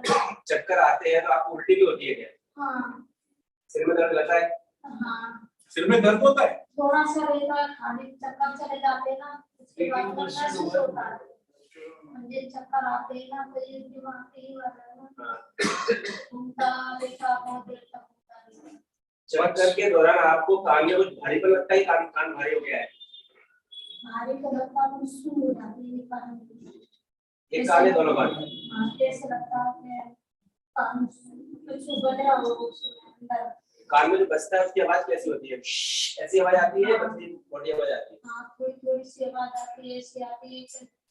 चक्कर आते हैं तो आपको उल्टी भी होती है क्या? हाँ सिर में दर्द लगता है? हाँ, सिर में दर्द होता है? थोड़ा सा रहता है, खाली चक्कर चले जाते हैं ना, उसके बाद महसूस होता है, मुझे चक्कर आते हैं ना तो ये दिमाग ही वाला है ना, घूमता रहता बहुत देर तक घूमता रहता। चक्कर के दौरान आपको कान में कुछ भारीपन लगता है, कान भारी हो गया है? भारी तो लगता है, सुन हो जाती है कान में। ये कान है दोनों कान? हाँ, कैसे लगता है कान कुछ बने हो अंदर। कान में जो बजता है उसकी आवाज कैसी होती है? ऐसी आवाज आती है, बड़ी मोटी आवाज आती है? हाँ, थोड़ी थोड़ी सी आवाज आती है, ऐसी आती है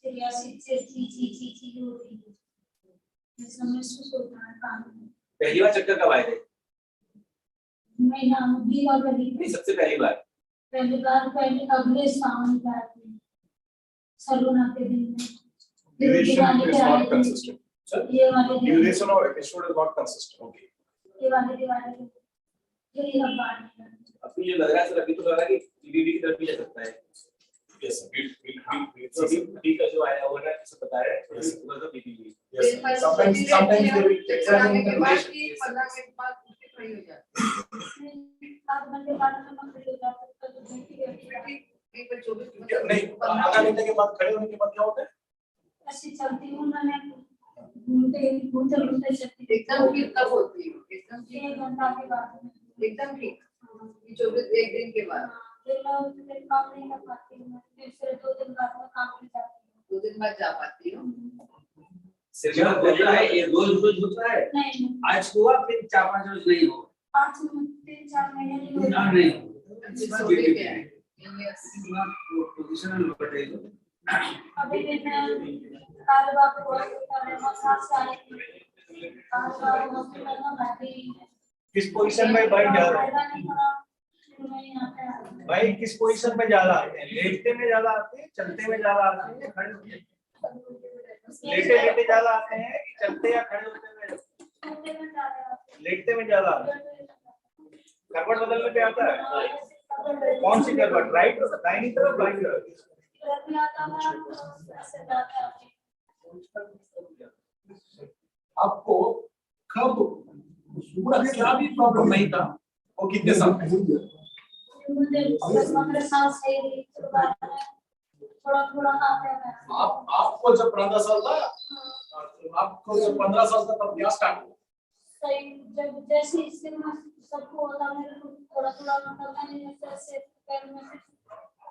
चिड़िया सी ची ची ची ची होती है, ऐसा महसूस होता है कान में। पहली बार चक्कर कब आए थे? महीना दीवार वाली नहीं, सबसे पहली बार पहले अगले सावन की आती है, सलूना के दिन में। Duration is not consistent. ये वाले दिन, Duration of episode is not consistent. Okay. ये वाले दिवाली के फिर ये बात है। आपको ये लग रहा है सर, अभी तो लग रहा है कि बीबी की तरफ भी जा सकता है। Yes, तो बीबी का जो आया होगा ना, किसे बता रहे हैं, थोड़ा सा बीबी। yes. Sometimes they will examine the duration. आध घंटे बाद में मत हो जाता है तो नहीं, आधा घंटे के बाद खड़े होने के बाद क्या होता है? ऐसी चलती हूँ ना, मैं घूमते चलती हूँ। एकदम ठीक कब होती है? एकदम 1 घंटा के बाद में। एकदम ठीक 24 दिन के बाद। फिर मैं काम नहीं कर पाती हूँ, फिर 2 दिन बाद में काम नहीं जाती हूँ। 2 दिन बाद जा पाती हूँ। सिर में होता है, ये रोज होता है? नहीं, आज हुआ, फिर 4-5 रोज नहीं हो? 3-4 महीने नहीं हुए। नहीं सोते क्या है? Positional potato. अभी भी मैं कारोबार को मसाज से आई थी, कारोबार हॉस्पिटल में बैठी है। किस पोजीशन में भाई ज्यादा भाई किस पोजीशन में ज्यादा आते हैं? लेटते में ज्यादा आते हैं, चलते में ज्यादा आते हैं, खड़े होते हैं? लेटे लेटे ज्यादा आते हैं कि चलते या खड़े होते में? लेटते में ज्यादा आते हैं। करवट बदलने पे आता है? कौन सी करवट? राइट दाहिनी तरफ, बाईं तरफ? आपको कब पूरा क्या भी प्रॉब्लम नहीं था वो कितने साल में? मुझे 15 साल से ही शुरुआत में थोड़ा थोड़ा आता है। आपको जब 15 साल था, आपको जब 15 साल था तब क्या स्टार्ट हुआ? सही जब जैसे इससे मैं सबको होता मेरे को थोड़ा थोड़ा मतलब मैंने जैसे पैर में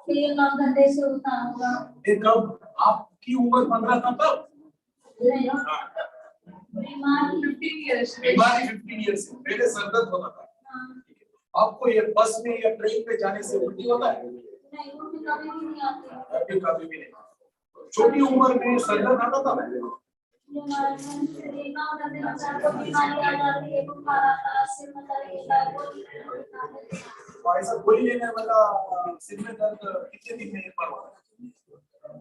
फील काम धंधे से होता होगा। ये कब आपकी उम्र 15 था तब? नहीं बीमारी 15 इयर्स बीमारी 15 ईयर से पहले सर दर्द होता था। आपको ये बस में या ट्रेन पे जाने से उल्टी होता है? नहीं वो कभी भी नहीं आती। अभी कभी भी नहीं। छोटी उम्र में सर दर्द आता था? तो ऐसा गोली लेने वाला सिर में दर्द कितने दिन में एक बार होता है?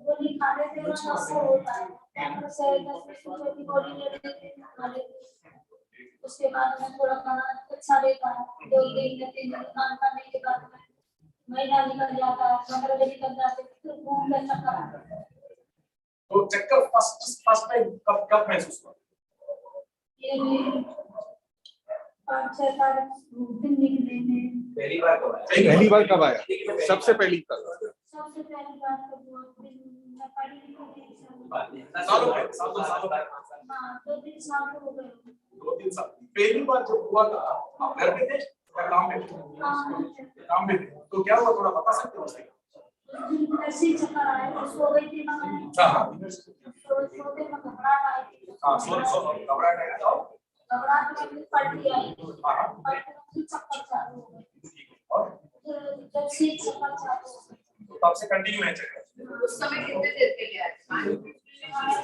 गोली खाने से ना असर होता है। जैसे 10 की गोली ले लेते हैं उसके बाद में थोड़ा खाना अच्छा रहता है। 2 दिन या 3 दिन काम करने के बाद में महीना निकल जाता है, 15 दिन निकल जाते हैं, फिर घूम के चक्कर आता है। तो चक्कर फर्स्ट टाइम कब महसूस हुआ? ये भी 5-6 साल दिन निकले हैं। पहली बार कब आया? पहली बार कब आया? सबसे पहली बार सबसे पहली बात तो वो दिन मैं पढ़ी लिखी थी। सालों बाद। हाँ 2-3 साल हो गए। 2-3 साल। पहली बार जब हुआ था आप घर पे थे या काम में थे? काम में थे। तो क्या हुआ थोड़ा बता सकते हो उसके? ऐसे ही चक्कर आए तो सो गई थी मैं। सोते में घबराहट आई थी। हाँ घबराहट आई थी। घबराहट में पलटी आई और फिर चक्कर चालू हो गए। और जब से चक्कर चालू हो गए तो तब से कंटिन्यू है चक्कर? उस समय कितने देर के लिए आए?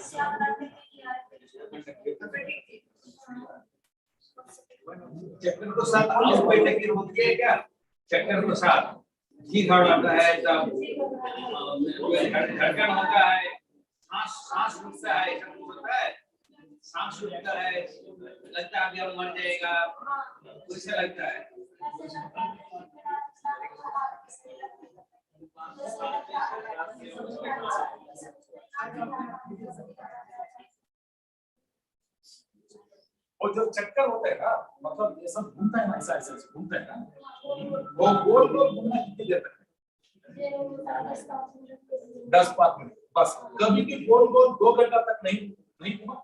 से आप करने के लिए आए थे। चक्कर तो साथ और कोई तकलीफ होती है क्या? चक्कर तो साथ जी घबराता है तब धड़कन होता है, सांस रुकता है, ऐसा कुछ होता है? सांस रुकता है, लगता है अभी हम मर जाएगा, कैसा लगता है? और जब चक्कर होता है ना मतलब ये सब घूमता है ना ऐसा ऐसा घूमता है ना वो गोल गोल घूमना कितनी देर तक? 10-5 मिनट बस। कभी भी गोल गोल 2 घंटा तक नहीं घूमा?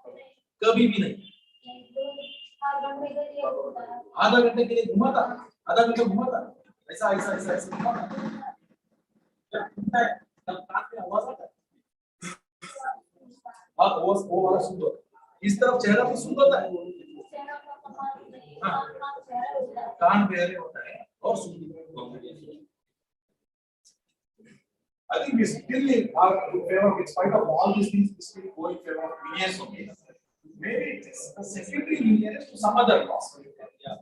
कभी भी नहीं? आधा घंटे के लिए घुमा था? आधा घंटा घुमा था? ऐसा ऐसा ऐसा ऐसा घुमा था? जब घूमता है तब कान में आवाज आता है? हाँ वो वाला सुन दो। इस तरफ चेहरा भी सुन होता है, कान बहरे होता है और सुन। I think we still are in favor, in spite of all these things, we still go in favor of lenience only. Maybe it is a secondary lenience to some other cause. Yeah.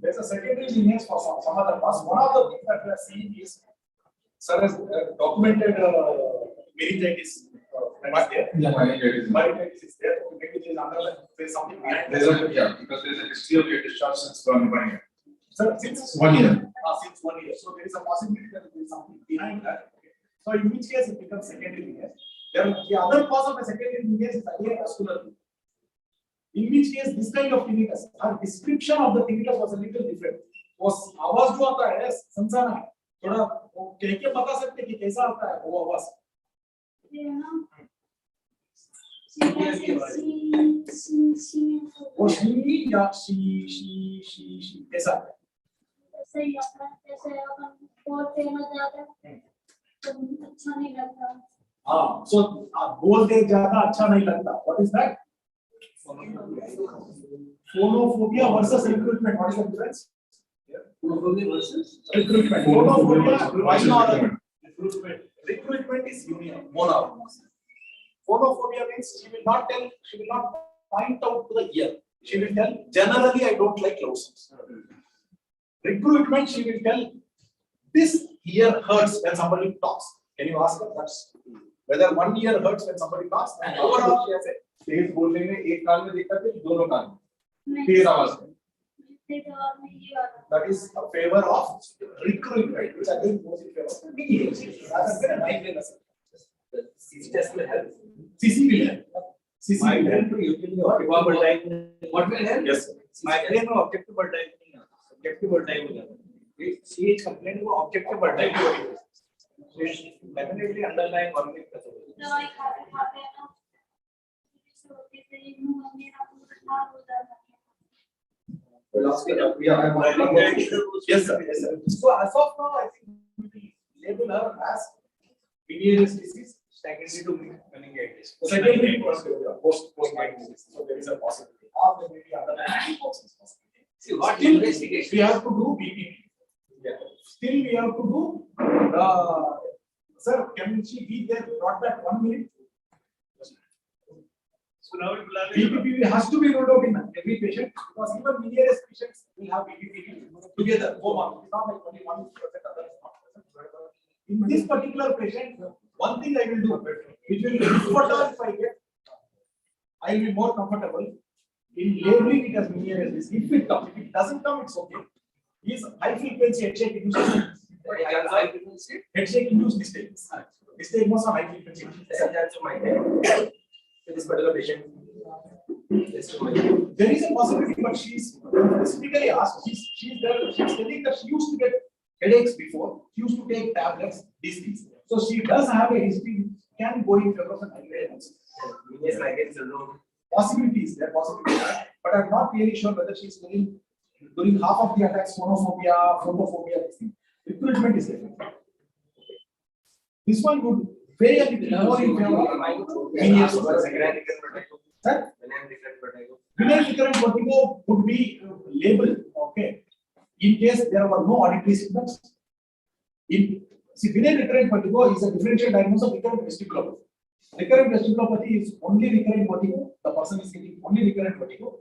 There's a secondary lenience for some other cause. One of the things that we are seeing is, sir has documented meningitis. Meningitis is there. Maybe there is another, there's something behind. Because there's a history of your discharge since 1 year. Sir, since 1 year. Since 1 year. So there is a possibility that there is something behind that. So in which case it becomes secondary lenience. The other cause of a secondary lenience is again vascular. In which case this kind of tinnitus, our description of the tinnitus was a little different. वो आवाज जो आता है संसाना है थोड़ा वो कह के बता सकते कि कैसा आता है वो आवाज? वो शी या शी ऐसा सही आता है। जैसे अपन बहुत फेमस जाते हैं तो अच्छा नहीं लगता। हाँ सो बोलते ज्यादा अच्छा नहीं लगता। What is that? Phonophobia versus recruitment. What is the difference? Phonophobia versus Recruitment. Phonophobia, monophobia. Recruitment is monophobia. Phonophobia means she will not point out to the ear. She will tell, generally I don't like loud sounds. Recruitment, she will tell, this ear hurts when somebody talks. Can you ask her? That's whether one ear hurts when somebody talks and overall she has said, तेज बोलने में एक कान में दिक्कत है, दोनों कान में तेज आवाज है। that is a favor of recruitment, which again goes in favor of mediation. Rather than a migraine. CC test will help. CC will help. Migraine to usually occupied vertigo. What will help? Yes, sir. Migraine or objective vertigo नहीं आता. Subjective vertigo जाता है. She is complaining of objective vertigo. So it's definitely underlying organic pathology. No, I have it. So if they move on, they have to start with that. I'm writing that. Yes, sir. Yes, sir. So as of now, I think we will label her as biliary disease Secondary to meningitis. secondary post-meningitis disease. So there is a possibility. Or there may be other causes possibility. See, what Still, investigation? we have to do BPP. Yeah. Still, we have to do, sir, can she be there, not that 1 minute? BPP has to be rolled out in every patient, because even biliary patients will have BPP together, it's not like only 1%, other is not present. In this particular patient, one thing I will do, which will, if I get, I will be more comfortable in labeling it as biliary disease. If it comes, if it doesn't come, it's okay. Is high frequency head shake induced head shake induced mistakes. Mistakes are high frequency. That's my name. This particular patient. There is a possibility, but she's specifically asked. She's telling that she used to get headaches before. She used to take tablets, these things. So she does have a history. Can go in febrile migraines. Yes, migraine syndrome. Possibilities, there are possibilities, but I'm not really sure whether she's during half of the attacks, phonophobia, photophobia, this thing. Recruitment is different. This one would vary a little more in favor of menial Sir? Benign recurrent vertigo would be labeled, okay, in case there were no auditory symptoms. Benign recurrent vertigo is a differential diagnosis of recurrent vestibulopath. Recurrent vestibulopathy is only recurrent vertigo. The person is getting only recurrent vertigo.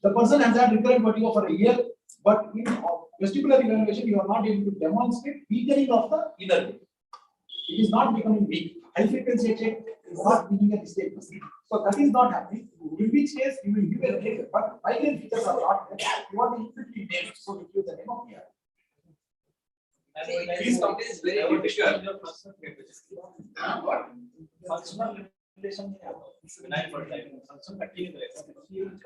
The person has had recurrent vertigo for a year, but in vestibular evaluation, you are not able to demonstrate weakening of the inner ear. It is not becoming weak. High frequency check is not giving a mistake. So that is not happening. In which case, you will give a name, but migraine features are not there. You want to input the name, so we give the name of here. These companies very difficult. What? Functional relation नहीं आता. Benign vertigo. Function continue रहेगा.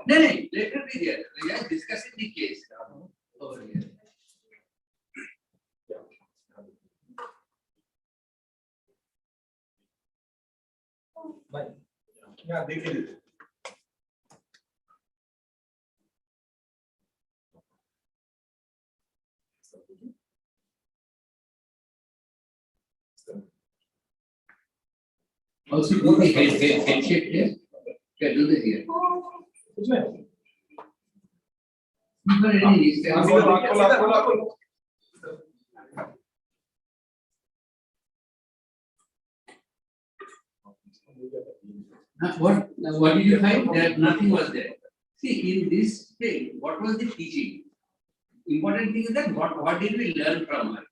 No, let her be there. We are discussing the case over here. Yeah, देखिए. Also do the head shape test. Can do this here. कुछ नहीं. For any reason. What did you find? That nothing was there. See, in this thing, what was the teaching? Important thing is that what did we learn from her?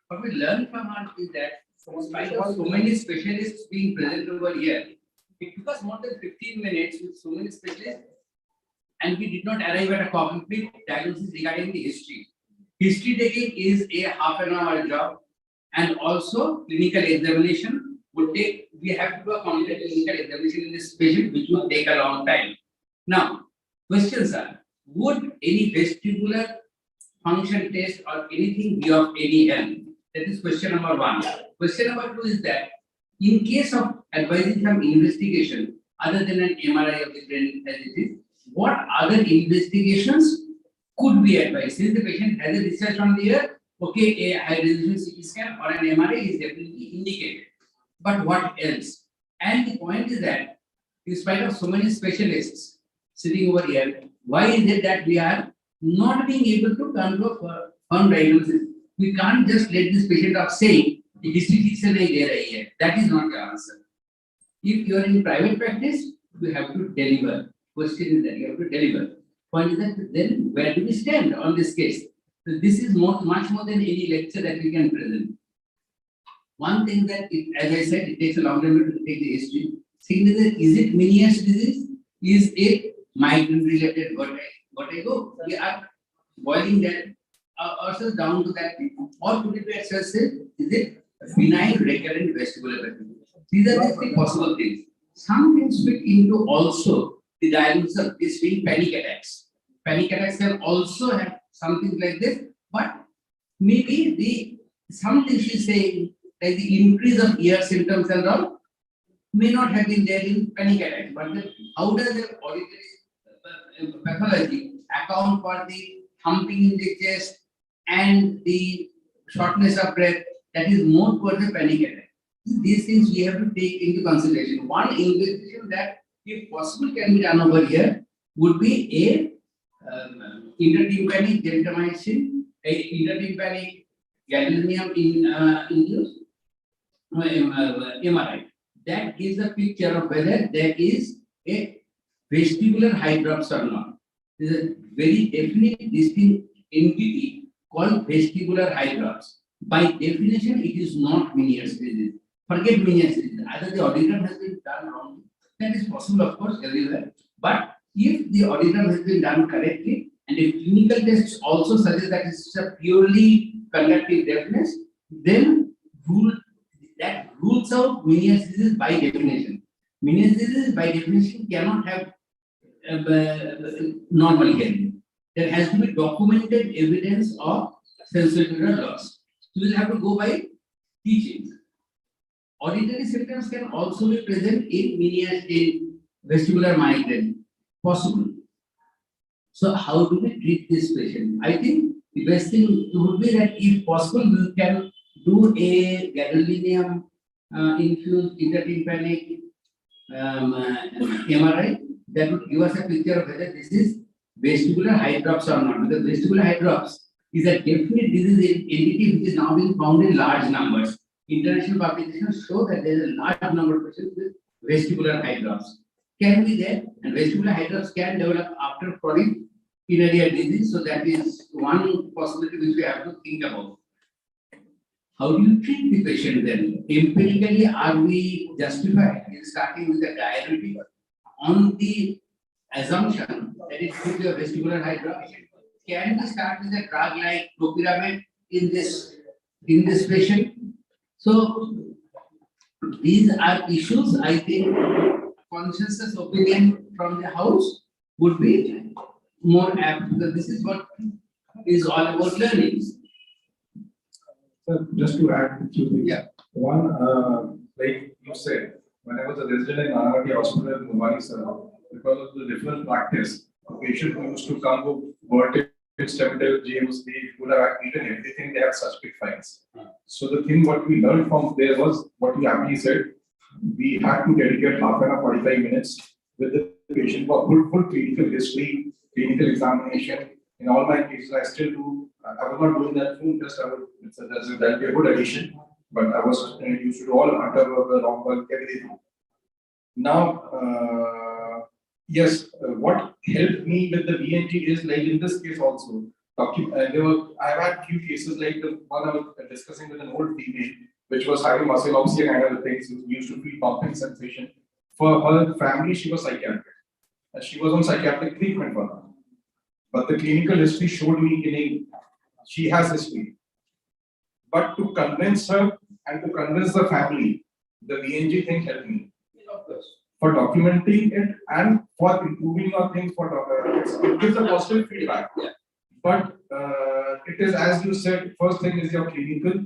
What we learned from her is that in spite of so many specialists being present over here, it took us more than 15 minutes with so many specialists, and we did not arrive at a complete diagnosis regarding the history. History taking is a half an hour job, and also clinical examination would take, we have to do a complete clinical examination in this patient, which will take a long time. Now, questions are, would any vestibular function test or anything be of any help? That is question number one. Question number two is that, in case of advising some investigation, other than an MRI of the brain as it is, what other investigations could be advised? Since the patient has a research on the ear, okay, a high resolution CT scan or an MRI is definitely indicated. But what else? And the point is that, in spite of so many specialists sitting over here, why is it that we are not being able to come to a firm diagnosis? We can't just let this patient off saying the history ठीक से नहीं दे रही है. That is not the answer. If you are in private practice, you have to deliver. Question is that you have to deliver. Point is that then where do we stand on this case? So this is much more than any lecture that we can present. One thing that, as I said, it takes a long time to take the history. Second is it Meniere's disease? Is it migraine-related vertigo? We are boiling that ourselves down to that thing. Or could it be excessive? Is it benign recurrent vestibular vertigo? These are the three possible things. some things fit into also the diagnosis of this being panic attacks. Panic attacks can also have something like this, but maybe something she's saying like the increase of ear symptoms and all may not have been there in panic attacks, but then how does the auditory pathology account for the thumping in the chest and the shortness of breath that is more towards a panic attack? These things we have to take into consideration. One investigation that, if possible, can be done over here would be a intertympanic gentamicin, a intertympanic gadolinium induced MRI. That gives a picture of whether there is a vestibular hydrops or not. There is a very definite distinct entity called vestibular hydrops. By definition, it is not Meniere's disease. Forget Meniere's disease. Either the auditogram has been done wrong. That is possible, of course, everywhere. But if the auditogram has been done correctly, and if clinical tests also suggest that it's a purely conductive deafness, then that rules out Meniere's disease by definition. Meniere's disease by definition cannot have normal hearing. There has to be documented evidence of sensorineural loss. So we'll have to go by teachings. Auditory symptoms can also be present in Meniere's in vestibular migraine, possible. So how do we treat this patient? I think the best thing would be that if possible, we can do a gadolinium infused intertympanic MRI that would give us a picture of whether this is vestibular hydrops or not. Because vestibular hydrops is a definite disease entity which is now being found in large numbers. International publications show that there is a large number of patients with vestibular hydrops. Can be there, and vestibular hydrops can develop after chronic inner disease. So that is one possibility which we have to think about. How do you treat the patient then? Empirically, are we justified in starting with a diuretic on the assumption that it could be a vestibular hydrops? Can we start with a drug like topiramate in this patient? So these are issues. I think consensus opinion from the house would be more apt, because this is what is all about learnings. So just to add a few things. Yeah. One, like you said, when I was a resident in Anarati Hospital in Mumbai, sir, because of the different practice, the patient who used to come with vertigo, stemtel, James, they would have eaten everything, they have such big fines. So the thing what we learned from there was what you aptly said, we had to dedicate half an hour, 45 minutes with the patient for full clinical history, clinical examination. In all my cases, I still do. I was not doing that full test. That'll be a good addition. But I was used to do all underwork, long work, everything. Now, yes, what helped me with the VNG is like in this case also. I've had few cases like the one I was discussing with an old female, which was having muscle kind of things, used to feel pumping sensation. For her family, she was psychiatric. And she was on psychiatric treatment for her. But the clinical history showed me she has history. But to convince her and to convince the family, the VNG thing helped me. For documenting it and for improving your things it gives a positive feedback. Yeah. But it is, as you said, first thing is your clinical.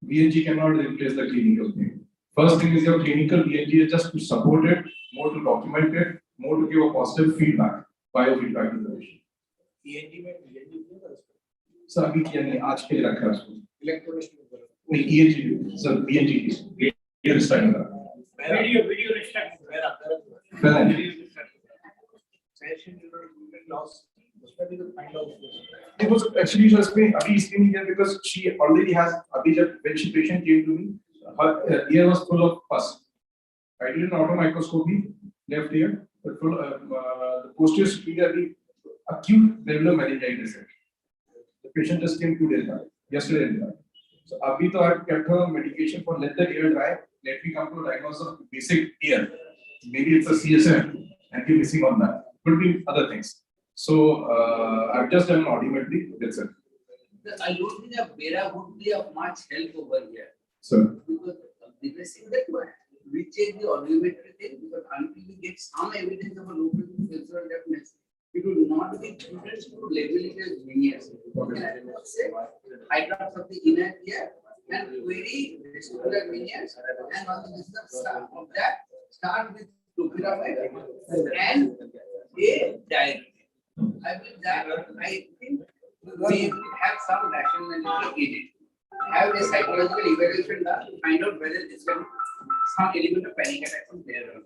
VNG cannot replace the clinical thing. First thing is your clinical. VNG is just to support it, more to document it, more to give a positive feedback, biofeedback to the patient. ENG में VNG क्यों कर सकते? Sir अभी किया नहीं, आज के लिए रखा है उसको। इलेक्ट्रोनिक्स में करो। नहीं ENG सर VNG की ये स्टाइल का। वीडियो रिस्ट्रक्ट मेरा session movement loss. उसमें भी तो find out. It was actually just me. अभी इसलिए नहीं किया because she already has. अभी जब when she patient came to me, her ear was full of pus. I did an automicroscopy left ear, but full the posterior superior acute regular meningitis. The patient just came 2 days back, yesterday. So abhi to I kept her medication for let the ear dry. Let me come to a diagnosis of basic ear. Maybe it's a CSM and you're missing on that. Could be other things. So I've just done an audiometry. That's it. I don't think a Bera would be of much help over here. So Because the basic that recheck the audiometry thing, because until we get some evidence of a low frequency sensor deafness, it will not be prudent to label it as veneers. Say high drops of the inner ear and very vestibular veneers, and once this is the start of that, start with loperamide and a diagram. I believe that I think we have some rationality in it. Have a psychological evaluation done to find out whether this can some element of panic attack from there or not.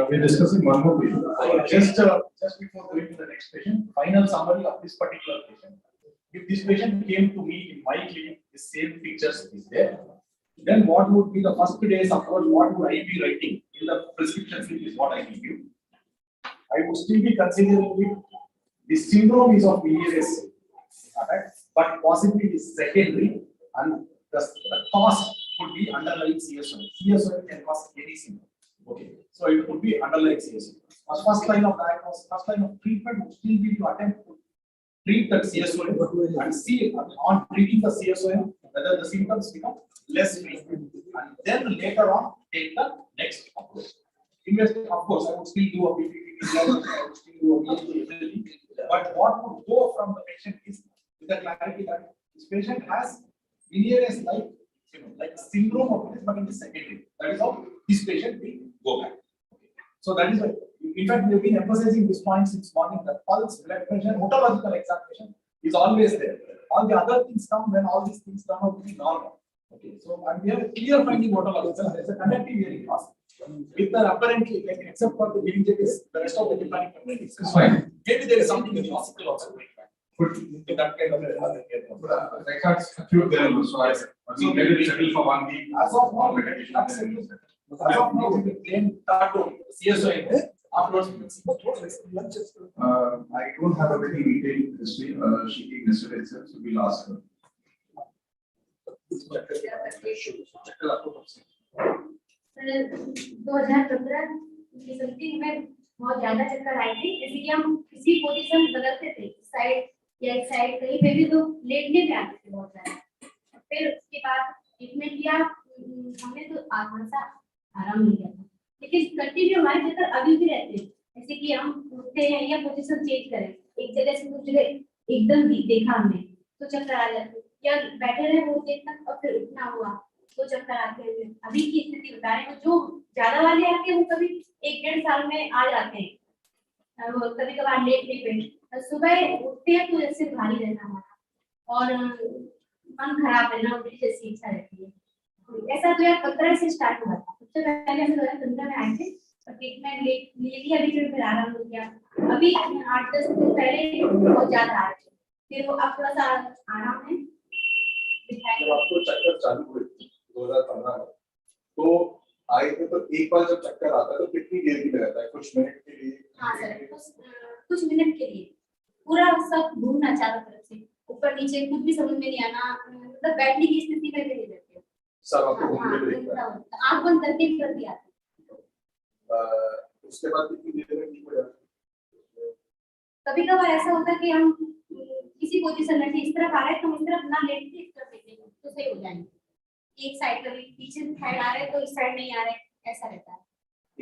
We're discussing one more patient. Just before going to the next patient, final summary of this particular patient. If this patient came to me in my clinic, the same features is there, then what would be the first day's approach? What would I be writing in the prescription sheet is what I give you. I would still be considering it. The syndrome is of VRS, right? But possibly it is secondary, and the cause could be underlying CSO. CSO can cause any syndrome. Okay, so it could be underlying CSO. As first line of diagnosis, first line of treatment would still be to attempt to treat that CSO and see on treating the CSO whether the symptoms become less frequent, and then later on take the next approach. Of course, I would still do a PPT, I would still do a PPT, but what would go from the patient is with the clarity that this patient has VRS like a syndrome of this, but in the secondary. That is how this patient will go back. Okay. So that is why, in fact, we have been emphasizing this point since morning. That pulse, blood pressure, otological examination is always there. All the other things come when all these things turn out to be normal. Okay, so and we have a clear finding otological. There is a conductive hearing loss. With the apparently, like, except for the meningitis, the rest of the tympanic is fine. Maybe there is something in the hospital also. Could in that kind of I can't acute there also. So maybe we settle for 1 week. As of now, as of now, we will claim that CSO afterwards. I don't have a very detailed history. She came yesterday itself, so we'll ask her. 2015 की something में बहुत ज्यादा चक्कर आए थे, जैसे कि हम किसी पोजीशन बदलते थे साइड या एक साइड कहीं पे भी तो लेटने पे आते थे बहुत ज्यादा। फिर उसके बाद ट्रीटमेंट किया, हमने तो थोड़ा आराम मिल गया था, लेकिन कंटिन्यू हमारे चक्कर अभी भी रहते हैं। जैसे कि हम उठते हैं या पोजीशन चेंज करें, एक जगह से दूसरी जगह एकदम देखा हमने तो चक्कर आ जाते, या बैठे रहे बहुत देर तक और फिर उठना हुआ तो चक्कर आते हैं। अभी की स्थिति बता रहे हैं, जो ज्यादा वाले आते हैं वो कभी 1-1.5 साल में आ जाते हैं, वो कभी कभार लेटने पे सुबह उठते हैं तो जैसे भारी रहना हमारा और मन खराब रहना, उल्टी जैसी इच्छा रहती है। ऐसा 2015 से स्टार्ट हुआ था। सबसे पहले हम 2015 में आए थे और ट्रीटमेंट ले लिया, अभी फिर आराम हो गया। अभी 8-10 दिन पहले बहुत ज्यादा आ रहे थे, फिर वो अब थोड़ा सा आराम है। जब आपको चक्कर चालू हुए 2015 में, तो आए थे तो एक बार जब चक्कर आता है तो कितनी देर के लिए रहता है? कुछ मिनट के लिए? हाँ सर, कुछ मिनट के लिए पूरा सब घूमना चारों तरफ से, ऊपर नीचे कुछ भी समझ में नहीं आना, मतलब बैठने की स्थिति में भी नहीं रहते। सब आपको घूमने में दिखता है? आँख बंद करके कर दिया था। उसके बाद कितनी देर में ठीक हो जाता है? कभी कभार ऐसा होता है कि हम किसी पोजीशन में इस तरफ आ रहे हैं तो इस तरफ ना लेट के इस तरफ लेटेंगे तो सही हो जाएंगे। एक साइड कभी पीछे साइड आ रहे हैं तो इस साइड नहीं आ रहे, ऐसा रहता है।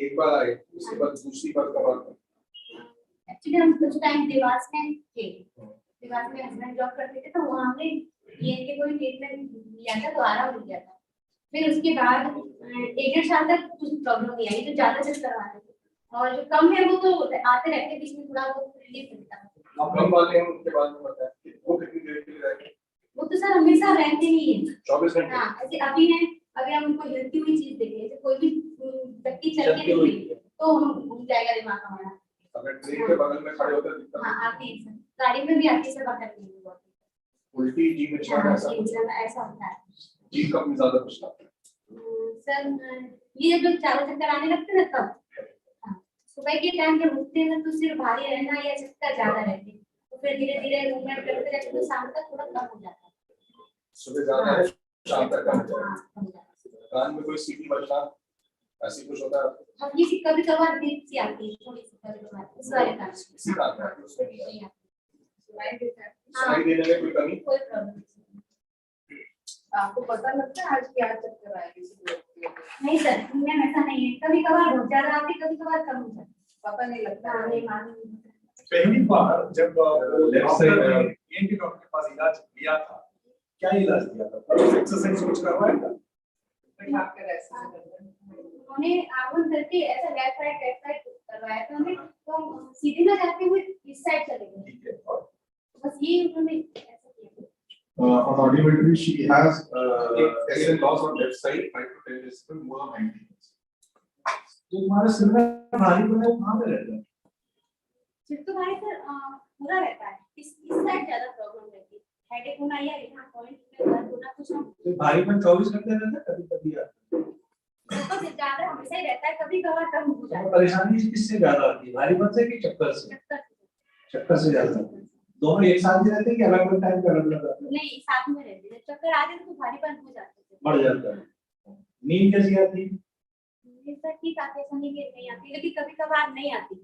एक बार आए, उसके बाद दूसरी बार कब आता है? एक्चुअली हम कुछ टाइम देवास में थे, देवास में हस्बैंड जॉब करते थे, तो वहाँ हमने ये के कोई ट्रीटमेंट लिया था तो आराम हो गया था। फिर उसके बाद 1-1.5 साल तक कुछ प्रॉब्लम नहीं आई, तो ज्यादा चक्कर आ रहे थे, और जो कम है वो तो आते रहते, बीच में थोड़ा वो रिलीफ मिलता है। कम वाले हैं उनके बाद में बताया वो कितनी देर के लिए रहेंगे? वो तो सर हमेशा रहते ही है 24 घंटे। हाँ, ऐसे अभी है, अगर हम कोई हिलती हुई चीज देखें, जैसे कोई भी व्यक्ति चल के नहीं तो हम घूम जाएगा दिमाग हमारा। अगर ट्रेन के बगल में खड़े होते हैं दिक्कत? हाँ आती है सर, गाड़ी में भी आती है सर, बात करती है बहुत। उल्टी जी में ऐसा होता है। जी कब में ज्यादा कुछ लगता है? सर ये जो चारों चक्कर आने लगते हैं तब, सुबह के टाइम जब उठते हैं तो सिर्फ भारी रहना या चक्कर ज्यादा रहते हैं, तो फिर धीरे धीरे मूवमेंट करते रहते तो शाम तक थोड़ा कम हो जाता है। सुबह ज्यादा है, शाम तक कम हो जाता है। हाँ, कम हो जाता है। कान में कोई सीटी बजना ऐसी कुछ होता है? हाँ, ये कभी कभार दीप सी आती है, थोड़ी सी कभी कभार इस वाले कान में। इसी कान में उसमें नहीं आता। हाँ, सुनाई देने में कोई कमी? कोई प्रॉब्लम नहीं। आपको पता लगता है आज क्या चक्कर आया किसी को? नहीं सर, मैम ऐसा नहीं है, कभी कभार बहुत ज्यादा आती, कभी कभार कम हो जाती। पता नहीं लगता। हाँ, नहीं मालूम। पहली बार जब Left side, ENT डॉक्टर के पास इलाज लिया था, क्या इलाज दिया था? एक्सरसाइज कुछ करवाया था? आपका ऐसा उन्होंने आवन करके ऐसा लेफ्ट साइड करवाया था उन्हें, तो सीधे ना जाते हुए इस साइड चले गए। ठीक है। और बस ये उन्होंने ऐसा किया। On audiometry, she has SN loss on left side, 5 to 10 decibel, more than 90. जो तुम्हारे सिर में भारी पड़े वो कहाँ पे रहता है? सिर तो भाई सर पूरा रहता है, इस साइड ज्यादा प्रॉब्लम रहती है, हेडेक होना या यहाँ पॉइंट में दर्द होना कुछ ना। तो भारीपन 24 घंटे रहता है, कभी कभी आता है। तो ज्यादा हमेशा ही रहता है, कभी कभार कम हो जाता है। परेशानी किससे ज्यादा आती है, भारीपन से कि चक्कर से? चक्कर चक्कर से ज्यादा। दोनों एक साथ ही रहते हैं कि अलग अलग टाइम पे अलग अलग आते हैं? नहीं, साथ में रहते हैं। चक्कर आ जाते तो भारीपन हो जाते थे। बढ़ जाता है। नींद कैसी आती है? ये सर ठीक आती है, नहीं कि नहीं आती, लेकिन कभी कभार नहीं आती।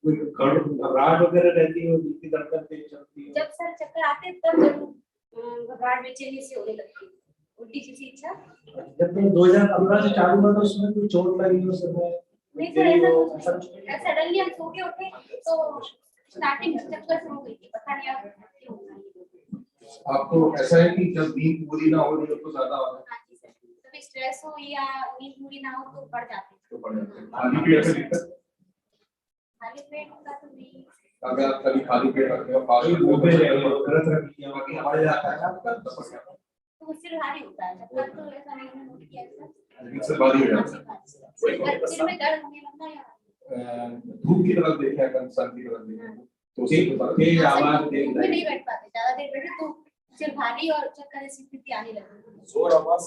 कोई घबराहट वगैरह रहती है, दिल की धड़कन तेज चलती है? जब सर चक्कर आते हैं तब जरूर घबराहट बेचैनी सी होने लगती है, उल्टी सी इच्छा। जब तुम 2015 से चालू हुआ तो उसमें कोई चोट लगी हो सर में? नहीं सर, ऐसा सडनली हम सो के उठे तो स्टार्टिंग चक्कर से हो गई थी, पता नहीं अब क्यों हो रही है। आपको ऐसा है कि जब नींद पूरी ना हो रही हो तो ज्यादा होता है? हाँ जी सर, कभी स्ट्रेस हो या नींद पूरी ना हो तो बढ़ जाते हैं। तो बढ़ जाता है। खाली पेट से दिक्कत? खाली पेट का तो नहीं। अगर आप कभी खाली पेट रखते हो, फास्ट फूड मुंह पे गलत रखी है, बढ़ जाता है आपका? तो उससे भारी होता है चक्कर, तो ऐसा नहीं मैंने नोट किया सर। से भारी हो जाता है। सिर में दर्द होने लगता है या धूप की तरफ देखें, अगर सन की तरफ देखें तो उससे पता लगता है। तेज आवाज, धूप तेज में नहीं बैठ पाते, ज्यादा देर बैठे तो सिर भारी और चक्कर जैसी स्थिति आने लगती है। जोर आवाज,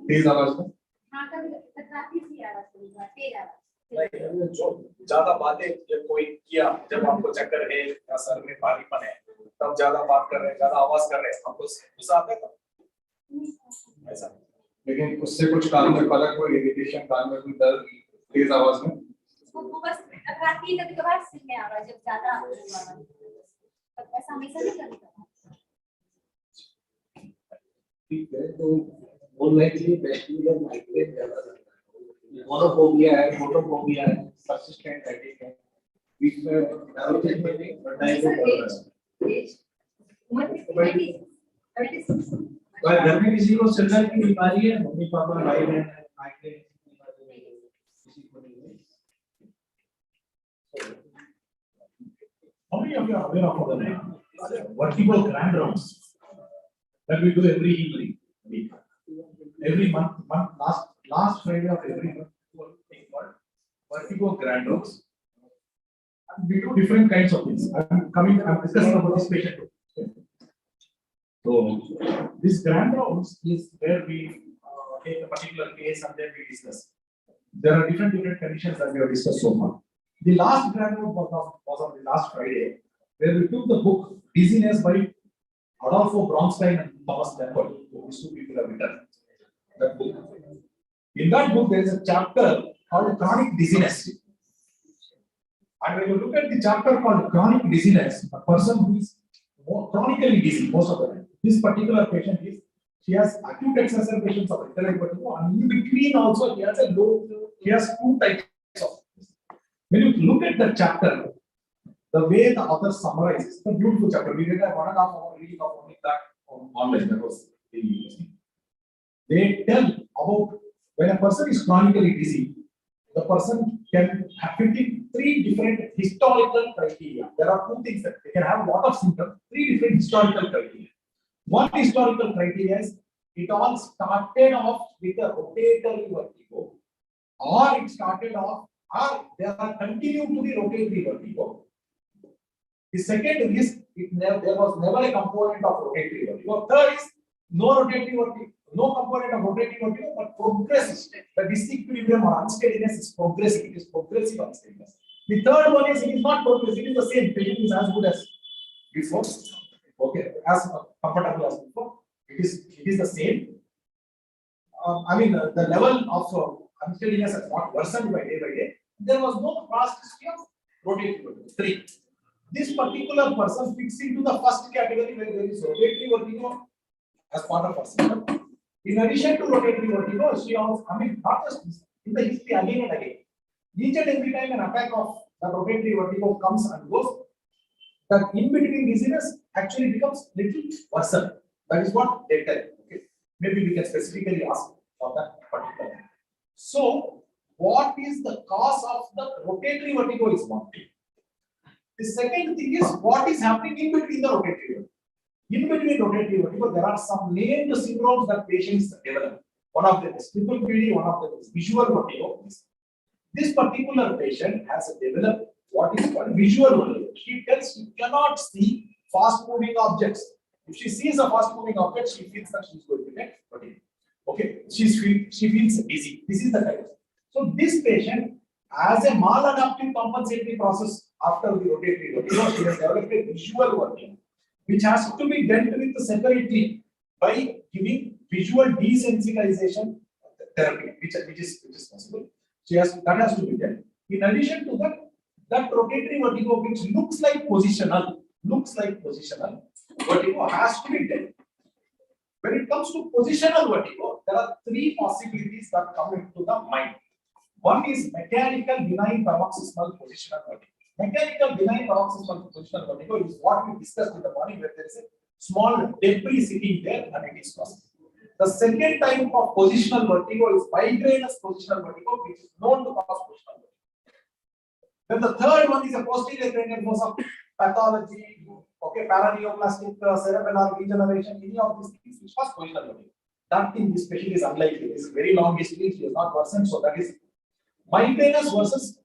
तेज आवाज में हाँ, कभी टकराती सी आवाज थोड़ी बहुत तेज आवाज। नहीं, जो ज्यादा बातें जब कोई किया, जब आपको चक्कर है या सर में भारीपन है, तब ज्यादा बात कर रहे हैं, ज्यादा आवाज कर रहे हैं, आपको गुस्सा आता है तब? ऐसा नहीं। लेकिन उससे कुछ कान में फर्क, कोई इरिटेशन, कान में कोई दर्द, तेज आवाज में? वो बस टकराती है, कभी कभार सिर में आवाज जब ज्यादा आवाज, ऐसा हमेशा नहीं करता। ठीक है, तो बोलने के लिए वेस्टिबुलर माइग्रेन ज्यादा रहता है, मोनोफोबिया है, फोटोफोबिया है, पर्सिस्टेंट हेडेक है, बीच में डायबिटीज में नहीं बढ़ाई को पड़ रहा है। और घर में किसी को सिर दर्द की बीमारी है, मम्मी पापा भाई बहन है, माइग्रेन किसी को नहीं है? How many of you are aware of the vertigo grand rounds that we do every evening, every month, last Friday of every month, thing called vertigo grand rounds. And we do different kinds of things. I'm discussing about this patient. So this grand rounds is where we take a particular case and then we discuss. There are different conditions that we have discussed so far. The last grand round was on the last Friday, where we took the book Dizziness by Adolfo Bronstein and Thomas Lemper. These two people have written that book. In that book, there is a chapter called chronic dizziness. And when you look at the chapter called chronic dizziness, a person who is chronically dizzy most of the time. This particular patient she has acute exacerbations of intellect vertigo, and in between also he has two types of. When you look at the chapter, the way the author summarizes, it's a beautiful chapter. We did a 1.5 hour reading of only that online. That was really interesting. They tell about when a person is chronically dizzy, the person can have 53 different historical criteria. There are two things that they can have a lot of symptoms, 3 different historical criteria. One historical criteria is it all started off with a rotatory vertigo, or it started off, or there are continued to be rotatory vertigo. The second is there was never a component of rotatory vertigo. Third is no rotatory vertigo, no component of rotatory vertigo, but progressive. The disequilibrium or unsteadiness is progressive. It is progressive unsteadiness. The third one is it is not progressive. It is the same. Patient is as good as before. Okay, as comfortable as before. It is the same. The level of unsteadiness has not worsened by day. There was no past history of rotatory vertigo. 3. This particular person fits into the first category where there is rotatory vertigo as part of her system. In addition to rotatory vertigo, she also, I mean, not just this, in the history again and again. Each and every time an attack of the rotatory vertigo comes and goes, the in-between dizziness actually becomes little worse. That is what they tell. Okay. Maybe we can specifically ask for that particular thing. So, what is the cause of the rotatory vertigo is one thing. The second thing is what is happening in between the rotatory vertigo. In between rotatory vertigo, there are some named syndromes that patients develop. One of them is triple PD, one of them is visual vertigo. This particular patient has developed what is called visual vertigo. She tells she cannot see fast moving objects. If she sees a fast moving object, she feels that she is going to get vertigo. Okay, she feels dizzy. This is the type. So this patient, as a maladaptive compensatory process after the rotatory vertigo, she has developed a visual vertigo, which has to be dealt with separately by giving visual desensitization therapy, which is possible. That has to be done. In addition to that, that rotatory vertigo, which looks like positional vertigo, has to be done. When it comes to positional vertigo, there are three possibilities that come into the mind. One is mechanical benign paroxysmal positional vertigo. Mechanical benign paroxysmal positional vertigo is what we discussed in the morning, where there is a small debris sitting there and it is crossing. The second type of positional vertigo is migrainous positional vertigo, which is known to cause positional vertigo. Then the third one is a posterior cranial fossa pathology, okay, paraneoplastic cerebellar degeneration, any of these things which cause positional vertigo. That in this patient is unlikely. It is very long history, she has not worsened, so that is migrainous versus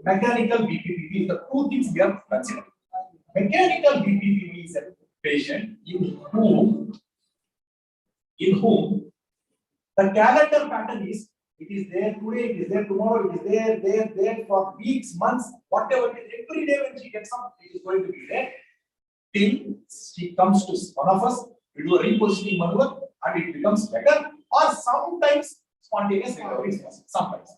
mechanical BPPV. The two things we are considering. Mechanical BPPV is a patient in whom the calendar pattern is, it is there today, it is there tomorrow, it is there for weeks, months, whatever it is. Every day when she gets up, it is going to be there till she comes to one of us. We do a repositioning maneuver and it becomes better, or sometimes spontaneous recovery is possible. Sometimes.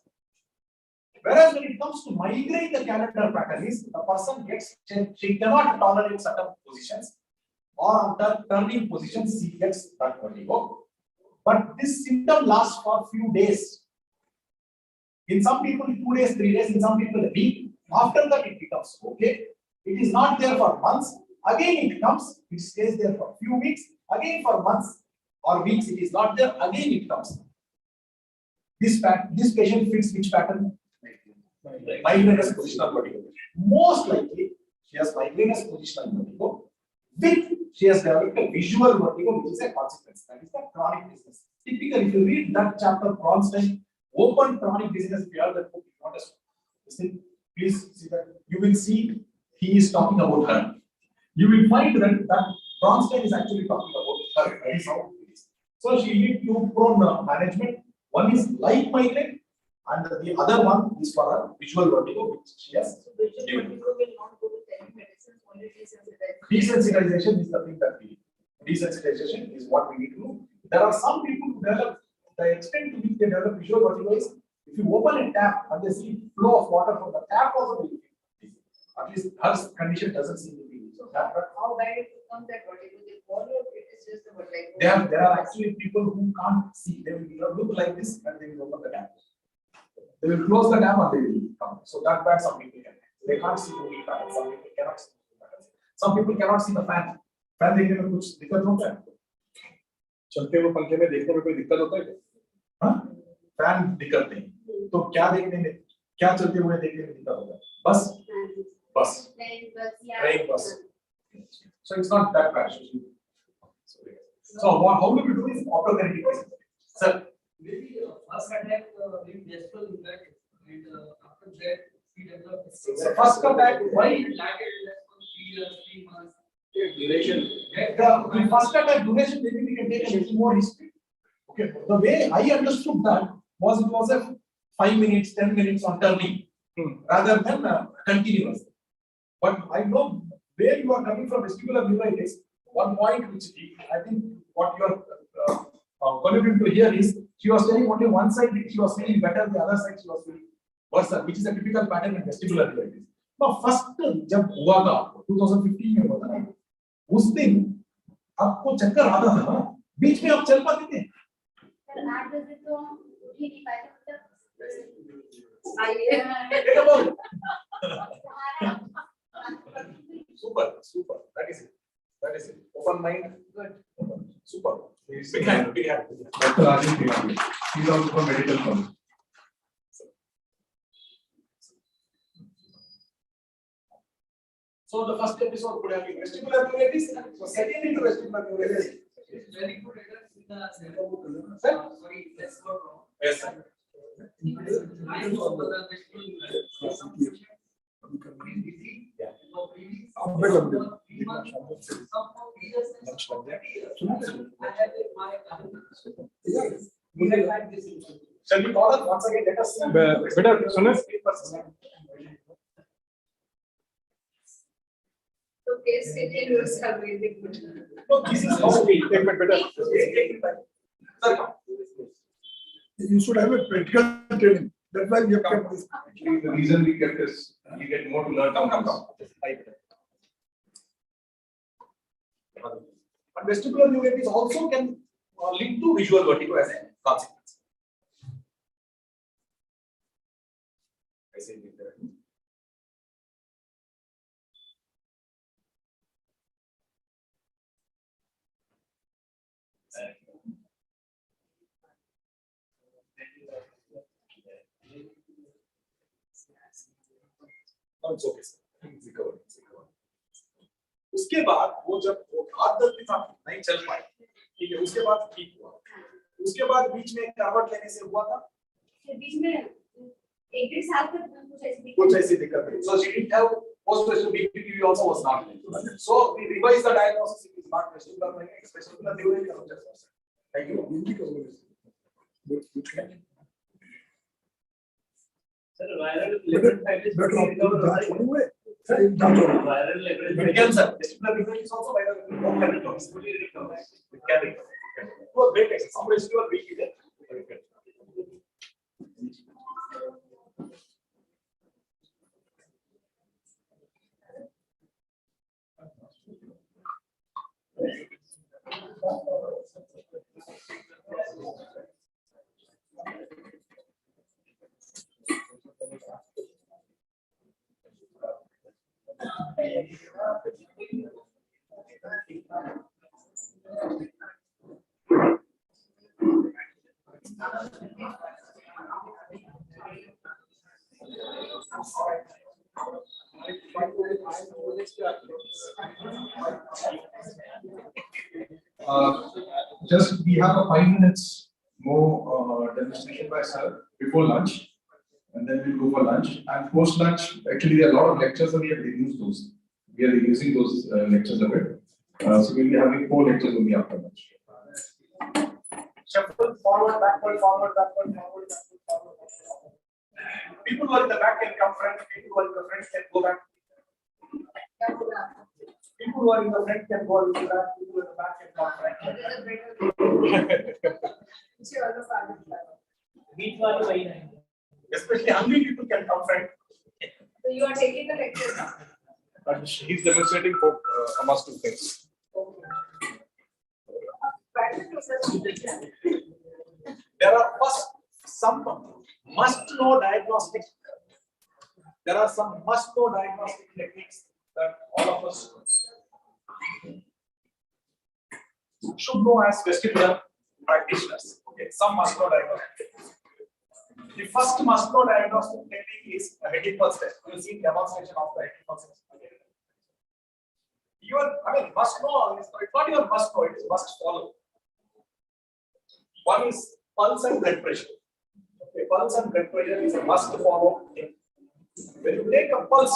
Whereas when it comes to migraine, the calendar pattern is the person gets, she cannot tolerate certain positions, or after turning positions, she gets that vertigo. But this symptom lasts for a few days. In some people, 2 days, 3 days, in some people, a week. After that, it becomes okay. It is not there for months. Again, it comes, it stays there for a few weeks. Again, for months or weeks, it is not there. Again, it comes. This patient fits which pattern? Migrainous positional vertigo. Most likely, she has migrainous positional vertigo. With she has developed a visual vertigo, which is a consequence. That is the chronic dizziness. Typically, if you read that chapter, Bronstein, open chronic dizziness, if you have that book, if you want to please see that. You will see he is talking about her. You will find that Bronstein is actually talking about her. That is how it is. So she needs two prone management. One is light migraine, and the other one is for her visual vertigo, which she has. So visual vertigo will not go with any medicine, only desensitization. Desensitization is the thing that we desensitization is what we need to do. There are some people who develop, the extent to which they develop visual vertigo is, if you open a tap and they see flow of water from the tap also will be, at least her condition doesn't seem to be. So how bad it becomes that vertigo? They follow, it is just the vertigo. There are actually people who can't see. They will look like this and they will open the tap. They will close the tap and they will come. So that bad some people can. They can't see moving patterns. Some people cannot see moving patterns. Some people cannot see the fan. Fan देखने में कुछ दिक्कत होता है? चलते हुए पंखे में देखने में कोई दिक्कत होता है क्या? हाँ? फैन दिक्कत नहीं। तो क्या देखने में, क्या चलते हुए देखने में दिक्कत होता है? बस, train bus. So it's not that bad. So how do we do this autokinetic testing? Sir, Maybe first attack in gestral impact, and after that we develop. so first attack, why? Lagged for 3 years, 3 months. Duration. The first attack duration, maybe we can take a little more history. Okay, the way I understood that was it was a 5 minutes, 10 minutes on turning rather than continuous. But I know where you are coming from vestibular neuritis. One point which I think what you are alluding to here is she was telling only one side she was feeling better, the other side she was feeling worse, which is a typical pattern in vestibular neuritis. Now, first जब हुआ था 2015 में हुआ था, उस दिन आपको चक्कर आता था ना, बीच में आप चल पाते थे? सर 8 बजे तो उठ ही नहीं पाए थे, Take a ball. Super. That is it. Open mind. Good. Super. Big hand. Dr. Rajesh Tiwari. He's also from medical college. So the first episode could have been vestibular neuritis. So second into vestibular neuritis. Very good letters in the Sir? sorry, let's go wrong. Yes, sir. I know about the vestibular Shall we call it once again? Let us see. Better, Sunas? So case scenarios are very good. No, this is how we take it better. Sir, You should have a practical training. That's why we have kept this. Actually, the reason we kept this, you get more to learn. come. But vestibular neuritis also can lead to visual vertigo as a consequence. I say it there. No, it's okay, sir. It's recovered. उसके बाद वो जब वो हाथ दर्द के साथ नहीं चल पाए, ठीक है, उसके बाद ठीक हुआ, उसके बाद बीच में करवट लेने से हुआ था, बीच में 1-1.5 साल तक कुछ ऐसी दिक्कत हुई. So she didn't have post-vestibular BPPV also was not there. So we revised the diagnosis. It is not vestibular neuritis, it's vestibular neuritis. Thank you. Sir, viral hepatitis Better is जांच होने हुए, फिर जांच होने हुए. viral It can, sir. Vestibular neuritis is also viral. No can recover. It can recover. It was great exercise. Some vestibular weak is there. Just we have a 5 minutes more demonstration by sir before lunch, and then we'll go for lunch. And post lunch, actually, there are a lot of lectures, and we have reduced those. We are reducing those lectures a bit. So we'll be having 4 lectures only after lunch. Shuffle forward, backward, forward, backward, forward, backward, forward. People who are in the back can come front. People who are in the front can go back. People who are in the front can go to the back. People in the back can come front. बीच वाली वही नहीं. Especially hungry people can come front. So you are taking the lecture now. And he's demonstrating for amongst 2 things. There are some must-know diagnostic. There are some must-know diagnostic techniques that all of us should know as vestibular practitioners. Okay, some must-know diagnostic techniques. The first must-know diagnostic technique is a head impulse test. You see demonstration of the head impulse test. Must know. It's not even must know. It is must follow. One is pulse and blood pressure. Okay, pulse and blood pressure is a must follow thing. When you take a pulse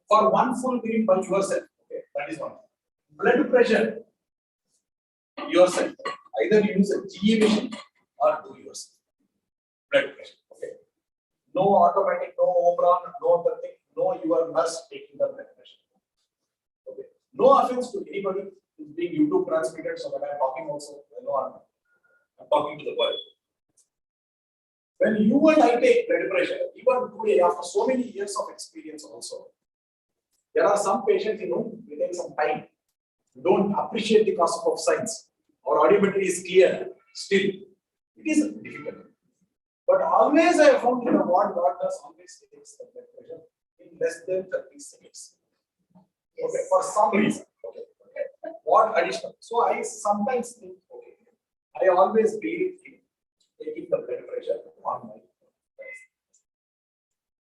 for 1 full minute by yourself, okay, that is one. Blood pressure yourself. Either you use a GE machine or do yourself. Blood pressure. Okay. No automatic, no Omron, no other thing. No, your nurse taking the blood pressure. Okay. No offense to anybody who is being YouTube transmitted, so that I am talking also. I'm talking to the world. When you and I take blood pressure, even today, after so many years of experience also, there are some patients, take some time. You don't appreciate the concept of science. Our audiometry is clear. Still, it is difficult. But always I have found in the ward, God does always takes the blood pressure in less than 30 seconds. Okay, for some reason. Okay. What additional? So I sometimes think, okay, I always believe in taking the blood pressure on my.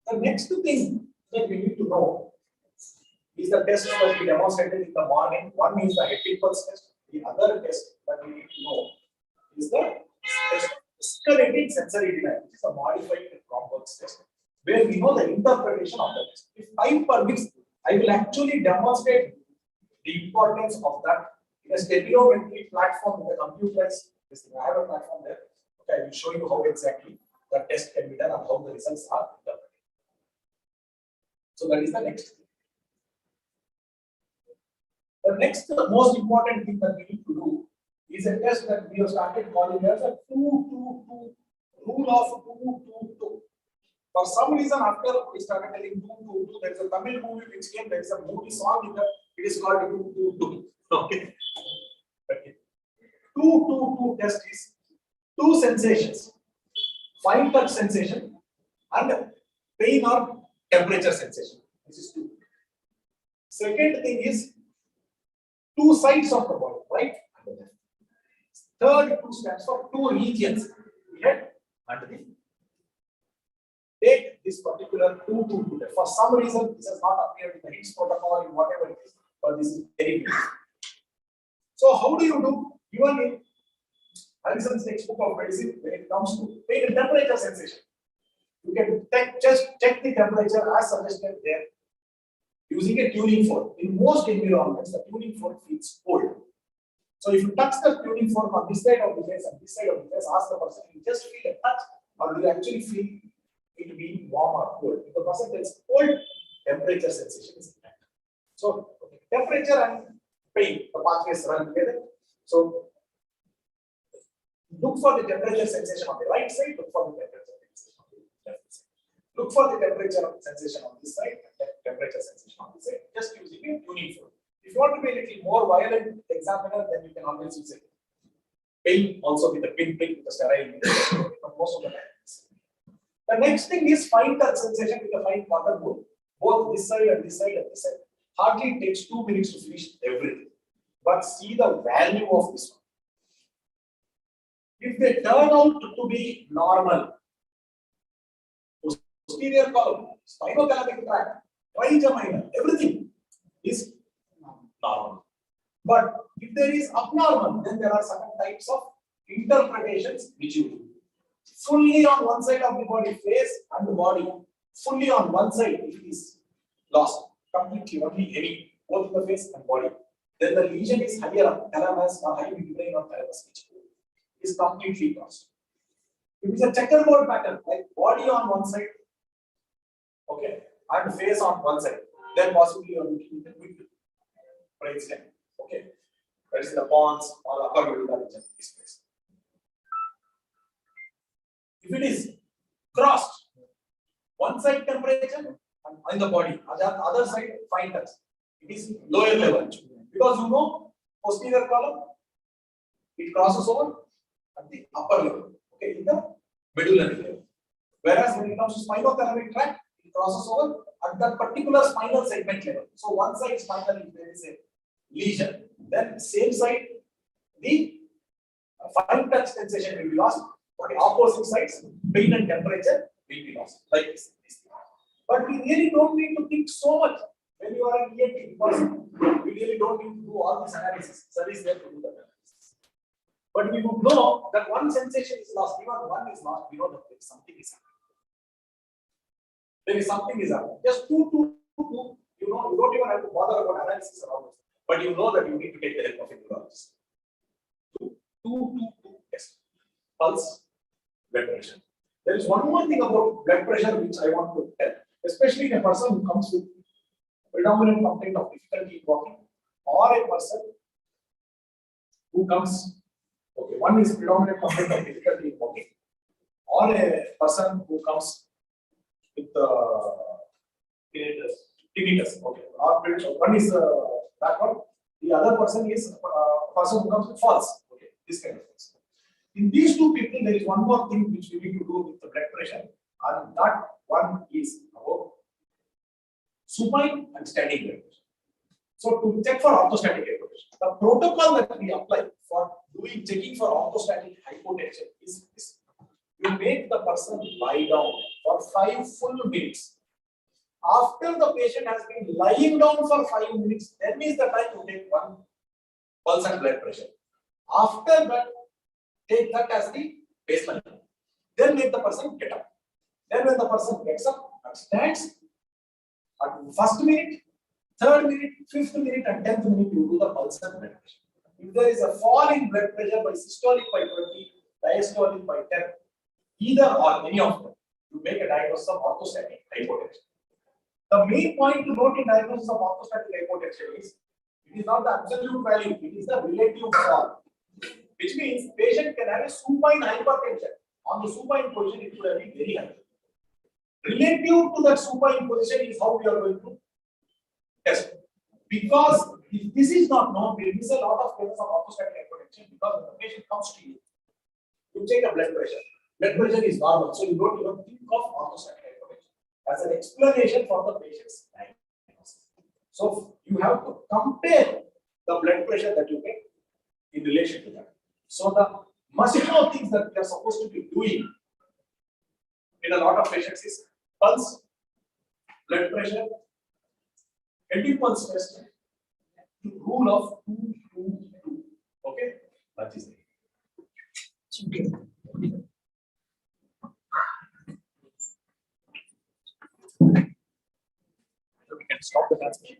The next thing that we need to know is the test that we demonstrated in the morning. One is the head pulse test. The other test that we need to know is the test escalating sensory denial, which is a modified complex test, where we know the interpretation of the test. If time permits, I will actually demonstrate the importance of that in a stereometry platform with a computerized this thing. I have a platform there. Okay, I will show you how exactly the test can be done and how the results are interpreted. So that is the next thing. The next most important thing that we need to do is a test that we have started calling as a 2-2-2 rule of 2-2-2. For some reason, after we started telling 2-2-2, there is a Tamil movie which came. There is a movie song in that it is called 2-2-2. Okay. 2-2-2 test is two sensations: fine touch sensation and pain or temperature sensation. This is 2. Second thing is two sides of the body, right and left. Third 2 stands for two regions, head and the. Take this particular 2-2-2 test. For some reason, this has not appeared in the HITS protocol in whatever it is, but this is very good. So how do you do? Even in Harrison's textbook of medicine, when it comes to pain and temperature sensation, you can just check the temperature as suggested there using a tuning fork. In most environments, the tuning fork feels cold. So if you touch the tuning fork on this side of the face and this side of the face, ask the person, you just feel a touch, or do you actually feel it being warm or cold? If the person tells cold, temperature sensation is intact. So okay, temperature and pain, the pathways run together. So look for the temperature sensation on the right side, look for the temperature sensation on the left side. Look for the temperature sensation on this side and temperature sensation on this side, just using a tuning fork. If you want to be a little more violent examiner, then you can always use a pin also with a pin with a sterile needle, but most of the time. The next thing is fine touch sensation with a fine cotton wool, both this side and this side and this side. Hardly takes 2 minutes to finish everything. But see the value of this one. If they turn out to be normal, posterior column, spinothalamic tract, trigeminal, everything is normal. But if there is abnormal, then there are certain types of interpretations which you do. Fully on one side of the body, face and the body, fully on one side, if it is lost, completely, only heavy, both the face and body, then the lesion is higher up, thalamus or high midbrain or thalamus, which is completely lost. If it is a checkerboard pattern, like body on one side, okay, and face on one side, then possibly you are looking at the mid brainstem, okay, that is the pons or upper medulla region of this place. If it is crossed, one side temperature and in the body, other side fine touch, it is lower level because you know posterior column it crosses over at the upper level, okay, in the medullary level. Whereas when it comes to spinothalamic tract, it crosses over at that particular spinal segment level. So one side spinal, if there is a lesion, then same side the fine touch sensation will be lost. On the opposite sides, pain and temperature will be lost, like this. But we really don't need to think so much when you are an ENT because we really don't need to do all this analysis. Sir is there to do the analysis. But we would know that one sensation is lost, even one is lost, we know that there is something is happening. There is something is happening. Just 2-2-2, you know, you don't even have to bother about analysis around this. But you know that you need to take the help of a neurologist. 2-2-2 test. Pulse. Blood pressure. There is one more thing about blood pressure which I want to tell, especially in a person who comes with predominant complaint of difficulty in walking, or a person who comes, okay, one is predominant complaint of difficulty in walking, or a person who comes with tinnitus, okay, or one is backward. The other person is person who comes with false. Okay, this kind of things. In these two people, there is one more thing which we need to do with the blood pressure, and that one is about supine and standing blood pressure. So to check for orthostatic hypotension, the protocol that we apply for checking for orthostatic hypotension is this. You make the person lie down for 5 full minutes. After the patient has been lying down for 5 minutes, then is the time you take one pulse and blood pressure. After that, take that as the baseline. Then make the person get up. Then when the person gets up and stands, at first minute, third minute, fifth minute, and 10th minute, you do the pulse and blood pressure. If there is a fall in blood pressure by systolic by 20, diastolic by 10, either or any of them, you make a diagnosis of orthostatic hypotension. The main point to note in diagnosis of orthostatic hypotension is it is not the absolute value, it is the relative fall. Which means patient can have a supine hypertension. On the supine position, it could have been very high. Relative to that supine position is how we are going to test. Because if this is not known, there is a lot of cases of orthostatic hypotension because when the patient comes to you, you check a blood pressure. Blood pressure is normal, so you don't even think of orthostatic hypotension as an explanation for the patient's diagnosis. So you have to compare the blood pressure that you get in relation to that. So the must-know things that we are supposed to be doing in a lot of patients is pulse, blood pressure, impulse test, rule of 2-2-2. Okay, that is it. Okay. So we can stop the transmission.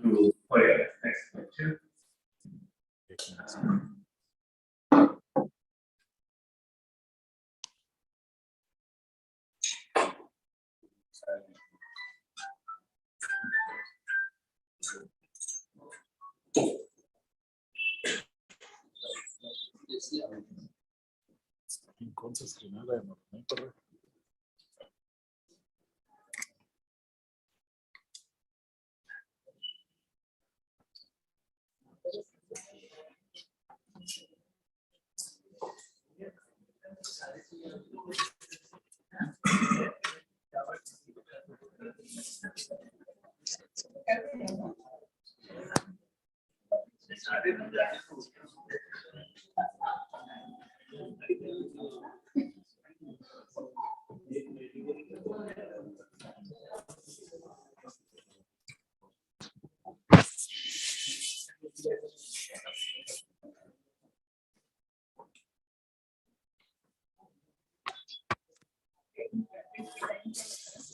for your next lecture. कौन सा screen है नहीं पढ़ रहा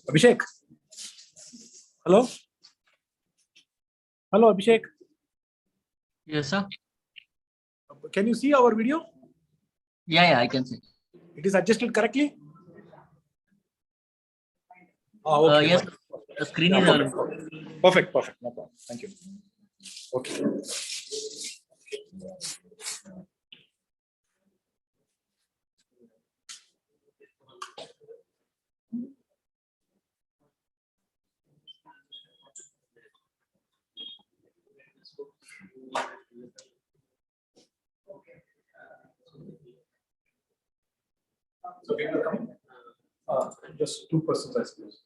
Abhishek. Hello. Hello, Abhishek. Yes, sir. Can you see our video? Yeah, I can see. It is adjusted correctly? Okay. Yes, the screen is on. Perfect. No problem. Thank you. Okay. So people are coming. Just 2 persons, I suppose.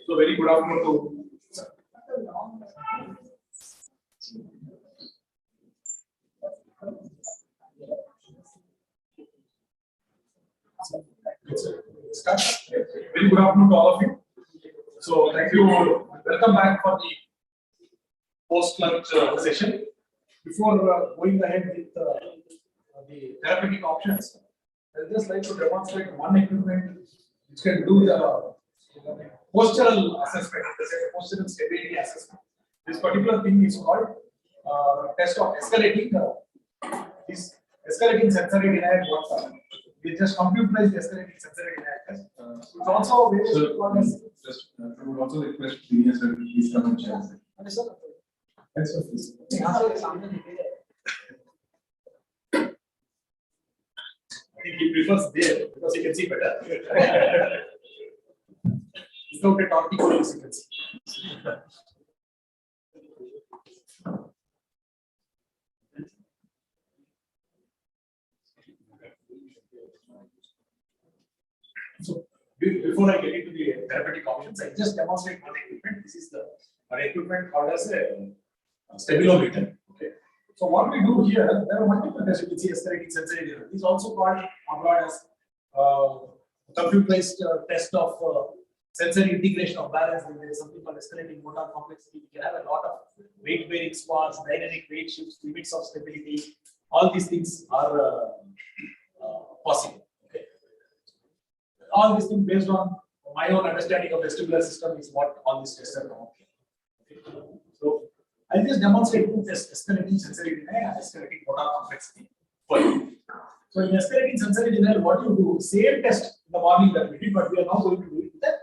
So very good afternoon to start. Very good afternoon to all of you. So thank you. Welcome back for the post-lunch session. Before going ahead with the therapeutic options, I'd just like to demonstrate one equipment which can do the postural assessment, postural stability assessment. This particular thing is called test of escalating this escalating sensory denial. We just computerized escalating sensory denial test. It's also very well as Just I would also request senior sir to please come and share. Thanks for this. I think he prefers there because he can see better. Without a talkie police, you can see. So before I get into the therapeutic options, I just demonstrate one equipment. This is the equipment called as a stabilometer. Okay. So what we do here, there are multiple tests. You can see escalating sensory data. This is also called abroad as computerized test of sensory integration of balance. There is something called escalating motor complexity. We can have a lot of weight bearing squats, dynamic weight shifts, limits of stability. All these things are possible. Okay. All these things based on my own understanding of vestibular system is what all these tests are about. Okay. So I'll just demonstrate two tests: escalating sensory denial and escalating motor complexity for you. So in escalating sensory denial, what you do, same test in the morning that we did, but we are now going to do it with a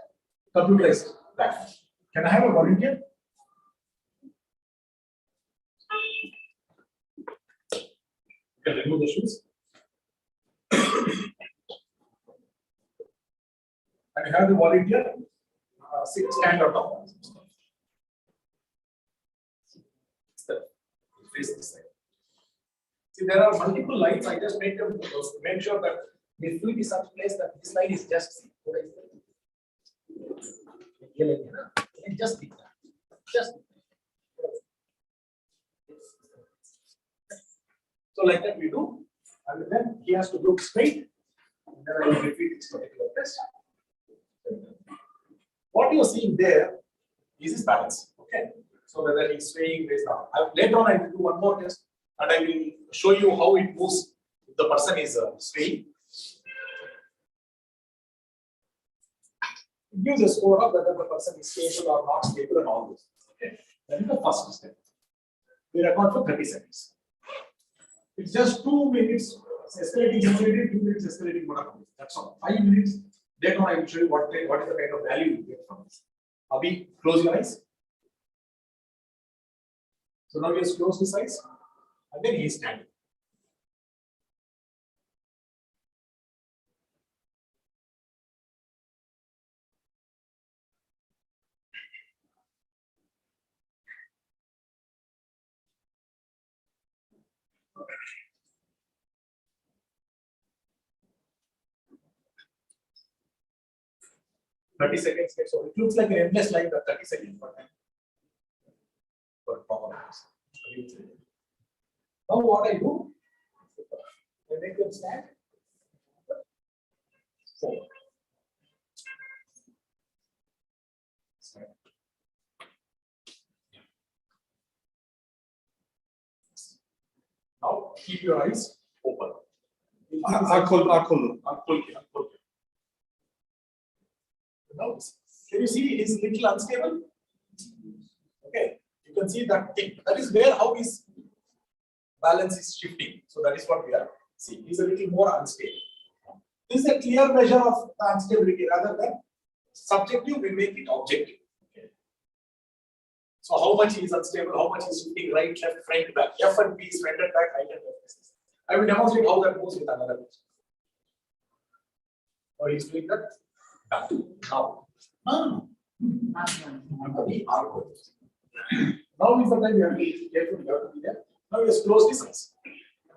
computerized platform. Can I have a volunteer? You can remove the shoes. And you have the volunteer stand on top. Face this side. See, there are multiple lines. I just make them make sure that the fluid is such place that this line is just just so like that we do, and then he has to look straight. And then I will repeat this particular test. What you are seeing there is his balance. Okay. So whether he's swaying based on. Later on, I will do one more test, and I will show you how it moves if the person is swaying. It gives a score of whether the person is stable or not stable and all this. Okay. That is the first step. We record for 30 seconds. It's just 2 minutes escalating sensitivity, 2 minutes escalating motor complexity. That's all. 5 minutes. Later on, I will show you what is the kind of value you get from this. Abhi, close your eyes. So now he has closed his eyes, and then he is standing. "30 seconds." So it looks like an endless line, but 30 seconds per time. Now what I do, I make them stand. 4. Stand. Now keep your eyes open. Now, can you see it is little unstable? Okay, you can see that thing. That is where how his balance is shifting. So that is what we are seeing. He's a little more unstable. This is a clear measure of the instability rather than subjective. We make it objective. Okay. So how much he is unstable, how much he is shifting right, left, front, back. F and P is front and back, right and left. I will demonstrate how that moves with another person. Or he's doing that. Now. Now is the time you have to be careful, you have to be there. Now he has closed his eyes.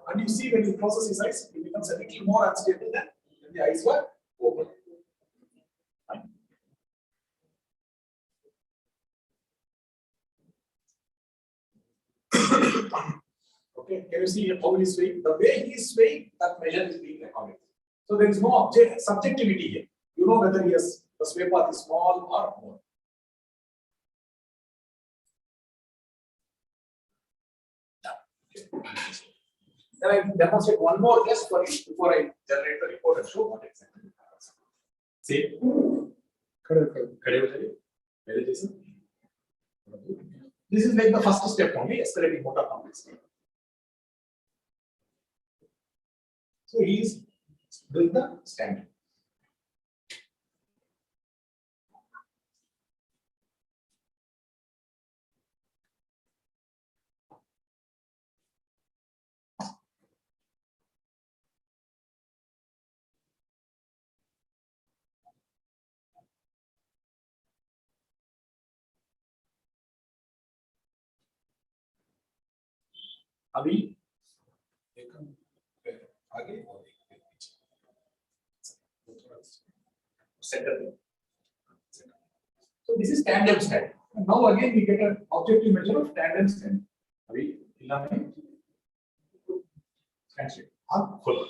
And you see when he closes his eyes, he becomes a little more unstable than when the eyes were open. Fine. Okay, can you see how he is swaying? The way he is swaying, that measure is being recorded. So there is no subjectivity here. You know whether he has the sway path is small or more. Okay. Then I demonstrate one more test for you before I generate the report and show what exactly happens. See? This is like the first step only, escalating motor complexity. So he is doing the standing. अभी आगे और center line. So this is tandem stand. And now again we get an objective measure of tandem stand. Stand straight. Up, full.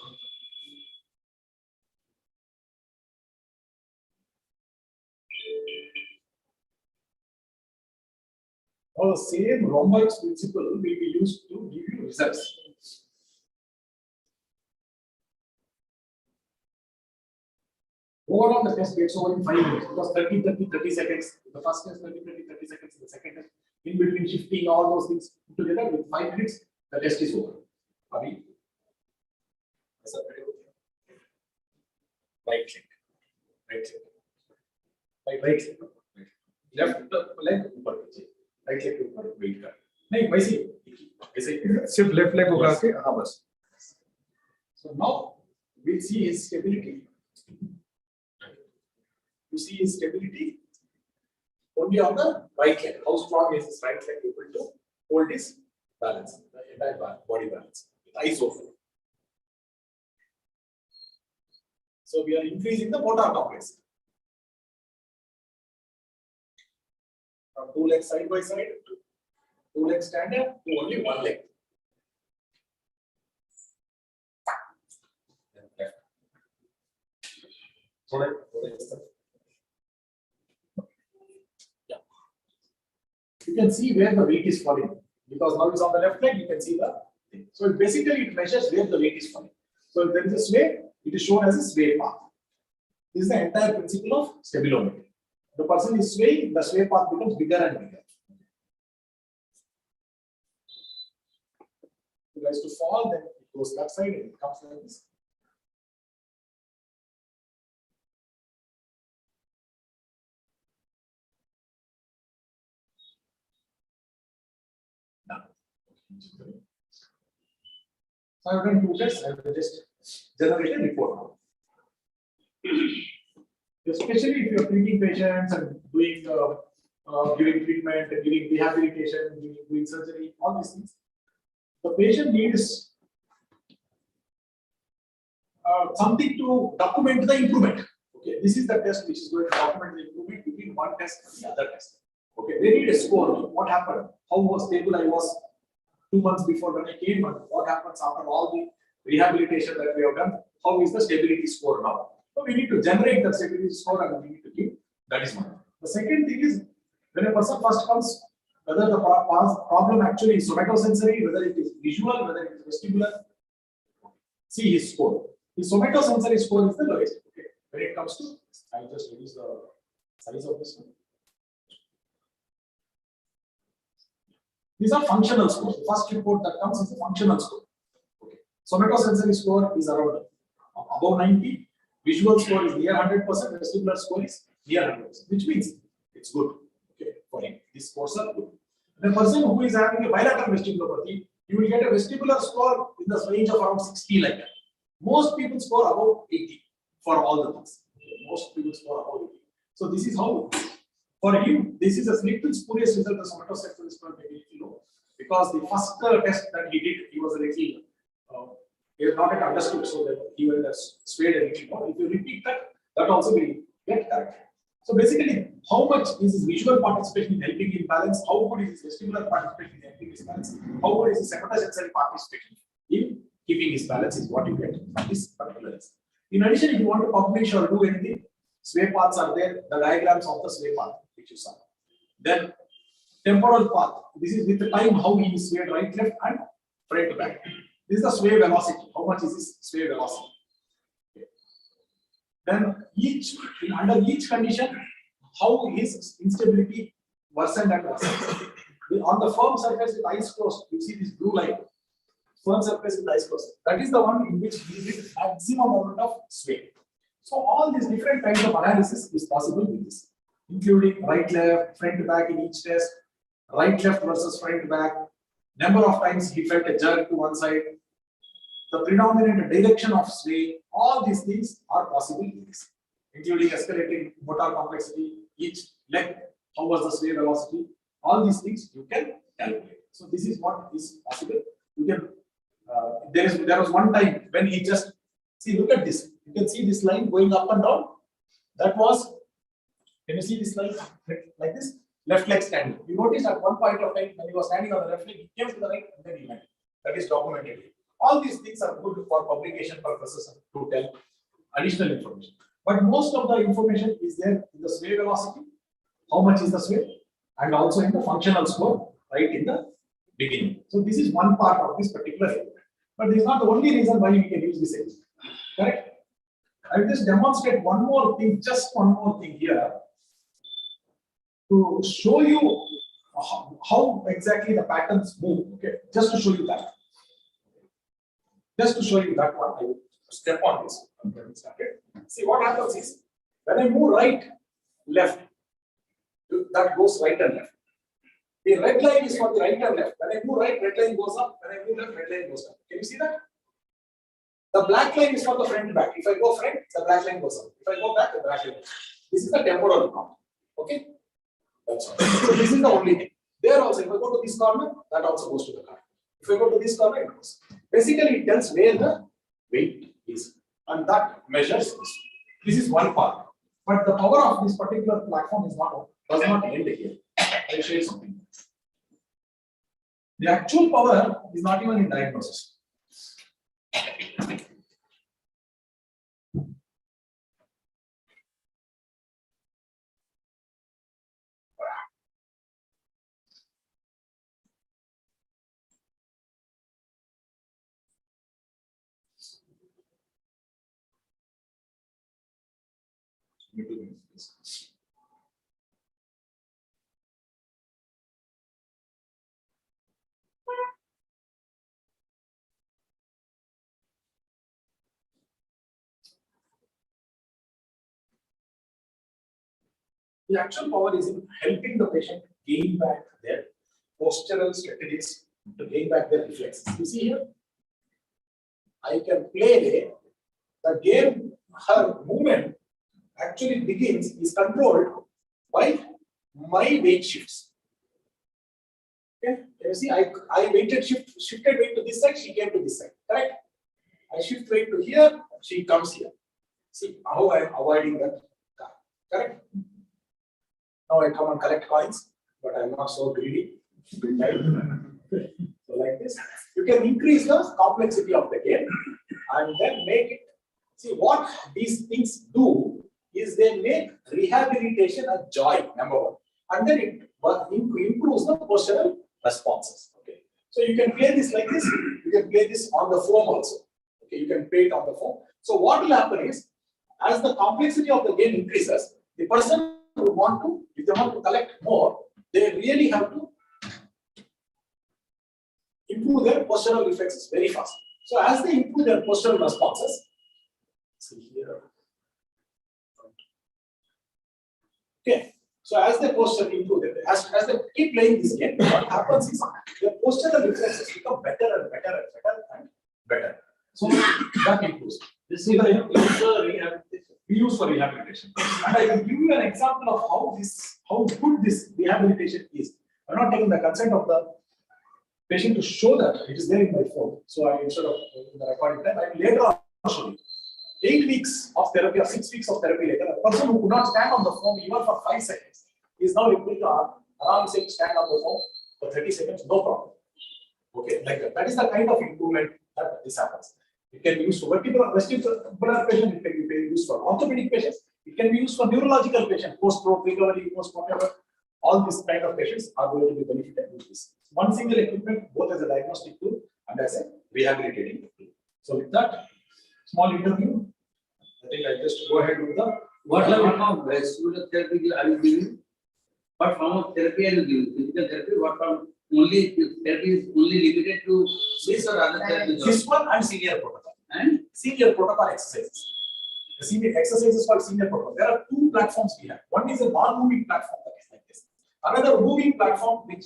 Now the same rhomboids principle will be used to give you results. Overall, the test gets over in 5 minutes because 30 seconds. The first test 30 seconds. The second test in between shifting all those things together with 5 minutes, the test is over. Are we? Right click. Right click. Right click. Left leg ऊपर नीचे. Right leg ऊपर wait कर. नहीं वैसे सिर्फ left leg उठा के हाँ बस. So now we'll see his stability. You see his stability only on the right leg. How strong is his right leg able to hold his balance, the entire body balance, with eyes open. So we are increasing the motor complex. From 2 legs side by side to 2 legs stand up to only 1 leg. You can see where the weight is falling because now it's on the left leg. You can see the thing. So basically, it measures where the weight is falling. So if there is a sway, it is shown as a sway path. This is the entire principle of stabilometry. The person is swaying, the sway path becomes bigger and bigger. If it has to fall, then it goes that side and it comes like this. So I have done 2 tests. I will just generate a report now. Especially if you are treating patients and doing giving treatment and giving rehabilitation, doing surgery, all these things. The patient needs something to document the improvement. Okay, this is the test which is going to document the improvement between one test and the other test. Okay, they need a score. What happened? How stable I was 2 months before when I came, and what happens after all the rehabilitation that we have done? How is the stability score now? So we need to generate the stability score and we need to give. That is one. The second thing is when a person first comes, whether the problem actually is somatosensory, whether it is visual, whether it is vestibular. See his score. His somatosensory score is the lowest. Okay. When it comes to, I'll just reduce the size of this one. These are functional scores. The first report that comes is a functional score. Okay. Somatosensory score is around above 90. Visual score is near 100%. Vestibular score is near 100%, which means it's good. Okay, for him, these scores are good. The person who is having a bilateral vestibulopathy, you will get a vestibular score in the range of around 60 like that. Most people score above 80 for all the things. Most people score above 80. So this is how. For him, this is a little spurious result. The somatosensory score may be little low because the first test that he did, he was a little. He has not yet understood, so that he will have swayed a little more. If you repeat that, that also will get corrected. So basically, how much is his visual participation in helping him balance? How good is his vestibular participation in helping his balance? How good is his somatosensory participation in keeping his balance is what you get from this particular test. In addition, if you want to publish or do anything, sway paths are there, the diagrams of the sway path, which you saw. Then temporal path. This is with the time how he is swayed right, left, and front to back. This is the sway velocity. How much is this sway velocity? Okay. Then under each condition, how his instability worsened and worsened. On the firm surface with eyes closed, you see this blue line. Firm surface with eyes closed. That is the one in which we get maximum amount of sway. So all these different kinds of analysis is possible with this, including right, left, front, back in each test, right, left versus front, back, number of times he felt a jerk to one side, the predominant direction of sway, all these things are possible in this, including escalating motor complexity, each leg, how was the sway velocity, all these things you can calculate. So this is what is possible. You can, there was one time when he just, see, look at this, you can see this line going up and down, That was, can you see this line like this? Left leg standing. You notice at one point of time when he was standing on the left leg, he came to the right and then he went. That is documented. All these things are good for publication purposes to tell additional information. But most of the information is there in the sway velocity, how much is the sway, and also in the functional score right in the beginning. So this is one part of this particular element. But this is not the only reason why we can use this element. Correct? I will just demonstrate one more thing, just one more thing here to show you how exactly the patterns move. Okay, just to show you that. Just to show you that one, I will step on this. See what happens is when I move right, left, that goes right and left. The red line is for the right and left. When I move right, red line goes up. When I move left, red line goes up. Can you see that? The black line is for the front back. If I go front, the black line goes up. If I go back, the black line goes up. This is the temporal count. Okay? That's all. So this is the only thing. There also, if I go to this corner, that also goes to the corner. If I go to this corner, it goes. Basically, it tells where the weight is. And that measures this. This is one part. But the power of this particular platform is does not end here. I'll show you something. The actual power is not even in diagnosis. The actual power is in helping the patient gain back their postural strategies to gain back their reflexes. You see here, I can play the game, her movement actually begins, is controlled by my weight shifts. Okay, you see, I shifted weight to this side, she came to this side, correct? I shift weight to here, she comes here. See how I am avoiding that car, correct? Now I come and collect coins, but I'm not so greedy. So like this, you can increase the complexity of the game and then make it. See what these things do is they make rehabilitation a joy, number one, and then it improves the postural responses. Okay, so you can play this like this. You can play this on the foam also. Okay, you can play it on the foam. So what will happen is, as the complexity of the game increases, the person who want to, if they want to collect more, they really have to improve their postural reflexes very fast. So as they improve their postural responses, see here. Okay, so as they posture improve, as they keep playing this game, what happens is their postural reflexes become better and better and better and better. So that improves. This is the rehabilitation. We use for rehabilitation. And I will give you an example of how good this rehabilitation is. I'm not taking the consent of the patient to show that it is there in my phone. So I, instead of in the recording time, I will later on show you. 8 weeks of therapy or 6 weeks of therapy later, a person who could not stand on the foam even for 5 seconds is now able to around say stand on the foam for 30 seconds, no problem. Okay, like that. That is the kind of improvement that this happens. It can be used for vestibular patients, it can be used for orthopedic patients, it can be used for neurological patients, post-stroke recovery, post-whatever. All these kind of patients are going to be benefited with this. One single equipment, both as a diagnostic tool and as a rehabilitating tool. So with that small interview, I think I just go ahead with the What form of vestibular therapy are you giving? What form of therapy are you giving? Physical therapy? What form? Only therapy is only limited to this or other therapies? this one and senior protocol. And Senior protocol exercises. The senior exercise is called senior protocol. There are 2 platforms we have. One is a non-moving platform that is like this. Another moving platform which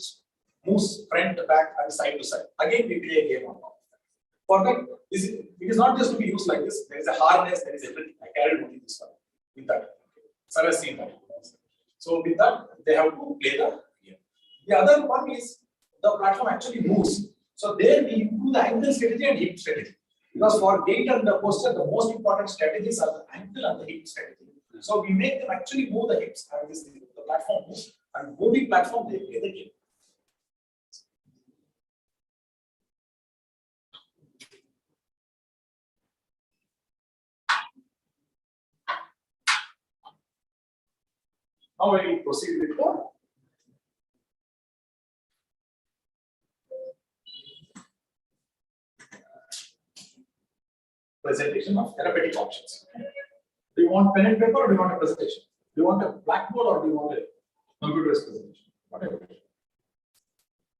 moves front, back, and side to side. Again, we play a game on top. For that, it is not just to be used like this. There is a harness, there is everything. I carried only this one with that. Sir has seen that. So with that, they have to play the game. The other one is the platform actually moves. So there we improve the ankle strategy and hip strategy. Because for gait and the posture, the most important strategies are the ankle and the hip strategy. So we make them actually move the hips and this the platform moves, and moving platform they play the game. Now I will proceed with the presentation of therapeutic options. Do you want pen and paper or do you want a presentation? Do you want a blackboard or do you want a computer-based presentation? Whatever.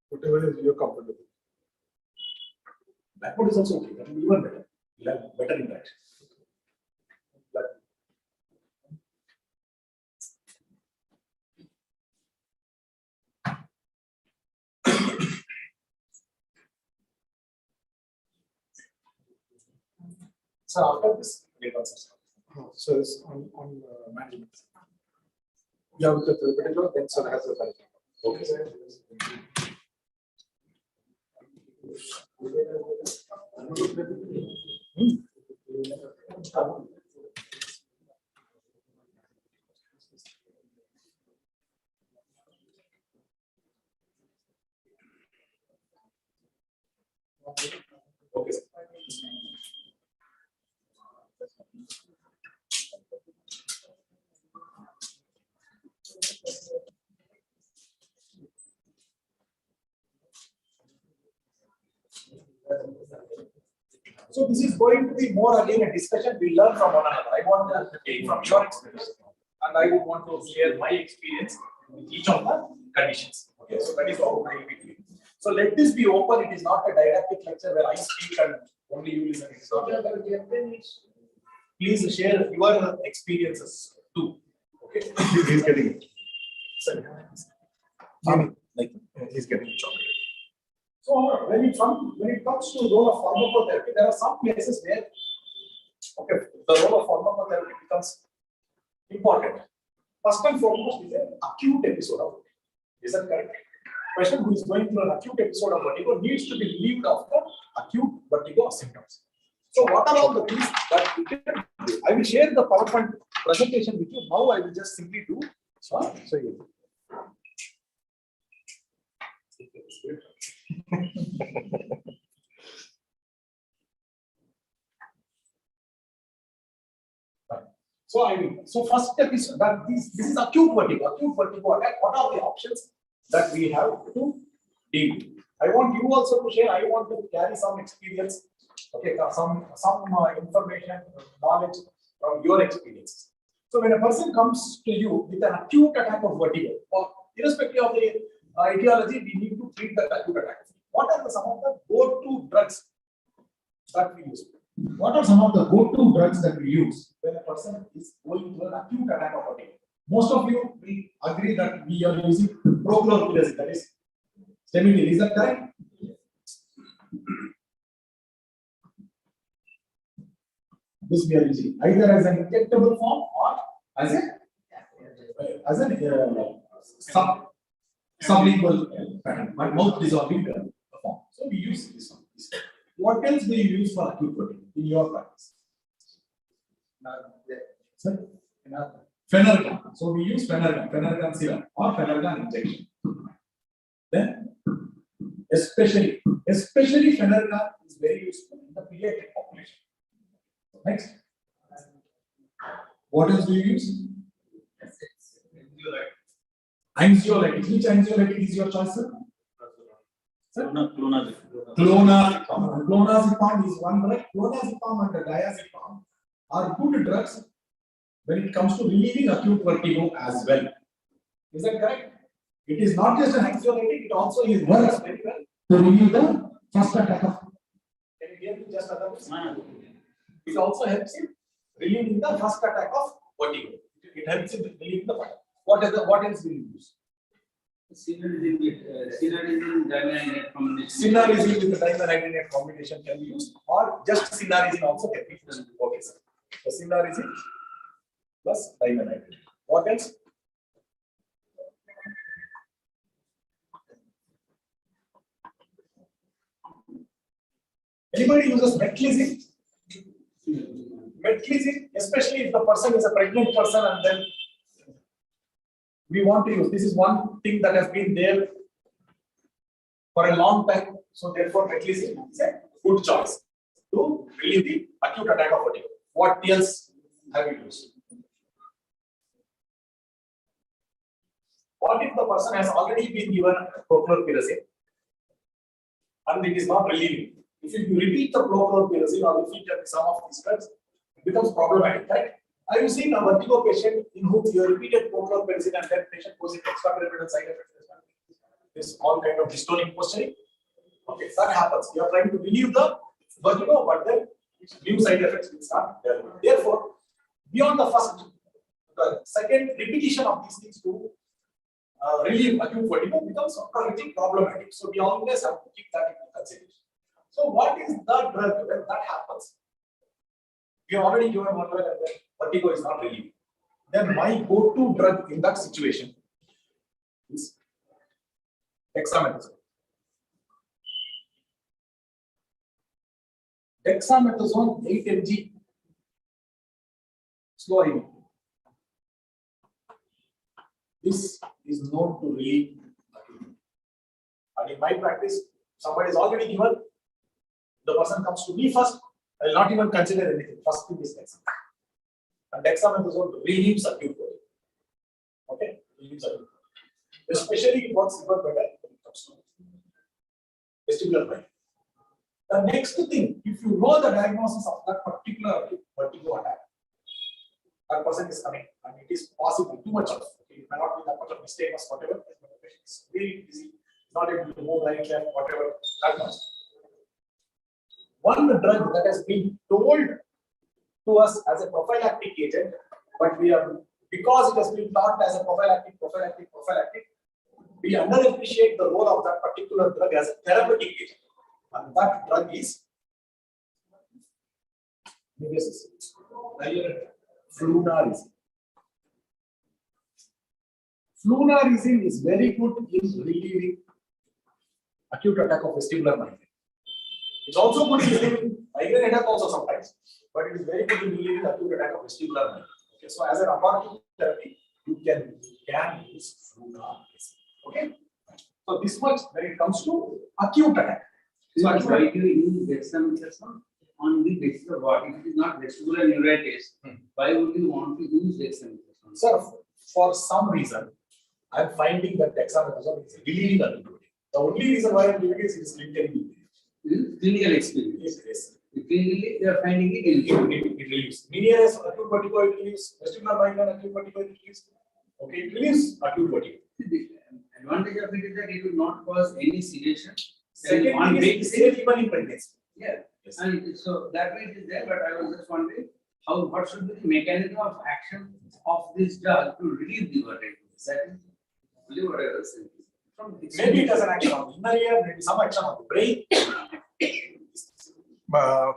Whatever is your comfortable. Blackboard is also okay. That will be even better. You'll have better interaction. So after this, we'll answer. So it's on management. Yeah, with the therapeutic, then sir has the management. Okay. Okay. So this is going to be more again a discussion we learn from one another. I want to take from your experience, and I would want to share my experience with each of the conditions. Okay, so that is how I will be doing. So let this be open. It is not a didactic lecture where I speak and only you listen. It's not like that. Please share your experiences too. Okay, he's getting it. Sorry. Like he's getting it chocolate. So when it comes to role of pharmacotherapy, there are some places where the role of pharmacotherapy becomes important. First and foremost is an acute episode of vertigo. Is that correct? Person who is going through an acute episode of vertigo needs to be relieved of the acute vertigo symptoms. So what are all the things that we can do? I will share the PowerPoint presentation with you. Now I will just simply do. So you. So first step is that this is acute vertigo attack. What are the options that we have to deal with? I want you also to share. I want to carry some experience, okay, some information, knowledge from your experiences. So when a person comes to you with an acute attack of vertigo, or irrespective of the etiology, we need to treat the acute attack. What are some of the go-to drugs that we use? What are some of the go-to drugs that we use when a person is going through an acute attack of vertigo? Most of you will agree that we are using prochlorperazine, that is Stemidine. Is that correct? This we are using either as an injectable form or as a sublingual pattern, mouth dissolving form. So we use this one. What else do you use for acute vertigo in your practice? Phenergan. So we use Phenergan serum or Phenergan injection. Then, especially Phenergan is very useful in the pediatric population. Next. What else do you use? Anxiolytic. Which anxiolytic is your choice, sir? Clonazepam. Clonazepam is one drug. Clonazepam and diazepam are good drugs when it comes to relieving acute vertigo as well. Is that correct? It is not just an anxiolytic, it also is works very well to relieve the first attack of. Can you hear me just others? It also helps in relieving the first attack of vertigo. It helps in relieving the fire. What else will you use? Synergism with dimerizine combination can be used, or just synergism also can be used. Okay, sir. So synergism plus dimerizine. What else? Anybody uses metlizine? Metclizine, especially if the person is a pregnant person and then we want to use. This is one thing that has been there for a long time. So therefore, metclizine is a good choice to relieve the acute attack of vertigo. What else have you used? What if the person has already been given prochlorperazine and it is not relieving? If you repeat the prochlorperazine or repeat some of these drugs, it becomes problematic, right? Have you seen a vertigo patient in whom you repeated prochlorperazine and that patient posing extrapyramidal side effects as well? This all kind of dystonic posturing. Okay, that happens. You are trying to relieve the vertigo, but then new side effects will start. Therefore, beyond the second repetition of these things to relieve acute vertigo becomes a little problematic. So we always have to keep that in consideration. So what is the drug when that happens? We have already given one drug and then vertigo is not relieving. Then my go-to drug in that situation is dexamethasone. Dexamethasone 8 mg slow IV. This is known to relieve acute. And in my practice, somebody is already given, the person comes to me first, I will not even consider anything. First thing is dexamethasone. And dexamethasone relieves acute vertigo. Okay? Relieves acute. Especially it works even better when it comes to vestibular pain. The next thing, if you know the diagnosis of that particular acute vertigo attack, that person is coming and it is possible too much of it may not be that much of mistake or whatever, but the patient is very busy, not able to move right, left, whatever, that much. One drug that has been told to us as a prophylactic agent, but we are, because it has been taught as a prophylactic, we underappreciate the role of that particular drug as a therapeutic agent. And that drug is flunarizine. Flunarizine is very good in relieving acute attack of vestibular migraine. It's also good in relieving migraine attack also sometimes, but it is very good in relieving acute attack of vestibular migraine. Okay, so as an apart therapy, you can use flunarizine. Okay, so this much when it comes to acute attack. So why do you use dexamethasone on the basis of what? If it is not vestibular neuritis, why would you want to use dexamethasone? Sir, for some reason, I am finding that dexamethasone is relieving acute vertigo. The only reason why I am doing it is clinically. Clinical experience. Yes. Clinically, they are finding it It relieves. Meningitis, acute vertigo, it relieves. Vestibular migraine, acute vertigo, it relieves. Okay, it relieves acute vertigo. The advantage of it is that it will not cause any sedation. Second thing is safe even in pregnancy. Yeah. Yes. And so that way it is there, but I was just wondering what should be the mechanism of action of this drug to relieve the vertigo? That is really what I was saying. Maybe it has an action on the inner ear, maybe some action on the brain.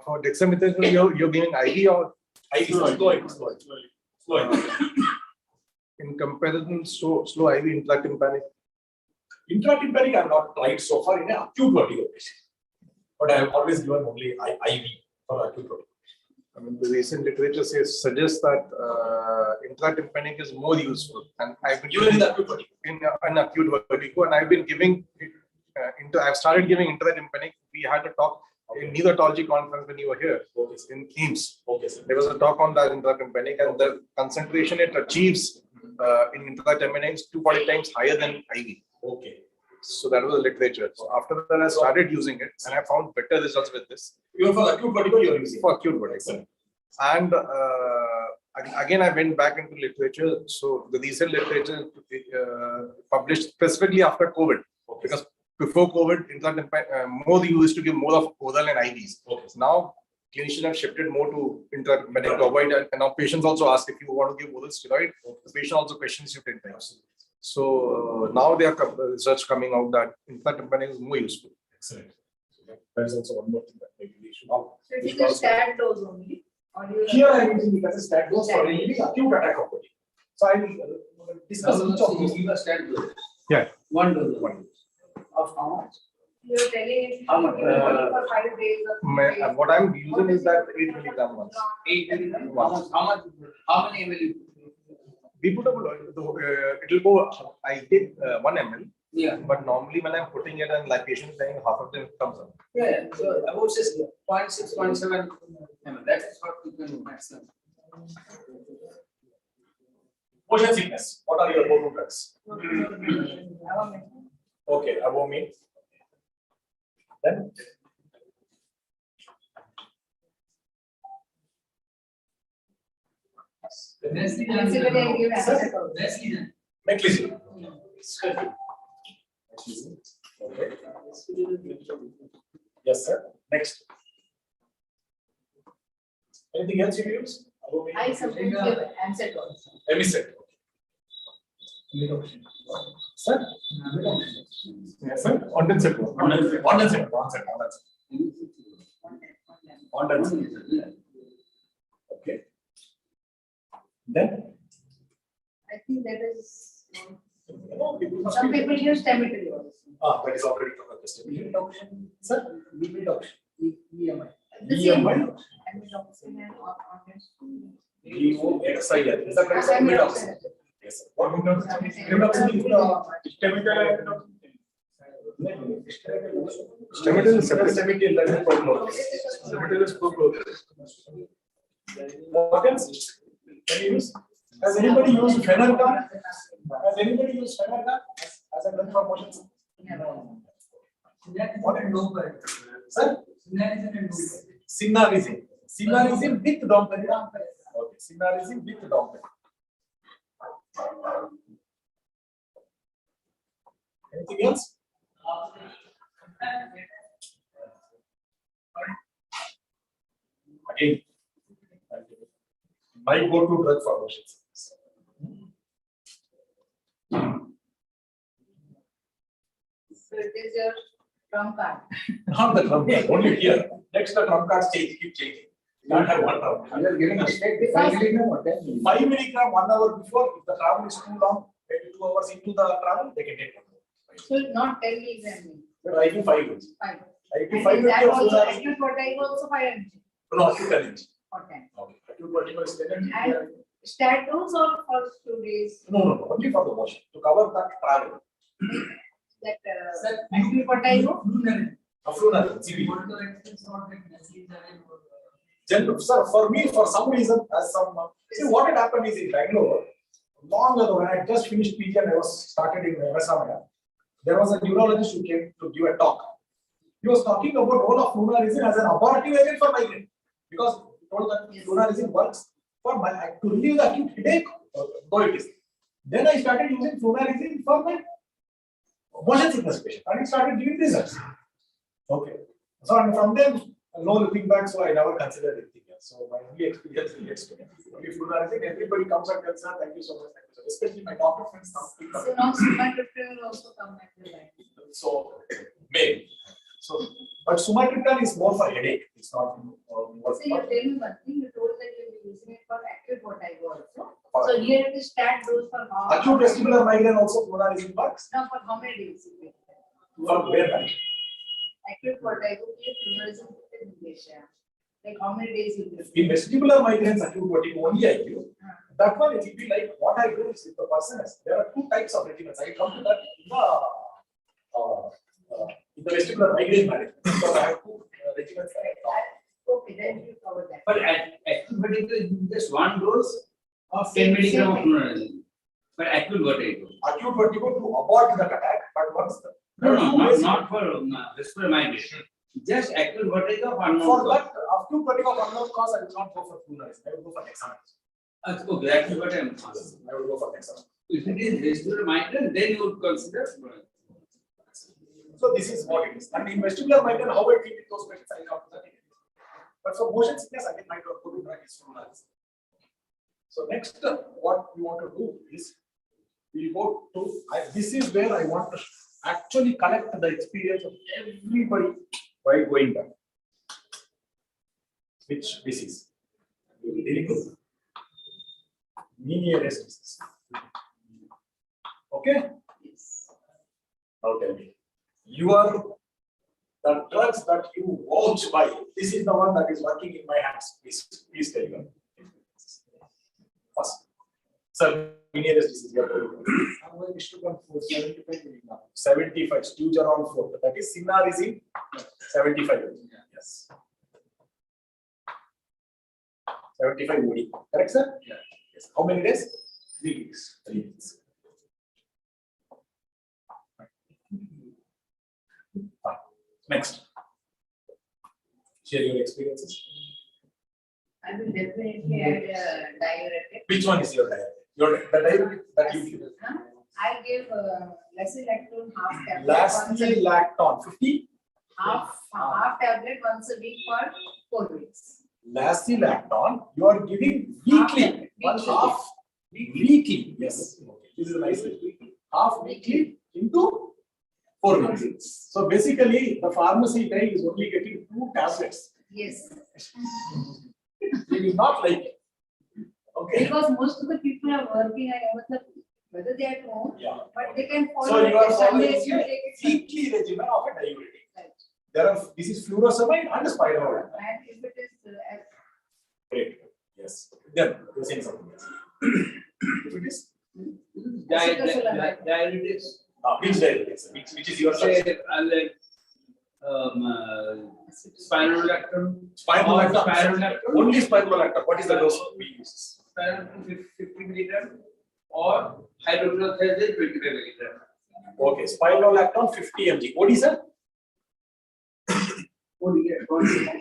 For dexamethasone, you're giving IV or IV slowly. in comparison, slow IV intratympanic. Intratympanic I have not tried so far in an acute vertigo patient, but I have always given only IV for acute vertigo. I mean, the recent literature suggests that intratympanic is more useful, and I've been Even in the acute vertigo. in acute vertigo, and I've been giving it. I've started giving intratympanic. We had a talk in neurology conference when you were here in Ames. Okay, sir. There was a talk on that intratympanic, and the concentration it achieves in intratympanic is 240 times higher than IV. Okay. So that was the literature. So after that, I started using it, and I found better results with this. Even for acute vertigo, you are using. For acute vertigo. And again, I went back into literature. So the recent literature published specifically after COVID, because before COVID, more used to give more of oral and IVs. Okay. Now clinicians have shifted more to intratympanic to avoid, and now patients also ask if you want to give oral steroid. The patient also questions you 10 times. So now there are research coming out that intratympanic is more useful. Excellent. There is also one more thing that maybe we should. So it is a stat dose only. Or you Here I am using it as a stat dose for relieving acute attack of vertigo. So I will discuss each of these. Give a stat dose. Yeah. One dose. Of how much? You're telling it How much? for 5 days or 3 days. What I'm using is that 8 milligram ones. 8 milligram. How much? How many ml? We put it will go. I take 1 ml. Yeah. But normally when I'm putting it in like patient saying half of them comes up. Yeah. So about 0.6, 0.7 ml. That is what you can maximum. Motion sickness. What are your go-to drugs? Avamine. Okay, avomine. Then Basically, I give acetone. meclizine. Okay. Yes, sir. Next. Anything else you use? Avomine? I sometimes give acetone. Emisset. Sir? Yes, sir. Condensate. Condensate. Okay. Then? I think that is, some people use Temidol. That is already covered. Sir? EMI. The same. EMI? Amidoxine and ornithine. EOXIL. Is that right? Amidoxine. Yes, sir. What amidoxine is Temidol. Temidol is separate. Temidol is what else? Can you use? Has anybody used Fenergan? Has anybody used Fenergan as a drug for motion sickness? What is it? Sir? Cinnarizine. Cinnarizine with domperidone. Okay, Cinnarizine with domperidone. Anything else? Again, my go-to drug for motion sickness. So it is your trump card. Not the trump card, only here. Next, the trump cards keep changing. You can't have one trump card. You are giving a straight 5 milligram or 10 milligram? 5 milligram 1 hour before. If the travel is too long, maybe 2 hours into the travel, they can take one. So not 10 milligram. But I give 5 mg. 5. I give And 5 is that mg also of acute vertigo also 5 mg no, acute 10 mg. or 10? Okay. Acute vertigo is 10 mg. And stat dose or for 2 days? No, only for the motion to cover that travel. That acute vertigo? Aflunar, CB. Sir, for me, for some reason, as some see what had happened is in Bangalore, long ago when I just finished PG and I was started in MSRM, there was a neurologist who came to give a talk. He was talking about role of flunarizine as an abortive agent for migraine because he told that flunarizine works for to relieve the acute headache, though it is. Then I started using flunarizine for my motion sickness patient and it started giving results. Okay. So and from then, no looking back, so I never considered anything else. So my only experience is experience. Only flunarizine, everybody comes and tells, thank you so much, especially my doctor friends. So now sumatriptan will also come at the line. So maybe. So, but sumatriptan is more for headache. It's not more So you for. tell me one thing, you told that you were using it for acute vertigo also. So here it is stat dose for how? Acute vestibular migraine also flunarizine works. Now for how many days you take? For where? Right? Acute vertigo, you flunarizine in Malaysia. Like how many days you take? In vestibular migraines, acute vertigo only I give. That one it will be like what I do is if the person has, there are 2 types of regimens. I come to that in the vestibular migraine management. Because I have 2 regimens that I talk. Okay, then you cover that. But acute vertigo is just one dose of 10 milligram of flunarizine. But acute vertigo. Acute vertigo to abort the attack, but once the Not for respiratory migraine. Just acute vertigo of unknown for cause. that acute vertigo of unknown cause, I will not go for flunarizine. I will go for dexamethasone. Okay, that is what I am asking. I will go for dexamethasone. If it is respiratory migraine, then you would consider. So this is what it is. And in vestibular migraine, how I treat those patients, I come to that. But for motion sickness, again, my go-to drug is flunarizine. So next, what we want to do is we go to. This is where I want to actually collect the experience of everybody while going down. Which disease? We will be dealing with Meniere's disease. Okay? Now tell me. You are The drugs that you vouch by, this is the one that is working in my hands. Please tell me. First. Sir, nearest disease. 75. Stooge around 4. That is Sinnar is in 75. Yes. 75 OD. Correct, sir? Yeah. Yes. How many days? 3 weeks. 3 weeks. Fine. Next. Share your experiences. I will definitely add a diuretic. Which one is your diet? The diet that you give. Huh? I give lacilactone half tablet. Lacilactone 50. Half tablet once a week for 4 weeks. Lacilactone you are giving weekly. One Weekly. half weekly. Yes. Okay. This is a nice way. Half weekly into 4 weeks. So basically, the pharmacy guy is only getting 2 tablets. Yes. They will not like it. Okay. Because most of the people are working, whether they are at home, Yeah. but they can follow. So you are following Sundays, you a take it. weekly regimen of a diuretic. Right. There are this is furosemide and spironolactone. And if it is Great. Yes. Then you're saying something else. If it is Diuretics. which diuretics? Which is your Say, choice? like, spironolactone. Spironolactone. Only spironolactone. What is the dose we use? Spironolactone 50 milligram or hydrochlorothiazide 25 milligram. Okay, spironolactone 50 mg. What is that?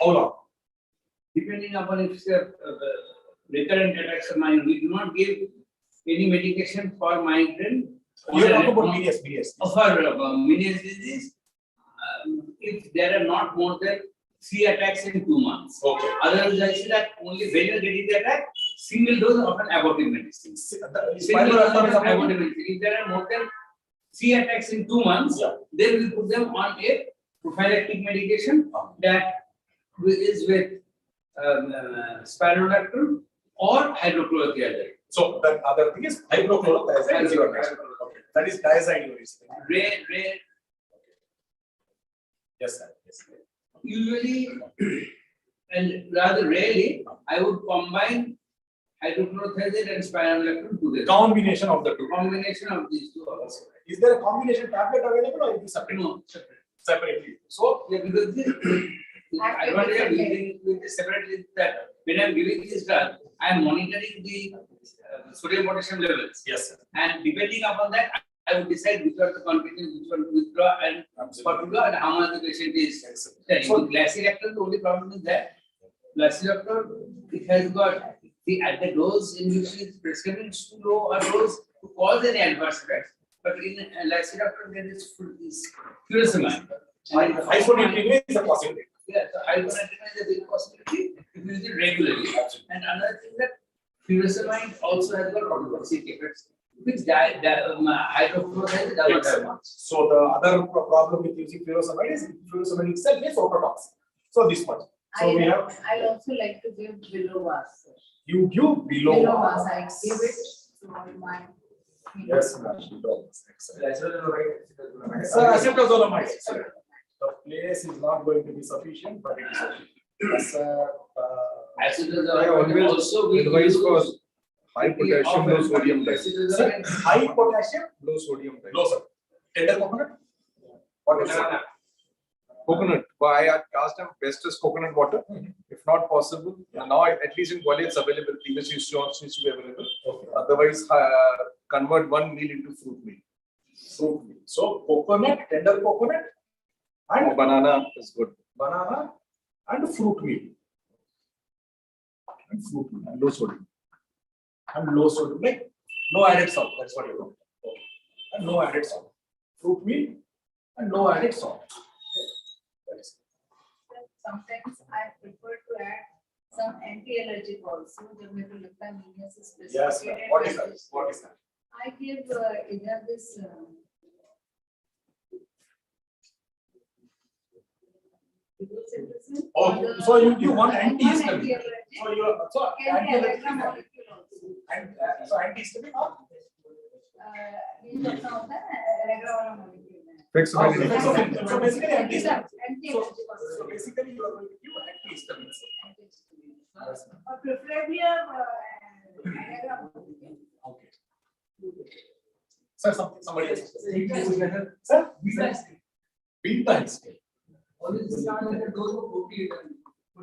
How long? Depending upon if it's a recurrent attacks of migraine, we do not give any medication for migraine. You are talking about BDS. For Meniere's disease, if there are not more than 3 attacks in 2 months. Okay. Otherwise, I see that only when you are getting the attack, single dose of an abortive medicine. Single dose of Spironolactone is an about abortive medicine. If there are more than 3 attacks in 2 months, Yeah. then we put them on a prophylactic medication that is with spironolactone or hydrochlorothiazide. So the other thing is hydrochlorothiazide is your next. Okay. That is thiazide you are using. Rare, Yes, sir. Yes. usually and rather rarely, I would combine hydrochlorothiazide and spironolactone together. Combination of the two. Combination of these two also. Is there a combination tablet available or is it separate? No, separate. Separately. So Yeah, because the advantage of using this separately is that when I'm giving this drug, I am monitoring the sodium potassium levels. yes, sir. And depending upon that, I will decide which one to continue, which one to withdraw, and what to do, and how much the patient is. So, Lacilactone, the only problem is that Lacilactone, it has got at the dose in which it is prescribed is too low a dose to cause any adverse effects. But in Lacilactone, there is furosemide. Isonitride is a possibility. Yeah, so isonitride is a big possibility if you use it regularly. And another thing that furosemide also has got toxic effects, which hydrochlorothiazide does not have much. So the other problem with using furosemide is furosemide itself is ototoxic. So this much. So we have I also like to give below mass. you give below. Below mass, I give it to my. Yes, ma'am. Excellent. Acetylcholine. Sir, acetazolamide. Sir, the place is not going to be sufficient, but it is okay. Acetazolamide also we advise use for high potassium, low sodium diet. acetazolamide. High potassium, Low sodium diet. low sir. Tender coconut? What is it? Coconut. I had asked them best is coconut water. If not possible, now at least in Gwalior it's available. Previously used to be available. Okay. Otherwise, convert one meal into fruit meal. Fruit meal. So coconut, tender coconut, and Banana is good. banana and fruit meal. And fruit meal. And low sodium. And low sodium, like no added salt. That's what you want. Okay. And no added salt. Fruit meal and no added salt. Okay. That is. Sometimes I prefer to add some anti-allergic also. जब मेरे को लगता है media से Yes, ma'am. What is that? What is that? I give either this. Okay, so you give one antihistamine. anti-allergic. So you are so Can be Allegra anti-allergic molecule also. and so antihistamine or ये जो अपना होता है Allegra वाला molecule है. Flexibility. So basically antihistamines. Anti-emetic. So basically you are going to give antihistamines. Or preferably Agarwal. Okay. Sir, somebody else. Sir, beta histamine.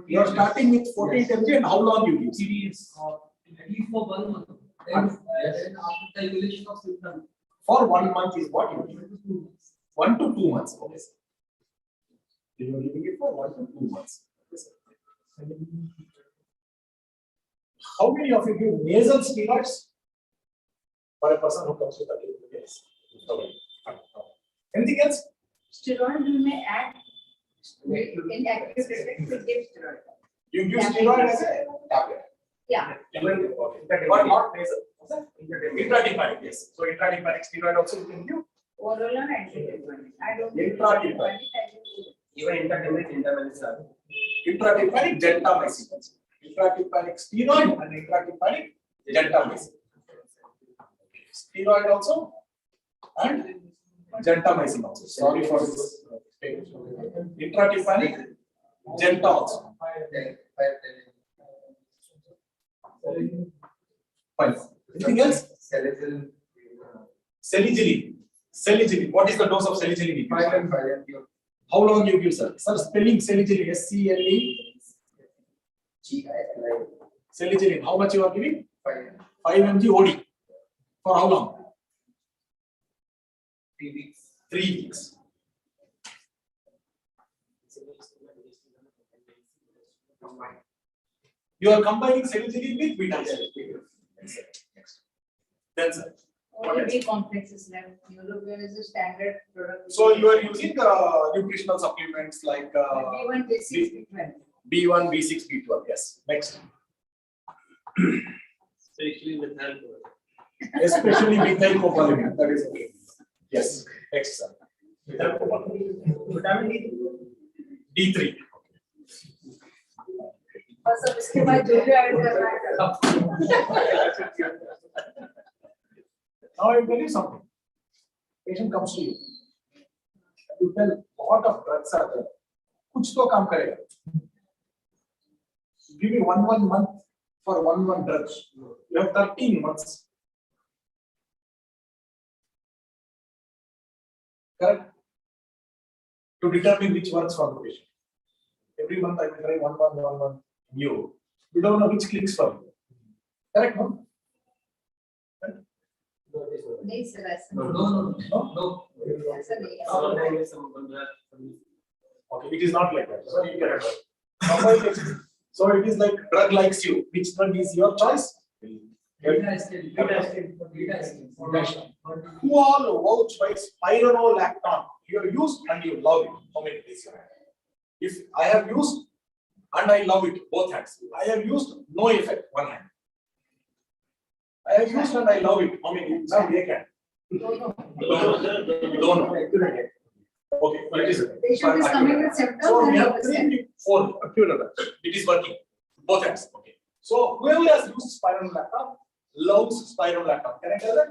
You are starting with 48 mg and how long you give? Series at least for 1 month. Then after the evaluation of symptoms. For 1 month is what you give? 1 to 2 months. Okay, sir. You are giving it for 1 to 2 months. Okay, sir. How many of you give nasal steroids for a person who comes with acute yes. Anything else? Steroid we may add in active treatment we give steroid. You give steroid as a tablet. Yeah. But not nasal. Intratympanic, yes. So intratympanic steroid also you can give. Oral and antitympanic. I don't give Intratympanic. antitympanic, I give. Even intermittent. Intratympanic gentamicin. Intratympanic steroid and intratympanic gentamicin. Steroid also and gentamicin also. Sorry for this. Intratympanic genta also. Fine. Anything else? Salicylene. Salicylene. What is the dose of salicylene? How long you give, sir? Sir, spelling salicylene. S-C-L-E. Salicylene. How much you are giving? 5 mg OD. For how long? 3 weeks. 3 weeks. You are combining salicylene with beta. Next. Then, sir. Only B complex is left. Neurobion is a standard product. So you are using nutritional supplements like B1, B6, B12. B1, B6, B12. Yes. Next. Especially with help. Especially methylcobalamin. That is okay. Yes. Next, sir. Methylcobalamin. Vitamin D3. और सब इसके बाद जो भी add करना है Now I will tell you something. Patient comes to you. You tell lot of drugs are there. कुछ तो काम करेगा. Give me one month for one drugs. You have 13 months. Correct? To determine which works for the patient. Every month I will try one month new. We don't know which clicks for you. Correct, no? नहीं sir ऐसा No. ऐसा नहीं Okay, it is not like that. So you cannot. So it is like drug likes you. Which drug is your choice? Who all vouch by spironolactone? You have used and you love it. How many days you have? If I have used and I love it, both hands. I have used no effect, one hand. I have used and I love it. How many? Now they can. Don't know. Okay, it is. patient is coming with symptoms So we and have 3 4 acute drugs. It is working. Both hands. Okay. So whoever has used spironolactone loves spironolactone. Can I tell that?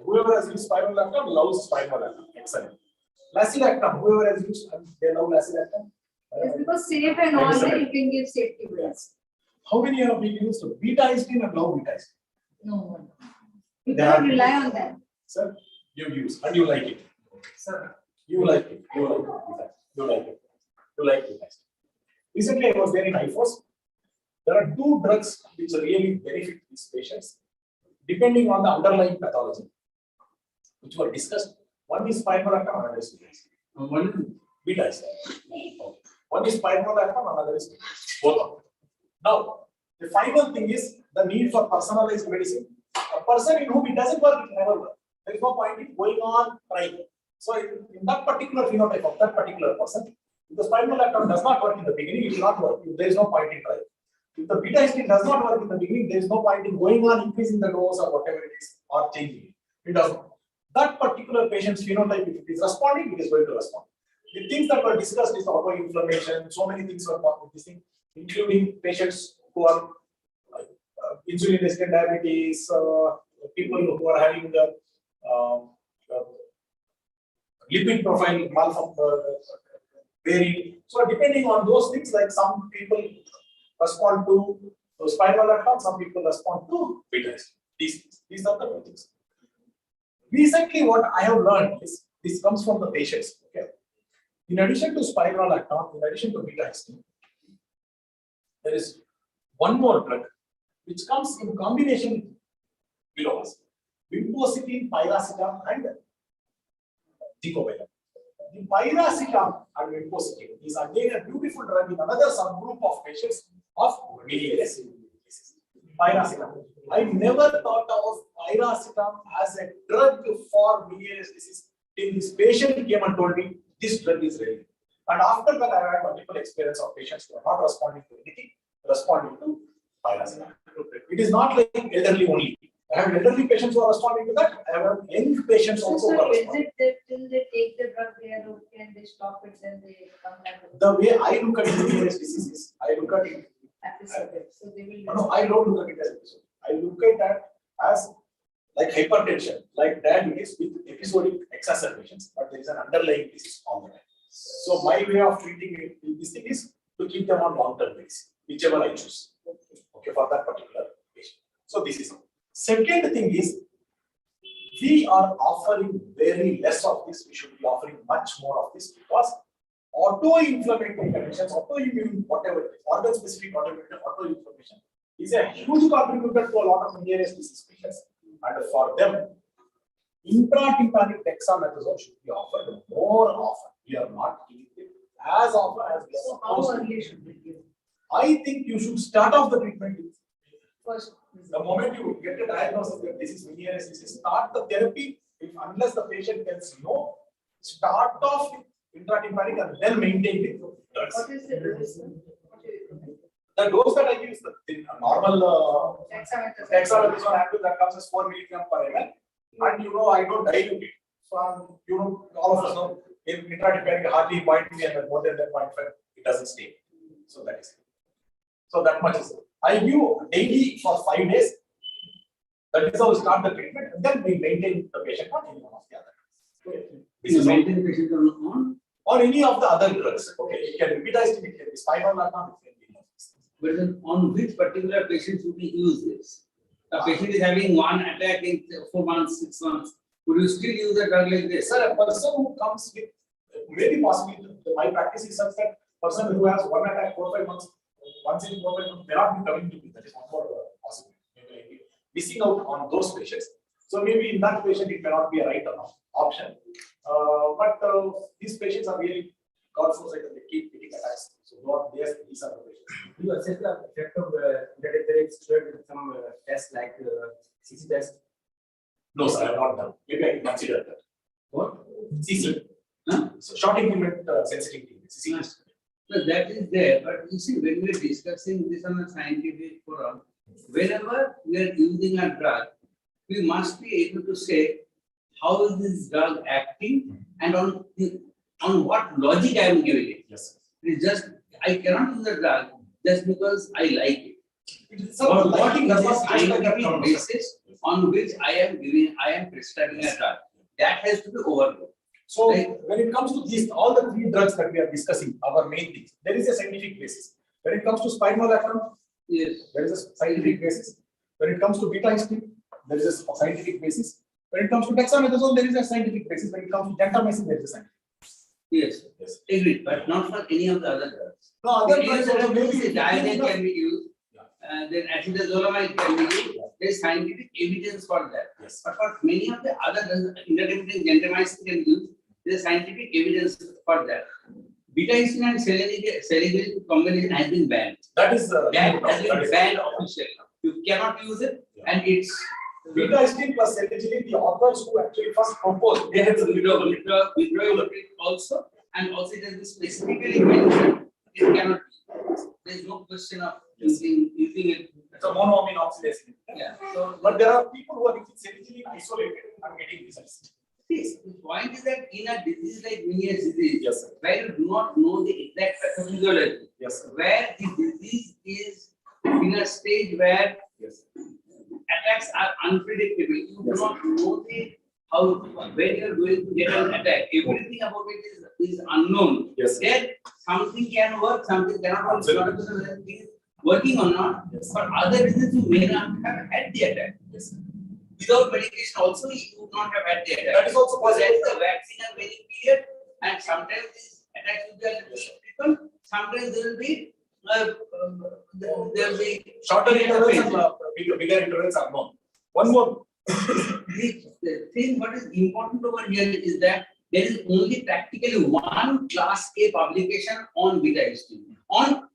Whoever has used spironolactone loves spironolactone. Excellent. Lacilactone. Whoever has used they love lacilactone. it's because safe and all that you can give safety bills. How many have been used to beta histamine and love beta histamine? No one. You They are- cannot rely on them. Sir, you use and you like it. Sir, You like it. You like it. You like it. You like it. Recently, I was there in IFOS. There are 2 drugs which really benefit these patients, depending on the underlying pathology, which were discussed. One is spironolactone, another is beta histamine. One is spironolactone, another is both of them. Now, the final thing is the need for personalized medicine. A person in whom it doesn't work, it never works. There is no point in going on trying. So in that particular phenotype of that particular person, if the spironolactone does not work in the beginning, it will not work. There is no point in trying. If the beta histamine does not work in the beginning, there is no point in going on increasing the dose or whatever it is or changing it. It does not. That particular patient's phenotype, if it is responding, it is going to respond. The things that were discussed is autoinflammation. So many things were talked with this thing, including patients who are insulin resistant diabetes, people who are having the lipid profile vary. So depending on those things, like some people respond to spironolactone, some people respond to beta histone. These are the two things. Recently, what I have learned is this comes from the patients. Okay, in addition to spironolactone, in addition to beta histone, there is one more drug which comes in combination below us: vinpocetine, piracetam, and ticobilam. The piracetam and vinpocetine is again a beautiful drug in another subgroup of patients of VAS. Piracetam. I never thought of piracetam as a drug for VAS disease till this patient came and told me this drug is ready. And after that, I had multiple experience of patients who are not responding to anything, responding to piracetam. It is not like elderly only. I have elderly patients who are responding to that. I have young patients also who are Is responding. it that till they take the drug, they are okay and they stop it, then they come back? The way I look at VAS disease is, I look at it. Episodic, so they will. No, I don't look at it as episode. I look at that as like hypertension, like diabetes with episodic exacerbations, but there is an underlying disease all the time. So my way of treating it, this thing is to keep them on long-term basis, whichever I choose. Okay, for that particular patient. So this is. Second thing is, we are offering very less of this. We should be offering much more of this because auto-inflammatory conditions, autoimmune, whatever, organ-specific autoinflammation is a huge contributor to a lot of VAS disease patients. And for them, intratympanic dexamethasone should be offered more often. We are not giving it as often as we are So how supposed to. early should we give? I think you should start off the treatment with First. the moment you get a diagnosis that this is VAS disease, start the therapy. If unless the patient gets no, start off with intratympanic and then maintain with drugs. What is the dose? What do you recommend? The dose that I use, the normal Dexamethasone. dexamethasone ampoule that comes as 4 milligram per ml, and I don't dilute it. So all of us know in intratympanic hardly 0.3 and then more than that 0.5, it doesn't stay. So that is it. So that much is it. I give daily for 5 days. That is how we start the treatment, and then we maintain the patient on any one of the other drugs. Okay. This You is maintain the patient on, or any of the other drugs. Okay, it can be beta histone, it can be spironolactone, it can be any of these things. but then on which particular patient should we use this? The patient is having one attack in 4 months, 6 months. Would you still use a drug like this? Sir, a person who comes with maybe possibly my practice is such that person who has one attack 4-5 months, once in 4-5 months may not be coming to me. That is one more possibility. Maybe missing out on those patients. So maybe in that patient it may not be a right option. But these patients are really God forsaken and they keep getting attacks. So not these are the patients. Do you assess the effect of integrated steroid with some tests like CC test? No, sir, I have not done. Maybe I can consider that. What? CC. Huh? So short increment sensitivity. CC. So that is there, but you see, when we are discussing this on a scientific forum, whenever we are using a drug, we must be able to say how is this drug acting and on what logic I am giving it. Yes. It's just I cannot use the drug just because I like it. So But what liking is does the not justify that scientific term, sir. basis on which I am prescribing a drug? That has to be overlooked. So Right. when it comes to these, all the 3 drugs that we are discussing, our main things, there is a scientific basis. When it comes to spironolactone, Yes. there is a scientific basis. When it comes to beta histone, there is a scientific basis. When it comes to dexamethasone, there is a scientific basis. When it comes to gentamicin, there is a scientific. Yes. Yes. Agreed, but not for any of the other drugs. No, other Use drugs also maybe diazepam can be used, Yeah. then acetazolamide can be used. There is scientific evidence for that. Yes. But for many of the other drugs, intermittent gentamicin can be used. There is scientific evidence for that. Beta histone and selegiline combination has been banned. That is That has that been is banned officially. You cannot use it, and it's beta histone plus selegiline, the authors who actually first proposed, they had withdrawal also, and also it has been specifically mentioned it cannot be. There is no question of using it. it's a monoamine oxidase. Yeah. So, but there are people who are using selegiline isolated and getting results. See, the point is that in a disease like Meniere's disease, Yes, sir. where you do not know the exact pathophysiology, Yes, sir. where the disease is in a stage where Yes. attacks are unpredictable, you do Yes, not know the how, when you are going to get an attack, everything about it is unknown. Yes. There, something can work, something cannot work. It's not because whether it is working or not. Yes. For other reasons, you may not have had the attack. Yes. Without medication, also you would not have had the attack. That is also Because possible. that is the vaccine and very period, and sometimes these attacks will be a little frequent, sometimes there will be there will be Shorter intervals and phases. bigger intervals are known. One more. The thing what is important over here is that there is only practically one class A publication on beta histone, on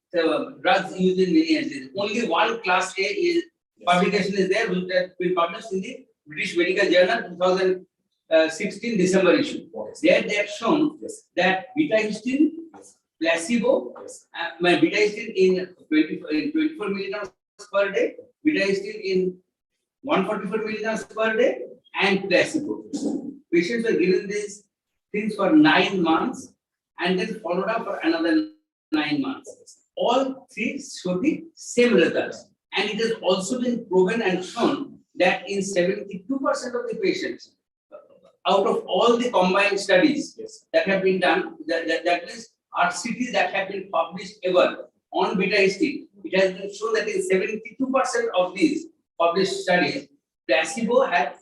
drugs used in many diseases. Only one class A is publication is there, which has been published in the British Medical Journal 2016 December issue. There they have shown that beta histone, placebo, beta histone in 24 milligrams per day, beta histone in 144 milligrams per day, and placebo. Patients were given these things for 9 months and then followed up for another 9 months. All three show the same results. And it has also been proven and shown that in 72% of the patients, out of all the combined studies that have been done, that is RCTs that have been published ever on beta histone, it has been shown that in 72% of these published studies, placebo had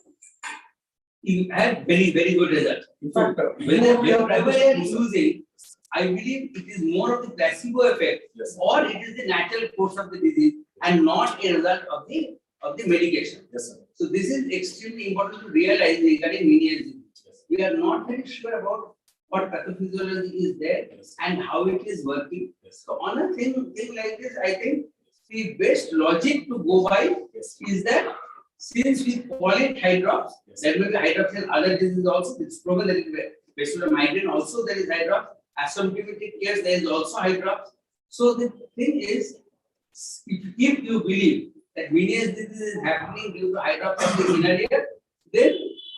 very, very good results. In fact, Whenever you are using, I believe it is more of the placebo effect, or it is the natural course of the disease and not a result of the medication. Yes, sir. So this is extremely important to realize regarding mania disease. We are not very sure about what pathophysiology is there and how it is working. So on a thing like this, I think the best logic to go by is that since we call it hydrops, there will be hydrops in other diseases also. It's proven that based on migraine also there is hydrops. Asymptomatic case there is also hydrops. So the thing is, if you believe that mania disease is happening due to hydrops of the inner ear, then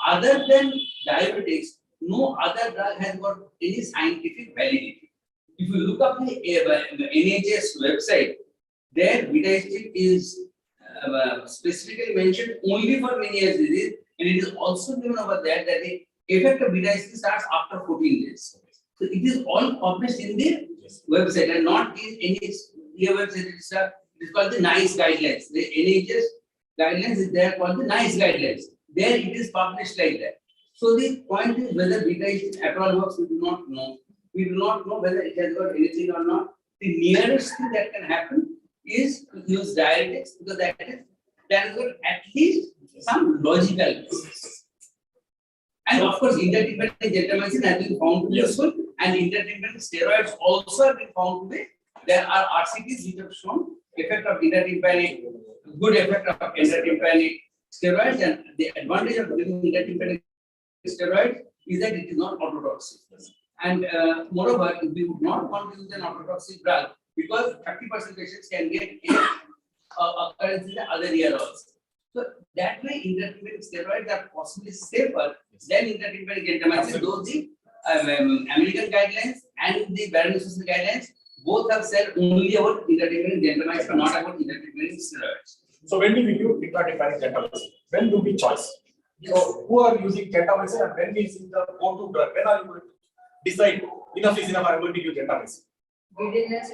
other than diabetics, no other drug has got any scientific validity. If you look up the NHS website, there beta histone is specifically mentioned only for mania disease, and it is also given over there that the effect of beta histone starts after 14 days. So it is all published in the website and not in any website. It is called the NICE guidelines. The NHS guidelines is there called the NICE guidelines. There it is published like that. So the point is whether beta histone at all works, we do not know. We do not know whether it has got anything or not. The nearest thing that can happen is to use diuretics, because that is got at least some logical basis. And of course, intertemperature gentamicin has been found to be useful, and intertemperature steroids also have been found to be. There are RCTs which have shown effect of intertympanic, good effect of intertympanic steroids, and the advantage of giving intertympanic steroids is that it is not autotoxic. And moreover, if we would not want to use an autotoxic drug, because 30% patients can get occurrence in the other ear also. So that way, intertympanic steroids are possibly safer than intertympanic gentamicin. Though the American guidelines and the Barron Association guidelines both have said only about intertympanic gentamicin, not about intertympanic steroids. So when do we use intratympanic gentamicin? When do we choose? So who are using gentamicin and when is the go-to drug? When are you going to decide enough is enough? I'm going to use gentamicin. Giddiness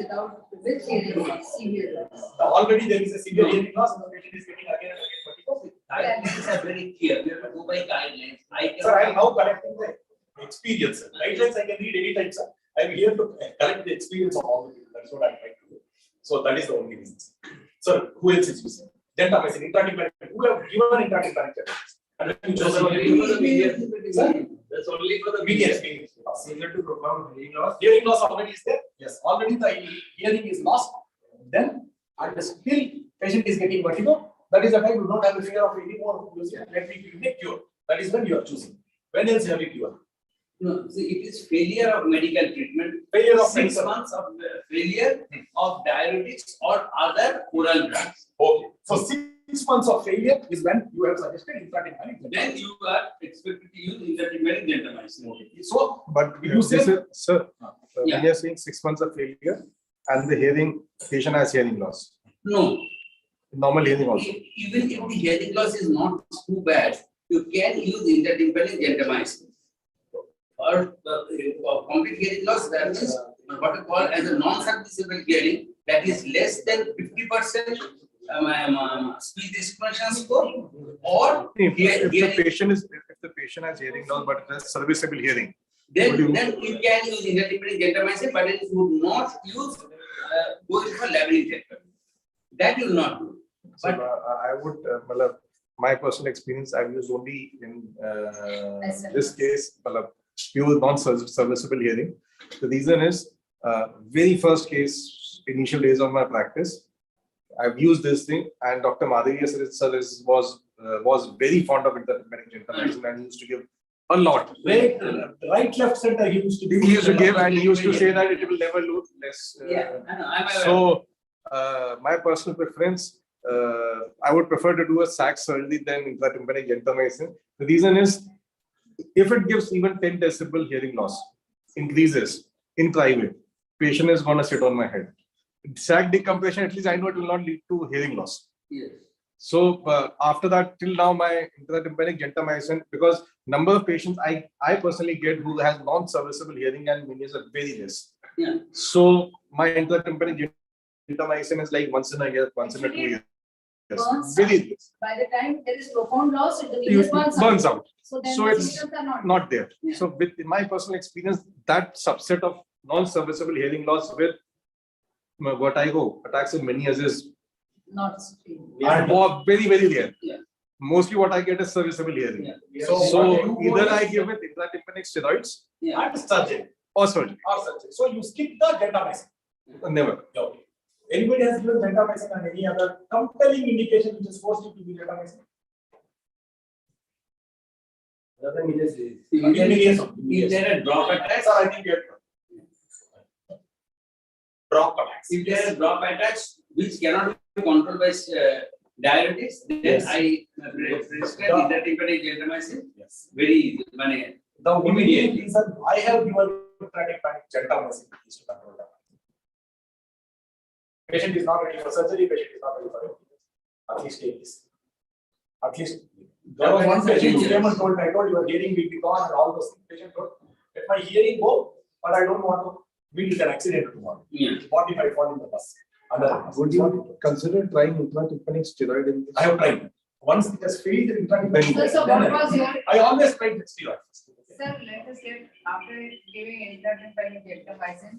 with hearing loss, severe loss. Already there is a severe hearing loss, and the patient is getting again and again vertigo. Guidelines are very clear. We have to go by guidelines. Sir, I am now collecting the experience. Guidelines I can read anytime, sir. I am here to collect the experience of all the people. That's what I am trying to do. So that is the only reason. Sir, who else is using gentamicin, intratympanic? Who have given intratympanic gentamicin? And when you chose That's only for the media experience. Similar to profound hearing loss. Hearing loss already is there. Yes, already the hearing is lost. Then, and still patient is getting vertigo. That is the time you don't have the fear of any more using. Let me give you a cure. That is when you are choosing. When else have you cure? No, see, it is failure of medical treatment. Failure of 6 medical. months of failure of diuretics or other oral drugs. Okay. So 6 months of failure is when you have suggested intratympanic gentamicin. Then you are expected to use intertympanic gentamicin. Okay. So, but will you say, Sir, Yeah. when you are saying 6 months of failure and the hearing, patient has hearing loss, No, normal hearing also. even if the hearing loss is not too bad, you can use intertympanic gentamicin. Or complete hearing loss, that is what we call as a non-serviceable hearing, that is less than 50% speech expression score, or If the patient has hearing loss but it has serviceable hearing, then you can use intertympanic gentamicin, but it would not use going for labyrinth therapy. That you will not do. so I would, my personal experience, I've used only in this case, pure non-serviceable hearing. The reason is, very first case, initial days of my practice, I've used this thing, and Dr. Madhavi sir was very fond of intertympanic gentamicin and used to give a lot. Right, left, center, he used to He used to give, and he used to say that it will never lose less. Yeah, I know, I'm aware. So, my personal preference, I would prefer to do a sac surgery than intertympanic gentamicin. The reason is, if it gives even 10 decibel hearing loss, increases in private, patient is going to sit on my head. Sac decompression, at least I know it will not lead to hearing loss. Yes. So after that, till now, my intertympanic gentamicin, because number of patients I personally get who has non-serviceable hearing and menias are very less. Yeah. So my intertympanic gentamicin is like once in a year, once in a 2 years. Very less. By the time there is profound loss, the You- venous burns out. So then So the it's symptoms are not there. Yeah. So with in my personal experience, that subset of non-serviceable hearing loss with vertigo attacks in menias is not. very, very rare. Yeah. Mostly what I get is serviceable hearing. Yeah. So either I give it intratympanic steroids Yeah. and surgery or surgery. or surgery. So you skip the gentamicin. Never. Okay. Anybody has given gentamicin and any other compelling indication which is forced you to give gentamicin? If there are drop attacks, Sir, I think you have drop attacks. if there are drop attacks which cannot be controlled by diuretics, then Yes. I prescribe intertympanic gentamicin. Yes. Very easy. The immediate reason I have given intertympanic gentamicin is to control that. Patient is not ready for surgery, patient is not ready for it. At least take this. At least there was one patient who came and told, I told your hearing will be gone and all those things. Patient told, let my hearing go, but I don't want to meet with an accident tomorrow. Yeah. What if I fall in the bus? Would you consider trying intratympanic steroid in this? I have tried. Once it has failed in intratympanic. So what was your? I always tried with steroid. Sir, let us get, after giving intertympanic gentamicin,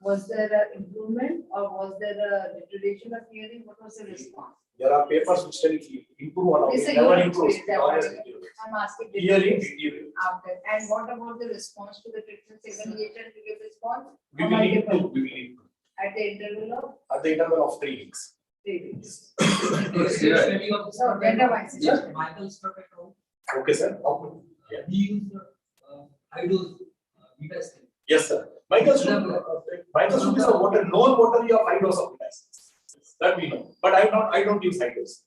was there an improvement or was there a deterioration of hearing? What was the response? There are papers which tell it improve or This is never your improves. experience, It always that deteriorates. I'm asking. Hearing deteriorates. After, and what about the response to the treatment? Second agent to give response? We Or will need multiple? to, we will need to. At the interval of At the interval of 3 weeks. 3 weeks. Steroid. So gentamicin. Yes, Michael struck at home. Okay, sir. How- Yeah. He used high dose beta stim. Yes, sir. Michael Sud is a known votary of high dose of medicines. That we know. But I don't use high dose.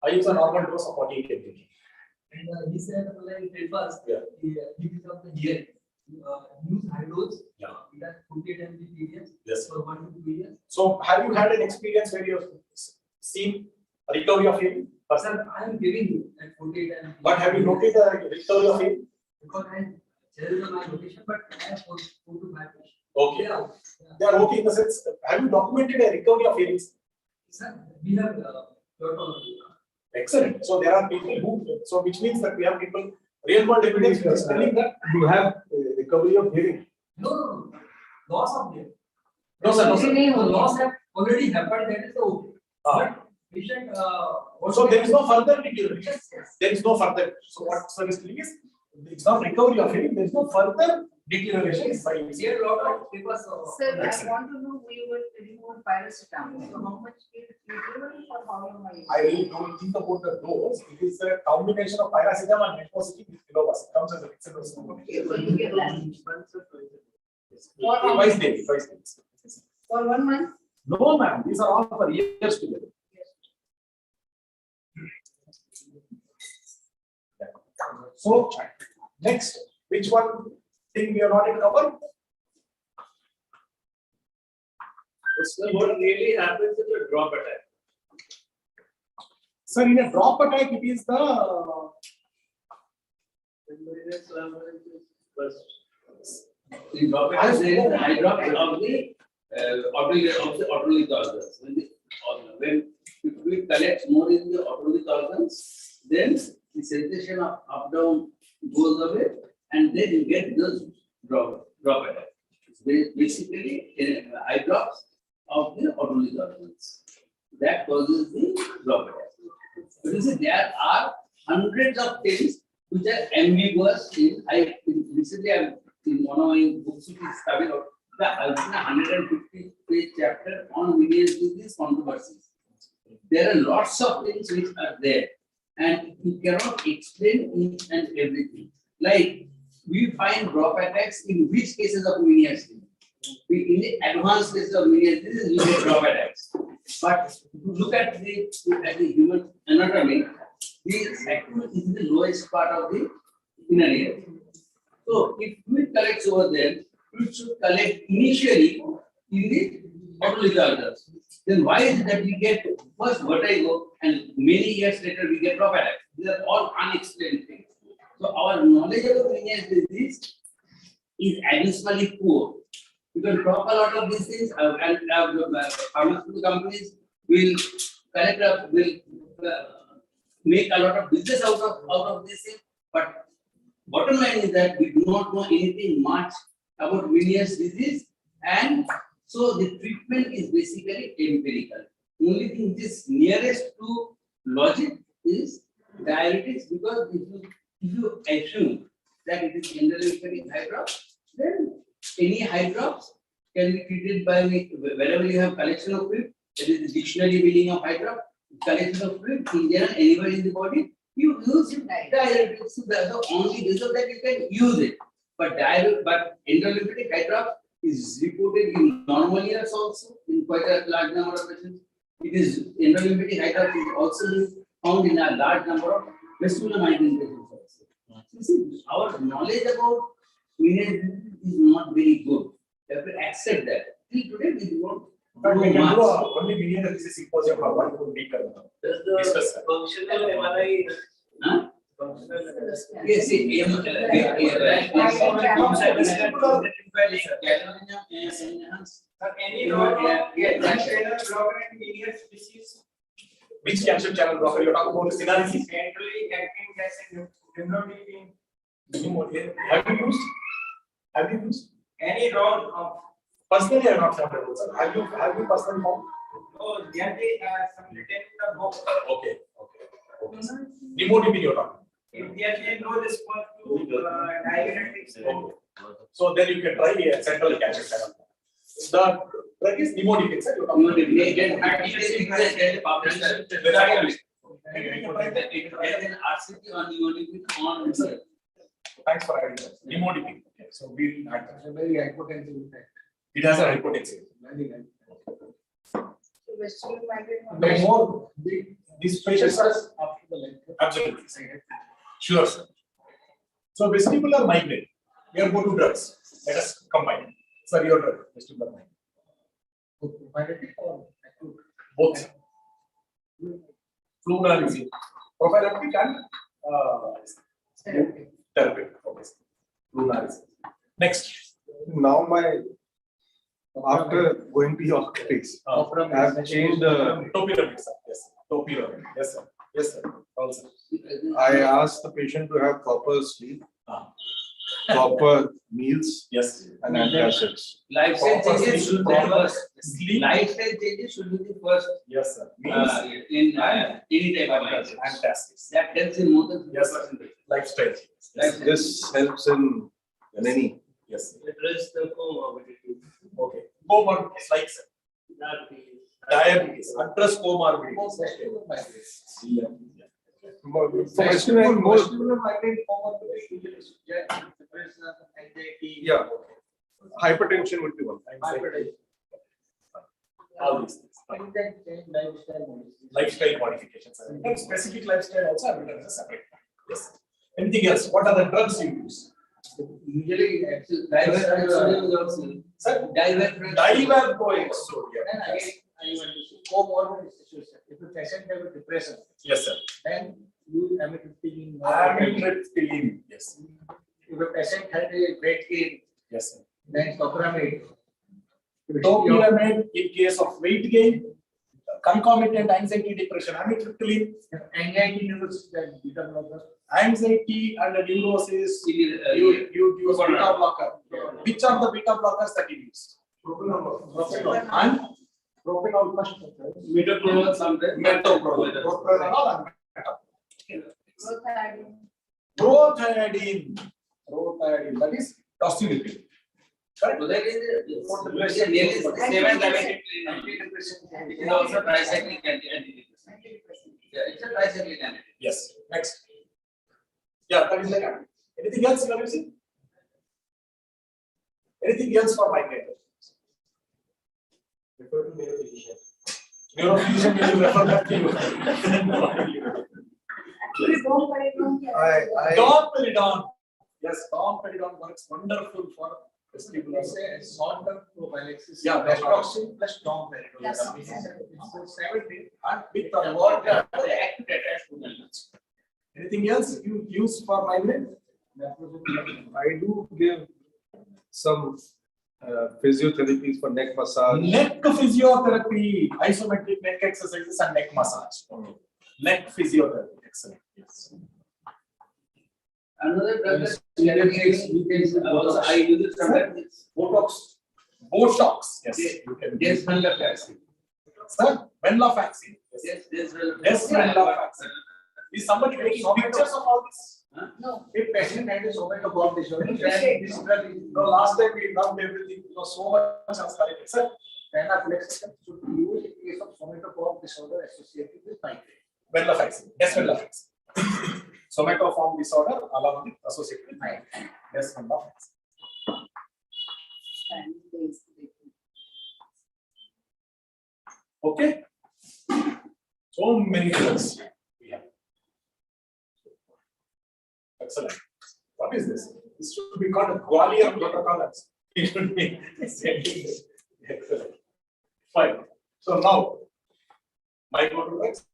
I use a normal dose of 48 mg. And he said, like, at first, Yeah. he becomes the hearing. Use high dose. Yeah. It has 48 mg periods Yes. for 1 to 2 years. So have you had an experience where you have seen a recovery of hearing? Sir, I am giving at 48 mg. But have you noted a recovery of hearing? Because I tell my location, but I have 4 to 5 patients. Okay. Yeah. They are okay in the sense, have you documented a recovery of hearing? Sir, we have lot of. Excellent. So there are people who, so which means that we have people, real world evidence which is telling that you have recovery of hearing. No. Loss of them. No, sir, no, sir. The loss have already happened, that is the okay. But patient, So there is no further deterioration. Yes, yes. There is no further. So what sir is telling is, it's not recovery of hearing, there is no further deterioration by We have lot of papers. Sir, I want to know, we were remove paracetamol. So how much is it usually for how long are you? I really don't think about the dose. It is a combination of paracetamol and metformin with kilovars. It comes as a fixed dose. Okay, so you get that. For how Twice much? daily, twice daily. For 1 month? No, ma'am, these are all for years together. So, next, which one thing we are not in cover? what really happens is a drop attack. Sir, in a drop attack, it is the The drop it is the hydrox of the autolytic organs. When we collect more in the autolytic organs, then the sensation of up down goes away, and then you get those drop attack. It's basically hydrox of the autolytic organs. That causes the drop attack. But you see, there are hundreds of things which are ambiguous recently I'm in one of my books which is studied out the 150-page chapter on various these controversies. There are lots of things which are there, and you cannot explain each and everything. Like we find drop attacks in which cases of Meniere's disease. In the advanced cases of Meniere's disease, you get drop attacks. But if you look at the human anatomy, the sacrum is the lowest part of the inner ear. So if fluid collects over there, it should collect initially in the autolytic organs. Then why is it that we get first vertigo and many years later we get drop attacks? These are all unexplained things. So our knowledge about Meniere's disease is abysmally poor. You can talk a lot of these things, and the pharmaceutical companies will make a lot of business out of this thing. But bottom line is that we do not know anything much about Meniere's disease, and so the treatment is basically empirical. Only thing which is nearest to logic is diuretics, because if you assume that it is endolymphatic hydrox, then any hydrox can be treated by wherever you have collection of fluid. That is the dictionary meaning of hydrox. Collection of fluid in general, anywhere in the body, you use diuretics. So the only reason that you can use it. But endolymphatic hydrox is reported in normal years also in quite a large number of patients. It is endolymphatic hydrox is also found in a large number of vestibular migraine patients also. You see, our knowledge about Meniere's is not very good. We have to accept that. Till today, we do not. But we can do only Meniere's disease symposium for 1 week. Does the functional MRI? Huh? Yes, Which calcium channel blocker you're talking about? Synergy. Have you used? Any round of? Personally, I have not found it, sir. Have you personally found? Oh, there is some written in the book. Okay. Nimodipine you're talking. If there is no response to diuretics. Okay. So then you can try a central calcium channel. The drug is nimodipine, sir. You're talking about. Thanks for adding that. Nimodipine. Okay. So we'll add that. Very hypotensive effect. It has a hypotensive. Vestibular migraine. The more these patients are After the lecture. absolutely sure, sir. So vestibular migraine, we are go to drugs. Let us combine. Sir, your drug, vestibular migraine. Prophylactic or acute? Both. Flunarizine, prophylactic and therapy. Okay. Flunarizine. Next. Now after going to your place, I have changed the. Topiramate, sir. Yes. Topiramate. Yes, sir. Yes, sir. Also. I asked the patient to have proper sleep, proper meals, Yes. and antacids. Lifestyle changes should be Proper first. sleep. Lifestyle changes should be the first Yes, sir. in any type of lifestyle. Fantastic. That helps in more than Yes, 50%. Lifestyle. Lifestyle. This helps in many. Yes. Address the comorbidity. Okay. Comorbidities like sir. Diabetes. Address comorbidities. Yeah. Vestibular Yeah. Hypertension would be one. All these things. Lifestyle modifications. And specific lifestyle also are written as a separate. Yes. Anything else? What are the drugs you use? Usually, lifestyle is also. Sir, Divalproex. Divalproex sodium. Then again, I want to say comorbid situation. If the patient have a depression, Yes, sir. then use amitriptyline. Amitriptyline. Yes. Yes. If a patient had a weight gain, Yes, sir. then topiramate. Topiramate in case of weight gain, concomitant anxiety, depression, amitriptyline, Anxiety news that beta blocker. anxiety and neurosis, Similar, you use Propanol. beta blocker. Which are the beta blockers that you use? Propanol and propanol plus Metoprolol sometimes. metoprolol. Propanol and Prothadine. prothadine. Prothadine, that is docetaxel. Correct? So that is nearly the same as amitriptyline. It is also tricyclic antidepressant. Yeah, it's a tricyclic antidepressant. Yes. Next. Yeah, that is like that. Anything else you are using? Anything else for migraine? Refer to neurophysician. Neurophysician will refer back to you. Actually, domperidone. Domperidone. Yes, domperidone works wonderful for vestibular. It's a short-term prophylaxis. Yeah, naproxen plus domperidone. Yes. It's 70. And with the water active attached to the anything else you use for migraine? I do give some physiotherapies for neck massage. Neck physiotherapy, isometric neck exercises and neck massage. Neck physiotherapy, excellent. Yes. Another drug that you can also I use it sometimes. Botox. Botox. Yes. You can Yes, venlafaxine. Sir, venlafaxine. Yes, Yes, venlafaxine. Is somebody taking pictures of all this? No. If patient had a somatoform disorder, then this drug is No, last time we loved everything. It was so much correct. Sir, venlafaxine should be used in case of somatoform disorder associated with migraine. venlafaxine. Yes, venlafaxine. Somatoform disorder along with associated with migraine. Yes, venlafaxine. Okay. So many drugs we have. Excellent. What is this? This should be called a Gwalior protocol. It should be excellent. Fine. So now, micro drugs.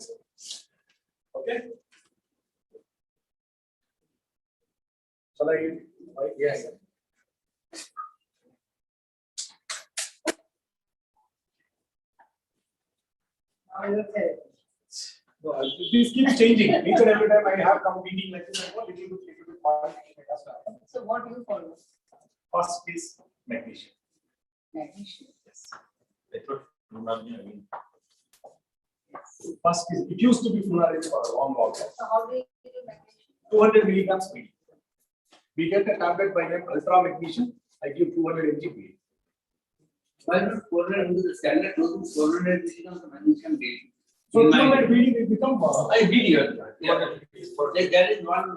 Okay. Shall I? Yes. No, this keeps changing. Each and every time I have come meeting like this, I go little bit modification has to happen. So what do you follow? First is magnesium. Magnesium. Yes. First is, it used to be fluoride for a long time. So how do you do magnesium? 200 milligrams per day. We get a tablet by name ultra magnesium. I give 200 mg per day. Why not 400 into the standard dose? 400 milligrams of magnesium daily. So In my 200 mg will become. I video. Yeah. There is one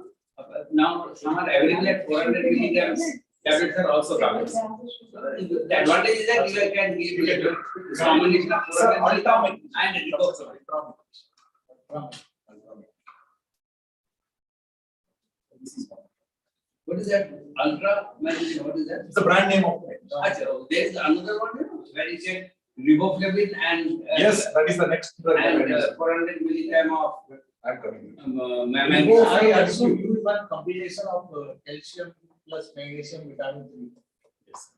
now some are available at 400 milligrams. Tablets are also tablets. The advantage is that you can give a combination of 400 milligrams and riboxamide. What is that? Ultra magnesium. What is that? It's the brand name of it. Achha, there is another one where you said riboflavin and Yes, that is the next drug. and 400 milligram of I'm coming. magnesium. I also use one combination of calcium plus magnesium vitamin 3. Yes.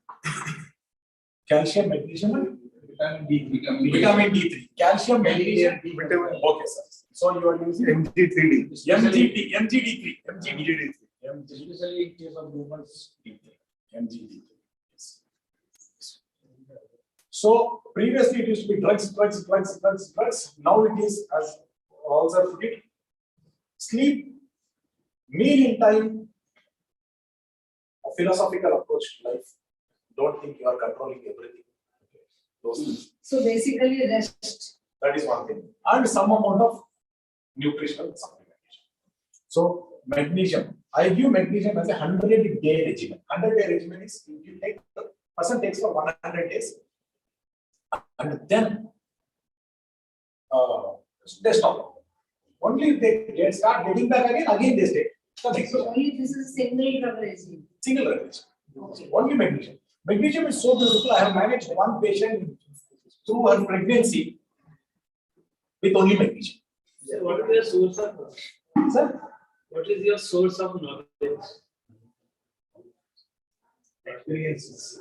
Calcium, magnesium, and Vitamin D3. vitamin D3. Calcium, magnesium, D3. vitamin. Okay, sir. So you are using MG3D. MGD3. MGD3. Especially in case of movements. MGD3. Yes. So previously it used to be drugs. Now it is, as also put it, sleep, meal in time, a philosophical approach to life. Don't think you are controlling everything. Those things. So basically rest. That is one thing. And some amount of nutritional supplementation. So magnesium. I give magnesium as a 100-day regimen. 100-day regimen is you take the person takes for 100 days, and then they stop. Only if they start getting back again they stay. So next So only this is single drug regime. single magnesium. Only magnesium. Magnesium is so beautiful. I have managed one patient through her pregnancy with only magnesium. So what is your source of Sir, what is your source of knowledge? Experiences.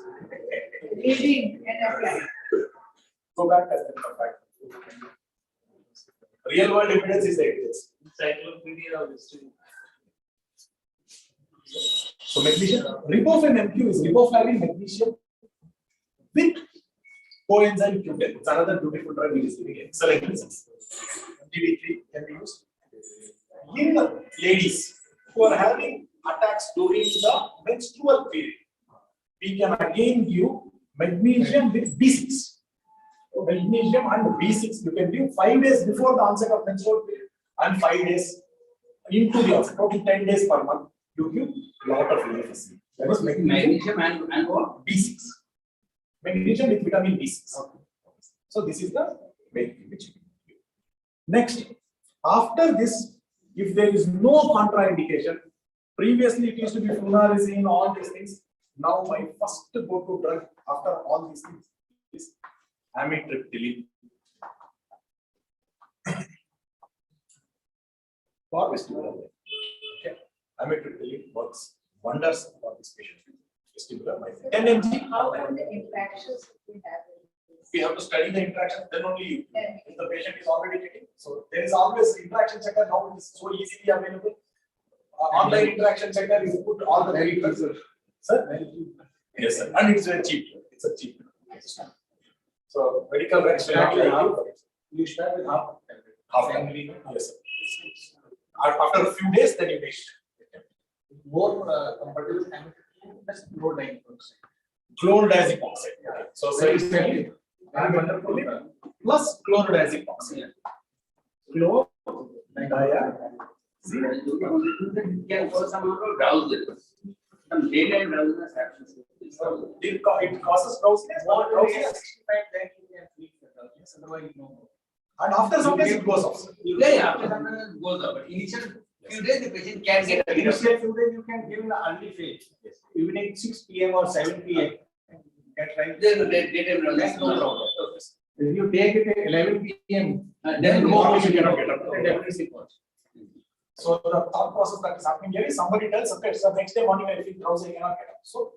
Reading and applying. Go back and come back. Real world evidence is the evidence. Encyclopedia of history. So magnesium, riboflavin MQ is riboflavin magnesium with coenzyme Q10. It's another beautiful drug we is giving excellent results. DD3 can be used. In ladies who are having attacks during the menstrual period, we can again give magnesium with B6. So magnesium and B6 you can give 5 days before the onset of menstrual period and 5 days into the onset. Total 10 days per month. You give lot of relief. That is Magnesium and what? B6. Magnesium with vitamin B6. Okay. So this is the main thing which you can give. Next, after this, if there is no contraindication, previously it used to be flunarizine, all these things. Now my first go-to drug after all these things is amitriptyline for vestibular. Okay. Amitriptyline works wonders for this patient. Vestibular migraine. 10 mg. How come the interactions we have? We have to study the interaction, then only you. If the patient is already getting. So there is always interaction checker. Now it is so easily available. Online interaction checker, you put all the very drugs. Sir? Yes, sir. And it's very cheap. It's a cheap. So medical drugs will not like You start with half. half time. Yes, sir. After a few days, then you make More compatible with amitriptyline plus chlordiazepoxide. chlordiazepoxide. Okay. So Very sir, effective. and wonderful. Plus chlordiazepoxide. It can cause some amount of drowsiness. Some daytime drowsiness happens. It causes drowsiness. More than Drowsiness. 65 then you can treat the drowsiness, otherwise no. And after some days it goes off. Yeah, after some time it goes up, but initial few days the patient can get a bit of. Initial few days you can give in the early phase. Evening 6 p.m. or 7 p.m. You can try. Then daytime drowsiness. That's no problem. If you take it at 11 p.m. Then more patient cannot get up. then definitely cause. So the thought process that is happening here is somebody tells, okay, so next day morning I feel drowsy, I cannot get up. So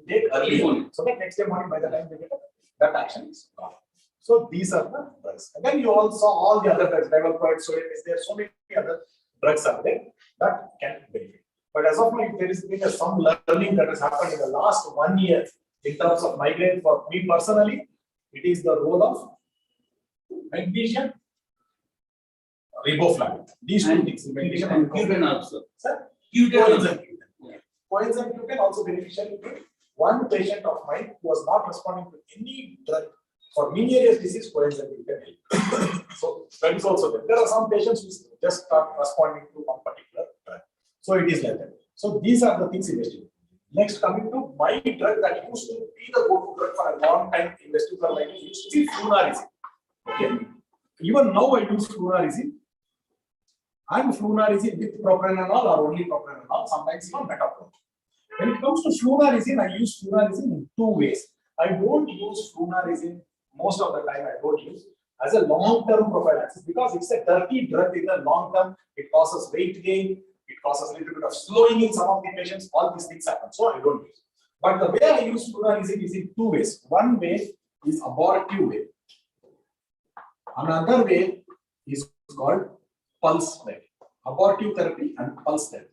take early morning. So that next day morning by the time they get up, that action is gone. So these are the drugs. And then you all saw all the other drugs, developers, so there are so many other drugs are there that can benefit. But as of now, if there is been some learning that has happened in the last 1 year in terms of migraine for me personally, it is the role of magnesium, riboflavin. These two things, magnesium and Q10 also. Sir? Q10. Coenzyme Q10 also beneficial to one patient of mine who was not responding to any drug for Meniere's disease. Coenzyme Q10 help. So that is also there. There are some patients who just start responding to one particular drug. So it is like that. So these are the things investigated. Next, coming to my drug that used to be the go-to drug for a long time in vestibular migraine used to be flunarizine. Okay. Even now I use flunarizine. And flunarizine with propranolol or only propranolol, sometimes even metoprolol. When it comes to flunarizine, I use flunarizine in two ways. I don't use flunarizine most of the time. I don't use as a long-term prophylaxis because it's a dirty drug in the long term. It causes weight gain. It causes a little bit of slowing in some of the patients. All these things happen, so I don't use. But the way I use flunarizine is in two ways. One way is abortive way. Another way is called pulse therapy. Abortive therapy and pulse therapy.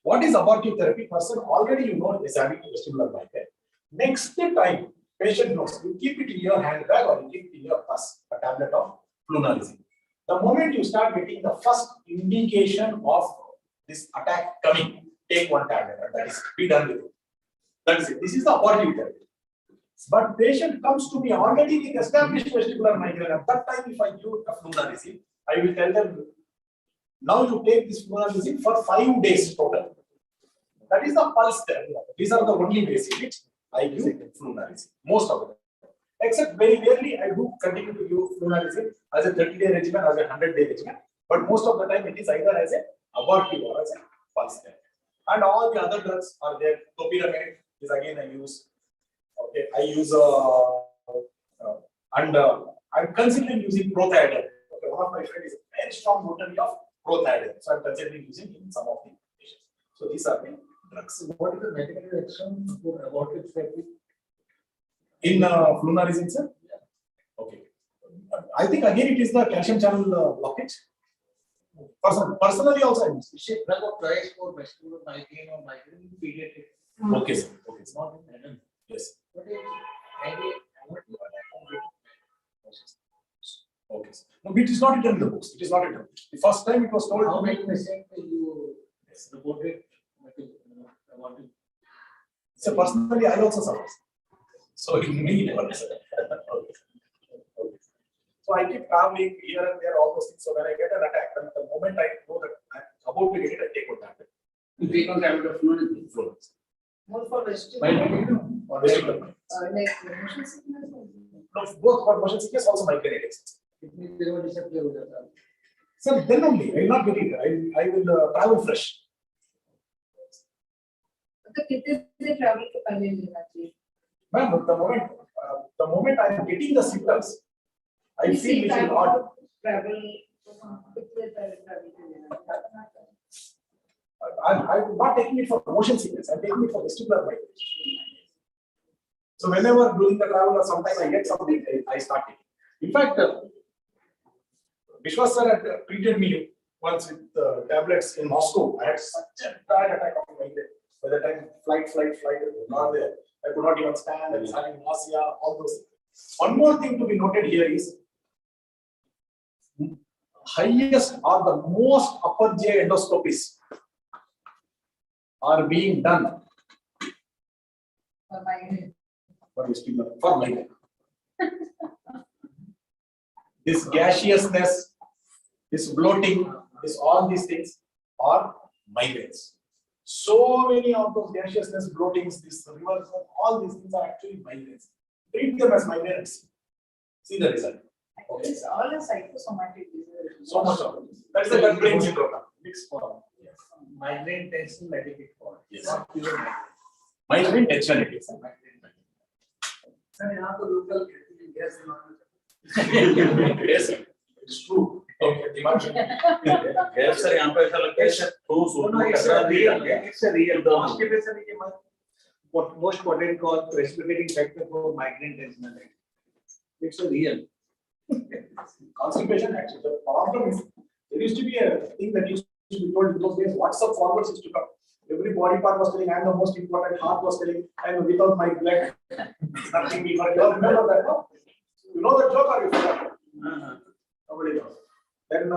What is abortive therapy? Person already you know is having vestibular migraine. Next time, patient knows, you keep it in your handbag or you keep it in your purse, a tablet of flunarizine. The moment you start getting the first indication of this attack coming, take one tablet and that is be done with it. That is it. This is the abortive therapy. But patient comes to me already with established vestibular migraine. At that time, if I give a flunarizine, I will tell them, now you take this flunarizine for 5 days total. That is the pulse therapy. These are the only ways in which I give flunarizine. Most of them. Except very rarely I do continue to use flunarizine as a 30-day regimen, as a 100-day regimen. But most of the time it is either as a abortive or as a pulse therapy. And all the other drugs are there. Topiramate is again I use. Okay, I use I'm considering using prothiazide. Okay, one of my friends is a very strong notary of prothiazide. So I'm considering using in some of the patients. So these are the drugs. What is the medical action for aborted therapy? In flunarizine, sir? Okay. I think again it is the calcium channel blockage. Personally also I use. Is it drug of choice for vestibular migraine or migraine pediatric? Okay, sir. Okay, It's sir. not in adult. Yes. But Okay, sir. No, it is not written in the books. It is not written. The first time it was told how to me. many patients you reported? Aborted? So personally, I also suffer. So in me, never. So I keep traveling here and there, all those things. So when I get an attack, and the moment I know that I'm about to get it, I take one tablet. You take on tablet of flunarizine. Flunarizine. More for vestibular. Or vestibular. Like motion sickness. No, both for motion sickness, also migraine headaches. It means they were disappeared. So then only, I will not get it. I will travel fresh. तो कितने से travel के पहले लेना चाहिए? Ma'am, the moment I am getting the symptoms, I feel little odd. Travel कितने पहले travel के लेना चाहिए? I'm not taking it for motion sickness. I'm taking it for vestibular migraine. So whenever during the travel or sometimes I get something, I start taking. In fact, Vishwas sir had treated me once with tablets in Moscow. I had such a bad attack of migraine. By the time flight was not there. I could not even stand. I was having nausea, all those things. One more thing to be noted here is highest or the most upper GI endoscopies are being done For migraine. for vestibular, for migraine. This gaseousness, this bloating, all these things are migraines. So many of those gaseousness, bloatings, this reverse, all these things are actually migraines. Treat them as migraines. See the result. Okay. It's all a psychosomatic disease. So much of it. That is the gut brain syndrome. Mixed form. Yes. Migraine tension medicated for. Yes. Not pure Migraine tension it is. Sir, यहाँ तो local gas Yes, sir. It's true. Okay, imagine. Yes, sir. यहाँ पे ऐसा लगता है sir it's a real. Constipation is what most important cause precipitating factor for migraine tension. It's a real. Constipation actually. The problem is there used to be a thing that used to be told in those days. WhatsApp forwards used to come. Every body part was telling, I am the most important. Heart was telling, I am without my blood. Nothing be for you. All remember that, no? You know the joke or you forgot? Nobody knows. Then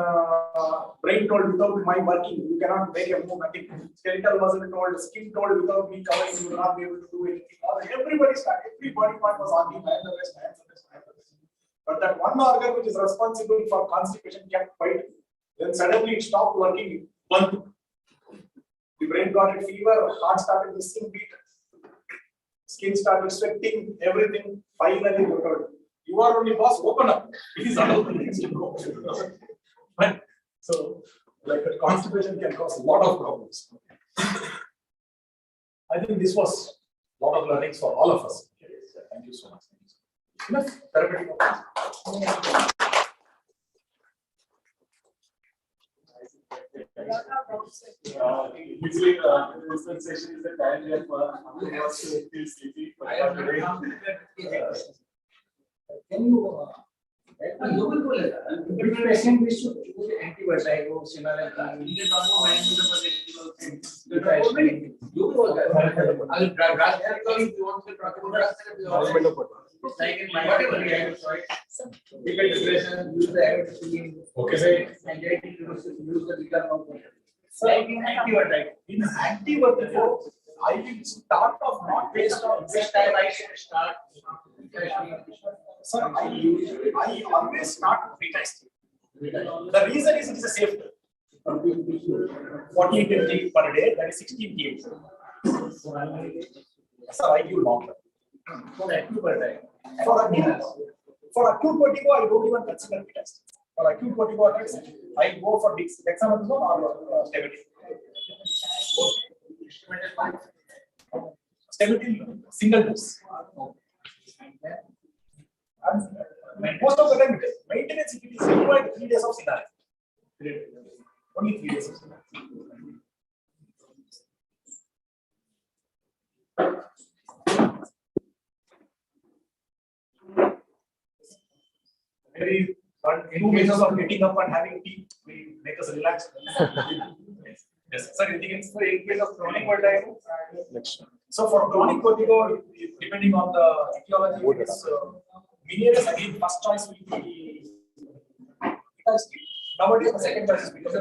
brain told, without my working, you cannot make a move, nothing. Skeletal muscle told, skin told, without me covering, you will not be able to do anything. Everybody started, every body part was arguing, I am the best, I am the best, I am the best. But that one organ which is responsible for constipation kept quiet. Then suddenly it stopped working. One, the brain got a fever, heart started missing beat, skin started sweating, everything. Finally, you are only boss, open up. These are all the things to go. Right? So, like that constipation can cause a lot of problems. I think this was a lot of learnings for all of us. Thank you so much. Enough therapeutic. Usually, this session is the time where who wants to feel sleepy. Can you? You will pull it. Which patient we should choose anti-vertigo, similar. You can talk about management of You will. I'll drastically if you want to talk about drastically. Like in my whatever you have choice. Difficult depression, use the average. Okay, sir. Anxiety, use the become. Like in anti-vertigo. In anti-vertigo, I will start off not based on which time I should start. Sir, I always start pretesting. The reason is it is a safe term. 40 mg per day, that is 16 kg. Sir, I give long term. For acute vertigo. For acute vertigo, I don't even consider pretesting. For acute vertigo attacks, I go for dexamethasone or steroid. Steroid single dose. And most of the time, maintenance if it is required 3 days of scenario. Only 3 days of scenario. maybe 2 measures of getting up and having tea will make us relax. Yes. Yes. Sir, anything else for in case of chronic vertigo? So for chronic vertigo, depending on the etiology, it is Meniere's again first choice will be. Nowadays the second choice is because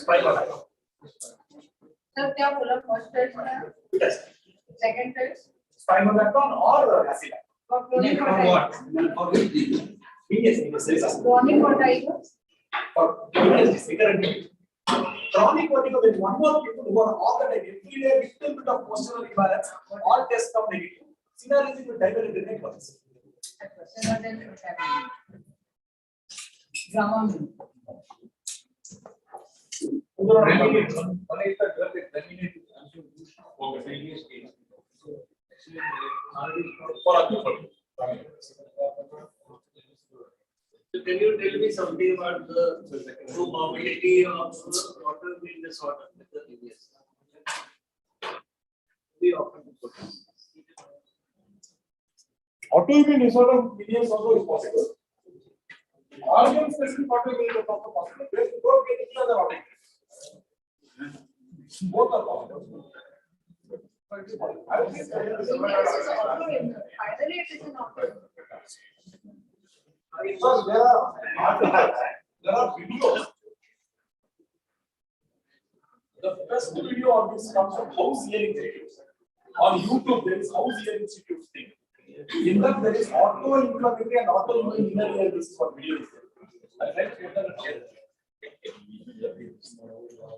spinal line. Sir, क्या बोला first choice में? Yes. Second choice? Spinal line or acid. For chronic vertigo. For which reason? Chronic vertigo. For chronic vertigo, there is one more people who are all the time every day little bit of postural imbalance, all tests come negative. Synergism will divert the networks. Drama. So can you tell me something about the comorbidity of autoimmune disorder with the previous? We often put. Autoimmune disorder millions also is possible. Organ specific autoimmune is also possible. There you don't get any other autoimmune. Both are possible. I would say Finally, it is an autoimmune. because there are videos. The best video on this comes from House Ear Institute. On YouTube, there is House Ear Institute thing. In that, there is auto-inflammatory and autoimmune inner ear disease for video. I tried to put that and share it.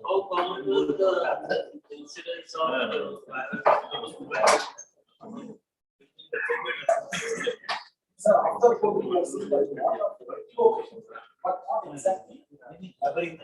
How common was the incidence of virus? Sir, after COVID, we have seen that a lot of vertigo patients, but not exactly every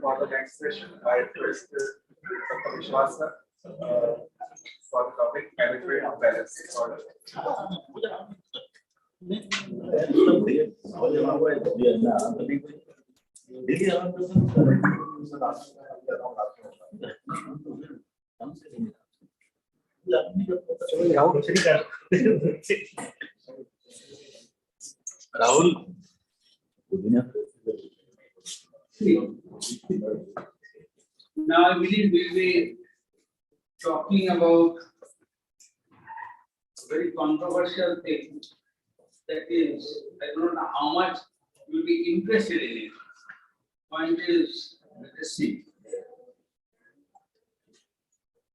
For the next session, I request Dr. Vishwas sir, for the topic management of balance disorder. Rahul. Now I believe we'll be talking about a very controversial thing. That is, I don't know how much you'll be interested in it. Point is, let us see.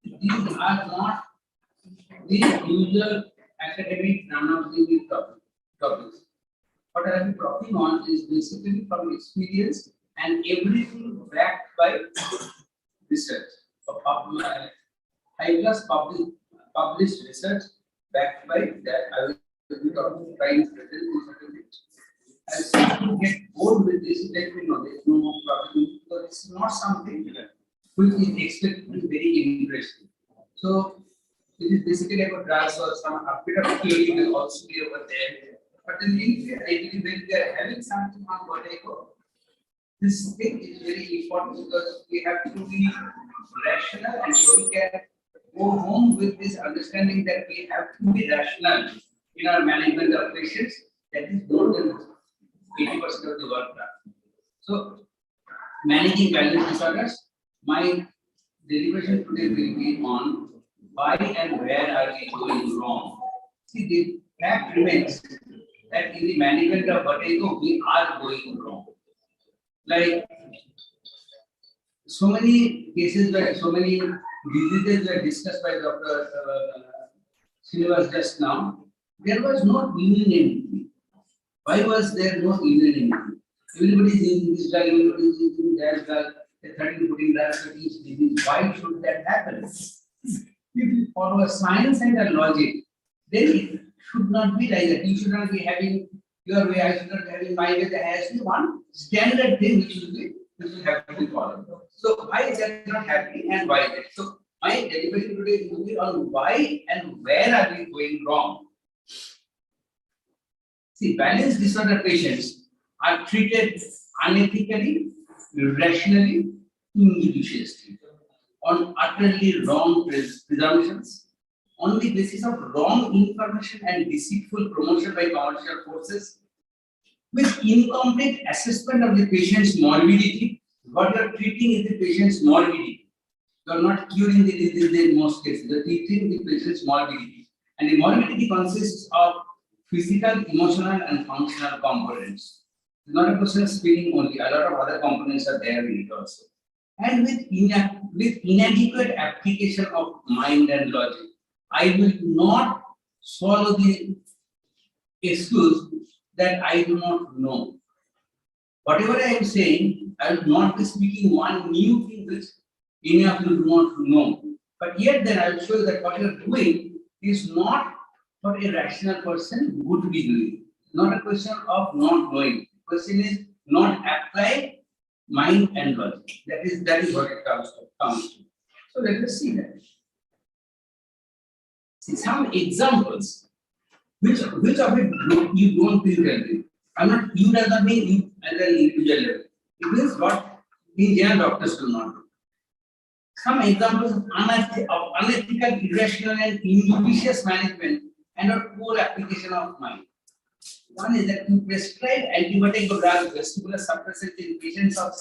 These are not the usual academic non-academic topics. What I am talking on is basically from experience and everything backed by research. High-class published research backed by that. I will be trying to present certain things. As you get bored with this, let me know. There is no more problem because it's not something which is expected to be very interesting. So it is basically about drugs or some a bit of theory will also be over there. But in India, I believe when we are having something on vertigo, this thing is very important because we have to be rational and we can go home with this understanding that we have to be rational in our management of patients. That is more than 80% of the work done. So, managing balance disorders, my deliberation today will be on why and where are we going wrong. See, the fact remains that in the management of vertigo, we are going wrong. Like so many cases where so many diseases were discussed by Dr. Srinivas just now, there was no unanimity. Why was there no unanimity? Everybody is using this drug, everybody is using that drug, they're trying to put in drugs for each disease. Why should that happen? If you follow a science and a logic, then it should not be like that. You should not be having your way, I should not be having my way. There has to be one standard thing which will have to be followed. So why is that not happening and why is it? So my deliberation today will be on why and where are we going wrong. See, balance disorder patients are treated unethically, irrationally, injudiciously, on utterly wrong presumptions, on the basis of wrong information and deceitful promotion by commercial forces, with incomplete assessment of the patient's morbidity. What you are treating is the patient's morbidity. You are not curing the disease in most cases. You are treating the patient's morbidity. And the morbidity consists of physical, emotional, and functional components. It's not a question of spinning only. A lot of other components are there in it also. And with inadequate application of mind and logic, I will not swallow the excuse that I do not know. Whatever I am saying, I will not be speaking one new thing which any of you do not know. But yet then I will show you that what you are doing is not what a rational person would be doing. Not a question of not knowing. The question is not apply mind and logic. That is what it comes to. So let us see that. See some examples. Which of it you don't feel well? I'm not, you does not mean you as an individual level. It means what in general doctors do not do. Some examples of unethical, irrational, and injudicious management and a poor application of mind. One is that you prescribe antibiotic drugs, vestibular suppressants in patients of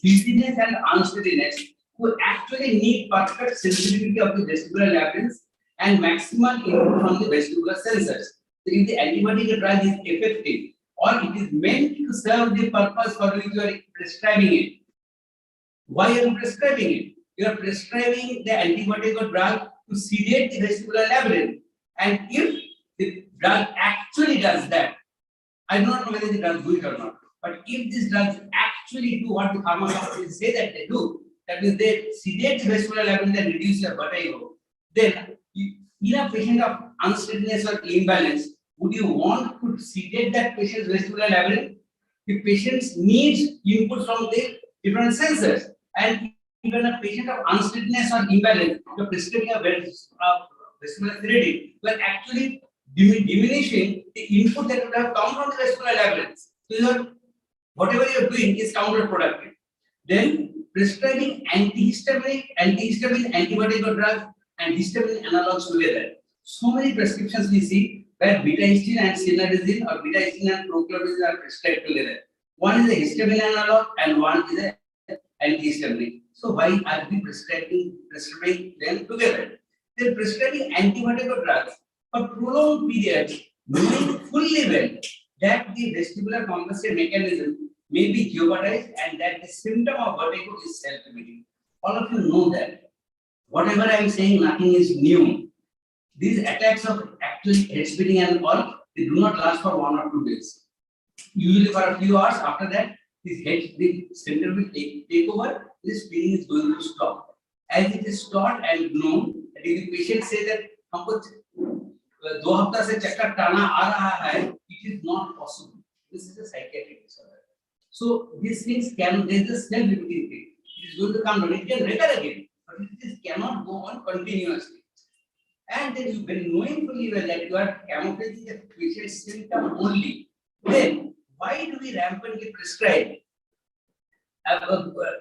dizziness and unsteadiness who actually need perfect sensitivity of the vestibular labyrinth and maximal input from the vestibular sensors. So if the antibiotic drug is effective or it is meant to serve the purpose for which you are prescribing it, why are you prescribing it? You are prescribing the antibiotic drug to sedate the vestibular labyrinth. And if the drug actually does that, I do not know whether the drugs do it or not, but if these drugs actually do what the pharmacopoeists say that they do, that means they sedate the vestibular labyrinth and reduce your vertigo, then in a patient of unsteadiness or imbalance, would you want to sedate that patient's vestibular labyrinth? The patient needs input from the different sensors, and even a patient of unsteadiness or imbalance, you're prescribing a vestibular sedative, you are actually diminishing the input that would have come from the vestibular labyrinth. So whatever you are doing is counterproductive. Then prescribing antihistamine antibiotic drugs and histamine analogs together. So many prescriptions we see where beta-histine and cinnarizine or beta-histine and prochlorperazine are prescribed together. One is a histamine analog and one is a antihistamine. So why are we prescribing them together? They are prescribing antibiotic drugs for prolonged periods, knowing fully well that the vestibular compensation mechanism may be jeopardized and that the symptom of vertigo is self-limiting. All of you know that. Whatever I am saying, nothing is new. These attacks of actually head spinning and all, they do not last for 1 or 2 days. Usually for a few hours. After that, the center will take over. This spinning is going to stop. As it is taught and known, that if the patient says that हमको 2 हफ्ता से चक्कर टाना आ रहा है, it is not possible. This is a psychiatric disorder. So these things can, there is a self-limiting thing. It is going to come down. It can recur again, but it cannot go on continuously. And then you, when knowing fully well that you are camouflaging the patient's symptom only, then why do we rampantly prescribe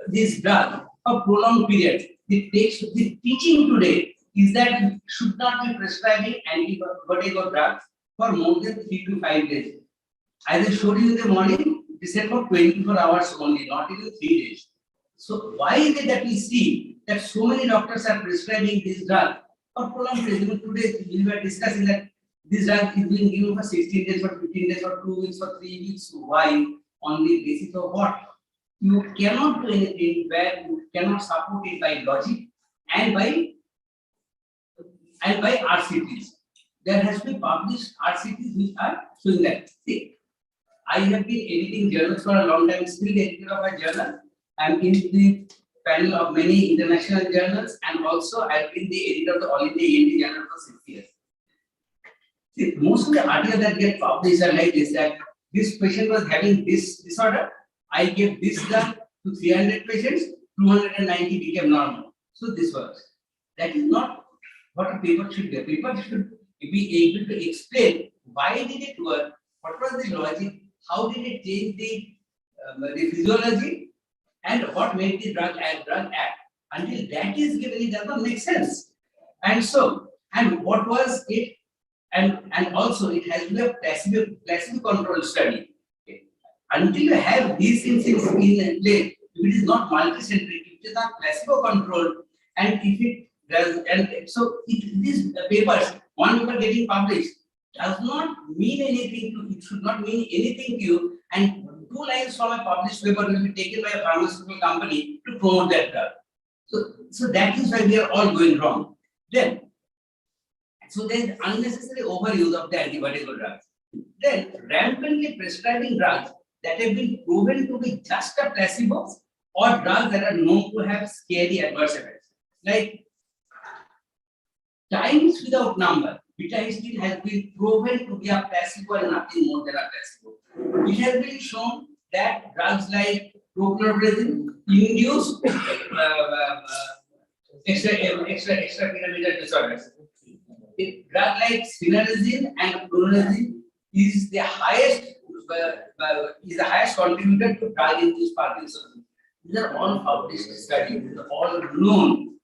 this drug for prolonged period? The teaching today is that you should not be prescribing antibiotic drugs for more than 3 to 5 days. As I showed you in the morning, it is said for 24 hours only, not even 3 days. So why is it that we see that so many doctors are prescribing this drug for prolonged period? Even today we were discussing that this drug is being given for 16 days, for 15 days, for 2 weeks, for 3 weeks. Why? On the basis of what? You cannot do anything where you cannot support it by logic and by RCTs. There has to be published RCTs which are showing that. See, I have been editing journals for a long time, still the editor of a journal. I am in the panel of many international journals, and also I have been the editor of the All India ENT journal for 6 years. See, most of the articles that get published are like this, that this patient was having this disorder, I gave this drug to 300 patients, 290 became normal. So this works. That is not what a paper should be. A paper should be able to explain why did it work what was the logic? How did it change the physiology? And what made the drug act? Until that is given, it does not make sense. And so, and what was it? And also it has to be a placebo control study. Okay. Until you have these things in place, if it is not multicentric, if it is not placebo controlled, and if it does, and so these papers, one paper getting published, does not mean anything to, it should not mean anything to you, and 2 lines from a published paper will be taken by a pharmaceutical company to promote that drug. So that is why we are all going wrong. Then, so there is unnecessary overuse of the antibiotic drugs. Then, rampantly prescribing drugs that have been proven to be just a placebo, or drugs that are known to have scary adverse effects. Like times without number, beta-histine has been proven to be a placebo and nothing more than a placebo. It has been shown that drugs like prochlorperazine induce extrapyramidal disorders. A drug like spinrazine and clonazine is the highest contributor to drug-induced Parkinson's. These are all published studies, these are all known.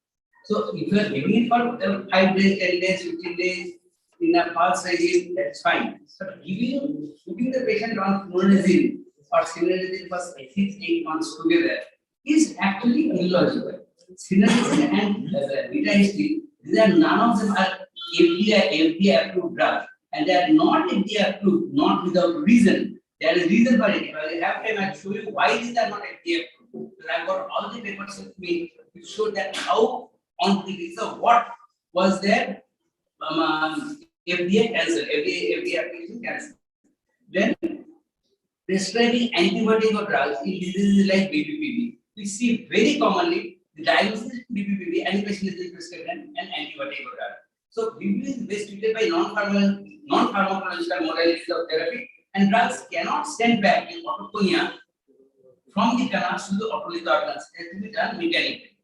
So if you are giving it for 5 days, 10 days, 15 days in a pulse regime, that's fine. But putting the patient on fluorescein or similazine for 6-8 months together is actually illogical. Similazine and beta-histine, these are none of them are FDA approved drugs, and they are not FDA approved, not without reason. There is reason for it. If I have time, I'll show you why these are not FDA approved. Because I've got all the papers with me to show that how on the basis of what was there FDA cancel, FDA application cancel. Then prescribing antibiotic or drugs in diseases like BPPV, we see very commonly the diagnosis of BPPV and patient is prescribed an antibiotic or drug. So BPPV is best treated by non-pharmacological modalities of therapy, and drugs cannot send back in autotonia from the canals to the otolith organs. It has to be done mechanically.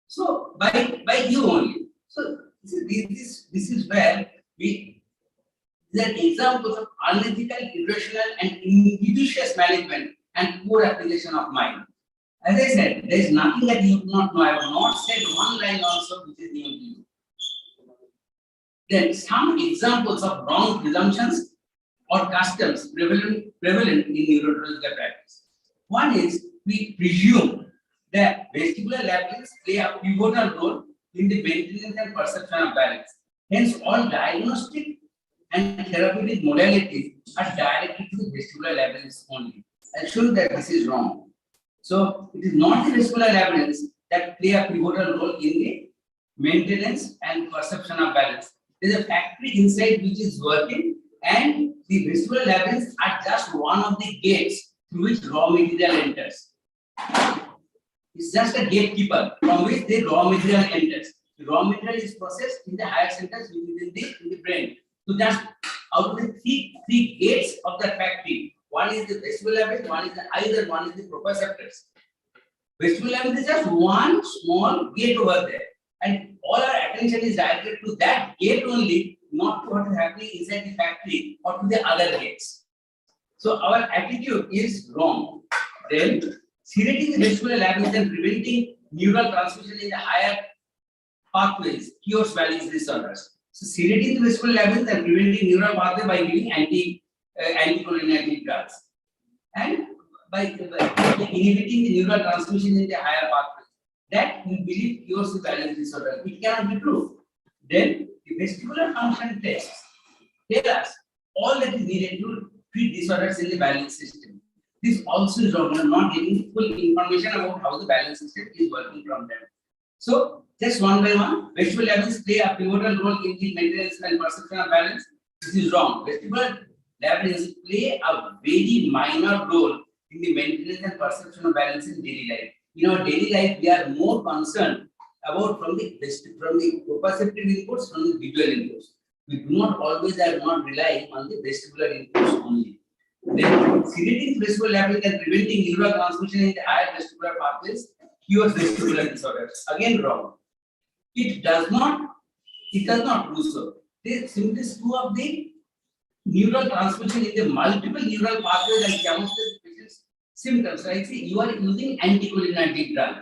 So by you only. So this is where these are examples of unethical, irrational, and injudicious management and poor application of mind. As I said, there is nothing that you do not know. I have not said one line also which is new to you. Then some examples of wrong presumptions or customs prevalent in neurological practice. One is we presume that vestibular labyrinths play a pivotal role in the maintenance and perception of balance. Hence, all diagnostic and therapeutic modalities are directed to the vestibular labyrinths only. I'll show you that this is wrong. So, it is not the vestibular labyrinths that play a pivotal role in the maintenance and perception of balance. There is a factory inside which is working, and the vestibular labyrinths are just one of the gates through which raw material enters. It's just a gatekeeper from which the raw material enters. The raw material is processed in the higher centers within the brain. So just out of the three gates of the factory, one is the vestibular labyrinth, one is the proprioceptors. Vestibular labyrinth is just one small gate over there, and all our attention is directed to that gate only, not to what is happening inside the factory or to the other gates. So our attitude is wrong. Then sedating the vestibular labyrinth and preventing neural transmission in the higher pathways cures balance disorders. So sedating the vestibular labyrinth and preventing neural pathway by giving anticholinergic drugs, and by inhibiting the neural transmission in the higher pathways. That we believe cures the balance disorder. It cannot be true. Then the vestibular function tests tell us all that is needed to treat disorders in the balance system. This also is wrong. We are not getting full information about how the balance system is working from them. So, just one by one, vestibular labyrinths play a pivotal role in the maintenance and perception of balance. This is wrong. Vestibular labyrinths play a very minor role in the maintenance and perception of balance in daily life. In our daily life, we are more concerned about from the proprioceptive inputs, from the visual inputs. We do not always are not relying on the vestibular inputs only. Then, sedating the vestibular labyrinth and preventing neural transmission in the higher vestibular pathways cures vestibular disorders. Again, wrong. It does not do so. They simply screw up the neural transmission in the multiple neural pathways and demonstrate the patient's symptoms. So I say you are using anticholinergic drug.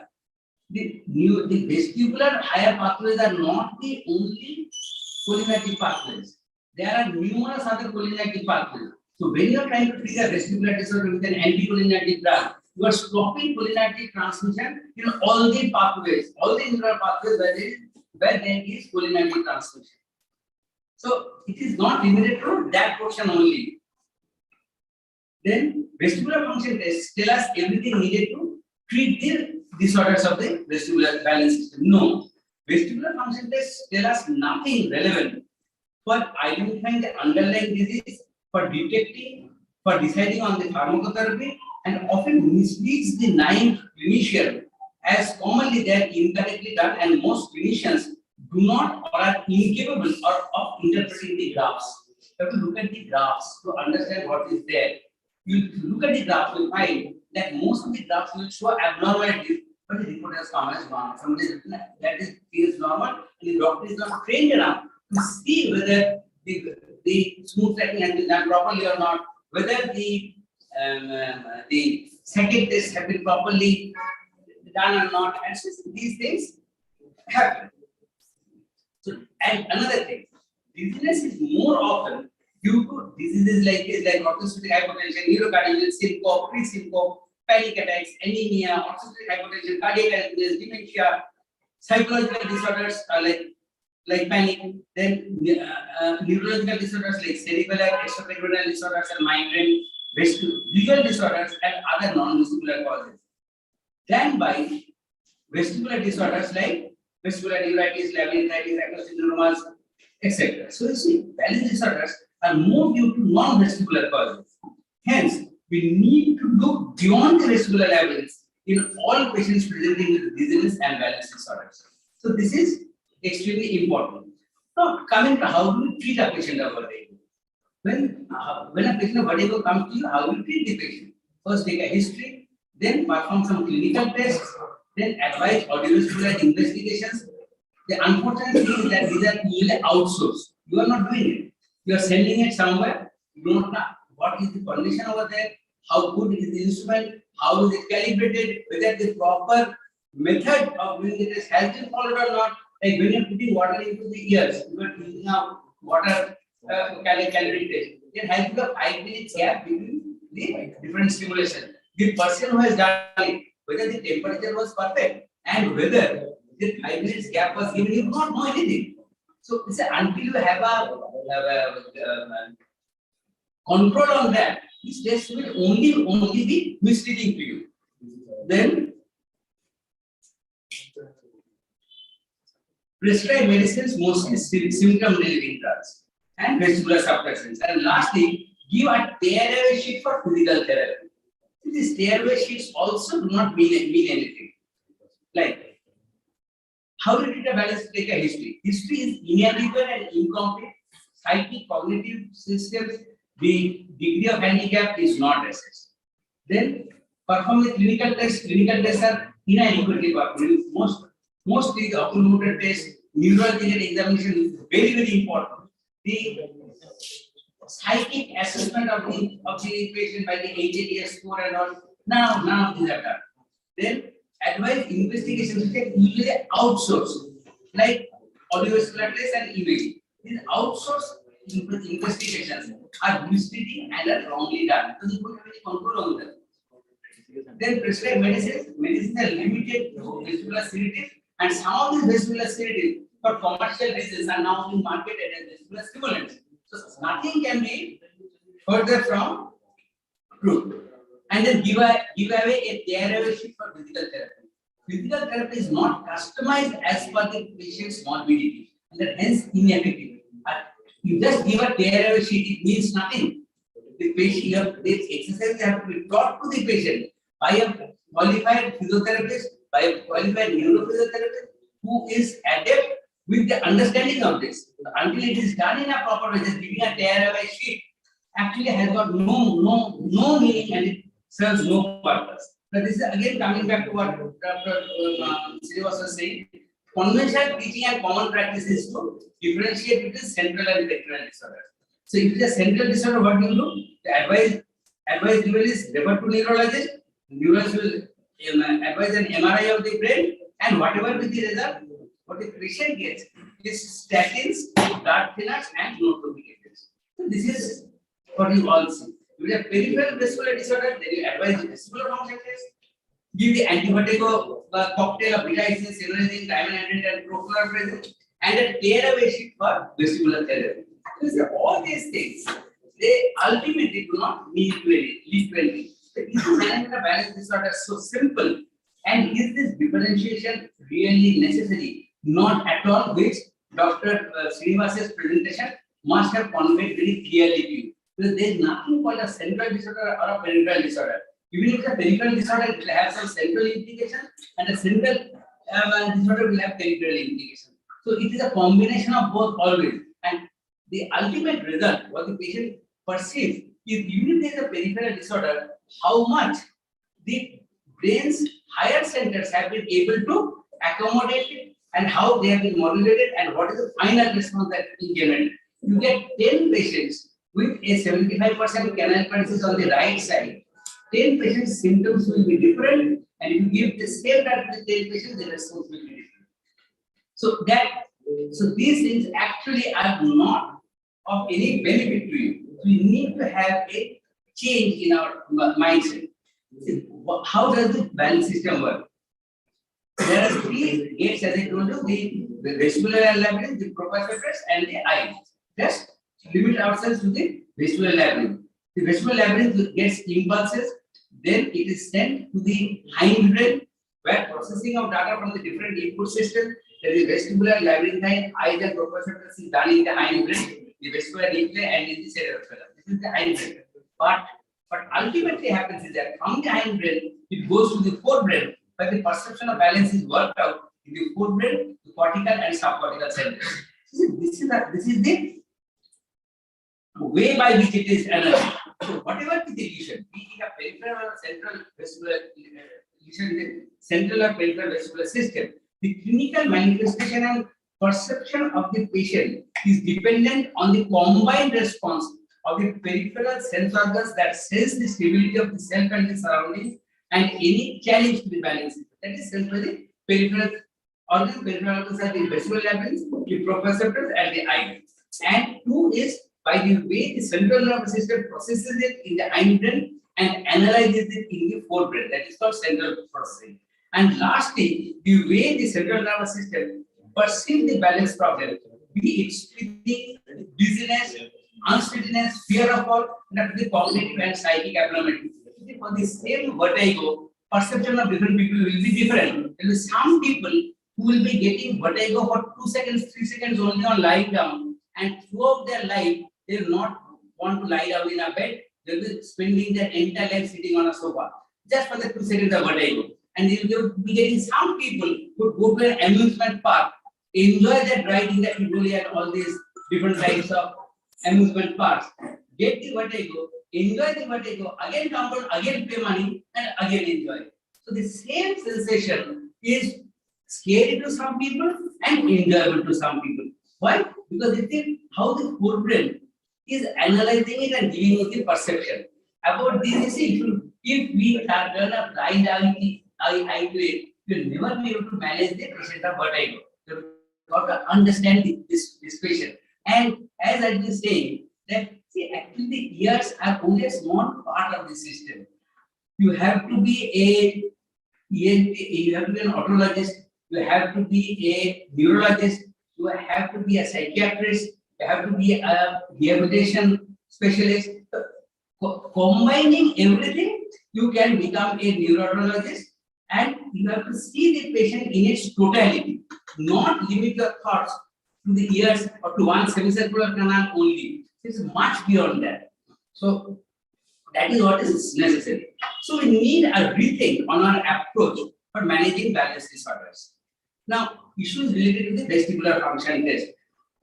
The vestibular higher pathways are not the only cholinergic pathways. There are numerous other cholinergic pathways. So when you are trying to treat a vestibular disorder with an anticholinergic drug, you are stopping cholinergic transmission in all the pathways, all the neural pathways where there is cholinergic transmission. So it is not limited to that portion only. Then vestibular function tests tell us everything needed to treat the disorders of the vestibular balance system. No, vestibular function tests tell us nothing relevant for identifying the underlying disease, for detecting, for deciding on the pharmacotherapy, and often misleads the naive clinician, as commonly they are incorrectly done, and most clinicians do not or are incapable of interpreting the graphs. You have to look at the graphs to understand what is there. You look at the graphs, you find that most of the graphs will show abnormalities, but the report has come as normal. Somebody has written that is normal, and the doctor is not trained enough to see whether the smooth tracking has been done properly or not, whether the second tests have been properly done or not, and so these things happen. So, and another thing, dizziness is more often due to diseases like orthostatic hypotension, neurocardiac syncope, pre-syncope, panic attacks, anemia, orthostatic hypotension, cardiac arrhythmias, dementia, psychological disorders like panic, then neurological disorders like cerebellar, extrapyramidal disorders and migraine, visual disorders and other non-vestibular causes. Then by vestibular disorders like vestibular neuritis, labyrinthitis, acoustic neuromas, etc. So you see, balance disorders are more due to non-vestibular causes. Hence, we need to look beyond the vestibular labyrinths in all patients presenting with dizziness and balance disorders. So this is extremely important. Now, coming to how do we treat a patient of vertigo? When a patient of vertigo comes to you, how do you treat the patient? First, take a history, then perform some clinical tests, then advise audiovisual investigations. The unfortunate thing is that these are usually outsourced. You are not doing it. You are sending it somewhere. You don't know what is the condition over there, how good is the instrument, how is it calibrated, whether the proper method of doing the test has been followed or not. Like when you're putting water into the ears, you are using a water calibrated test. There has to be a 5 minutes gap between the different stimulation. The person who has done it, whether the temperature was perfect and whether the 5 minutes gap was given, you do not know anything. So until you have a control on that, this test will only be misleading to you. Then prescribe medicines, mostly symptom relieving drugs and vestibular suppressants. And lastly, give a tearaway sheet for physical therapy. These tearaway sheets also do not mean anything. Like, how do you treat a balance? Take a history. History is inadequate and incomplete. Psychic cognitive systems, the degree of handicap is not assessed. Then perform the clinical tests. Clinical tests are inadequately performed. Mostly the oculomotor test, neurological examination is very important. The psychic assessment of the patient by the HADS score and all, none of these are done. Then advise investigations which are usually outsourced, like audiovisual tests and imaging. These outsourced investigations are misleading and are wrongly done because you don't have any control on them. Then prescribe medicines. Medicines are limited to vestibular sedatives, and some of these vestibular sedatives for commercial reasons are now being marketed as vestibular stimulants. So nothing can be further from truth. And then give away a tearaway sheet for physical therapy. Physical therapy is not customized as per the patient's morbidity, and that hence ineffective. You just give a tearaway sheet, it means nothing. The patient, the exercise have to be taught to the patient by a qualified physiotherapist, by a qualified neurophysiotherapist who is adept with the understanding of this. Until it is done in a proper way, just giving a tearaway sheet actually has got no meaning and it serves no purpose. So this is again coming back to what Dr. Srinivas was saying. Conventional teaching and common practice is to differentiate between central and pectoral disorders. So if it is a central disorder, what do you do? The advice given is refer to neurologist. Neurologist will advise an MRI of the brain, and whatever be the result, what the patient gets is statins, blood thinners, and notifications. So this is what you all see. If you have peripheral vascular disorder, then you advise the vestibular function test. Give the anti-vertigo cocktail of beta-isin, serotonin, thiamine, and prochlorperazine, and a tearaway sheet for vestibular therapy. So all these things, they ultimately do not lead to anything. So is the management of balance disorder so simple? And is this differentiation really necessary? Not at all, which Dr. Srinivas's presentation must have conveyed very clearly to you. Because there is nothing called a central disorder or a peripheral disorder. Even if it's a peripheral disorder, it will have some central implication, and a central disorder will have peripheral implication. So it is a combination of both always. And the ultimate result, what the patient perceives, is even if there is a peripheral disorder, how much the brain's higher centers have been able to accommodate it, and how they have been modulated, and what is the final response that is generated. You get 10 patients with a 75% canal paresis on the right side. 10 patients' symptoms will be different, and if you give the same drug to 10 patients, the response will be different. So these things actually are not of any benefit to you. We need to have a change in our mindset. How does the balance system work? There are three gates, as I told you: the vestibular labyrinth, the proprioceptors, and the eyes. Just limit ourselves to the vestibular labyrinth. The vestibular labyrinth gets impulses, then it is sent to the hindbrain, where processing of data from the different input systems, that is vestibular, labyrinthine, eyes, and proprioceptors is done in the hindbrain, the vestibular nuclei, and in the cerebellum. This is the hindbrain. But ultimately happens is that from the hindbrain, it goes to the forebrain, where the perception of balance is worked out in the forebrain, the cortical and subcortical centers. This is the way by which it is analyzed. So whatever is the lesion, be it a peripheral or central vestibular lesion in the central or peripheral vestibular system, the clinical manifestation and perception of the patient is dependent on the combined response of the peripheral sense organs that sense the stability of the self and the surroundings, and any challenge to the balance. That is sensed by the peripheral organs. Peripheral organs are the vestibular labyrinth, the proprioceptors, and the eye. And two is by the way the central nervous system processes it in the hindbrain and analyzes it in the forebrain. That is called central processing. And lastly, the way the central nervous system perceives the balance problem, be it splitting, dizziness, unsteadiness, fear of fall, and the cognitive and psychic abnormalities. For the same vertigo, perception of different people will be different. There will be some people who will be getting vertigo for 2 seconds, 3 seconds only on lying down, and throughout their life, they will not want to lie down in a bed. They will be spending their entire life sitting on a sofa, just for the 2 seconds of vertigo. And they will be getting some people who go to an amusement park, enjoy that ride in the Tivoli and all these different types of amusement parks, get the vertigo, enjoy the vertigo, again come down, again pay money, and again enjoy. So the same sensation is scary to some people and enjoyable to some people. Why? Because it is how the forebrain is analyzing it and giving you the perception. About this, if we turn a blind eye to it, you will never be able to manage the patient of vertigo. You have to understand this patient. And as I was saying, that see, actually the ears are only a small part of the system. You have to be you have to be an otologist, you have to be a neurologist, you have to be a psychiatrist, you have to be a rehabilitation specialist. Combining everything, you can become a neurologist, and you have to see the patient in its totality, not limit your thoughts to the ears or to one semicircular canal only. It's much beyond that. So that is what is necessary. So we need a rethink on our approach for managing balance disorders. Now, issues related to the vestibular function test.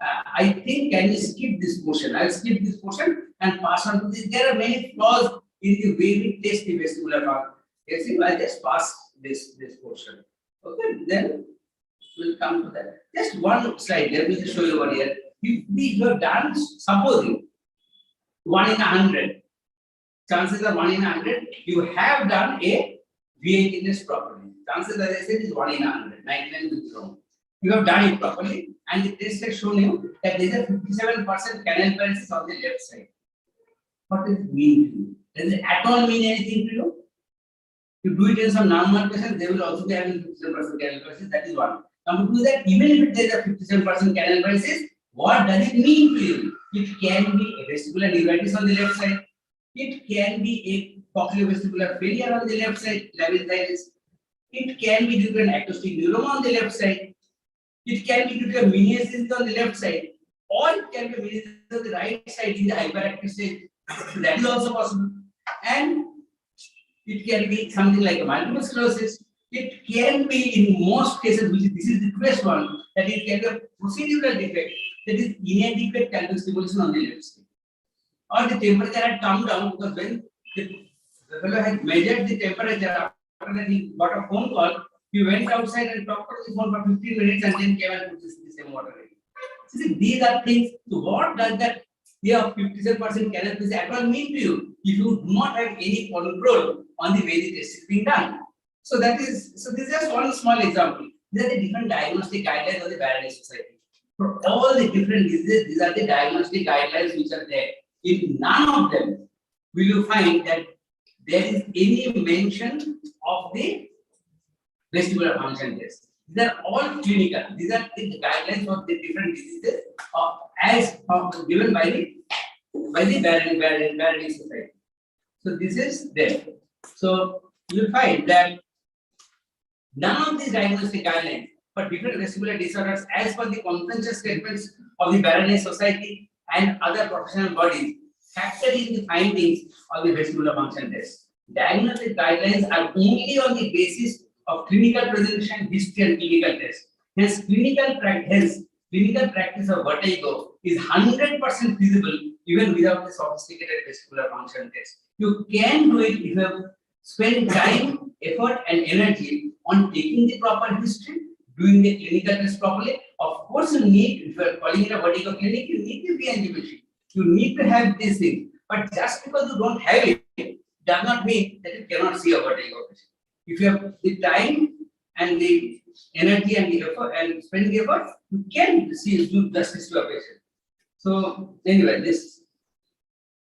I think, can you skip this portion? I'll skip this portion and pass on to this. There are many flaws in the way we test the vestibular function. Yes, I'll just pass this portion. Okay, then we'll come to that. Just one slide. Let me just show you over here. You have done, supposing 1 in 100. Chances are 1 in 100. You have done a VAT test properly. Chances, as I said, is 1 in 100. 99 is wrong. You have done it properly, and the test has shown you that there is a 57% canal paralysis on the left side. What does it mean to you? Does it at all mean anything to you? You do it in some normal patients, they will also be having 57% canal paralysis. That is one. Number two is that even if there is a 57% canal paralysis, what does it mean to you? It can be a vestibular neuritis on the left side. It can be a cochleovestibular failure on the left side, labyrinthitis. It can be due to an acoustic neuroma on the left side. It can be due to a meniscus on the left side, or it can be a meniscus on the right side in the hyperactive stage. That is also possible. And it can be something like a multiple sclerosis. It can be in most cases, which is, this is the truest one, that it can be a procedural defect, that is inadequate calcium stimulation on the left side. Or the temperature had come down because when the fellow had measured the temperature after that he got a phone call, he went outside and talked on the phone for 15 minutes and then came and put this in the same water. So see, these are things. So what does that 57% canal at all mean to you if you do not have any control on the way the test is being done? So this is just one small example. These are the different diagnostic guidelines of the Barony Society. For all the different diseases, these are the diagnostic guidelines which are there. In none of them will you find that there is any mention of the vestibular function test. These are all clinical. These are the guidelines for the different diseases as given by the Barony Society. So this is there. So you will find that none of these diagnostic guidelines for different vestibular disorders, as per the consensus statements of the Barony Society and other professional bodies, factor in the findings of the vestibular function test. Diagnostic guidelines are only on the basis of clinical presentation, history, and clinical tests. Hence, clinical practice of vertigo is 100% feasible even without the sophisticated vestibular function test. You can do it if you have spent time, effort, and energy on taking the proper history, doing the clinical test properly. Of course, you need, if you are calling it a vertigo clinic, you need the VNG machine. You need to have these things. But just because you don't have it, does not mean that you cannot see a vertigo patient. If you have the time and the energy and the effort and spend the effort, you can do justice to a patient. So anyway, this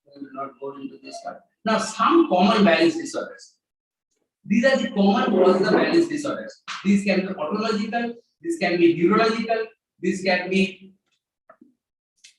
I will not go into this part. Now, some common balance disorders. These are the common causes of balance disorders. These can be autological, this can be neurological, this can be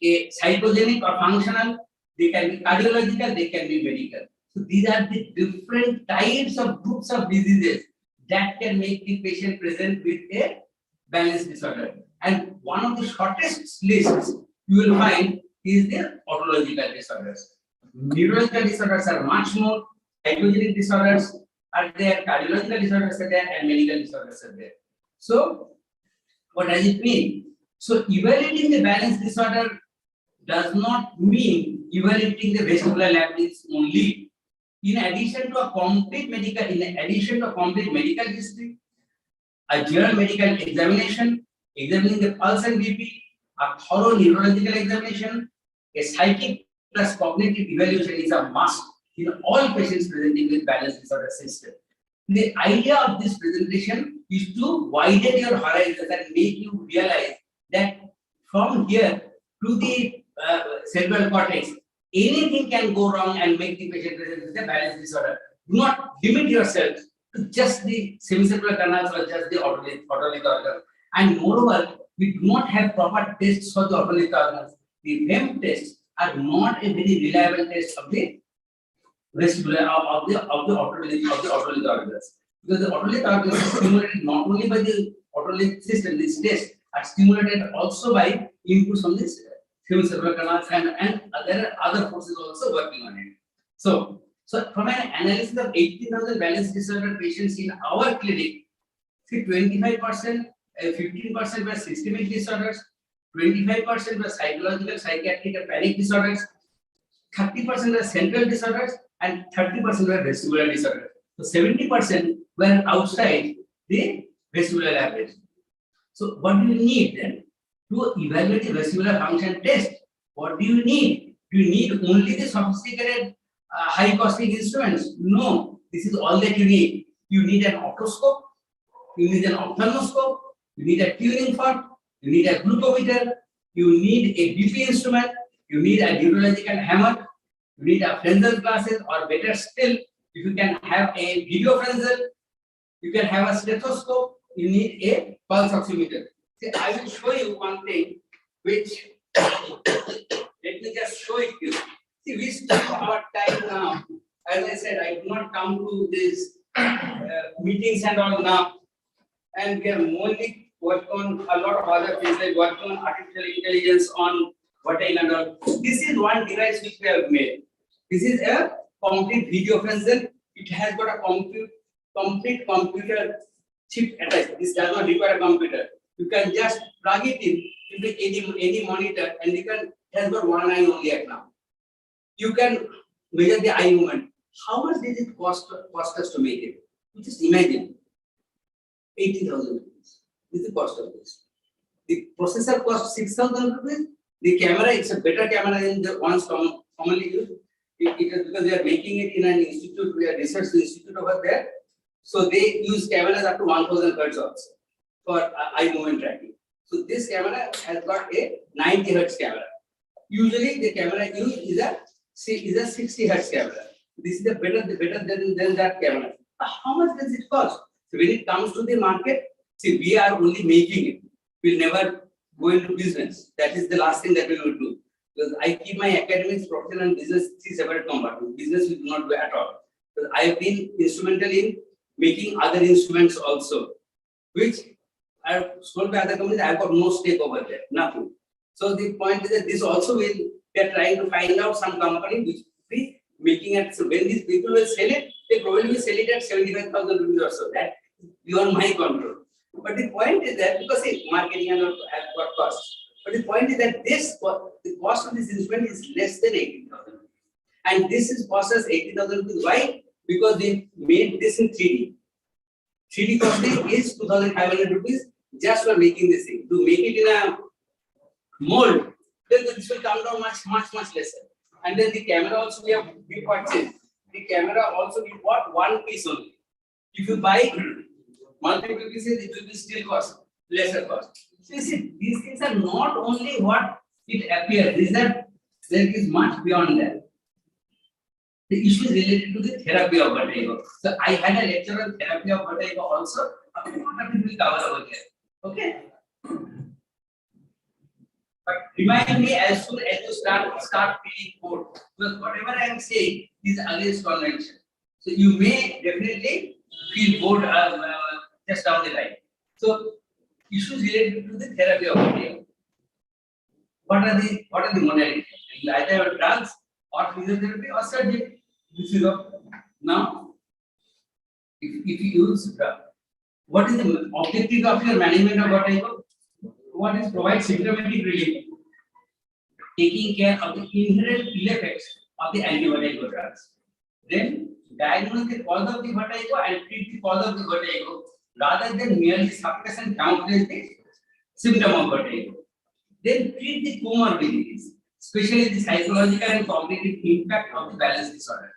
a psychogenic or functional, they can be cardiological, they can be medical. So these are the different types of groups of diseases that can make the patient present with a balance disorder. And one of the shortest lists you will find is the autological disorders. Neurological disorders are much more, psychogenic disorders are there, cardiological disorders are there, and medical disorders are there. So, what does it mean? So, evaluating the balance disorder does not mean evaluating the vestibular labs only. In addition to a complete medical history, a general medical examination, examining the pulse and BP, a thorough neurological examination, a psychic plus cognitive evaluation is a must in all patients presenting with balance disorder system. The idea of this presentation is to widen your horizons and make you realize that from here to the cerebral cortex, anything can go wrong and make the patient present with a balance disorder. Do not limit yourself to just the semicircular canals or just the otolith organs. And moreover, we do not have proper tests for the otolith organs. The VEM tests are not a very reliable test of the vestibular of the otolith organs. Because the otolith organs are stimulated not only by the otolith system, these tests are stimulated also by inputs from this semicircular canals and other forces also working on it. So from an analysis of 18,000 balance disorder patients in our clinic, see 25%, 15% were systemic disorders, 25% were psychological, psychiatric, and panic disorders, 30% were central disorders, and 30% were vestibular disorders. So 70% were outside the vestibular average. So what do you need then? To evaluate the vestibular function test, what do you need? Do you need only the sophisticated, high costing instruments? No, this is all that you need. You need an otoscope, you need an ophthalmoscope, you need a tuning fork, you need a glucometer, you need a BP instrument, you need a neurological hammer, you need a Frenzel glasses, or better still, if you can have a video Frenzel, you can have a stethoscope, you need a pulse oximeter. See, I will show you one thing which, let me just show it to you. See, we spend our time now. As I said, I do not come to these meetings and all now. And we are mainly work on a lot of other things, like work on artificial intelligence, on vertigo and all. This is one device which we have made. This is a complete video Frenzel. It has got a complete computer chip attached. This does not require a computer. You can just plug it in into any monitor, and you can, it has got one eye only at now. You can measure the eye movement. How much did it cost us to make it? You just imagine. 80,000 rupees. This is the cost of this. The processor costs 6,000 rupees. The camera, it's a better camera than the ones commonly used. It is because they are making it in an institute, we are research institute over there. So they use cameras up to 1,000 hertz also for eye movement tracking. So this camera has got a 90 hertz camera. Usually the camera used is a 60 hertz camera. This is the better than that camera. How much does it cost? So when it comes to the market, see, we are only making it. We'll never go into business. That is the last thing that we will do. Because I keep my academics, professional, and business three separate compartments. Business we do not do at all. Because I have been instrumental in making other instruments also, which I have sold by other companies. I have got no stake over there, nothing. So the point is that this also will, they are trying to find out some company which will be making it. So when these people will sell it, they probably will sell it at 75,000 rupees or so. That beyond my control. But the point is that, because see, marketing and all has got costs. But the point is that the cost of this instrument is less than 80,000. And this is cost us 80,000 rupees. Why? Because they made this in 3D. 3D costing is 2,500 rupees just for making this thing. To make it in a mold, then this will come down much lesser. And then the camera also we purchased. The camera also we bought one piece only. If you buy multiple pieces, it will be still cost lesser cost. So you see, these things are not only what it appears, there is much beyond that. The issue is related to the therapy of vertigo. So I had a lecture on therapy of vertigo also. We will cover over here. Okay. But remind me as soon as you start feeling bored, because whatever I am saying is against convention. So you may definitely feel bored just down the line. So issues related to the therapy of vertigo. What are the modalities? Either drugs or physiotherapy or surgery. This is now. If you use drug, what is the objective of your management of vertigo? What is provide symptomatic relief, taking care of the inherent ill effects of the anti-vertigo drugs. Then diagnose the cause of the vertigo and treat the cause of the vertigo, rather than merely suppress and camouflage the symptom of vertigo. Then treat the comorbidities, especially the psychological and cognitive impact of the balance disorder.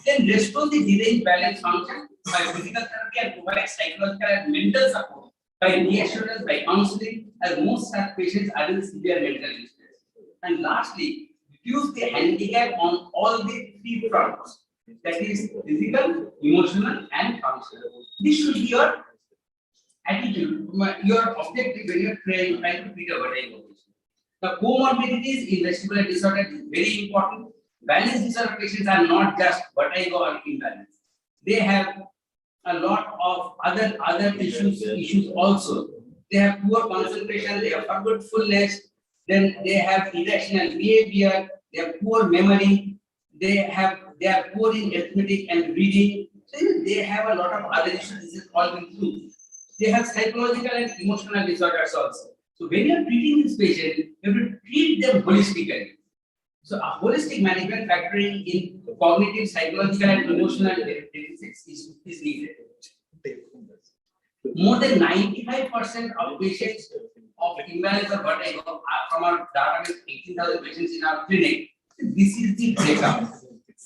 Then restore the deranged balance function by physical therapy and provide psychological and mental support by reassurance, by counseling, as most such patients are in severe mental distress. And lastly, reduce the handicap on all the three fronts, that is physical, emotional, and functional. This should be your attitude, your objective when you are trying to treat a vertigo. The comorbidities in vestibular disorder is very important. Balance disorder patients are not just vertigo or imbalance. They have a lot of other issues also. They have poor concentration, they have forgetfulness, then they have irrational behavior, they have poor memory, they are poor in arithmetic and reading. So they have a lot of other issues. This is all included. They have psychological and emotional disorders also. So when you are treating this patient, you have to treat them holistically. So a holistic management factoring in cognitive, psychological, and emotional deficits is needed. More than 95% of patients of imbalance or vertigo from our database, 18,000 patients in our clinic, this is the breakup.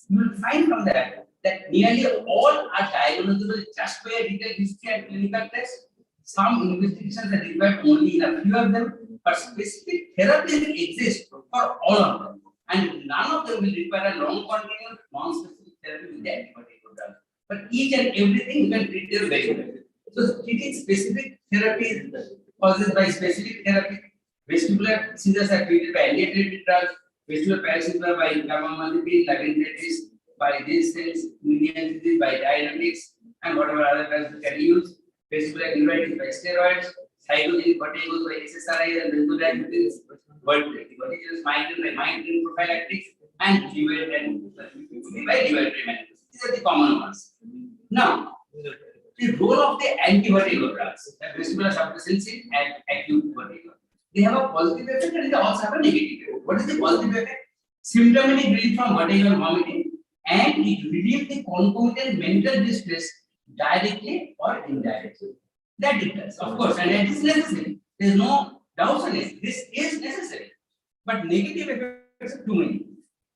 You will find from that nearly all are diagnosable just by a detailed history and clinical test. Some investigations are required only in a few of them, but specific therapies exist for all of them, and none of them will require a long continuous non-specific therapy with the antibiotic drug. But each and everything you can treat them very well. So treating specific therapies causes by specific therapy. Vestibular seizures are treated by anti-arrhythmic drugs. Vestibular paralysis are by carbamazepine, labyrinthitis, by these things, Menian disease by diuretics, and whatever other drugs you can use. Vestibular neuritis by steroids, psychogenic vertigo by SSRIs and benzodiazepines, vertigo migraine by migraine prophylactics, and by Rivotril. These are the common ones. Now, the role of the anti-vertigo drugs, vestibular suppressants and acute vertigo. They have a positive effect and they also have a negative effect. What is the positive effect? Symptomatic relief from vertigo and vomiting, and it relieves the concomitant mental distress directly or indirectly. That it does, of course, and it is necessary. There is no doubt on it. This is necessary. But negative effects are too many.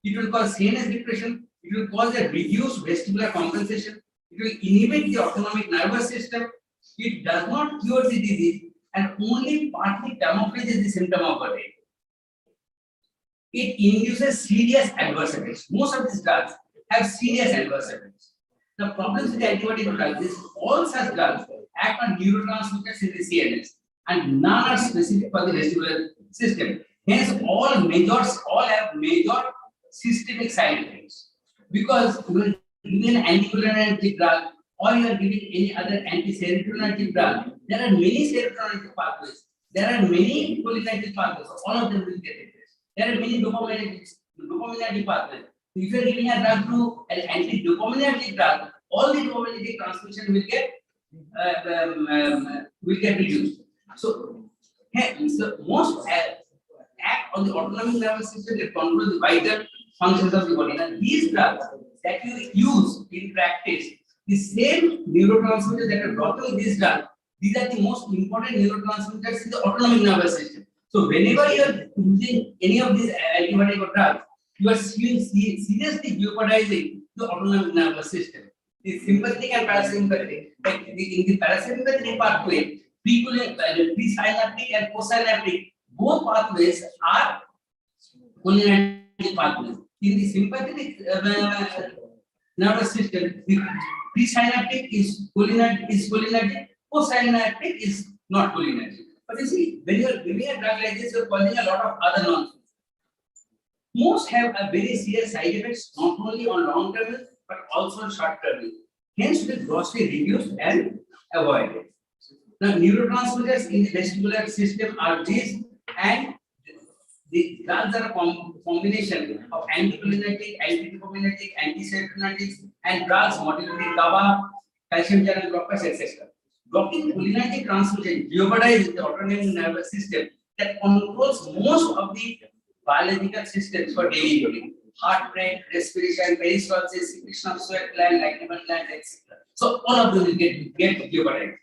It will cause CNS depression. It will cause a reduced vestibular compensation. It will inhibit the autonomic nervous system. It does not cure the disease and only partly camouflages the symptom of vertigo. It induces serious adverse effects. Most of these drugs have serious adverse effects. The problems with the antibiotic drugs is all such drugs act on neurotransmitters in the CNS and none are specific for the vestibular system. Hence, all have major systemic side effects. Because you will give an anticholinergic drug or you are giving any other anti-serotonergic drug, there are many serotonergic pathways. There are many cholinergic pathways. So all of them will get addressed. There are many dopaminergic pathways. If you are giving a drug to an anti-dopaminergic drug, all the dopaminergic transmission will get reduced. So, most act on the autonomic nervous system that controls the vital functions of the body. And these drugs that you use in practice, the same neurotransmitters that are blocking this drug, these are the most important neurotransmitters in the autonomic nervous system. So whenever you are using any of these antibiotic drugs, you are seriously jeopardizing the autonomic nervous system. The sympathetic and parasympathetic, like in the parasympathetic pathway, presynaptic and postsynaptic, both pathways are cholinergic pathways. In the sympathetic nervous system, the presynaptic is cholinergic, postsynaptic is not cholinergic. But you see, when you are giving a drug like this, you are causing a lot of other nonsense. Most have a very serious side effects, not only on long term, but also on short term. Hence, they grossly reduced and avoided. The neurotransmitters in the vestibular system are these, and the drugs are a combination of anticholinergic, antidopaminergic, antiserotonergics, and drugs modulating GABA, calcium channel blockers, etc. Blocking cholinergic transmission jeopardizes the autonomic nervous system that controls most of the biological systems for daily living: heart rate, respiration, peristalsis, secretion of sweat gland, lacrimal gland, etc. So all of them will get jeopardized.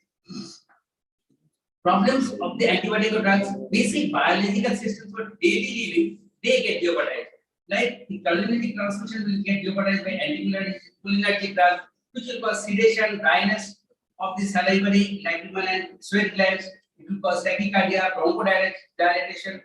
Problems of the antibiotic drugs, basic biological systems for daily living, they get jeopardized. Like the cholinergic transmission will get jeopardized by anticholinergic drugs, which will cause sedation, dryness of the salivary, lacrimal and sweat glands. It will cause tachycardia, bronchodilation,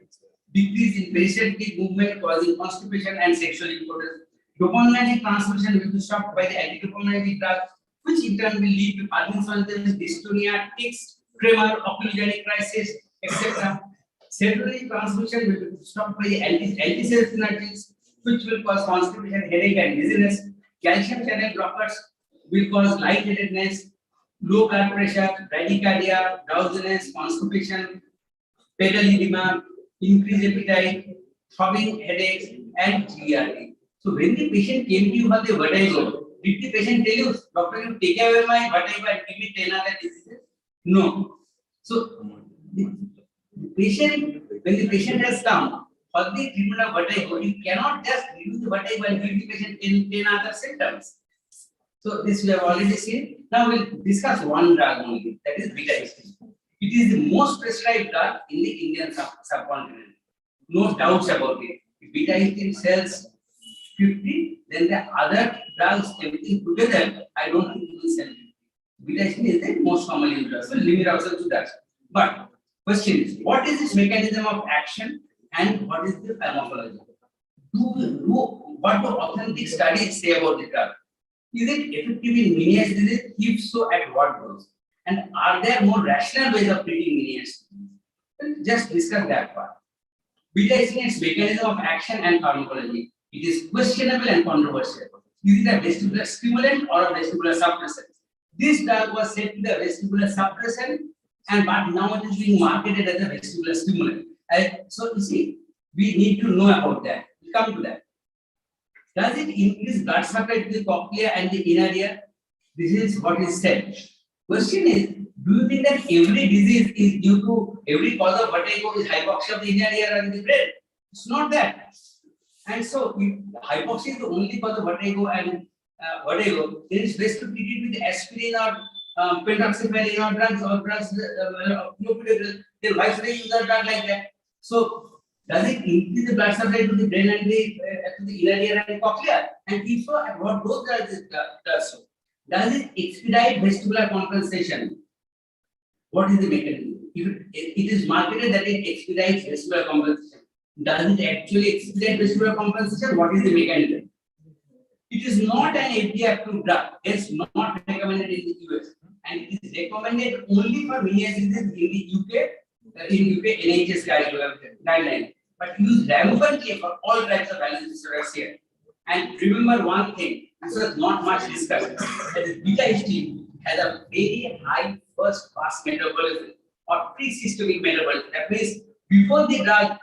decrease in peristaltic movement, causing constipation and sexual impotence. Dopaminergic transmission will be stopped by the antidopaminergic drugs, which in turn will lead to Parkinson's, dystonia, tics, tremor, oculogenic crisis, etc. Serotonin transmission will be stopped by the antiserotonergics, which will cause constipation, headache, and dizziness. Calcium channel blockers will cause lightheadedness, low blood pressure, bradycardia, drowsiness, constipation, pedal edema, increased appetite, throbbing headaches, and GERD. So when the patient came to you for the vertigo, did the patient tell you, doctor, you take away my vertigo and give me 10 other diseases? No. So the patient, when the patient has come for the treatment of vertigo, you cannot just remove the vertigo and give the patient 10 other symptoms. So this we have already seen. Now we'll discuss one drug only, that is beta-histine. It is the most prescribed drug in the Indian subcontinent. No doubts about it. Beta-histine sells 50, then the other drugs, everything together, I don't think you will sell it. Beta-histine is the most commonly used drug. So limit ourselves to that. But question is, what is this mechanism of action and what is the pharmacology? What do authentic studies say about the drug? Is it effective in Meniere's disease? If so, at what dose? And are there more rational ways of treating Meniere's disease? Just discuss that part. Beta-histine is mechanism of action and pharmacology. It is questionable and controversial. Is it a vestibular stimulant or a vestibular suppressant? This drug was said to be a vestibular suppressant, but now it is being marketed as a vestibular stimulant. So you see, we need to know about that. We'll come to that. Does it increase blood supply to the cochlea and the inner ear? This is what is said. Question is, do you think that every disease is due to, every cause of vertigo is hypoxia of the inner ear and the brain? It's not that. And so, if hypoxia is the only cause of vertigo and vertigo, then it's best to treat it with aspirin or pentoxifenone or drugs then why should I use a drug like that? So, does it increase the blood supply to the brain and the inner ear and cochlea? And if so, at what dose does so? Does it expedite vestibular compensation? What is the mechanism? If it is marketed that it expedites vestibular compensation, does it actually expedite vestibular compensation? What is the mechanism? It is not an FDA approved drug. It's not recommended in the US, and it is recommended only for Meniere's disease in the UK. In UK NHS guideline, but used rampantly for all types of allergic disorders here. And remember one thing, this was not much discussed, that beta-histine has a very high first pass metabolism or pre-systemic metabolism. That means before the drug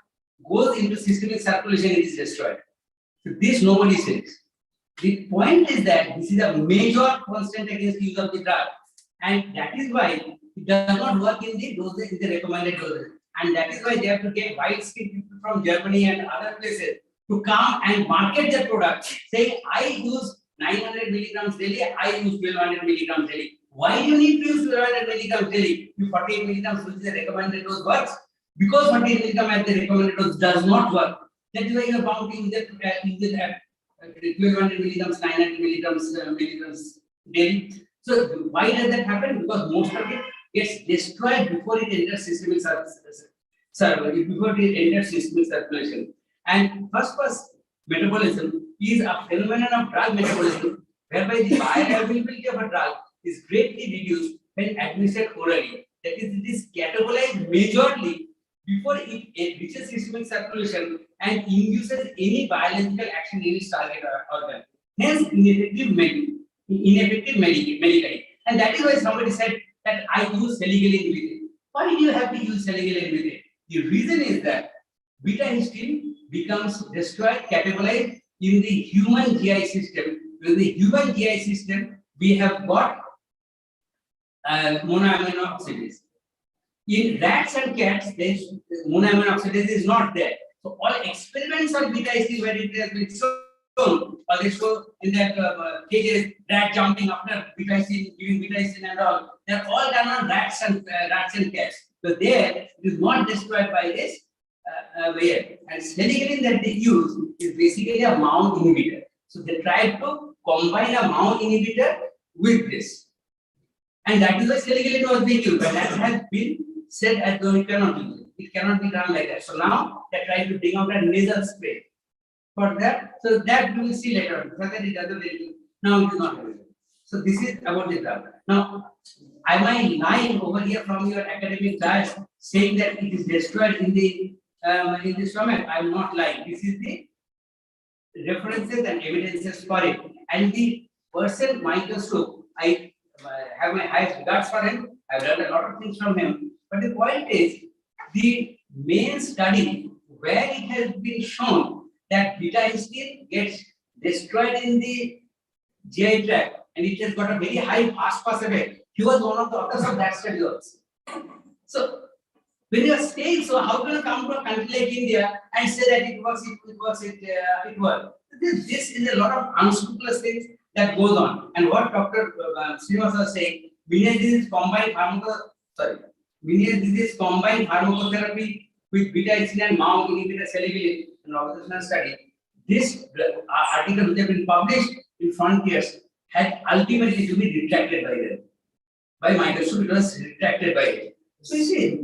goes into systemic circulation, it is destroyed. So this nobody says. The point is that this is a major constant against the use of the drug, and that is why it does not work in the doses, in the recommended doses. And that is why they have to get white skin people from Germany and other places to come and market their product, saying, I use 900 milligrams daily, I use 1200 milligrams daily. Why do you need to use 1200 milligrams daily? If 48 milligrams, which is the recommended dose, works? Because 48 milligrams at the recommended dose does not work. That is why you are bound to use the 1200 milligrams, 900 milligrams daily. So why does that happen? Because most of it gets destroyed before it enters systemic circulation. And first pass metabolism is a phenomenon of drug metabolism, whereby the bioavailability of a drug is greatly reduced when administered orally. That is, it is catabolized majorly before it reaches systemic circulation and induces any biological action in its target organ. Hence, ineffective medically. And that is why somebody said that I use salicylic with it. Why do you have to use salicylic with it? The reason is that beta-histine becomes destroyed, catabolized in the human GI system. In the human GI system, we have got monoamino oxidase. In rats and cats, monoamino oxidase is not there. So all experiments on beta-histine where it has been shown, or they show in that cages, rat jumping after beta-histine, giving beta-histine and all, they are all done on rats and cats. So there, it is not destroyed by this way. And salicylic that they use is basically a MAO inhibitor. So they tried to combine a MAO inhibitor with this. And that is why salicylic was being used, but that has been said as though it cannot be used. It cannot be done like that. So now they are trying to bring out a nasal spray for that. So that we will see later on. Whether it doesn't, now it is not available. So this is about the drug. Now, am I lying over here from your academic class saying that it is destroyed in the stomach? I am not lying. This is the references and evidences for it. And the person, Michael Stoop, I have my highest regards for him. I've learned a lot of things from him. But the point is, the main study where it has been shown that beta-histine gets destroyed in the GI tract and it has got a very high fast pass effect. He was one of the authors of that study also. So, when you are saying so, how can you come to a country like India and say that it works? This is a lot of unscrupulous things that goes on. And what Dr. Srinivas was saying, Meniere's disease combined pharmacotherapy with beta-histine and MAO inhibitor salicylic in observational study this article which have been published in Frontiers had ultimately to be retracted by them. By Microsoft, it was retracted by it. So you see,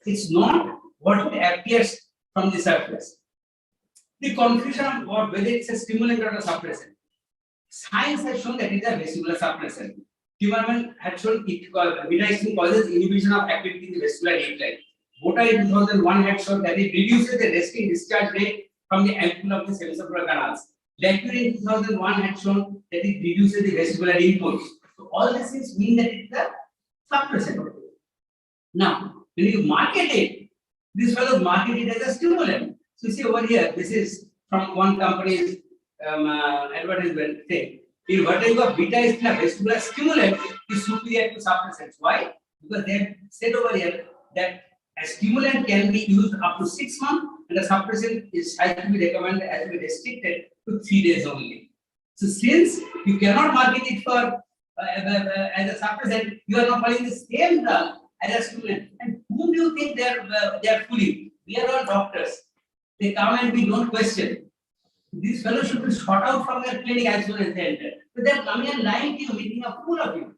it's not what it appears from the surface. The confusion about whether it's a stimulant or a suppressant. Science has shown that it is a vestibular suppressant. Timmerman had shown it beta-histamine causes inhibition of activity in the vestibular ganglia. Bota in 2001 had shown that it reduces the resting discharge rate from the ampulla of the semicircular canals. Lecture in 2001 had shown that it reduces the vestibular impulse. So all these things mean that it is a suppressant. Now, when you market it, this fellow market it as a stimulant. So you see over here, this is from one company's advertisement thing. In Vertigo, beta is a vestibular stimulant is superior to suppressants. Why? Because they have said over here that a stimulant can be used up to 6 months, and a suppressant is has to be recommended as to be restricted to 3 days only. So since you cannot market it for as a suppressant, you are not following the same drug as a stimulant. And whom do you think they are fooling? We are all doctors. They come and we don't question. These fellows should be shot out from their clinic as soon as they enter. But they are coming and lying to you, making a fool of you.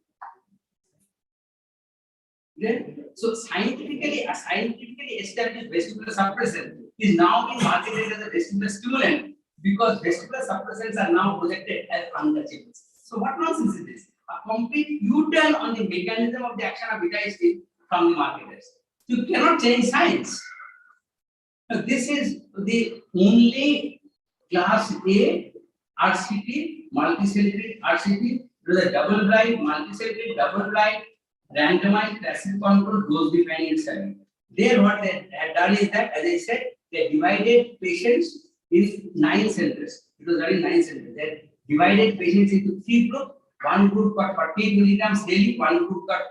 Then, so scientifically, a scientifically established vestibular suppressant is now being marketed as a vestibular stimulant because vestibular suppressants are now projected as untouchable. So what nonsense is this? A complete U-turn on the mechanism of the action of beta-histamine from the marketers. You cannot change science. Now, this is the only class A RCT, multicentric RCT, it is a double-blind, multicentric, double-blind, randomized, placebo-controlled, dose-defining study. There, what they had done is that, as I said, they divided patients in 9 centers. It was done in 9 centers. They divided patients into 3 groups. One group got 48 milligrams daily, one group got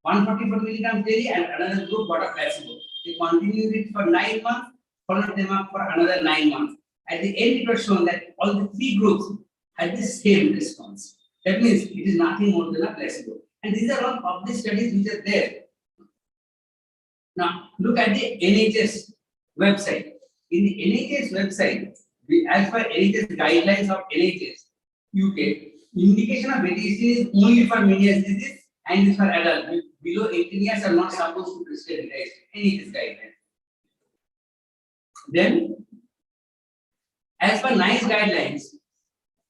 144 milligrams daily, and another group got a placebo. They continued it for 9 months, followed them up for another 9 months. At the end, it was shown that all the 3 groups had the same response. That means it is nothing more than a placebo. And these are all published studies which are there. Now, look at the NHS website. In the NHS website, as per NHS guidelines of NHS UK, indication of beta-histamine is only for menias disease and is for adults. Below 18 years are not supposed to prescribe beta-histamine. NHS guidelines. Then, as per NICE guidelines,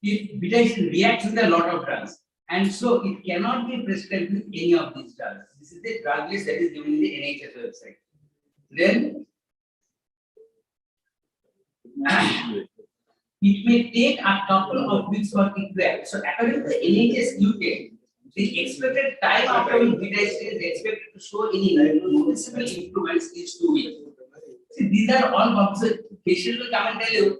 if beta-histamine reacts with a lot of drugs, and so it cannot be prescribed with any of these drugs. This is the drug list that is given in the NHS website. Then, it may take a couple of weeks for it to act. So, according to the NHS UK, the expected time after which beta-histamine is expected to show any noticeable improvements is 2 weeks. See, these are all observed. Patient will come and tell you,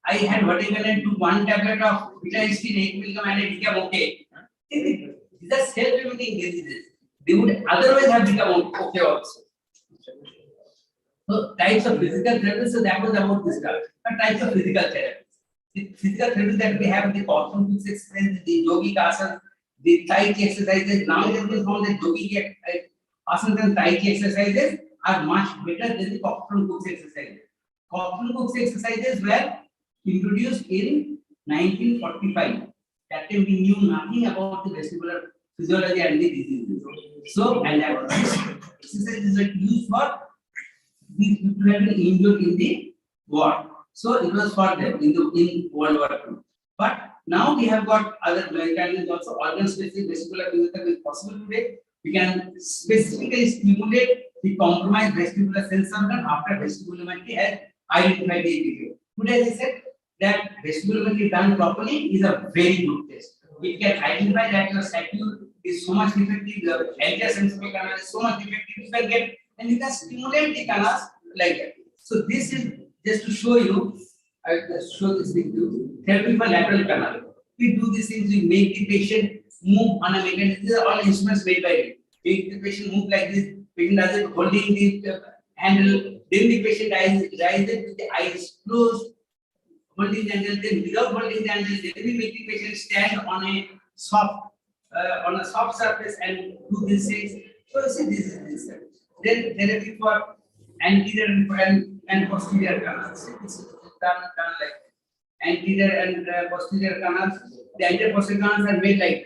I had vertigo and took 1 tablet of beta-histamine 8 milligram and it became okay. See, these are self-limiting diseases. They would otherwise have become okay also. So, types of physical therapy, so that was about this drug. Types of physical therapy. The physical therapy that we have, the Kaufman exercises, the yogic asanas, the Tai Chi exercises. Now it has been found that yogic asanas and Tai Chi exercises are much better than the Kaufman exercises. Kaufman exercises were introduced in 1945. That time we knew nothing about the vestibular physiology and the diseases. So, and that exercises were used for these people who have been injured in the war. So it was for them in World War II. But now we have got other mechanisms also. Organ-specific vestibular physiotherapy is possible today. We can specifically stimulate the compromised vestibular sense organ after vestibulometry has identified the epithelium. Today, as I said, that vestibulometry done properly is a very good test. It can identify that your sacule is so much defective, your anterior sensible canal is so much defective, you can get, and you can stimulate the canals like that. So this is just to show you, I will just show this thing to you. Therapy for lateral canal. We do these things, we make the patient move on a mechanism. These are all instruments made by me. Make the patient move like this, patient does it holding the handle, then the patient rises with the eyes closed, holding the handle, then without holding the handle, then we make the patient stand on a soft surface and do these things. So you see this is this. Then therapy for anterior and posterior canals. It's done like that. anterior and posterior canals. The anterior posterior canals are made a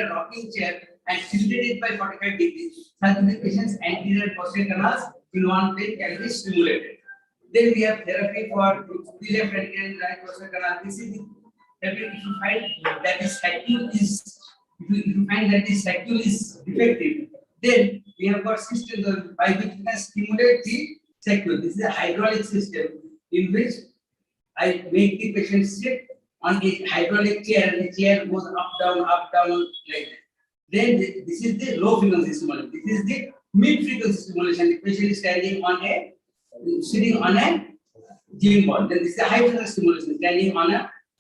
rocking chair and tilted it by 45 degrees. Such the patient's anterior and posterior canals in one plane can be stimulated. Then we have therapy for the left anterior and right posterior canal. This is the therapy if you find that this vacuole is defective, then we have got systems by which we can stimulate the vacuole. This is a hydraulic system in which I make the patient sit on a hydraulic chair and the chair goes up, down, like that. Then this is the low frequency stimulation. This is the mid frequency stimulation. The patient is sitting on a gym ball. Then this is the high frequency stimulation,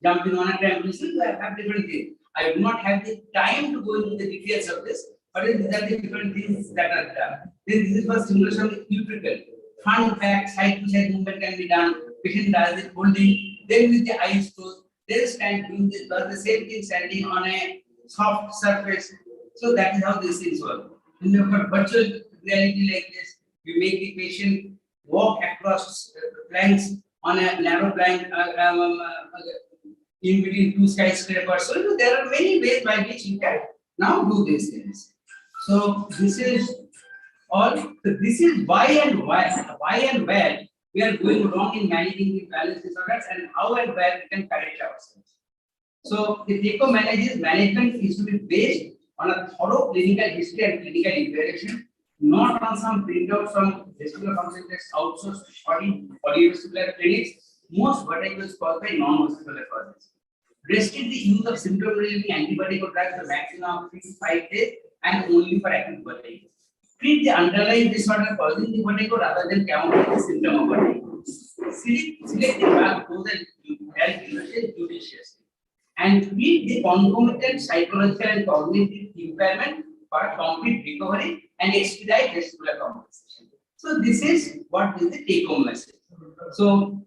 jumping on a trampoline. So I have different things. I do not have the time to go into the details of this, but these are the different things that are done. Then this is for stimulation of the utricle. Front, back, side to side movement can be done. Patient does it holding, then with the eyes closed, then standing, does the same thing standing on a soft surface. So that is how these things work. When you have got virtual reality like this, you make the patient walk across planks on a narrow plank in between two skyscrapers. So there are many ways by which you can now do these things. So this is all. So this is why and where we are going wrong in managing the balance disorders and how and where we can correct ourselves. So the take-home management is to be based on a thorough clinical history and clinical evaluation, not on some printout from vestibular function tests outsourced polyvestibular clinics. Most vertigo is caused by non-vestibular causes. Restrict the use of symptom-relieving antibiotic drugs for maximum of 3 to 5 days and only for acute vertigo. Treat the underlying disorder causing the vertigo rather than camouflage the symptom of vertigo. Select the drug dose and judiciously. And treat the concomitant psychological and cognitive impairment for a complete recovery and expedite vestibular compensation. So this is what is the take-home message. So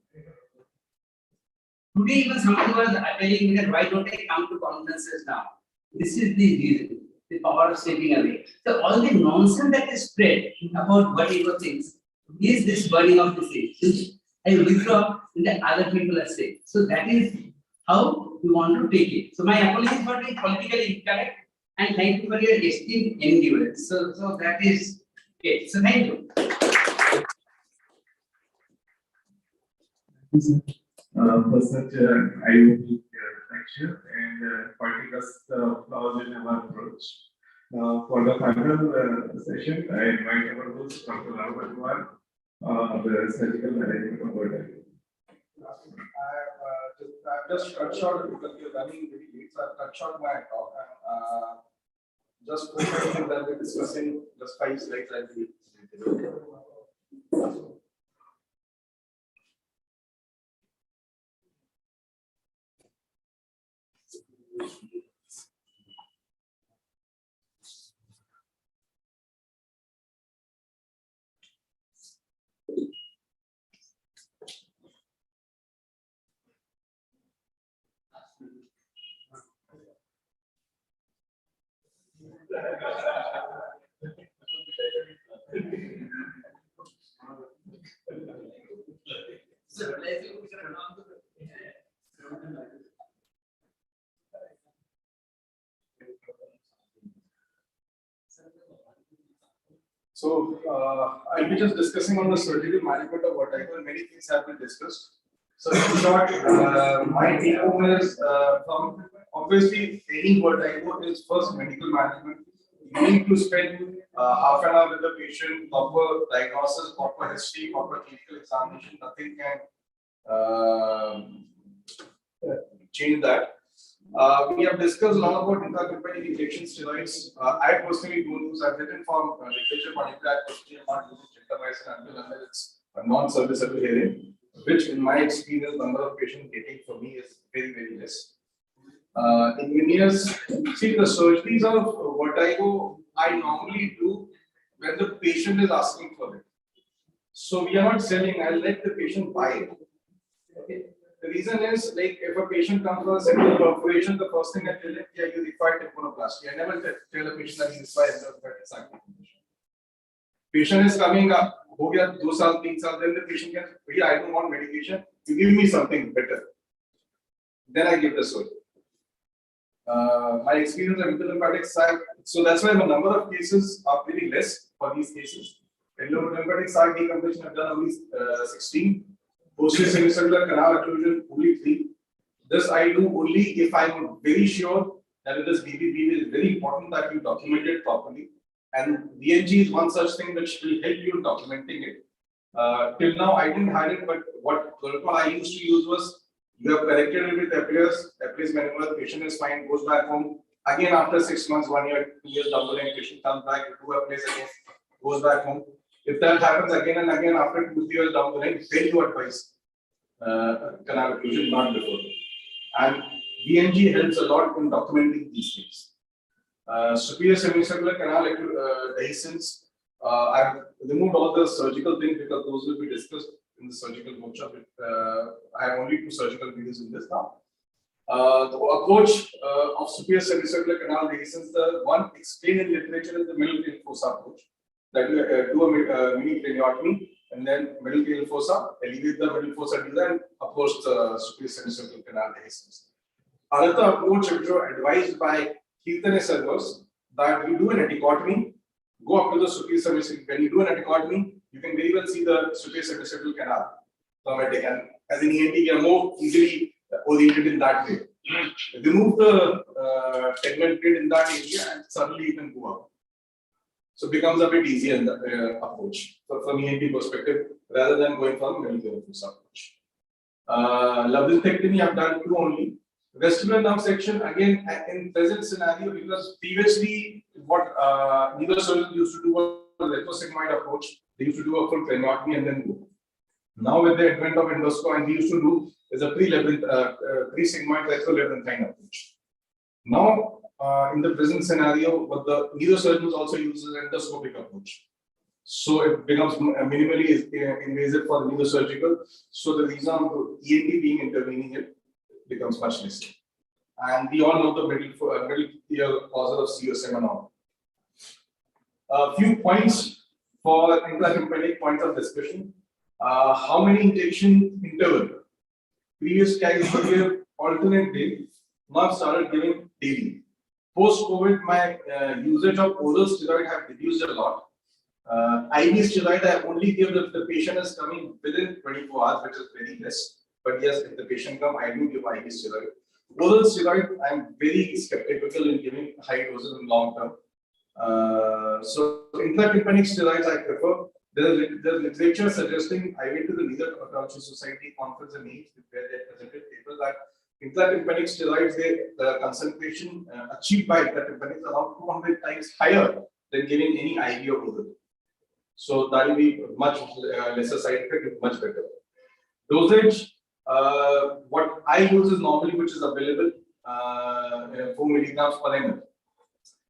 today even somebody was telling me that why don't I come to conferences now? This is the reason. The power of stepping away. So all the nonsense that is spread about vertigo things is this burning of the seed. I withdraw and the other people are saying. So that is how we want to take it. So my apologies for being politically incorrect and thank you for your esteemed endurance. So that is okay. So thank you. For such an eye-opening lecture and particular flaws in our approach. For the final session, I invite our host, Dr. Agarwal, the surgical management of vertigo. I've just cut short because we're running very late, so I've cut short my talk and just focusing that we're discussing just 5 slides, I believe. So I'll be just discussing on the surgical management of vertigo, and many things have been discussed. So in short, my take home is from obviously any vertigo is first medical management. You need to spend half an hour with the patient, proper diagnosis, proper history, proper clinical examination. Nothing can change that. We have discussed a lot about intracampanic injection steroids. I personally don't use. I've written for literature, but I personally am not using gentamicin until it's a non-serviceable hearing, which in my experience, number of patients getting for me is very, very less. In many years, see the surgeries of vertigo I normally do when the patient is asking for it. So we are not selling. I'll let the patient buy it. Okay. The reason is like if a patient comes for a simple perforation, the first thing I tell him, yeah, you require tympanopllasty. I never tell a patient that you require endovascular. Patient is coming up, ho gaya 2 saal, 3 saal, then the patient can, I don't want medication, you give me something better. then I give the surgery. My experience of endolymphatic sac, so that's why the number of cases are pretty less for these cases. Endolymphatic sac decompression I've done only 16. Posterior semicircular canal occlusion only 3. This I do only if I'm very sure that it is BBB. It is very important that you document it properly. And VNG is one such thing which will help you documenting it. Till now I didn't have it, but what protocol I used to use was you have corrected it with Epley's maneuver, patient is fine, goes back home. Again, after 6 months, 1 year, 2 years down the line, patient comes back, you do Epley's again, goes back home. If that happens again and again after 2 years down the line, then you advise canal occlusion, not before. And VNG helps a lot in documenting these things. Superior semicircular canal dehiscence. I've removed all the surgical things because those will be discussed in the surgical workshop. I have only 2 surgical videos in this now. The approach of superior semicircular canal dehiscence, the one explained in literature is the middle tail fossa approach. That you do a mini craniotomy and then middle tail fossa, elevate the middle fossa and approach the superior semicircular canal dehiscence. Another approach which was advised by Keerthan servers that you do an episiotomy, go up to the superior semicircular. When you do an episiotomy, you can very well see the superior semicircular canal. And as an ENT, you are more easily oriented in that way. Remove the segment grid in that area and suddenly you can go up. So it becomes a bit easier in the approach from ENT perspective rather than going from middle tail fossa approach. Labyrinthectomy I've done 2 only. Vestibular nerve section again in present scenario because previously what neurosurgeons used to do was a retrosigmoid approach. They used to do a full craniotomy and then go. Now with the advent of endoscopy, and we used to do is a pre-sigmoid retrolabyrinthine approach. Now in the present scenario, what the neurosurgeons also use is an endoscopic approach. So it becomes minimally invasive for neurosurgical. So the reason of ENT being intervening it becomes much less. And we all know the middle ear causes of CSM and all. A few points for intratympanic points of discussion. How many injection interval? Previous guys would give alternate day. Now I've started giving daily. Post-COVID, my usage of oral steroid have reduced a lot. IV steroid I only give if the patient is coming within 24 hours, which is very less. But yes, if the patient comes, I do give IV steroid. Oral steroid, I'm very skeptical in giving high doses in long term. So intratympanic steroids I prefer. There's literature suggesting, I went to the Neurology Society conference in May where they presented paper that intratympanic steroids, the concentration achieved by intratympanic is around 200 times higher than giving any IV or oral. So that will be much lesser side effect, much better. Dosage. What I use is normally which is available 4 milligrams per ml.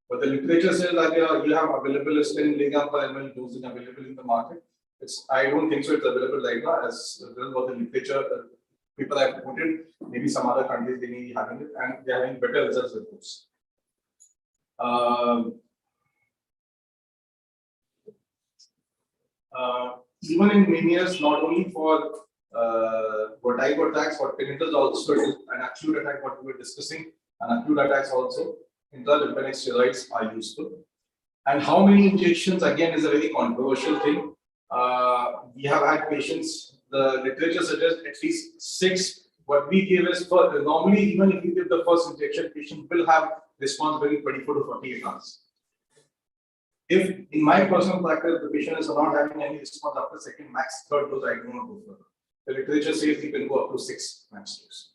But the literature says that you have available is 10 milligrams per ml dosage available in the market. I don't think so. It's available right now as well what the literature people have quoted. Maybe some other countries they may be having it and they are having better results with those. Even in manias, not only for vertigo attacks, for tinnitus also an acute attack, what we were discussing, and acute attacks also, intratympanic steroids are useful. And how many injections, again, is a very controversial thing. We have had patients, the literature suggests at least 6. What we give is, normally, even if you give the first injection, patient will have response within 24 to 48 hours. If in my personal practice, the patient is not having any response after second, max third dose, I do not go further. The literature says you can go up to 6 max dose.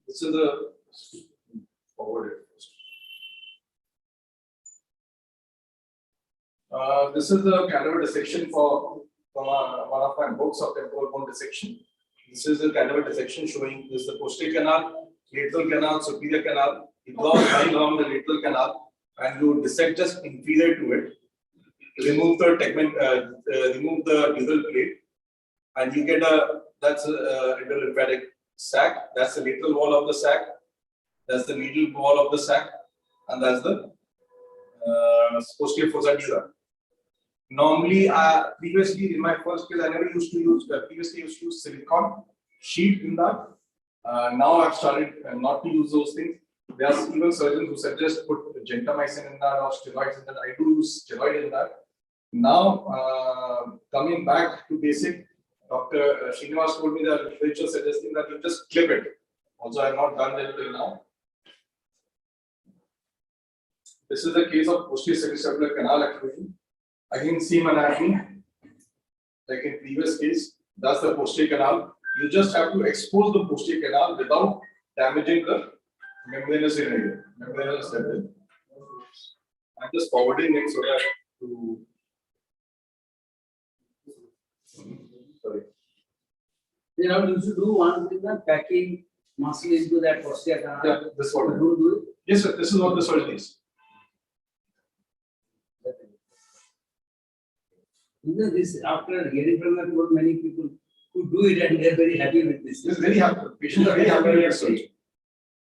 This is the forward. This is the cadaver dissection from one of my books of temporal bone dissection. This is the cadaver dissection showing this is the posterior canal, lateral canal, superior canal. You draw a line along the lateral canal and you dissect just inferior to it. Remove the tegment, remove the dural plate, and you get that's a endolymphatic sac. That's the lateral wall of the sac. That's the medial wall of the sac, and that's the posterior fossa dura. Normally, previously in my first case, I never used to use, previously I used to use silicone sheet in that. Now I've started not to use those things. There are even surgeons who suggest put gentamicin in that or steroids in that. I do use steroid in that. Now, coming back to basic, Dr. Srinivas told me that literature suggesting that you just clip it. Also, I have not done that till now. This is the case of posterior semicircular canal activation. Again, same anatomy, like in previous case. That's the posterior canal. You just have to expose the posterior canal without damaging the membranous area, membranous level. I'm just forwarding it so that to. Sorry. You know, you should do one thing, packing muscle into that posterior canal. Yeah, this is what I do. Yes, sir. This is what the surgeon is. You know, this after hearing from that, not many people who do it and they are very happy with this. This is very happy. Patients are very happy with this surgery.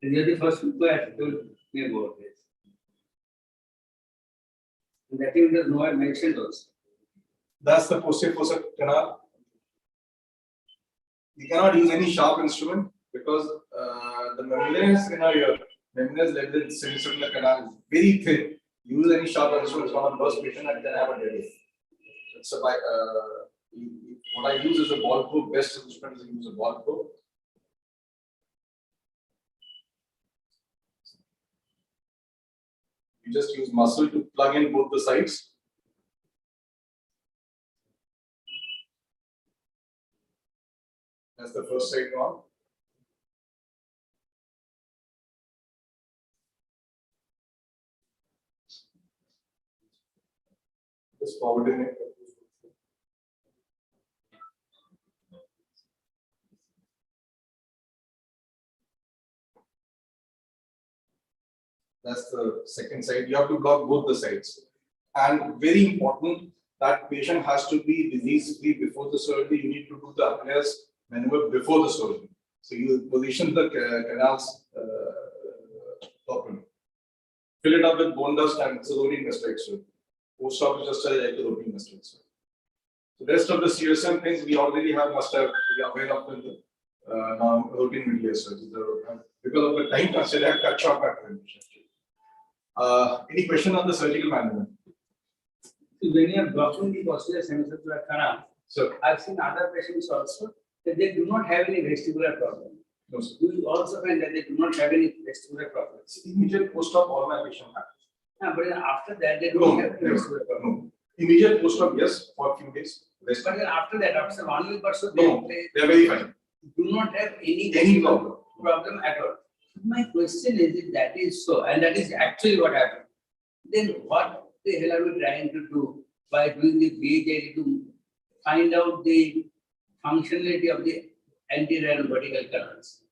You are the first people who told me about this. And that is the no I mentioned also. That's the posterior fossa canal. You cannot use any sharp instrument because the membranous in your membranous level semicircular canal is very thin. Use any sharp instrument, it's going to burst patient and then have a dead. So by what I use is a ball probe. Best instrument is to use a ball probe. You just use muscle to plug in both the sides. That's the first side one. Just forwarding it. That's the second side. You have to block both the sides. And very important, that patient has to be disease free before the surgery. You need to do the Achilles maneuver before the surgery. So you position the canals properly. Fill it up with bone dust and it's a routine gastrectomy. Post-op is just like a routine gastrectomy. The rest of the CSM things we already must have we are aware of in the now routine media surgery. Because of the time constraint, I have cut short that presentation. Any question on the surgical management? When you are blocking the posterior semicircular canal, so I've seen other patients also that they do not have any vestibular problem. No, sir. You will also find that they do not have any vestibular problems. Immediate post-op, all my patients have. Yeah, but then after that, they don't have any vestibular problem. No. Immediate post-op, yes, for a few days. But then after that, after 1 week or so, No, they are very fine. do not have any problem at all. My question is, if that is so, and that is actually what happened, then what the hell are we trying to do by doing the VHI to find out the functionality of the anterior and vertical canals?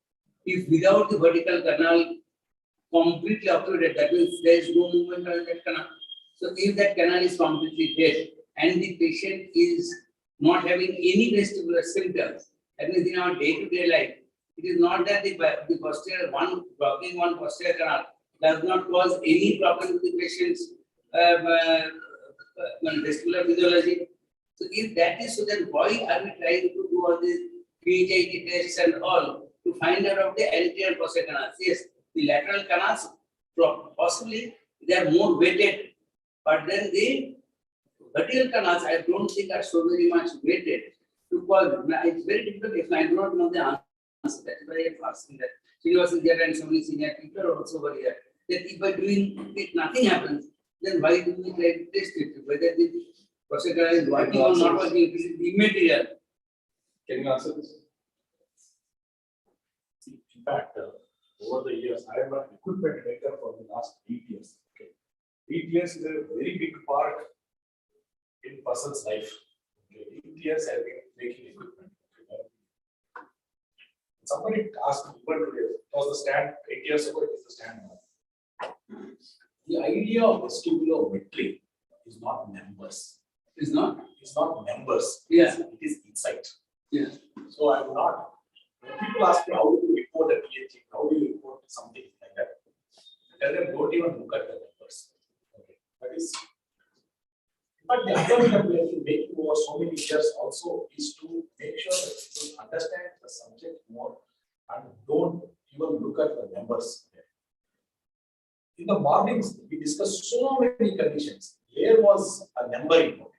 If without the vertical canal completely obstructed, that means there is no movement on that canal. So if that canal is completely dead and the patient is not having any vestibular symptoms, that means in our day-to-day life, it is not that the posterior blocking one posterior canal does not cause any problem to the patient's vestibular physiology. So if that is so, then why are we trying to do all these VHIT tests and all to find out of the anterior posterior canals? Yes, the lateral canals possibly they are more weighted, but then the vertical canals I don't think are so very much weighted to cause. It's very difficult if I do not know the answer. That's why I'm asking that. So you are there and so many senior people are also over here. That if by doing it nothing happens, then why do we try to test it? Whether the procedure is working or not working, it is immaterial. Can you answer this? In fact, over the years, I am an equipment maker for the last 8 years. Okay. 8 years is a very big part in person's life. Okay. 8 years I have been making equipment. Okay. Somebody asked me, what was the stand 8 years ago? It is the stand now. The idea of vestibulometry is not numbers. It's not? It's not numbers. Yeah. It is insight. Yeah. So I'm not. When people ask me how do you report a PhD, how do you report something like that? I tell them don't even look at the numbers. Okay. is. But the attempt that we have to make over so many years also is to make sure that people understand the subject more and don't even look at the numbers. In the mornings, we discussed so many conditions. Here was a number important.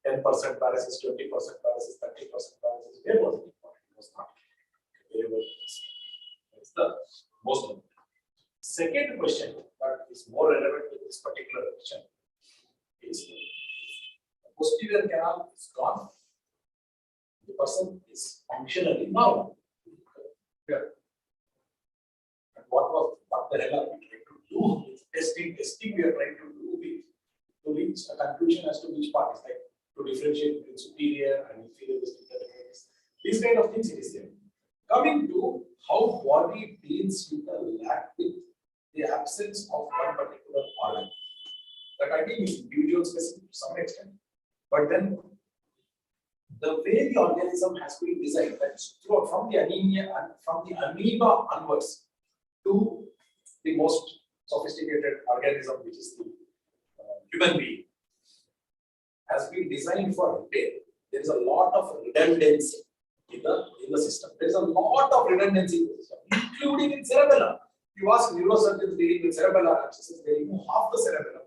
10% paralysis, 20% paralysis, 30% paralysis. Where was it important? It was not. Wherever it is. That is the most important. Second question that is more relevant to this particular question is the posterior canal is gone. The person is functionally normal. Here. And what the hell are we trying to do with testing we are trying to do with to reach a conclusion as to which part is like to differentiate between superior and inferior vestibular. These kind of things it is there. Coming to how body deals with the lack with the absence of one particular organ. That I think is individual specific to some extent, but then the way the organism has been designed, that's throughout from the anemia and from the amoeba onwards to the most sophisticated organism, which is the human being, has been designed for repair. There is a lot of redundancy in the system. There is a lot of redundancy in the system, including in cerebellum. You ask neurosurgeons dealing with cerebellar abscesses, they remove half the cerebellum.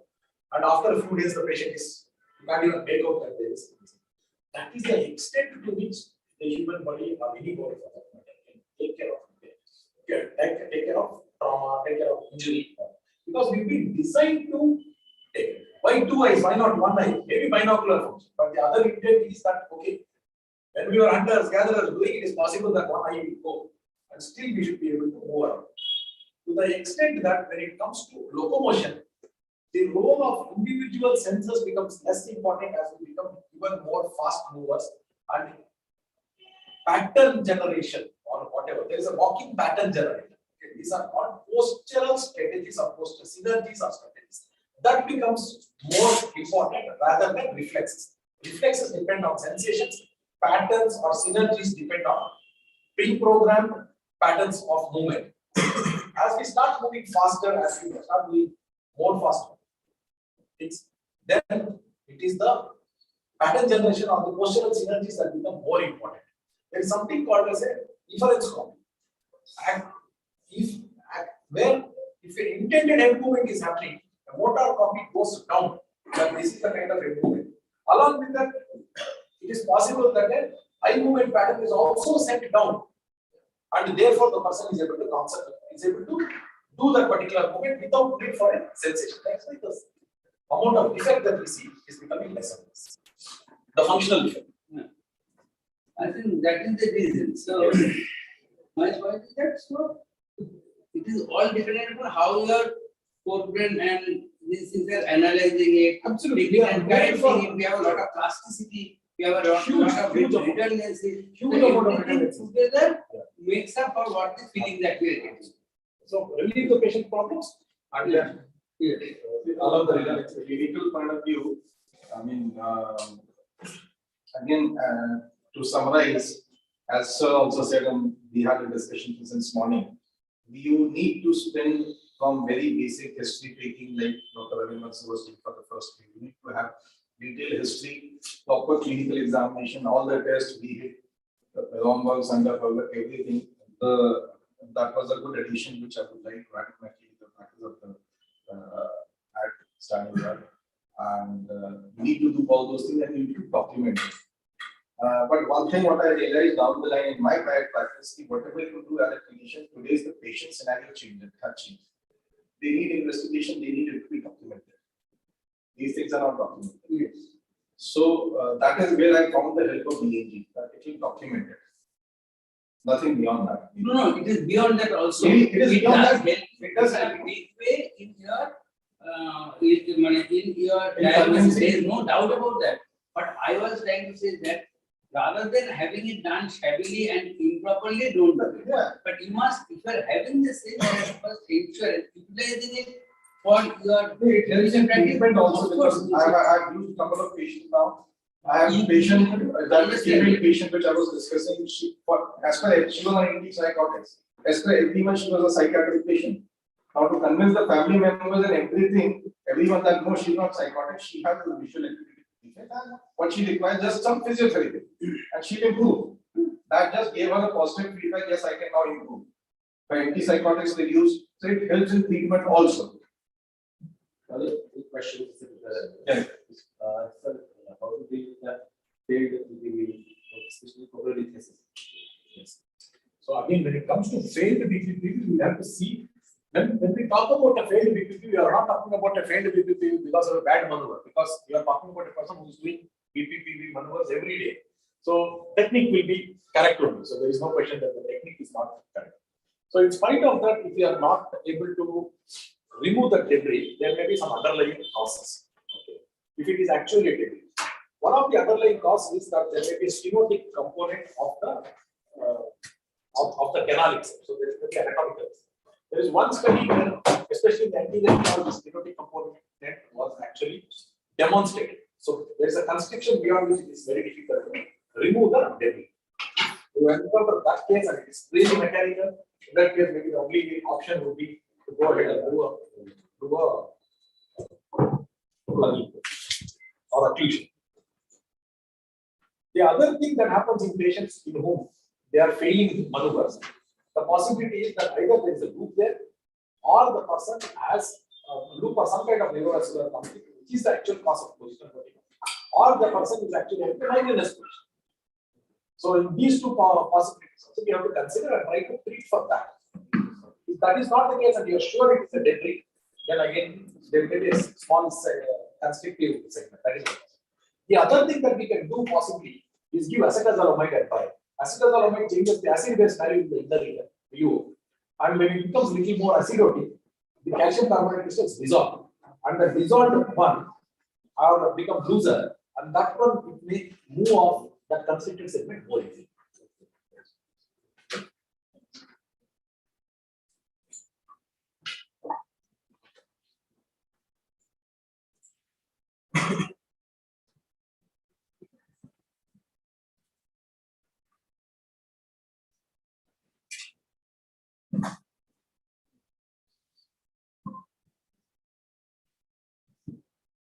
And after a few days, the patient is, you can't even make out that there is. That is the extent to which the human body or any body for that matter can take care of it. Take care of trauma, take care of injury. Because we've been designed to take it. Why two eyes? Why not one eye? Maybe binocular function. But the other intent is that, okay, when we were hunters, gatherers doing it, is possible that one eye will go. And still we should be able to move around. To the extent that when it comes to locomotion, the role of individual senses becomes less important as we become even more fast movers and pattern generation or whatever. There is a walking pattern generator. Okay, these are called postural strategies or postural synergies or strategies. That becomes more important rather than reflexes. Reflexes depend on sensations, patterns or synergies depend on pre-programmed patterns of movement. As we start moving faster, as we start moving more faster, then it is the pattern generation or the postural synergies that become more important. There is something called as a inference copy. Where if an intended head movement is happening, the motor copy goes down. That this is the kind of head movement. Along with that, it is possible that an eye movement pattern is also sent down, and therefore the person is able to concentrate, is able to do that particular movement without need for a sensation. That's why the amount of effect that we see is becoming less and less. The functional effect. I think that is the reason. So, my point is that so it is all dependent on how your forebrain and these things are analyzing it. Absolutely. And correcting it. We have a lot of plasticity. We have a lot of redundancy. Huge amount of redundancy. Together makes up for what the feeling that we are getting. So relieve the patient problems and then allow the redundancy. Clinical point of view, I mean, again, to summarize, as Sir also said, and we had a discussion since morning, you need to spend from very basic history taking, like Dr. Ravinder was doing for the first week. You need to have detailed history, proper clinical examination, all the tests, be it the Rombergs and everything. That was a good addition, which I would like to add to my clinical practice of the at standing up. And you need to do all those things and you need to document it. But one thing what I realized down the line in my private practice, whatever you do as a clinician, today's the patient scenario changes, have changed. They need investigation, they need it to be documented. These things are not documented. Yes. So that is where I found the help of EAG, that it will document it. Nothing beyond that. No, it is beyond that also. It is beyond that. Help. It does have a big way in your diagnosis. There is no doubt about that. But I was trying to say that rather than having it done shabbily and improperly, don't do it. Yeah. But you must, if you are having the same first insurance, utilizing it for your medicine practice. Also because I've used a couple of patients now. I have a patient, that female patient which I was discussing, she was on antipsychotics. As per everyone, she was a psychiatric patient. Now to convince the family members and everything, everyone that no, she's not psychotic, she has a visual acuity defect, and what she requires just some physiotherapy, and she'll improve. That just gave her a positive feedback. Yes, I can now improve. By antipsychotics they use, so it helps in treatment also. Another question is, Yes. sir, how to deal with that failed BPPV, especially for early cases? Yes. So again, when it comes to failed BPPV, we have to see when we talk about a failed BPPV, we are not talking about a failed BPPV because of a bad maneuver, because we are talking about a person who is doing BPPV maneuvers every day. So technique will be correct only. So there is no question that the technique is not correct. So in spite of that, if we are not able to remove the debris, there may be some underlying causes. Okay. If it is actually a debris, one of the underlying causes is that there may be a stenotic component of the canal itself. So there is maybe anatomical. There is one study where, especially in the anterior canal, the stenotic component was actually demonstrated. So there is a constriction beyond which it is very difficult to remove the debris. To encounter that case and it is really mechanical, in that case, maybe the only option would be to go ahead and do a plugging or occlusion. The other thing that happens in patients in whom they are failing maneuvers, the possibility is that either there is a loop there or the person has a loop or some kind of neurovascular conflict, which is the actual cause of positional vertigo, or the person is actually having a migrainous position. So in these two possibilities, so we have to consider and try to treat for that. If that is not the case and you are sure it is a debris, then again there may be a small constrictive segment. That is it. The other thing that we can do possibly is give acetazolamide and try. Acetazolamide changes the acid-base value in the inner ear, and when it becomes little more acidotic, the calcium carbonate crystals dissolve, and the dissolved one are become looser, and that one it may move off that constricted segment more easily.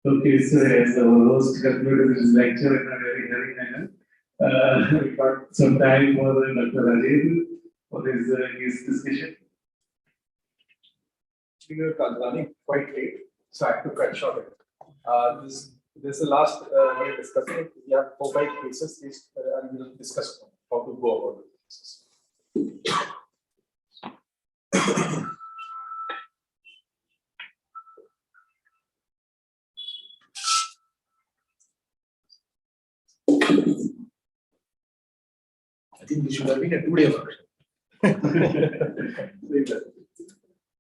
Okay, so as our host concluded his lecture in a very hurried manner, we got some time for Dr. Rajeev for his discussion. We were running quite late, so I have to cut short. This is the last we are discussing. We have 4-5 cases, and we will discuss how to go about the cases. I think this should have been a 2-day workshop.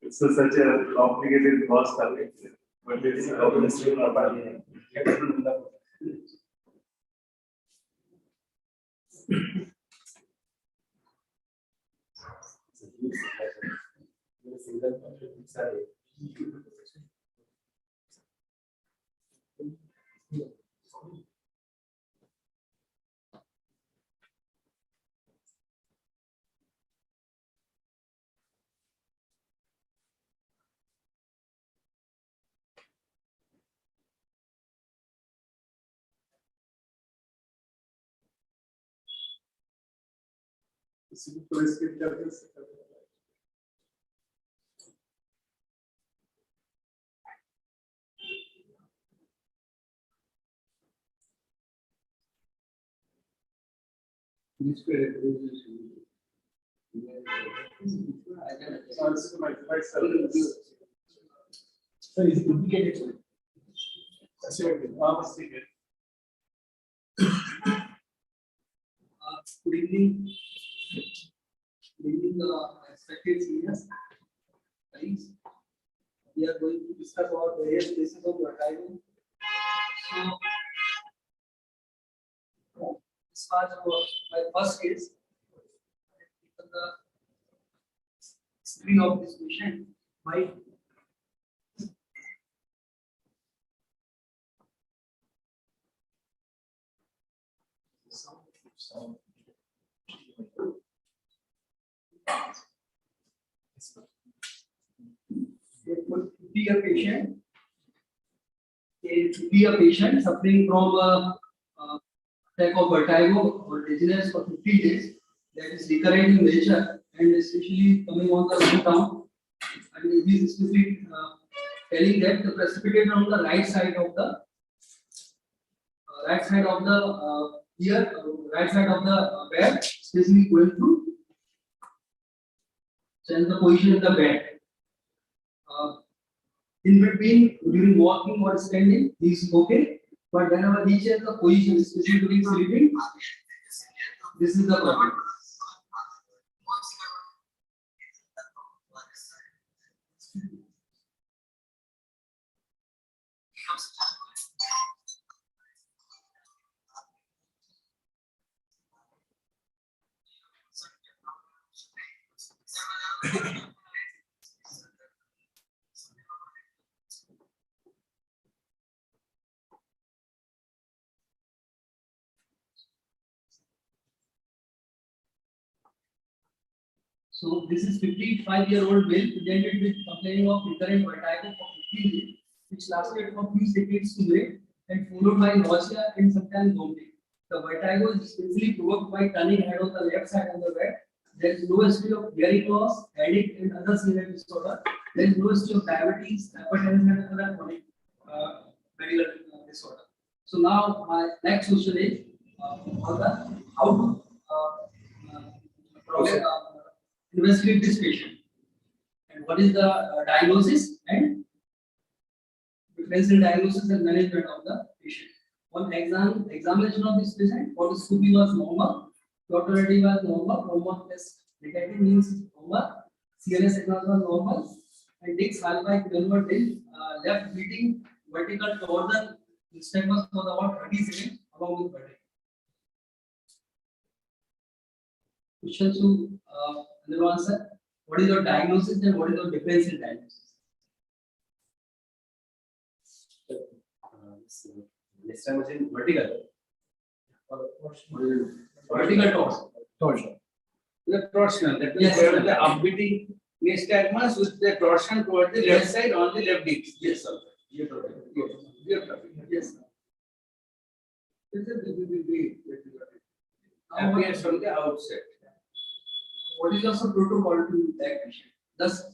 It's such a complicated cost subject, but it's So it's duplicated. Good evening. Good evening, respected seniors. Colleagues. We are going to discuss about various cases of vertigo. So, as far as my first case, the history of this patient, my be a patient, suffering from a attack of vertigo or dizziness for 50 days, that is recurrent in nature and especially coming on the long term. And he is especially telling that the precipitate on the right side of the bed, especially going to change the position of the bed. In between, during walking or standing, he is okay. But whenever he changes the position, especially during sleeping, this is the problem. So this is 55-year-old male presented with complaining of recurrent vertigo for 15 days, which lasted for few seconds to minutes and followed by nausea and sometimes vomiting. The vertigo is especially provoked by turning head on the left side of the bed. There is no history of hearing loss, headache, and other severe disorder. There is no history of diabetes, hypertension, and other chronic medical disorder. So now my next question is how to investigate this patient and what is the diagnosis and differential diagnosis and management of the patient. On examination of this patient, endoscopy was normal, totality was normal, normal test negative means normal, CNS signal was normal, and disc alpha converted left beating vertical torsion nystagmus for about 30 seconds along with vertigo. Question to another answer. What is your diagnosis and what is your differential diagnosis? Nystagmus in vertical. Vertical Torsion. The torsion, that means there is the upbeating nystagmus with the torsion towards the left side on the left disc. Yes, sir. Yes. Yes, sir. Appears from the outset. What is also protocol to that patient? Just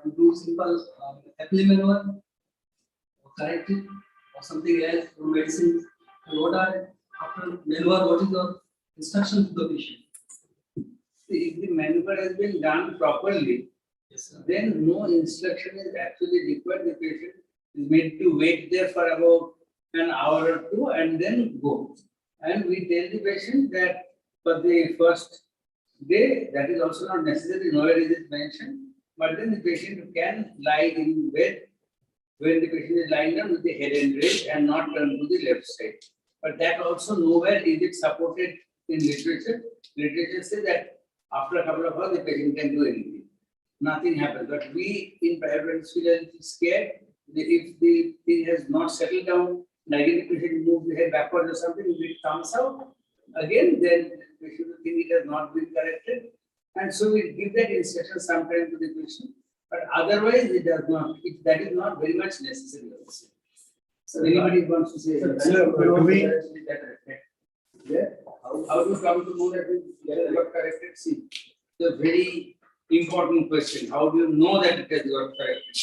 to do simple happily maneuver or correct it or something else or medicine. And what are after maneuver? What is your instruction to the patient? If the maneuver has been done properly, Yes, sir. then no instruction is actually required. The patient is made to wait there for about an hour or two and then go. And we tell the patient that for the first day, that is also not necessary, nowhere is it mentioned, but then the patient can lie in bed when the patient is lying down with the head and raised and not turn to the left side. But that also nowhere is it supported in literature. Literature says that after a couple of hours, the patient can do anything. Nothing happens. But we in private practice feel a little scared. If the thing has not settled down, and again the patient moves the head backwards or something, if it comes out, again, then we should think it has not been corrected. And so we give that instruction sometime to the patient. But otherwise, it does not. That is not very much necessary also. So anybody wants to say? How do you come to know that it got corrected? See, the very important question. How do you know that it has got corrected?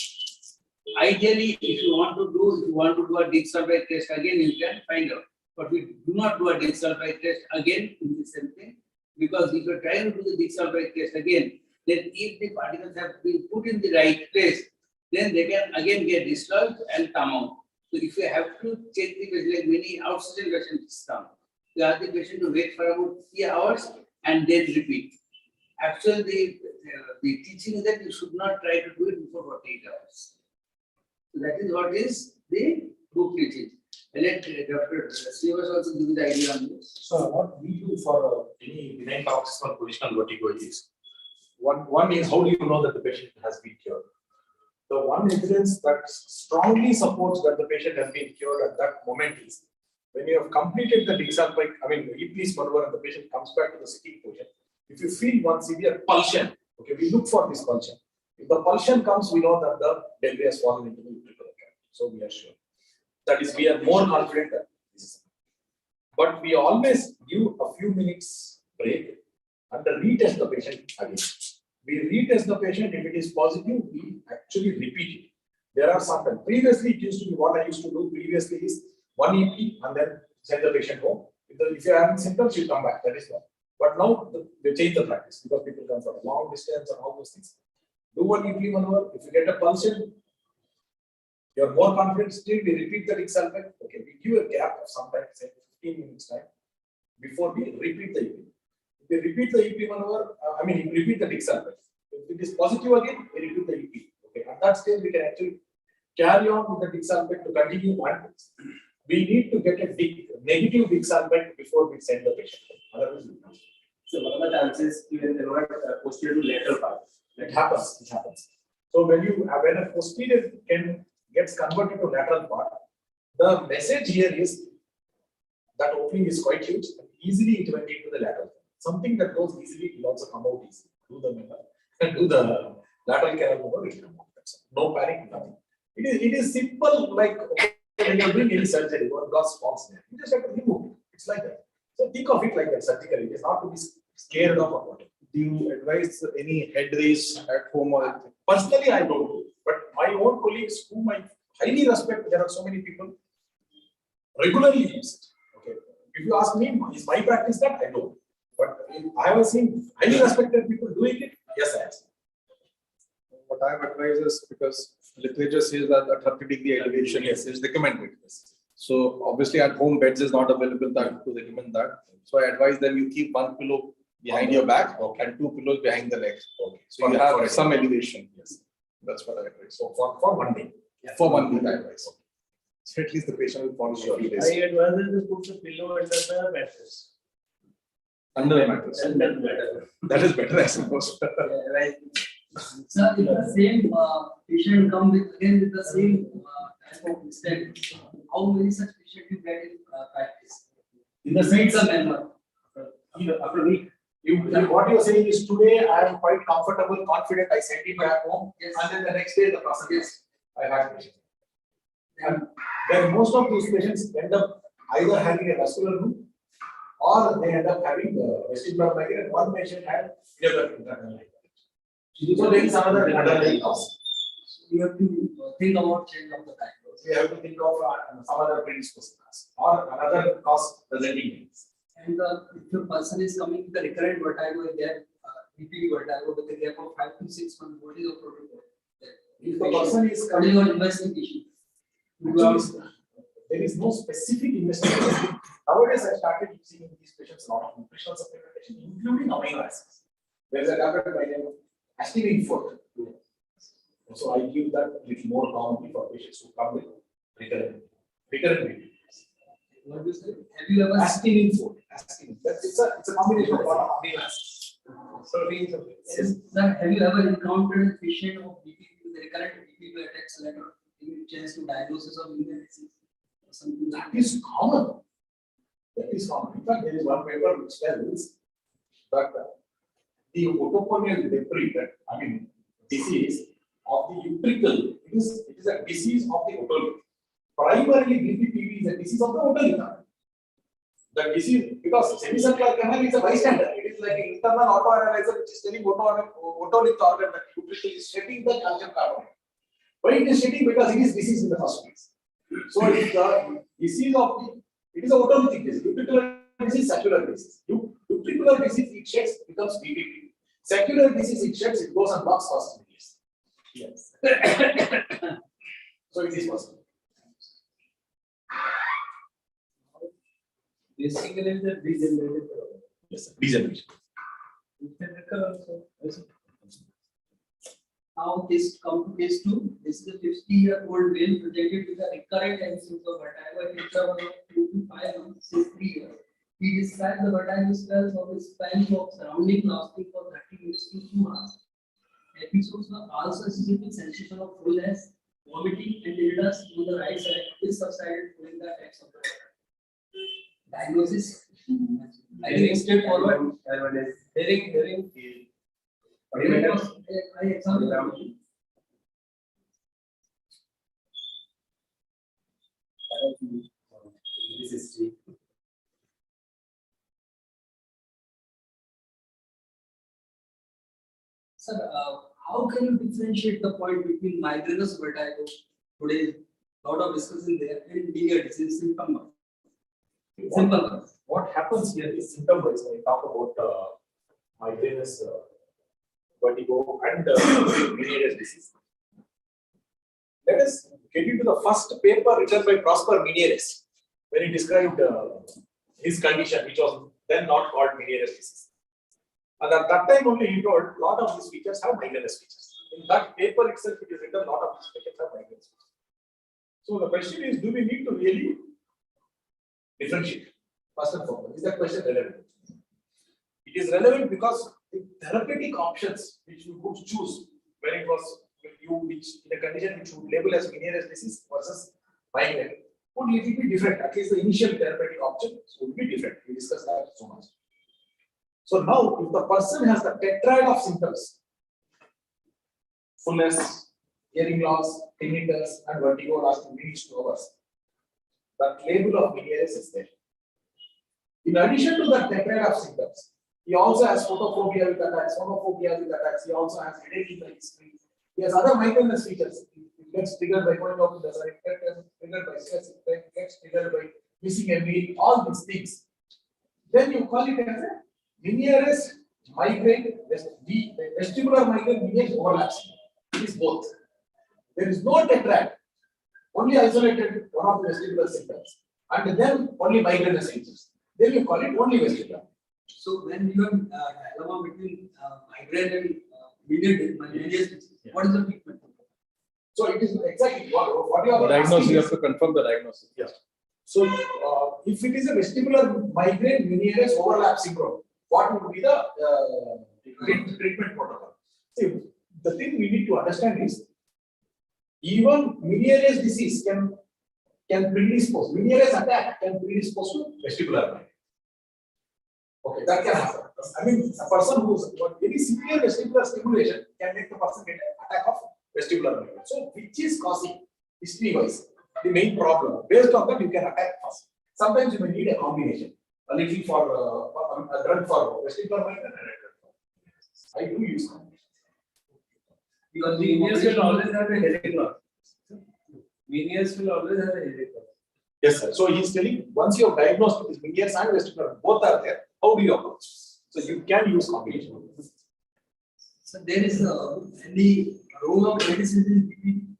Ideally, if you want to do a disc sulfide test again, you can find out. But we do not do a disc sulfide test again in the same thing, because if you are trying to do the disc sulfide test again, then if the particles have been put in the right place, then they can again get dislodged and come out. So if you have to check the patient, like many outside patients come, you ask the patient to wait for about 3 hours and then repeat. Actually, the teaching is that you should not try to do it before 48 hours. So that is what is the book teaching. Let Dr. Srivas also give the idea on this. So what we do for any benign paroxysmal positional vertigo is, one is how do you know that the patient has been cured? The one evidence that strongly supports that the patient has been cured at that moment is when you have completed the desulfide, Epley's maneuver and the patient comes back to the sitting position. If you feel one severe pulsion, okay, we look for this pulsion. If the pulsion comes, we know that the debris has fallen into the utricular cavity. So we are sure. That is, we are more confident that this is. But we always give a few minutes break and retest the patient again. We retest the patient. If it is positive, we actually repeat it. There are some times. Previously, it used to be what I used to do previously is one EP and then send the patient home. If you are having symptoms, you come back. That is one. But now they change the practice because people come from a long distance and all those things. Do one EP 1 hour. If you get a pulsion, you are more confident. Still, we repeat the disulfide. Okay, we give a gap of sometimes say 15 minutes time before we repeat the EP. If we repeat the EP 1 hour, we repeat the disulfide. If it is positive again, we repeat the EP. Okay, at that stage, we can actually carry on with the disulfide to continue one. We need to get a negative disulfide before we send the patient. Otherwise, we can't. So one of the chances you can convert posterior to lateral part. It happens. It happens. So when a posterior gets converted to lateral part, the message here is that opening is quite huge and easily it went into the lateral. Something that goes easily will also come out easily. Do the lateral canal motor, it will come out. No panic, nothing. It is simple, like when you're doing any surgery, one glass falls there. You just have to remove it. It's like that. So think of it like that surgically. It is not to be scared of or whatever. Do you advise any head raise at home or anything? Personally, I don't do. But my own colleagues whom I highly respect, there are so many people regularly use it. Okay. If you ask me, is my practice that? I don't. But I have seen highly respected people doing it. Yes, I have seen. What I have advised is because literature says that a 30-degree elevation is recommended. So obviously at home beds is not available that to recommend that. So I advise them you keep one pillow behind your back and two pillows behind the legs. Okay. So you have some elevation. Yes. That's what I advise. So for 1 day. Yeah. For 1 week I advise. So at least the patient will follow your days. I advise them to put the pillow under the mattress. Under the mattress. Under the mattress. That is better, I suppose. Right. Sir, if the same patient come with the same type of mistake, how many such patients you get in practice? In the sense the member. After a week. What you are saying is today I am quite comfortable, confident. I send it back home, Yes. and then the next day the process. Yes. I had patients. And then most of those patients end up either having a vascular wound or they end up having vestibular migraine. And one patient had never internal migraine. So there is another underlying cause. You have to think about change of the diagnosis. We have to think of some other predisposing cause or another cause presenting means. And if the person is coming with the recurrent vertigo, again, repeat vertigo with a gap of 5 to 6 months, what is the protocol? If the person is What is your investigation? actually, there is no specific investigation. Nowadays, I started using in these patients a lot of nutritional supplementation, including amino acids. There is a tablet by name of aspirin 4. So I give that little more commonly for patients who come with recurrent bleeding. What do you say? Have you ever Aspirin 4. Aspirin. It's a combination of a lot of amino acids. Proteins. Sir, have you ever encountered a patient of BP with recurrent BP attacks like a chance to diagnosis of disease or something like That is common. That is common. In fact, there is one paper which tells that the otoponial debris, disease of the utricle, it is a disease of the otolith. Primarily, BPPV is a disease of the otolith. The disease, because semicircular canal is a bystander, it is like an internal autoanalyzer which is telling otolith organ that utricle is shedding the calcium carbonate. Why it is shedding? Because it is disease in the first place. So it is the disease of the, it is a otolithic disease. Utricular disease, saccular disease. Utricular disease, it sheds, becomes BPP. Saccular disease, it sheds, it goes and blocks first. Yes. So it is possible. Basically, the degenerative. Yes, sir. Degeneration. Now this come to case 2. This is a 50-year-old male presented with a recurrent episodes of vertigo at interval of 2 to 5 months, say 3 years. He described the vertigo spells of his span of surrounding lasting for 30 minutes to 2 hours. Episodes were also associated with sensation of fullness, vomiting, and illness to the right side, which subsided during the attacks of the vertigo. Diagnosis. I think straightforward. During I example. This is Sir, how can you differentiate the point between migrainous vertigo, today lot of discussion there, and linear disease symptom? Simple. What happens here is symptom wise when we talk about migrainous vertigo and Meniere's disease. Let us get into the first paper written by Prosper Menieres when he described his condition, which was then not called Meniere's disease. And at that time only he told a lot of these features have migrainous features. In that paper itself, it is written a lot of these features have migrainous features. So the question is, do we need to really differentiate? First and foremost, is that question relevant? It is relevant because the therapeutic options which you would choose when it was which in a condition which would label as Meniere's disease versus migraine would little bit different. At least the initial therapeutic options would be different. We discussed that so much. So now, if the person has the tetrad of symptoms, fullness, hearing loss, tinnitus, and vertigo lasting minutes to hours, the label of Meniere's is there. In addition to the tetrad of symptoms, he also has photophobia with attacks, phonophobia with attacks. He also has headache in the history. He has other migrainous features. It gets triggered by going out to the sun, it gets triggered by stress, it gets triggered by missing a meal, all these things. Then you call it as a Meniere's migraine, vestibular migraine, Meniere's overlaps. It is both. There is no tetrad, only isolated one of the vestibular symptoms, and then only migrainous symptoms. Then you call it only vestibular. So when you have dilemma between migraine and Meniere's disease, what is the treatment? So it is exactly what you are Diagnosis, you have asking to confirm the diagnosis. Yes. So if it is a vestibular migraine Meniere's overlap syndrome, what would be the treatment protocol? See, the thing we need to understand is even Meniere's disease can predispose. Meniere's attack can predispose to vestibular migraine. Okay, that can happen. I mean, a person who's got very severe vestibular stimulation can make the person get an attack of vestibular migraine. So, which is causing history-wise the main problem? Based on that, you can attack first. Sometimes you may need a combination, a little for a drug for vestibular migraine and a drug for. I do use combination. Because the Meniere's will always have a headache loss. Meniere's will always have a headache loss. Yes, sir. So he's telling once you have diagnosed with Meniere's and vestibular, both are there. How do you approach? So you can use combination. So there is any role of medicine in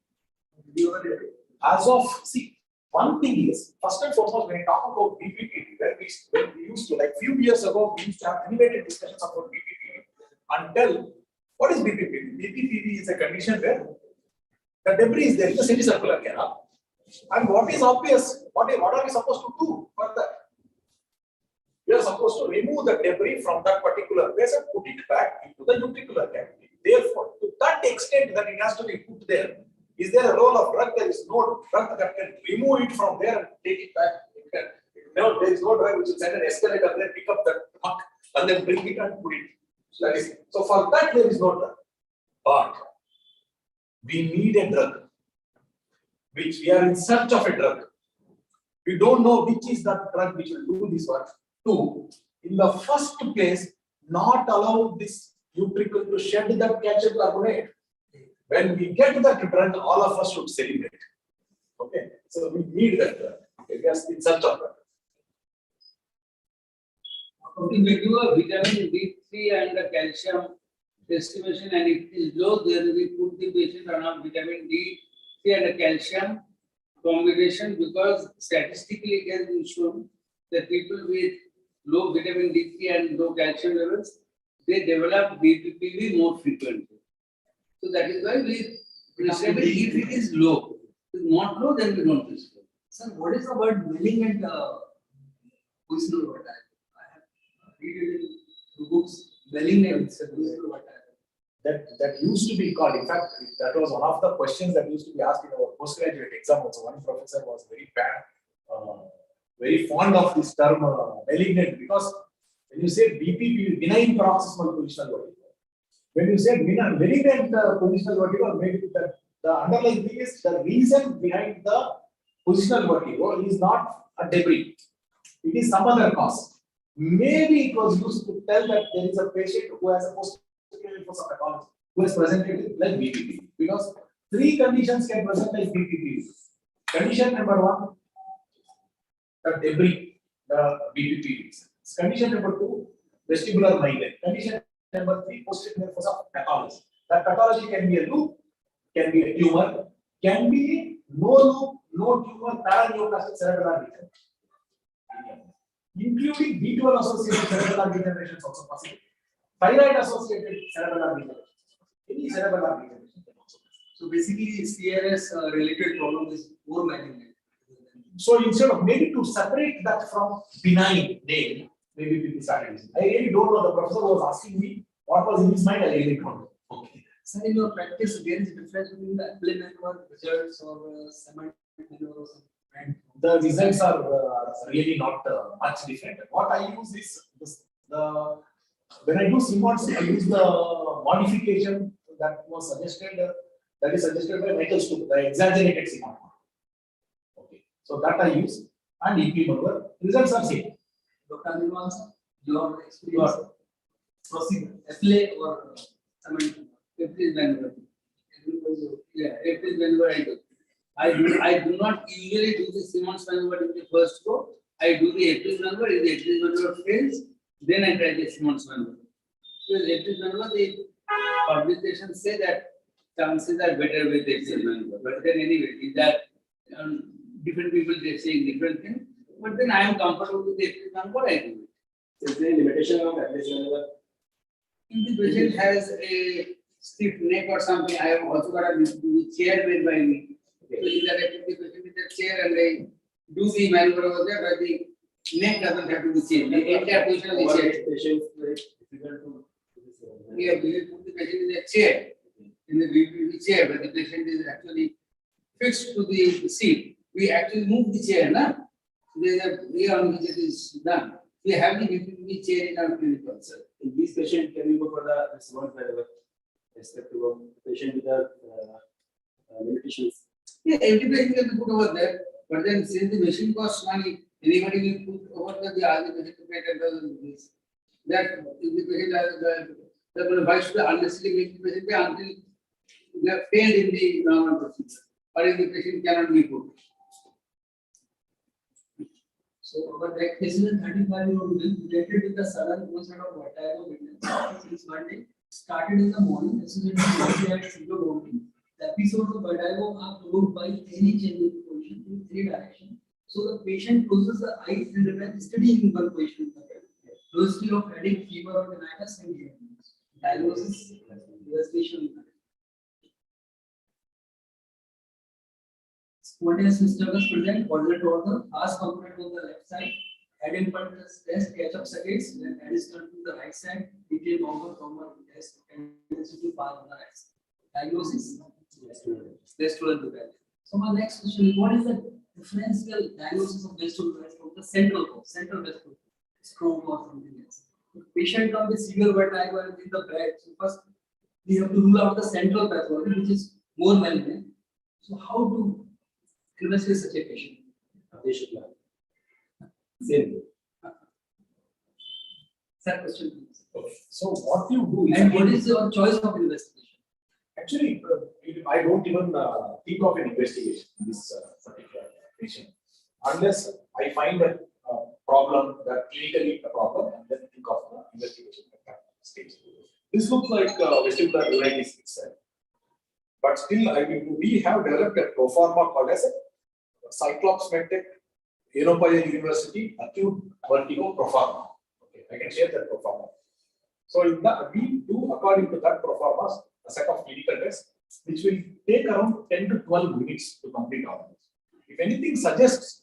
As of see, one thing is first and foremost when we talk about BPPV, when we used to like few years ago we used to have animated discussions about BPPV until what is BPPV? BPPV is a condition where the debris is there in the semicircular canal, and what is obvious? What are we supposed to do for that? We are supposed to remove the debris from that particular place and put it back into the utricular cavity. Therefore, to that extent that it has to be put there, is there a role of drug? There is no drug that can remove it from there and take it back. No, there is no drug which will send an escalator there, pick up the muck and then bring it and put it. That is, so for that there is no drug. But we need a drug, which we are in search of a drug. We don't know which is that drug which will do this work. Two, in the first place, not allow this utricle to shed that calcium carbonate. When we get that drug, all of us should celebrate. Okay, so we need that drug. Okay, we are in search of that. Okay, we do a vitamin D3 and the calcium estimation, and if it is low, then we put the patient on a vitamin D3 and a calcium combination, because statistically it has been shown that people with low vitamin D3 and low calcium levels, they develop BPPV more frequently. So that is why we prescribe it if it is low. If it is not low, then we don't prescribe. Sir, what is the word welling and positional vertigo? I have read it in books. Welling and positional vertigo. That used to be called. In fact, that was one of the questions that used to be asked in our postgraduate exam. Also, one professor was very fond of this term malignant, because when you say BPP, benign paroxysmal positional vertigo, When you say malignant positional vertigo, maybe the underlying thing is the reason behind the positional vertigo is not a debris. It is some other cause. Maybe it was used to tell that there is a patient who has a posterior lymphocyte pathology who has presented like BPP. Because three conditions can present like BPP. Condition number one, the debris, the BPP. Condition number two, vestibular migraine. Condition number three, posterior lymphocyte pathology. That pathology can be a loop, can be a tumor, can be no loop, no tumor, paraneoplastic cerebellar degeneration. Including B12 associated cerebellar degeneration is also possible. Thyroid associated cerebellar degeneration. Any cerebellar degeneration can also possible. So basically, CRS related problem is more malignant. So instead of maybe to separate that from benign name, maybe people started using. I really don't know. The professor was asking me what was in his mind. I really don't know. Okay. So in your practice, there is a difference between the implement results or cement or something. The results are really not much different. What I use is when I do Simmons, I use the modification that was suggested. That is suggested by Michael Stuck, the exaggerated Simmons. Okay, so that I use and implement. Results are same. Dr. Agarwal, your experience, proceed, apply or cement. It is whenever. Yeah, it is whenever I do. I do not usually do the Simmons maneuver in the first go. I do the April maneuver. If the April maneuver fails, then I try the Simmons maneuver. So the April maneuver, the publications say that chances are better with the April maneuver. But then anyway, is that different people they saying different things. But then I am comfortable with the April maneuver. I do it. Is there a limitation of April maneuver? If the patient has a stiff neck or something, I have also got a chair made by me. So in that I put the patient in the chair and I do the maneuver over there, but the neck doesn't have to be changed. The entire position of the chair. Patients very difficult to. Yeah, we put the patient in the chair, in the chair, but the patient is actually fixed to the seat. We actually move the chair, na? There is a way on which it is done. We have the chair in our clinic also. In this patient, can we go for the Simmons maneuver? Respect to a patient with the limitations. Yeah, every patient can be put over there, but then since the machine costs money, anybody will put over there, the other patient to pay $10,000. That if the patient has why should I unnecessarily make the patient pay until they have failed in the normal procedure, or if the patient cannot be put. So our next patient, 35-year-old will related with the sudden onset of vertigo weakness since Monday, started in the morning, associated with at 0 morning. The episodes of vertigo are provoked by any change in position in three directions. So the patient closes the eyes and remains steady in one position. No history of headache, fever, or tinnitus and hearing. Diagnosis, investigation. Spontaneous disturbance present, coordinate order, fast component on the left side, head impulse test, catch-up circuits, then head is turned to the right side, detailed normal test, and to pass on the right side. Diagnosis, vestibular development. So my next question is, what is the differential diagnosis of vestibular from the central vestibular, stroke or something else? If patient comes with severe vertigo and in the bed, so first we have to rule out the central pathology, which is more malignant. So how to investigate such a patient? Same. That question, please. Okay. So what you do is, And what is your choice of investigation? actually, I don't even think of an investigation in this particular patient unless I find a problem, that clinically a problem, and then think of the investigation at that stage. This looks like vestibular neuritis itself, but still, we have developed a proforma called as a Cyclops Medtech, Yenopaya University acute vertigo proforma. Okay, I can share that proforma. So in that, we do according to that proforma a set of clinical tests, which will take around 10 to 12 minutes to complete all this. If anything suggests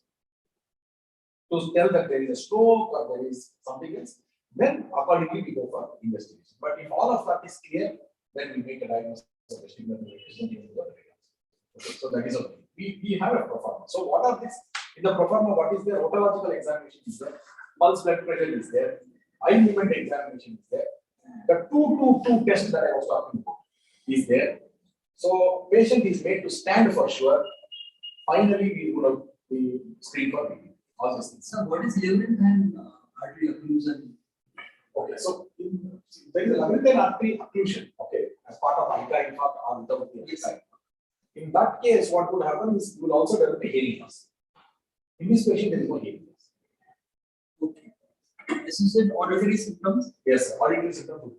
to tell that there is a stroke or there is something else, then accordingly we go for investigation. But if all of that is clear, then we make a diagnosis of vestibular neuritis. Okay, so that is okay. We have a proforma. So what are these? In the proforma, what is there? Otological examination is there, pulse blood pressure is there, eye movement examination is there, The 2-2-2 test that I was talking about is there. So patient is made to stand for sure. Finally, we would have the screen for all these things. So what is labyrinthine artery occlusion? Okay, so there is a labyrinthine artery occlusion, okay, as part of ICA infarct or without the ICA. In that case, what would happen is you will also develop a hearing loss. In this patient, there is no hearing loss. Okay. Associated auditory symptoms? Yes, auditory symptoms would be.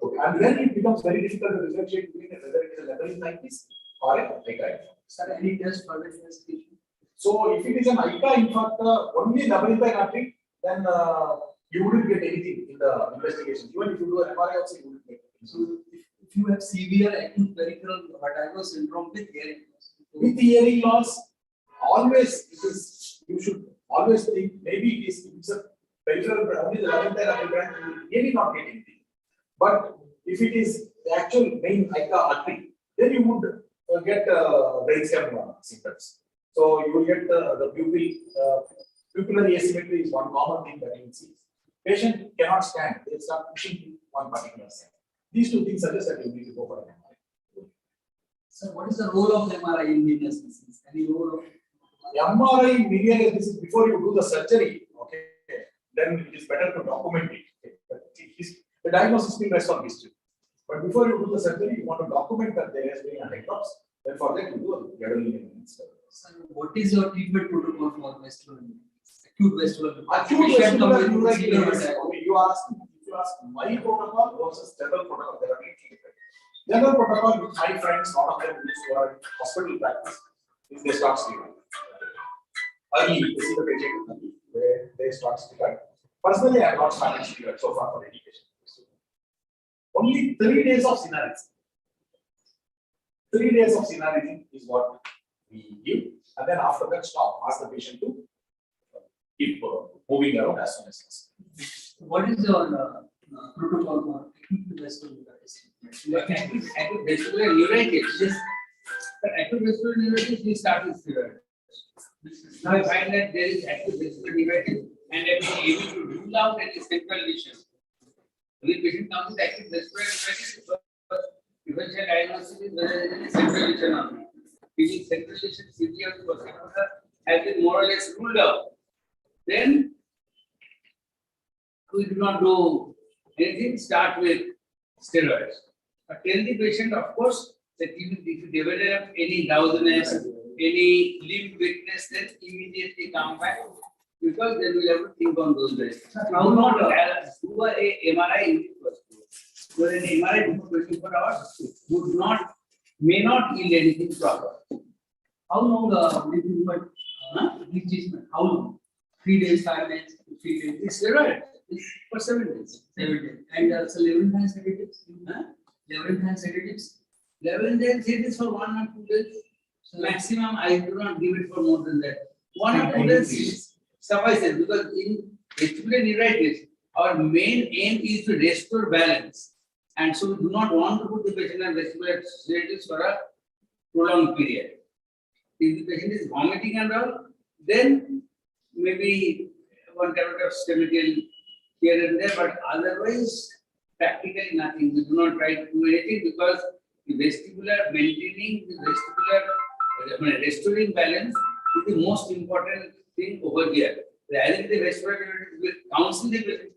Okay, and then it becomes very difficult to differentiate between whether it is a labyrinthitis or a ICA infarct. Sir, any test for the investigation? So if it is an ICA infarct, only labyrinthine artery, then you wouldn't get anything in the investigation. Even if you do an MRI also, you wouldn't get anything. So if you have severe acute peripheral vertigo syndrome with hearing loss. With hearing loss, always it is, you should always think maybe it's a peripheral, only the labyrinthine artery, you will really not get anything. But if it is the actual main ICA artery, then you would get brainstem symptoms. So you will get the pupillary asymmetry is one common thing that you will see. Patient cannot stand; they start pushing to one particular side. These two things suggest that you need to go for an MRI. So what is the role of MRI in venous disease? Any role of MRI in venous disease before you do the surgery? Okay, then it is better to document it. Okay. But the diagnosis will rest on history. But before you do the surgery, you want to document that there has been a hiccups. Then for that, you do a gadolinium. So what is your treatment protocol for vestibular acute vestibular? Acute vestibular neuritis. Okay, you ask my protocol versus general protocol. There are completely different. General protocol with my friends, lot of them who are in hospital practice, is they start sleeping. Early, they see the patient where they start sleeping. Personally, I have not started sleeping so far for any patient. Only 3 days of scenario. 3 days of scenario is what we give, and then after that, stop. Ask the patient to keep moving around as soon as possible. What is your protocol for acute vestibular neuritis? Acute vestibular neuritis. Yes. But acute vestibular neuritis, we start with steroids. Now I find that there is acute vestibular neuritis, and I am able to rule out any central lesion. When patient comes with acute vestibular neuritis, differential diagnosis is whether there is any central lesion or not. If central lesion severe has been more or less ruled out, then we do not do anything, start with steroids. But tell the patient, of course, that even if you develop any drowsiness, any limb weakness, then immediately come back, because then we have to think on those days. How not do a MRI in the first place? So an MRI before 24 hours would not, may not yield anything proper. How long did you do this treatment? How long? 3 days, 5 days, 3 days? It's steroid. It's for 7 days. 7 days. And so labyrinthine sedatives? Labyrinthine sedatives? Labyrinthine sedatives for 1 or 2 days. So maximum, I do not give it for more than that. 1 or 2 days suffices, because in vestibular neuritis, our main aim is to restore balance. And so we do not want to put the patient on vestibular sedatives for a prolonged period. If the patient is vomiting and all, then maybe one tablet of Stemetil here and there, but otherwise, practically nothing. We do not try to do anything, because the vestibular, maintaining the vestibular, restoring balance is the most important thing over here. Rather than the vestibular, we counsel the patient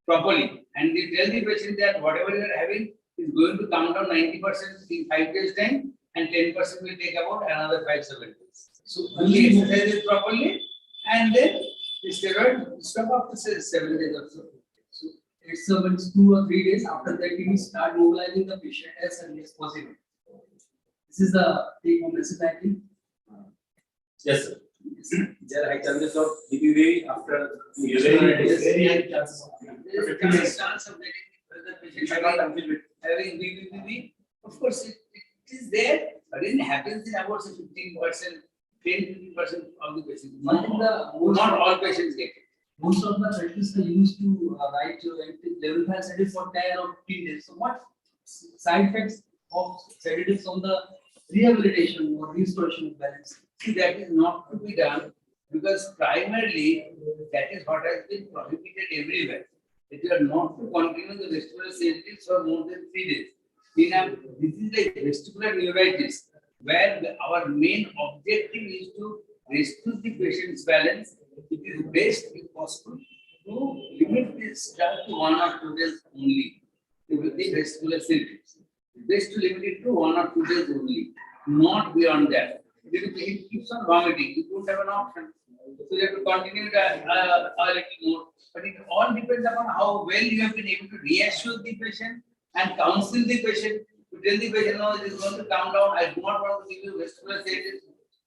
properly, and we tell the patient that whatever you are having is going to come down 90% in 5 days' time, and 10% will take about another 5-7 days. So only exercise it properly, and then the steroid stop after 7 days or so. So it's when it's 2 or 3 days, after that we start mobilizing the patient as early as possible. This is the take home message, I think. Yes, sir. There are high chances of DBV after very high chances of There is a chance of getting the patient having BBB. Of course, it is there, but it happens in about 15%, 10-15% of the patients. Not all patients get it. Most of the therapists are used to write labyrinthine sedatives for 10 or 15 days. So what side effects of sedatives on the rehabilitation or restoration of balance? See, that is not to be done, because primarily that is what has been prohibited everywhere. that you are not to continue the vestibular sedatives for more than 3 days. This is like vestibular neuritis, where our main objective is to restore the patient's balance. It is best, if possible, to limit this drug to 1 or 2 days only. With the vestibular sedatives, best to limit it to 1 or 2 days only, not beyond that. If it keeps on vomiting, you don't have an option. So you have to continue it a little more. But it all depends upon how well you have been able to reassure the patient and counsel the patient to tell the patient, no, it is going to come down. I do not want to give you vestibular sedatives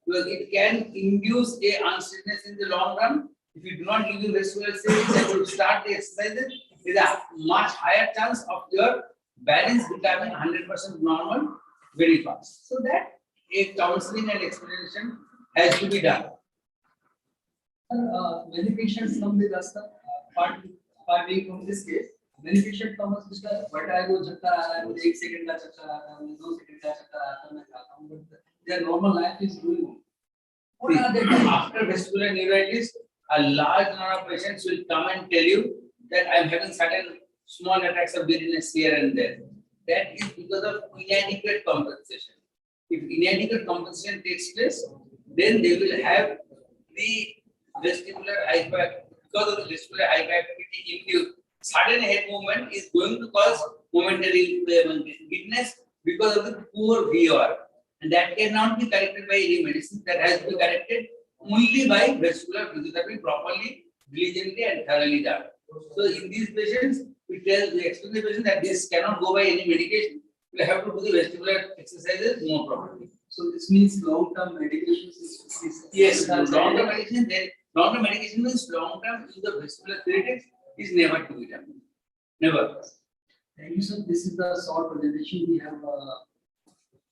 because it can induce a unsteadiness in the long run. If you do not give you vestibular sedatives and you start the exercises, there is a much higher chance of your balance becoming 100% normal very fast. So that a counseling and explanation has to be done. Many patients come with us, part being from this case. Many patients come us with vertigo, चक्कर आ रहा है, मुझे 1 second का चक्कर आता है, मुझे 2 second का चक्कर आता है, मैं खाता हूँ, but their normal life is going on. What are they doing? After vestibular neuritis, a large number of patients will come and tell you that I am having certain small attacks of dizziness here and there. That is because of inadequate compensation. If inadequate compensation takes place, then they will have the vestibular hyperactivity. Because of the vestibular hyperactivity induced, sudden head movement is going to cause momentary weakness because of the poor VOR. And that cannot be corrected by any medicine. That has to be corrected only by vestibular physiotherapy, properly, diligently and thoroughly done. So in these patients, we explain the patient that this cannot go by any medication. We have to do the vestibular exercises more properly. So this means long-term medications is Yes, long-term medication. Then long-term medication means long-term use of vestibular sedatives is never to be done. Never. Thank you, sir. This is the short presentation we have.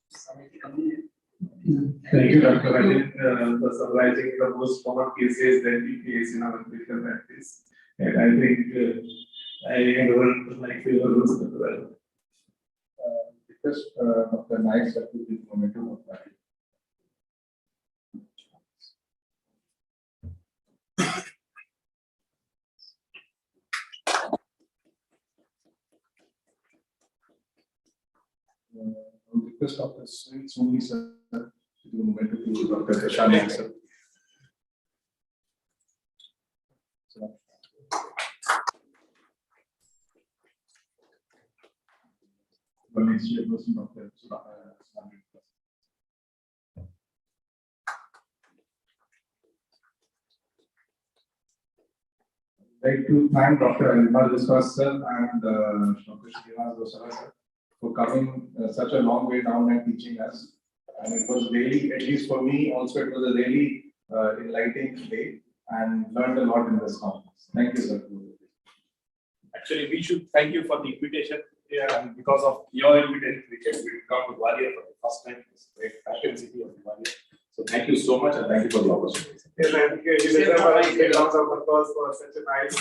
Somebody coming in. Thank you, Dr. I think for summarizing the most common cases that we face in our clinical practice. And I think I would like to use as well. Request Dr. Naik sir to give momentum of that. Request Dr. Sumi sir to give momentum to Dr. Kashani sir. One next year person Dr. I'd like to thank Dr. Animal Viswas sir and Dr. Srinivas Gosala sir for coming such a long way down and teaching us. And it was really, at least for me, also it was a really enlightening day and learned a lot in this conference. Thank you, sir. Actually, we should thank you for the invitation here, and because of your invitation, we can come to Gwalior for the first time. It's a great fashion city of Gwalior. So thank you so much, and thank you for the opportunity. Yes, and you deserve a big round of applause for such a nice.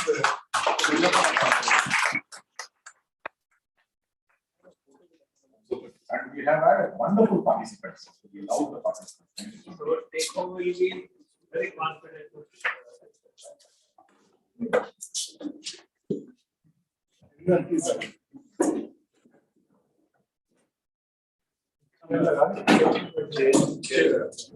And we have had wonderful participants. We love the participants. Thank you. So take home will be very confident. Cheers.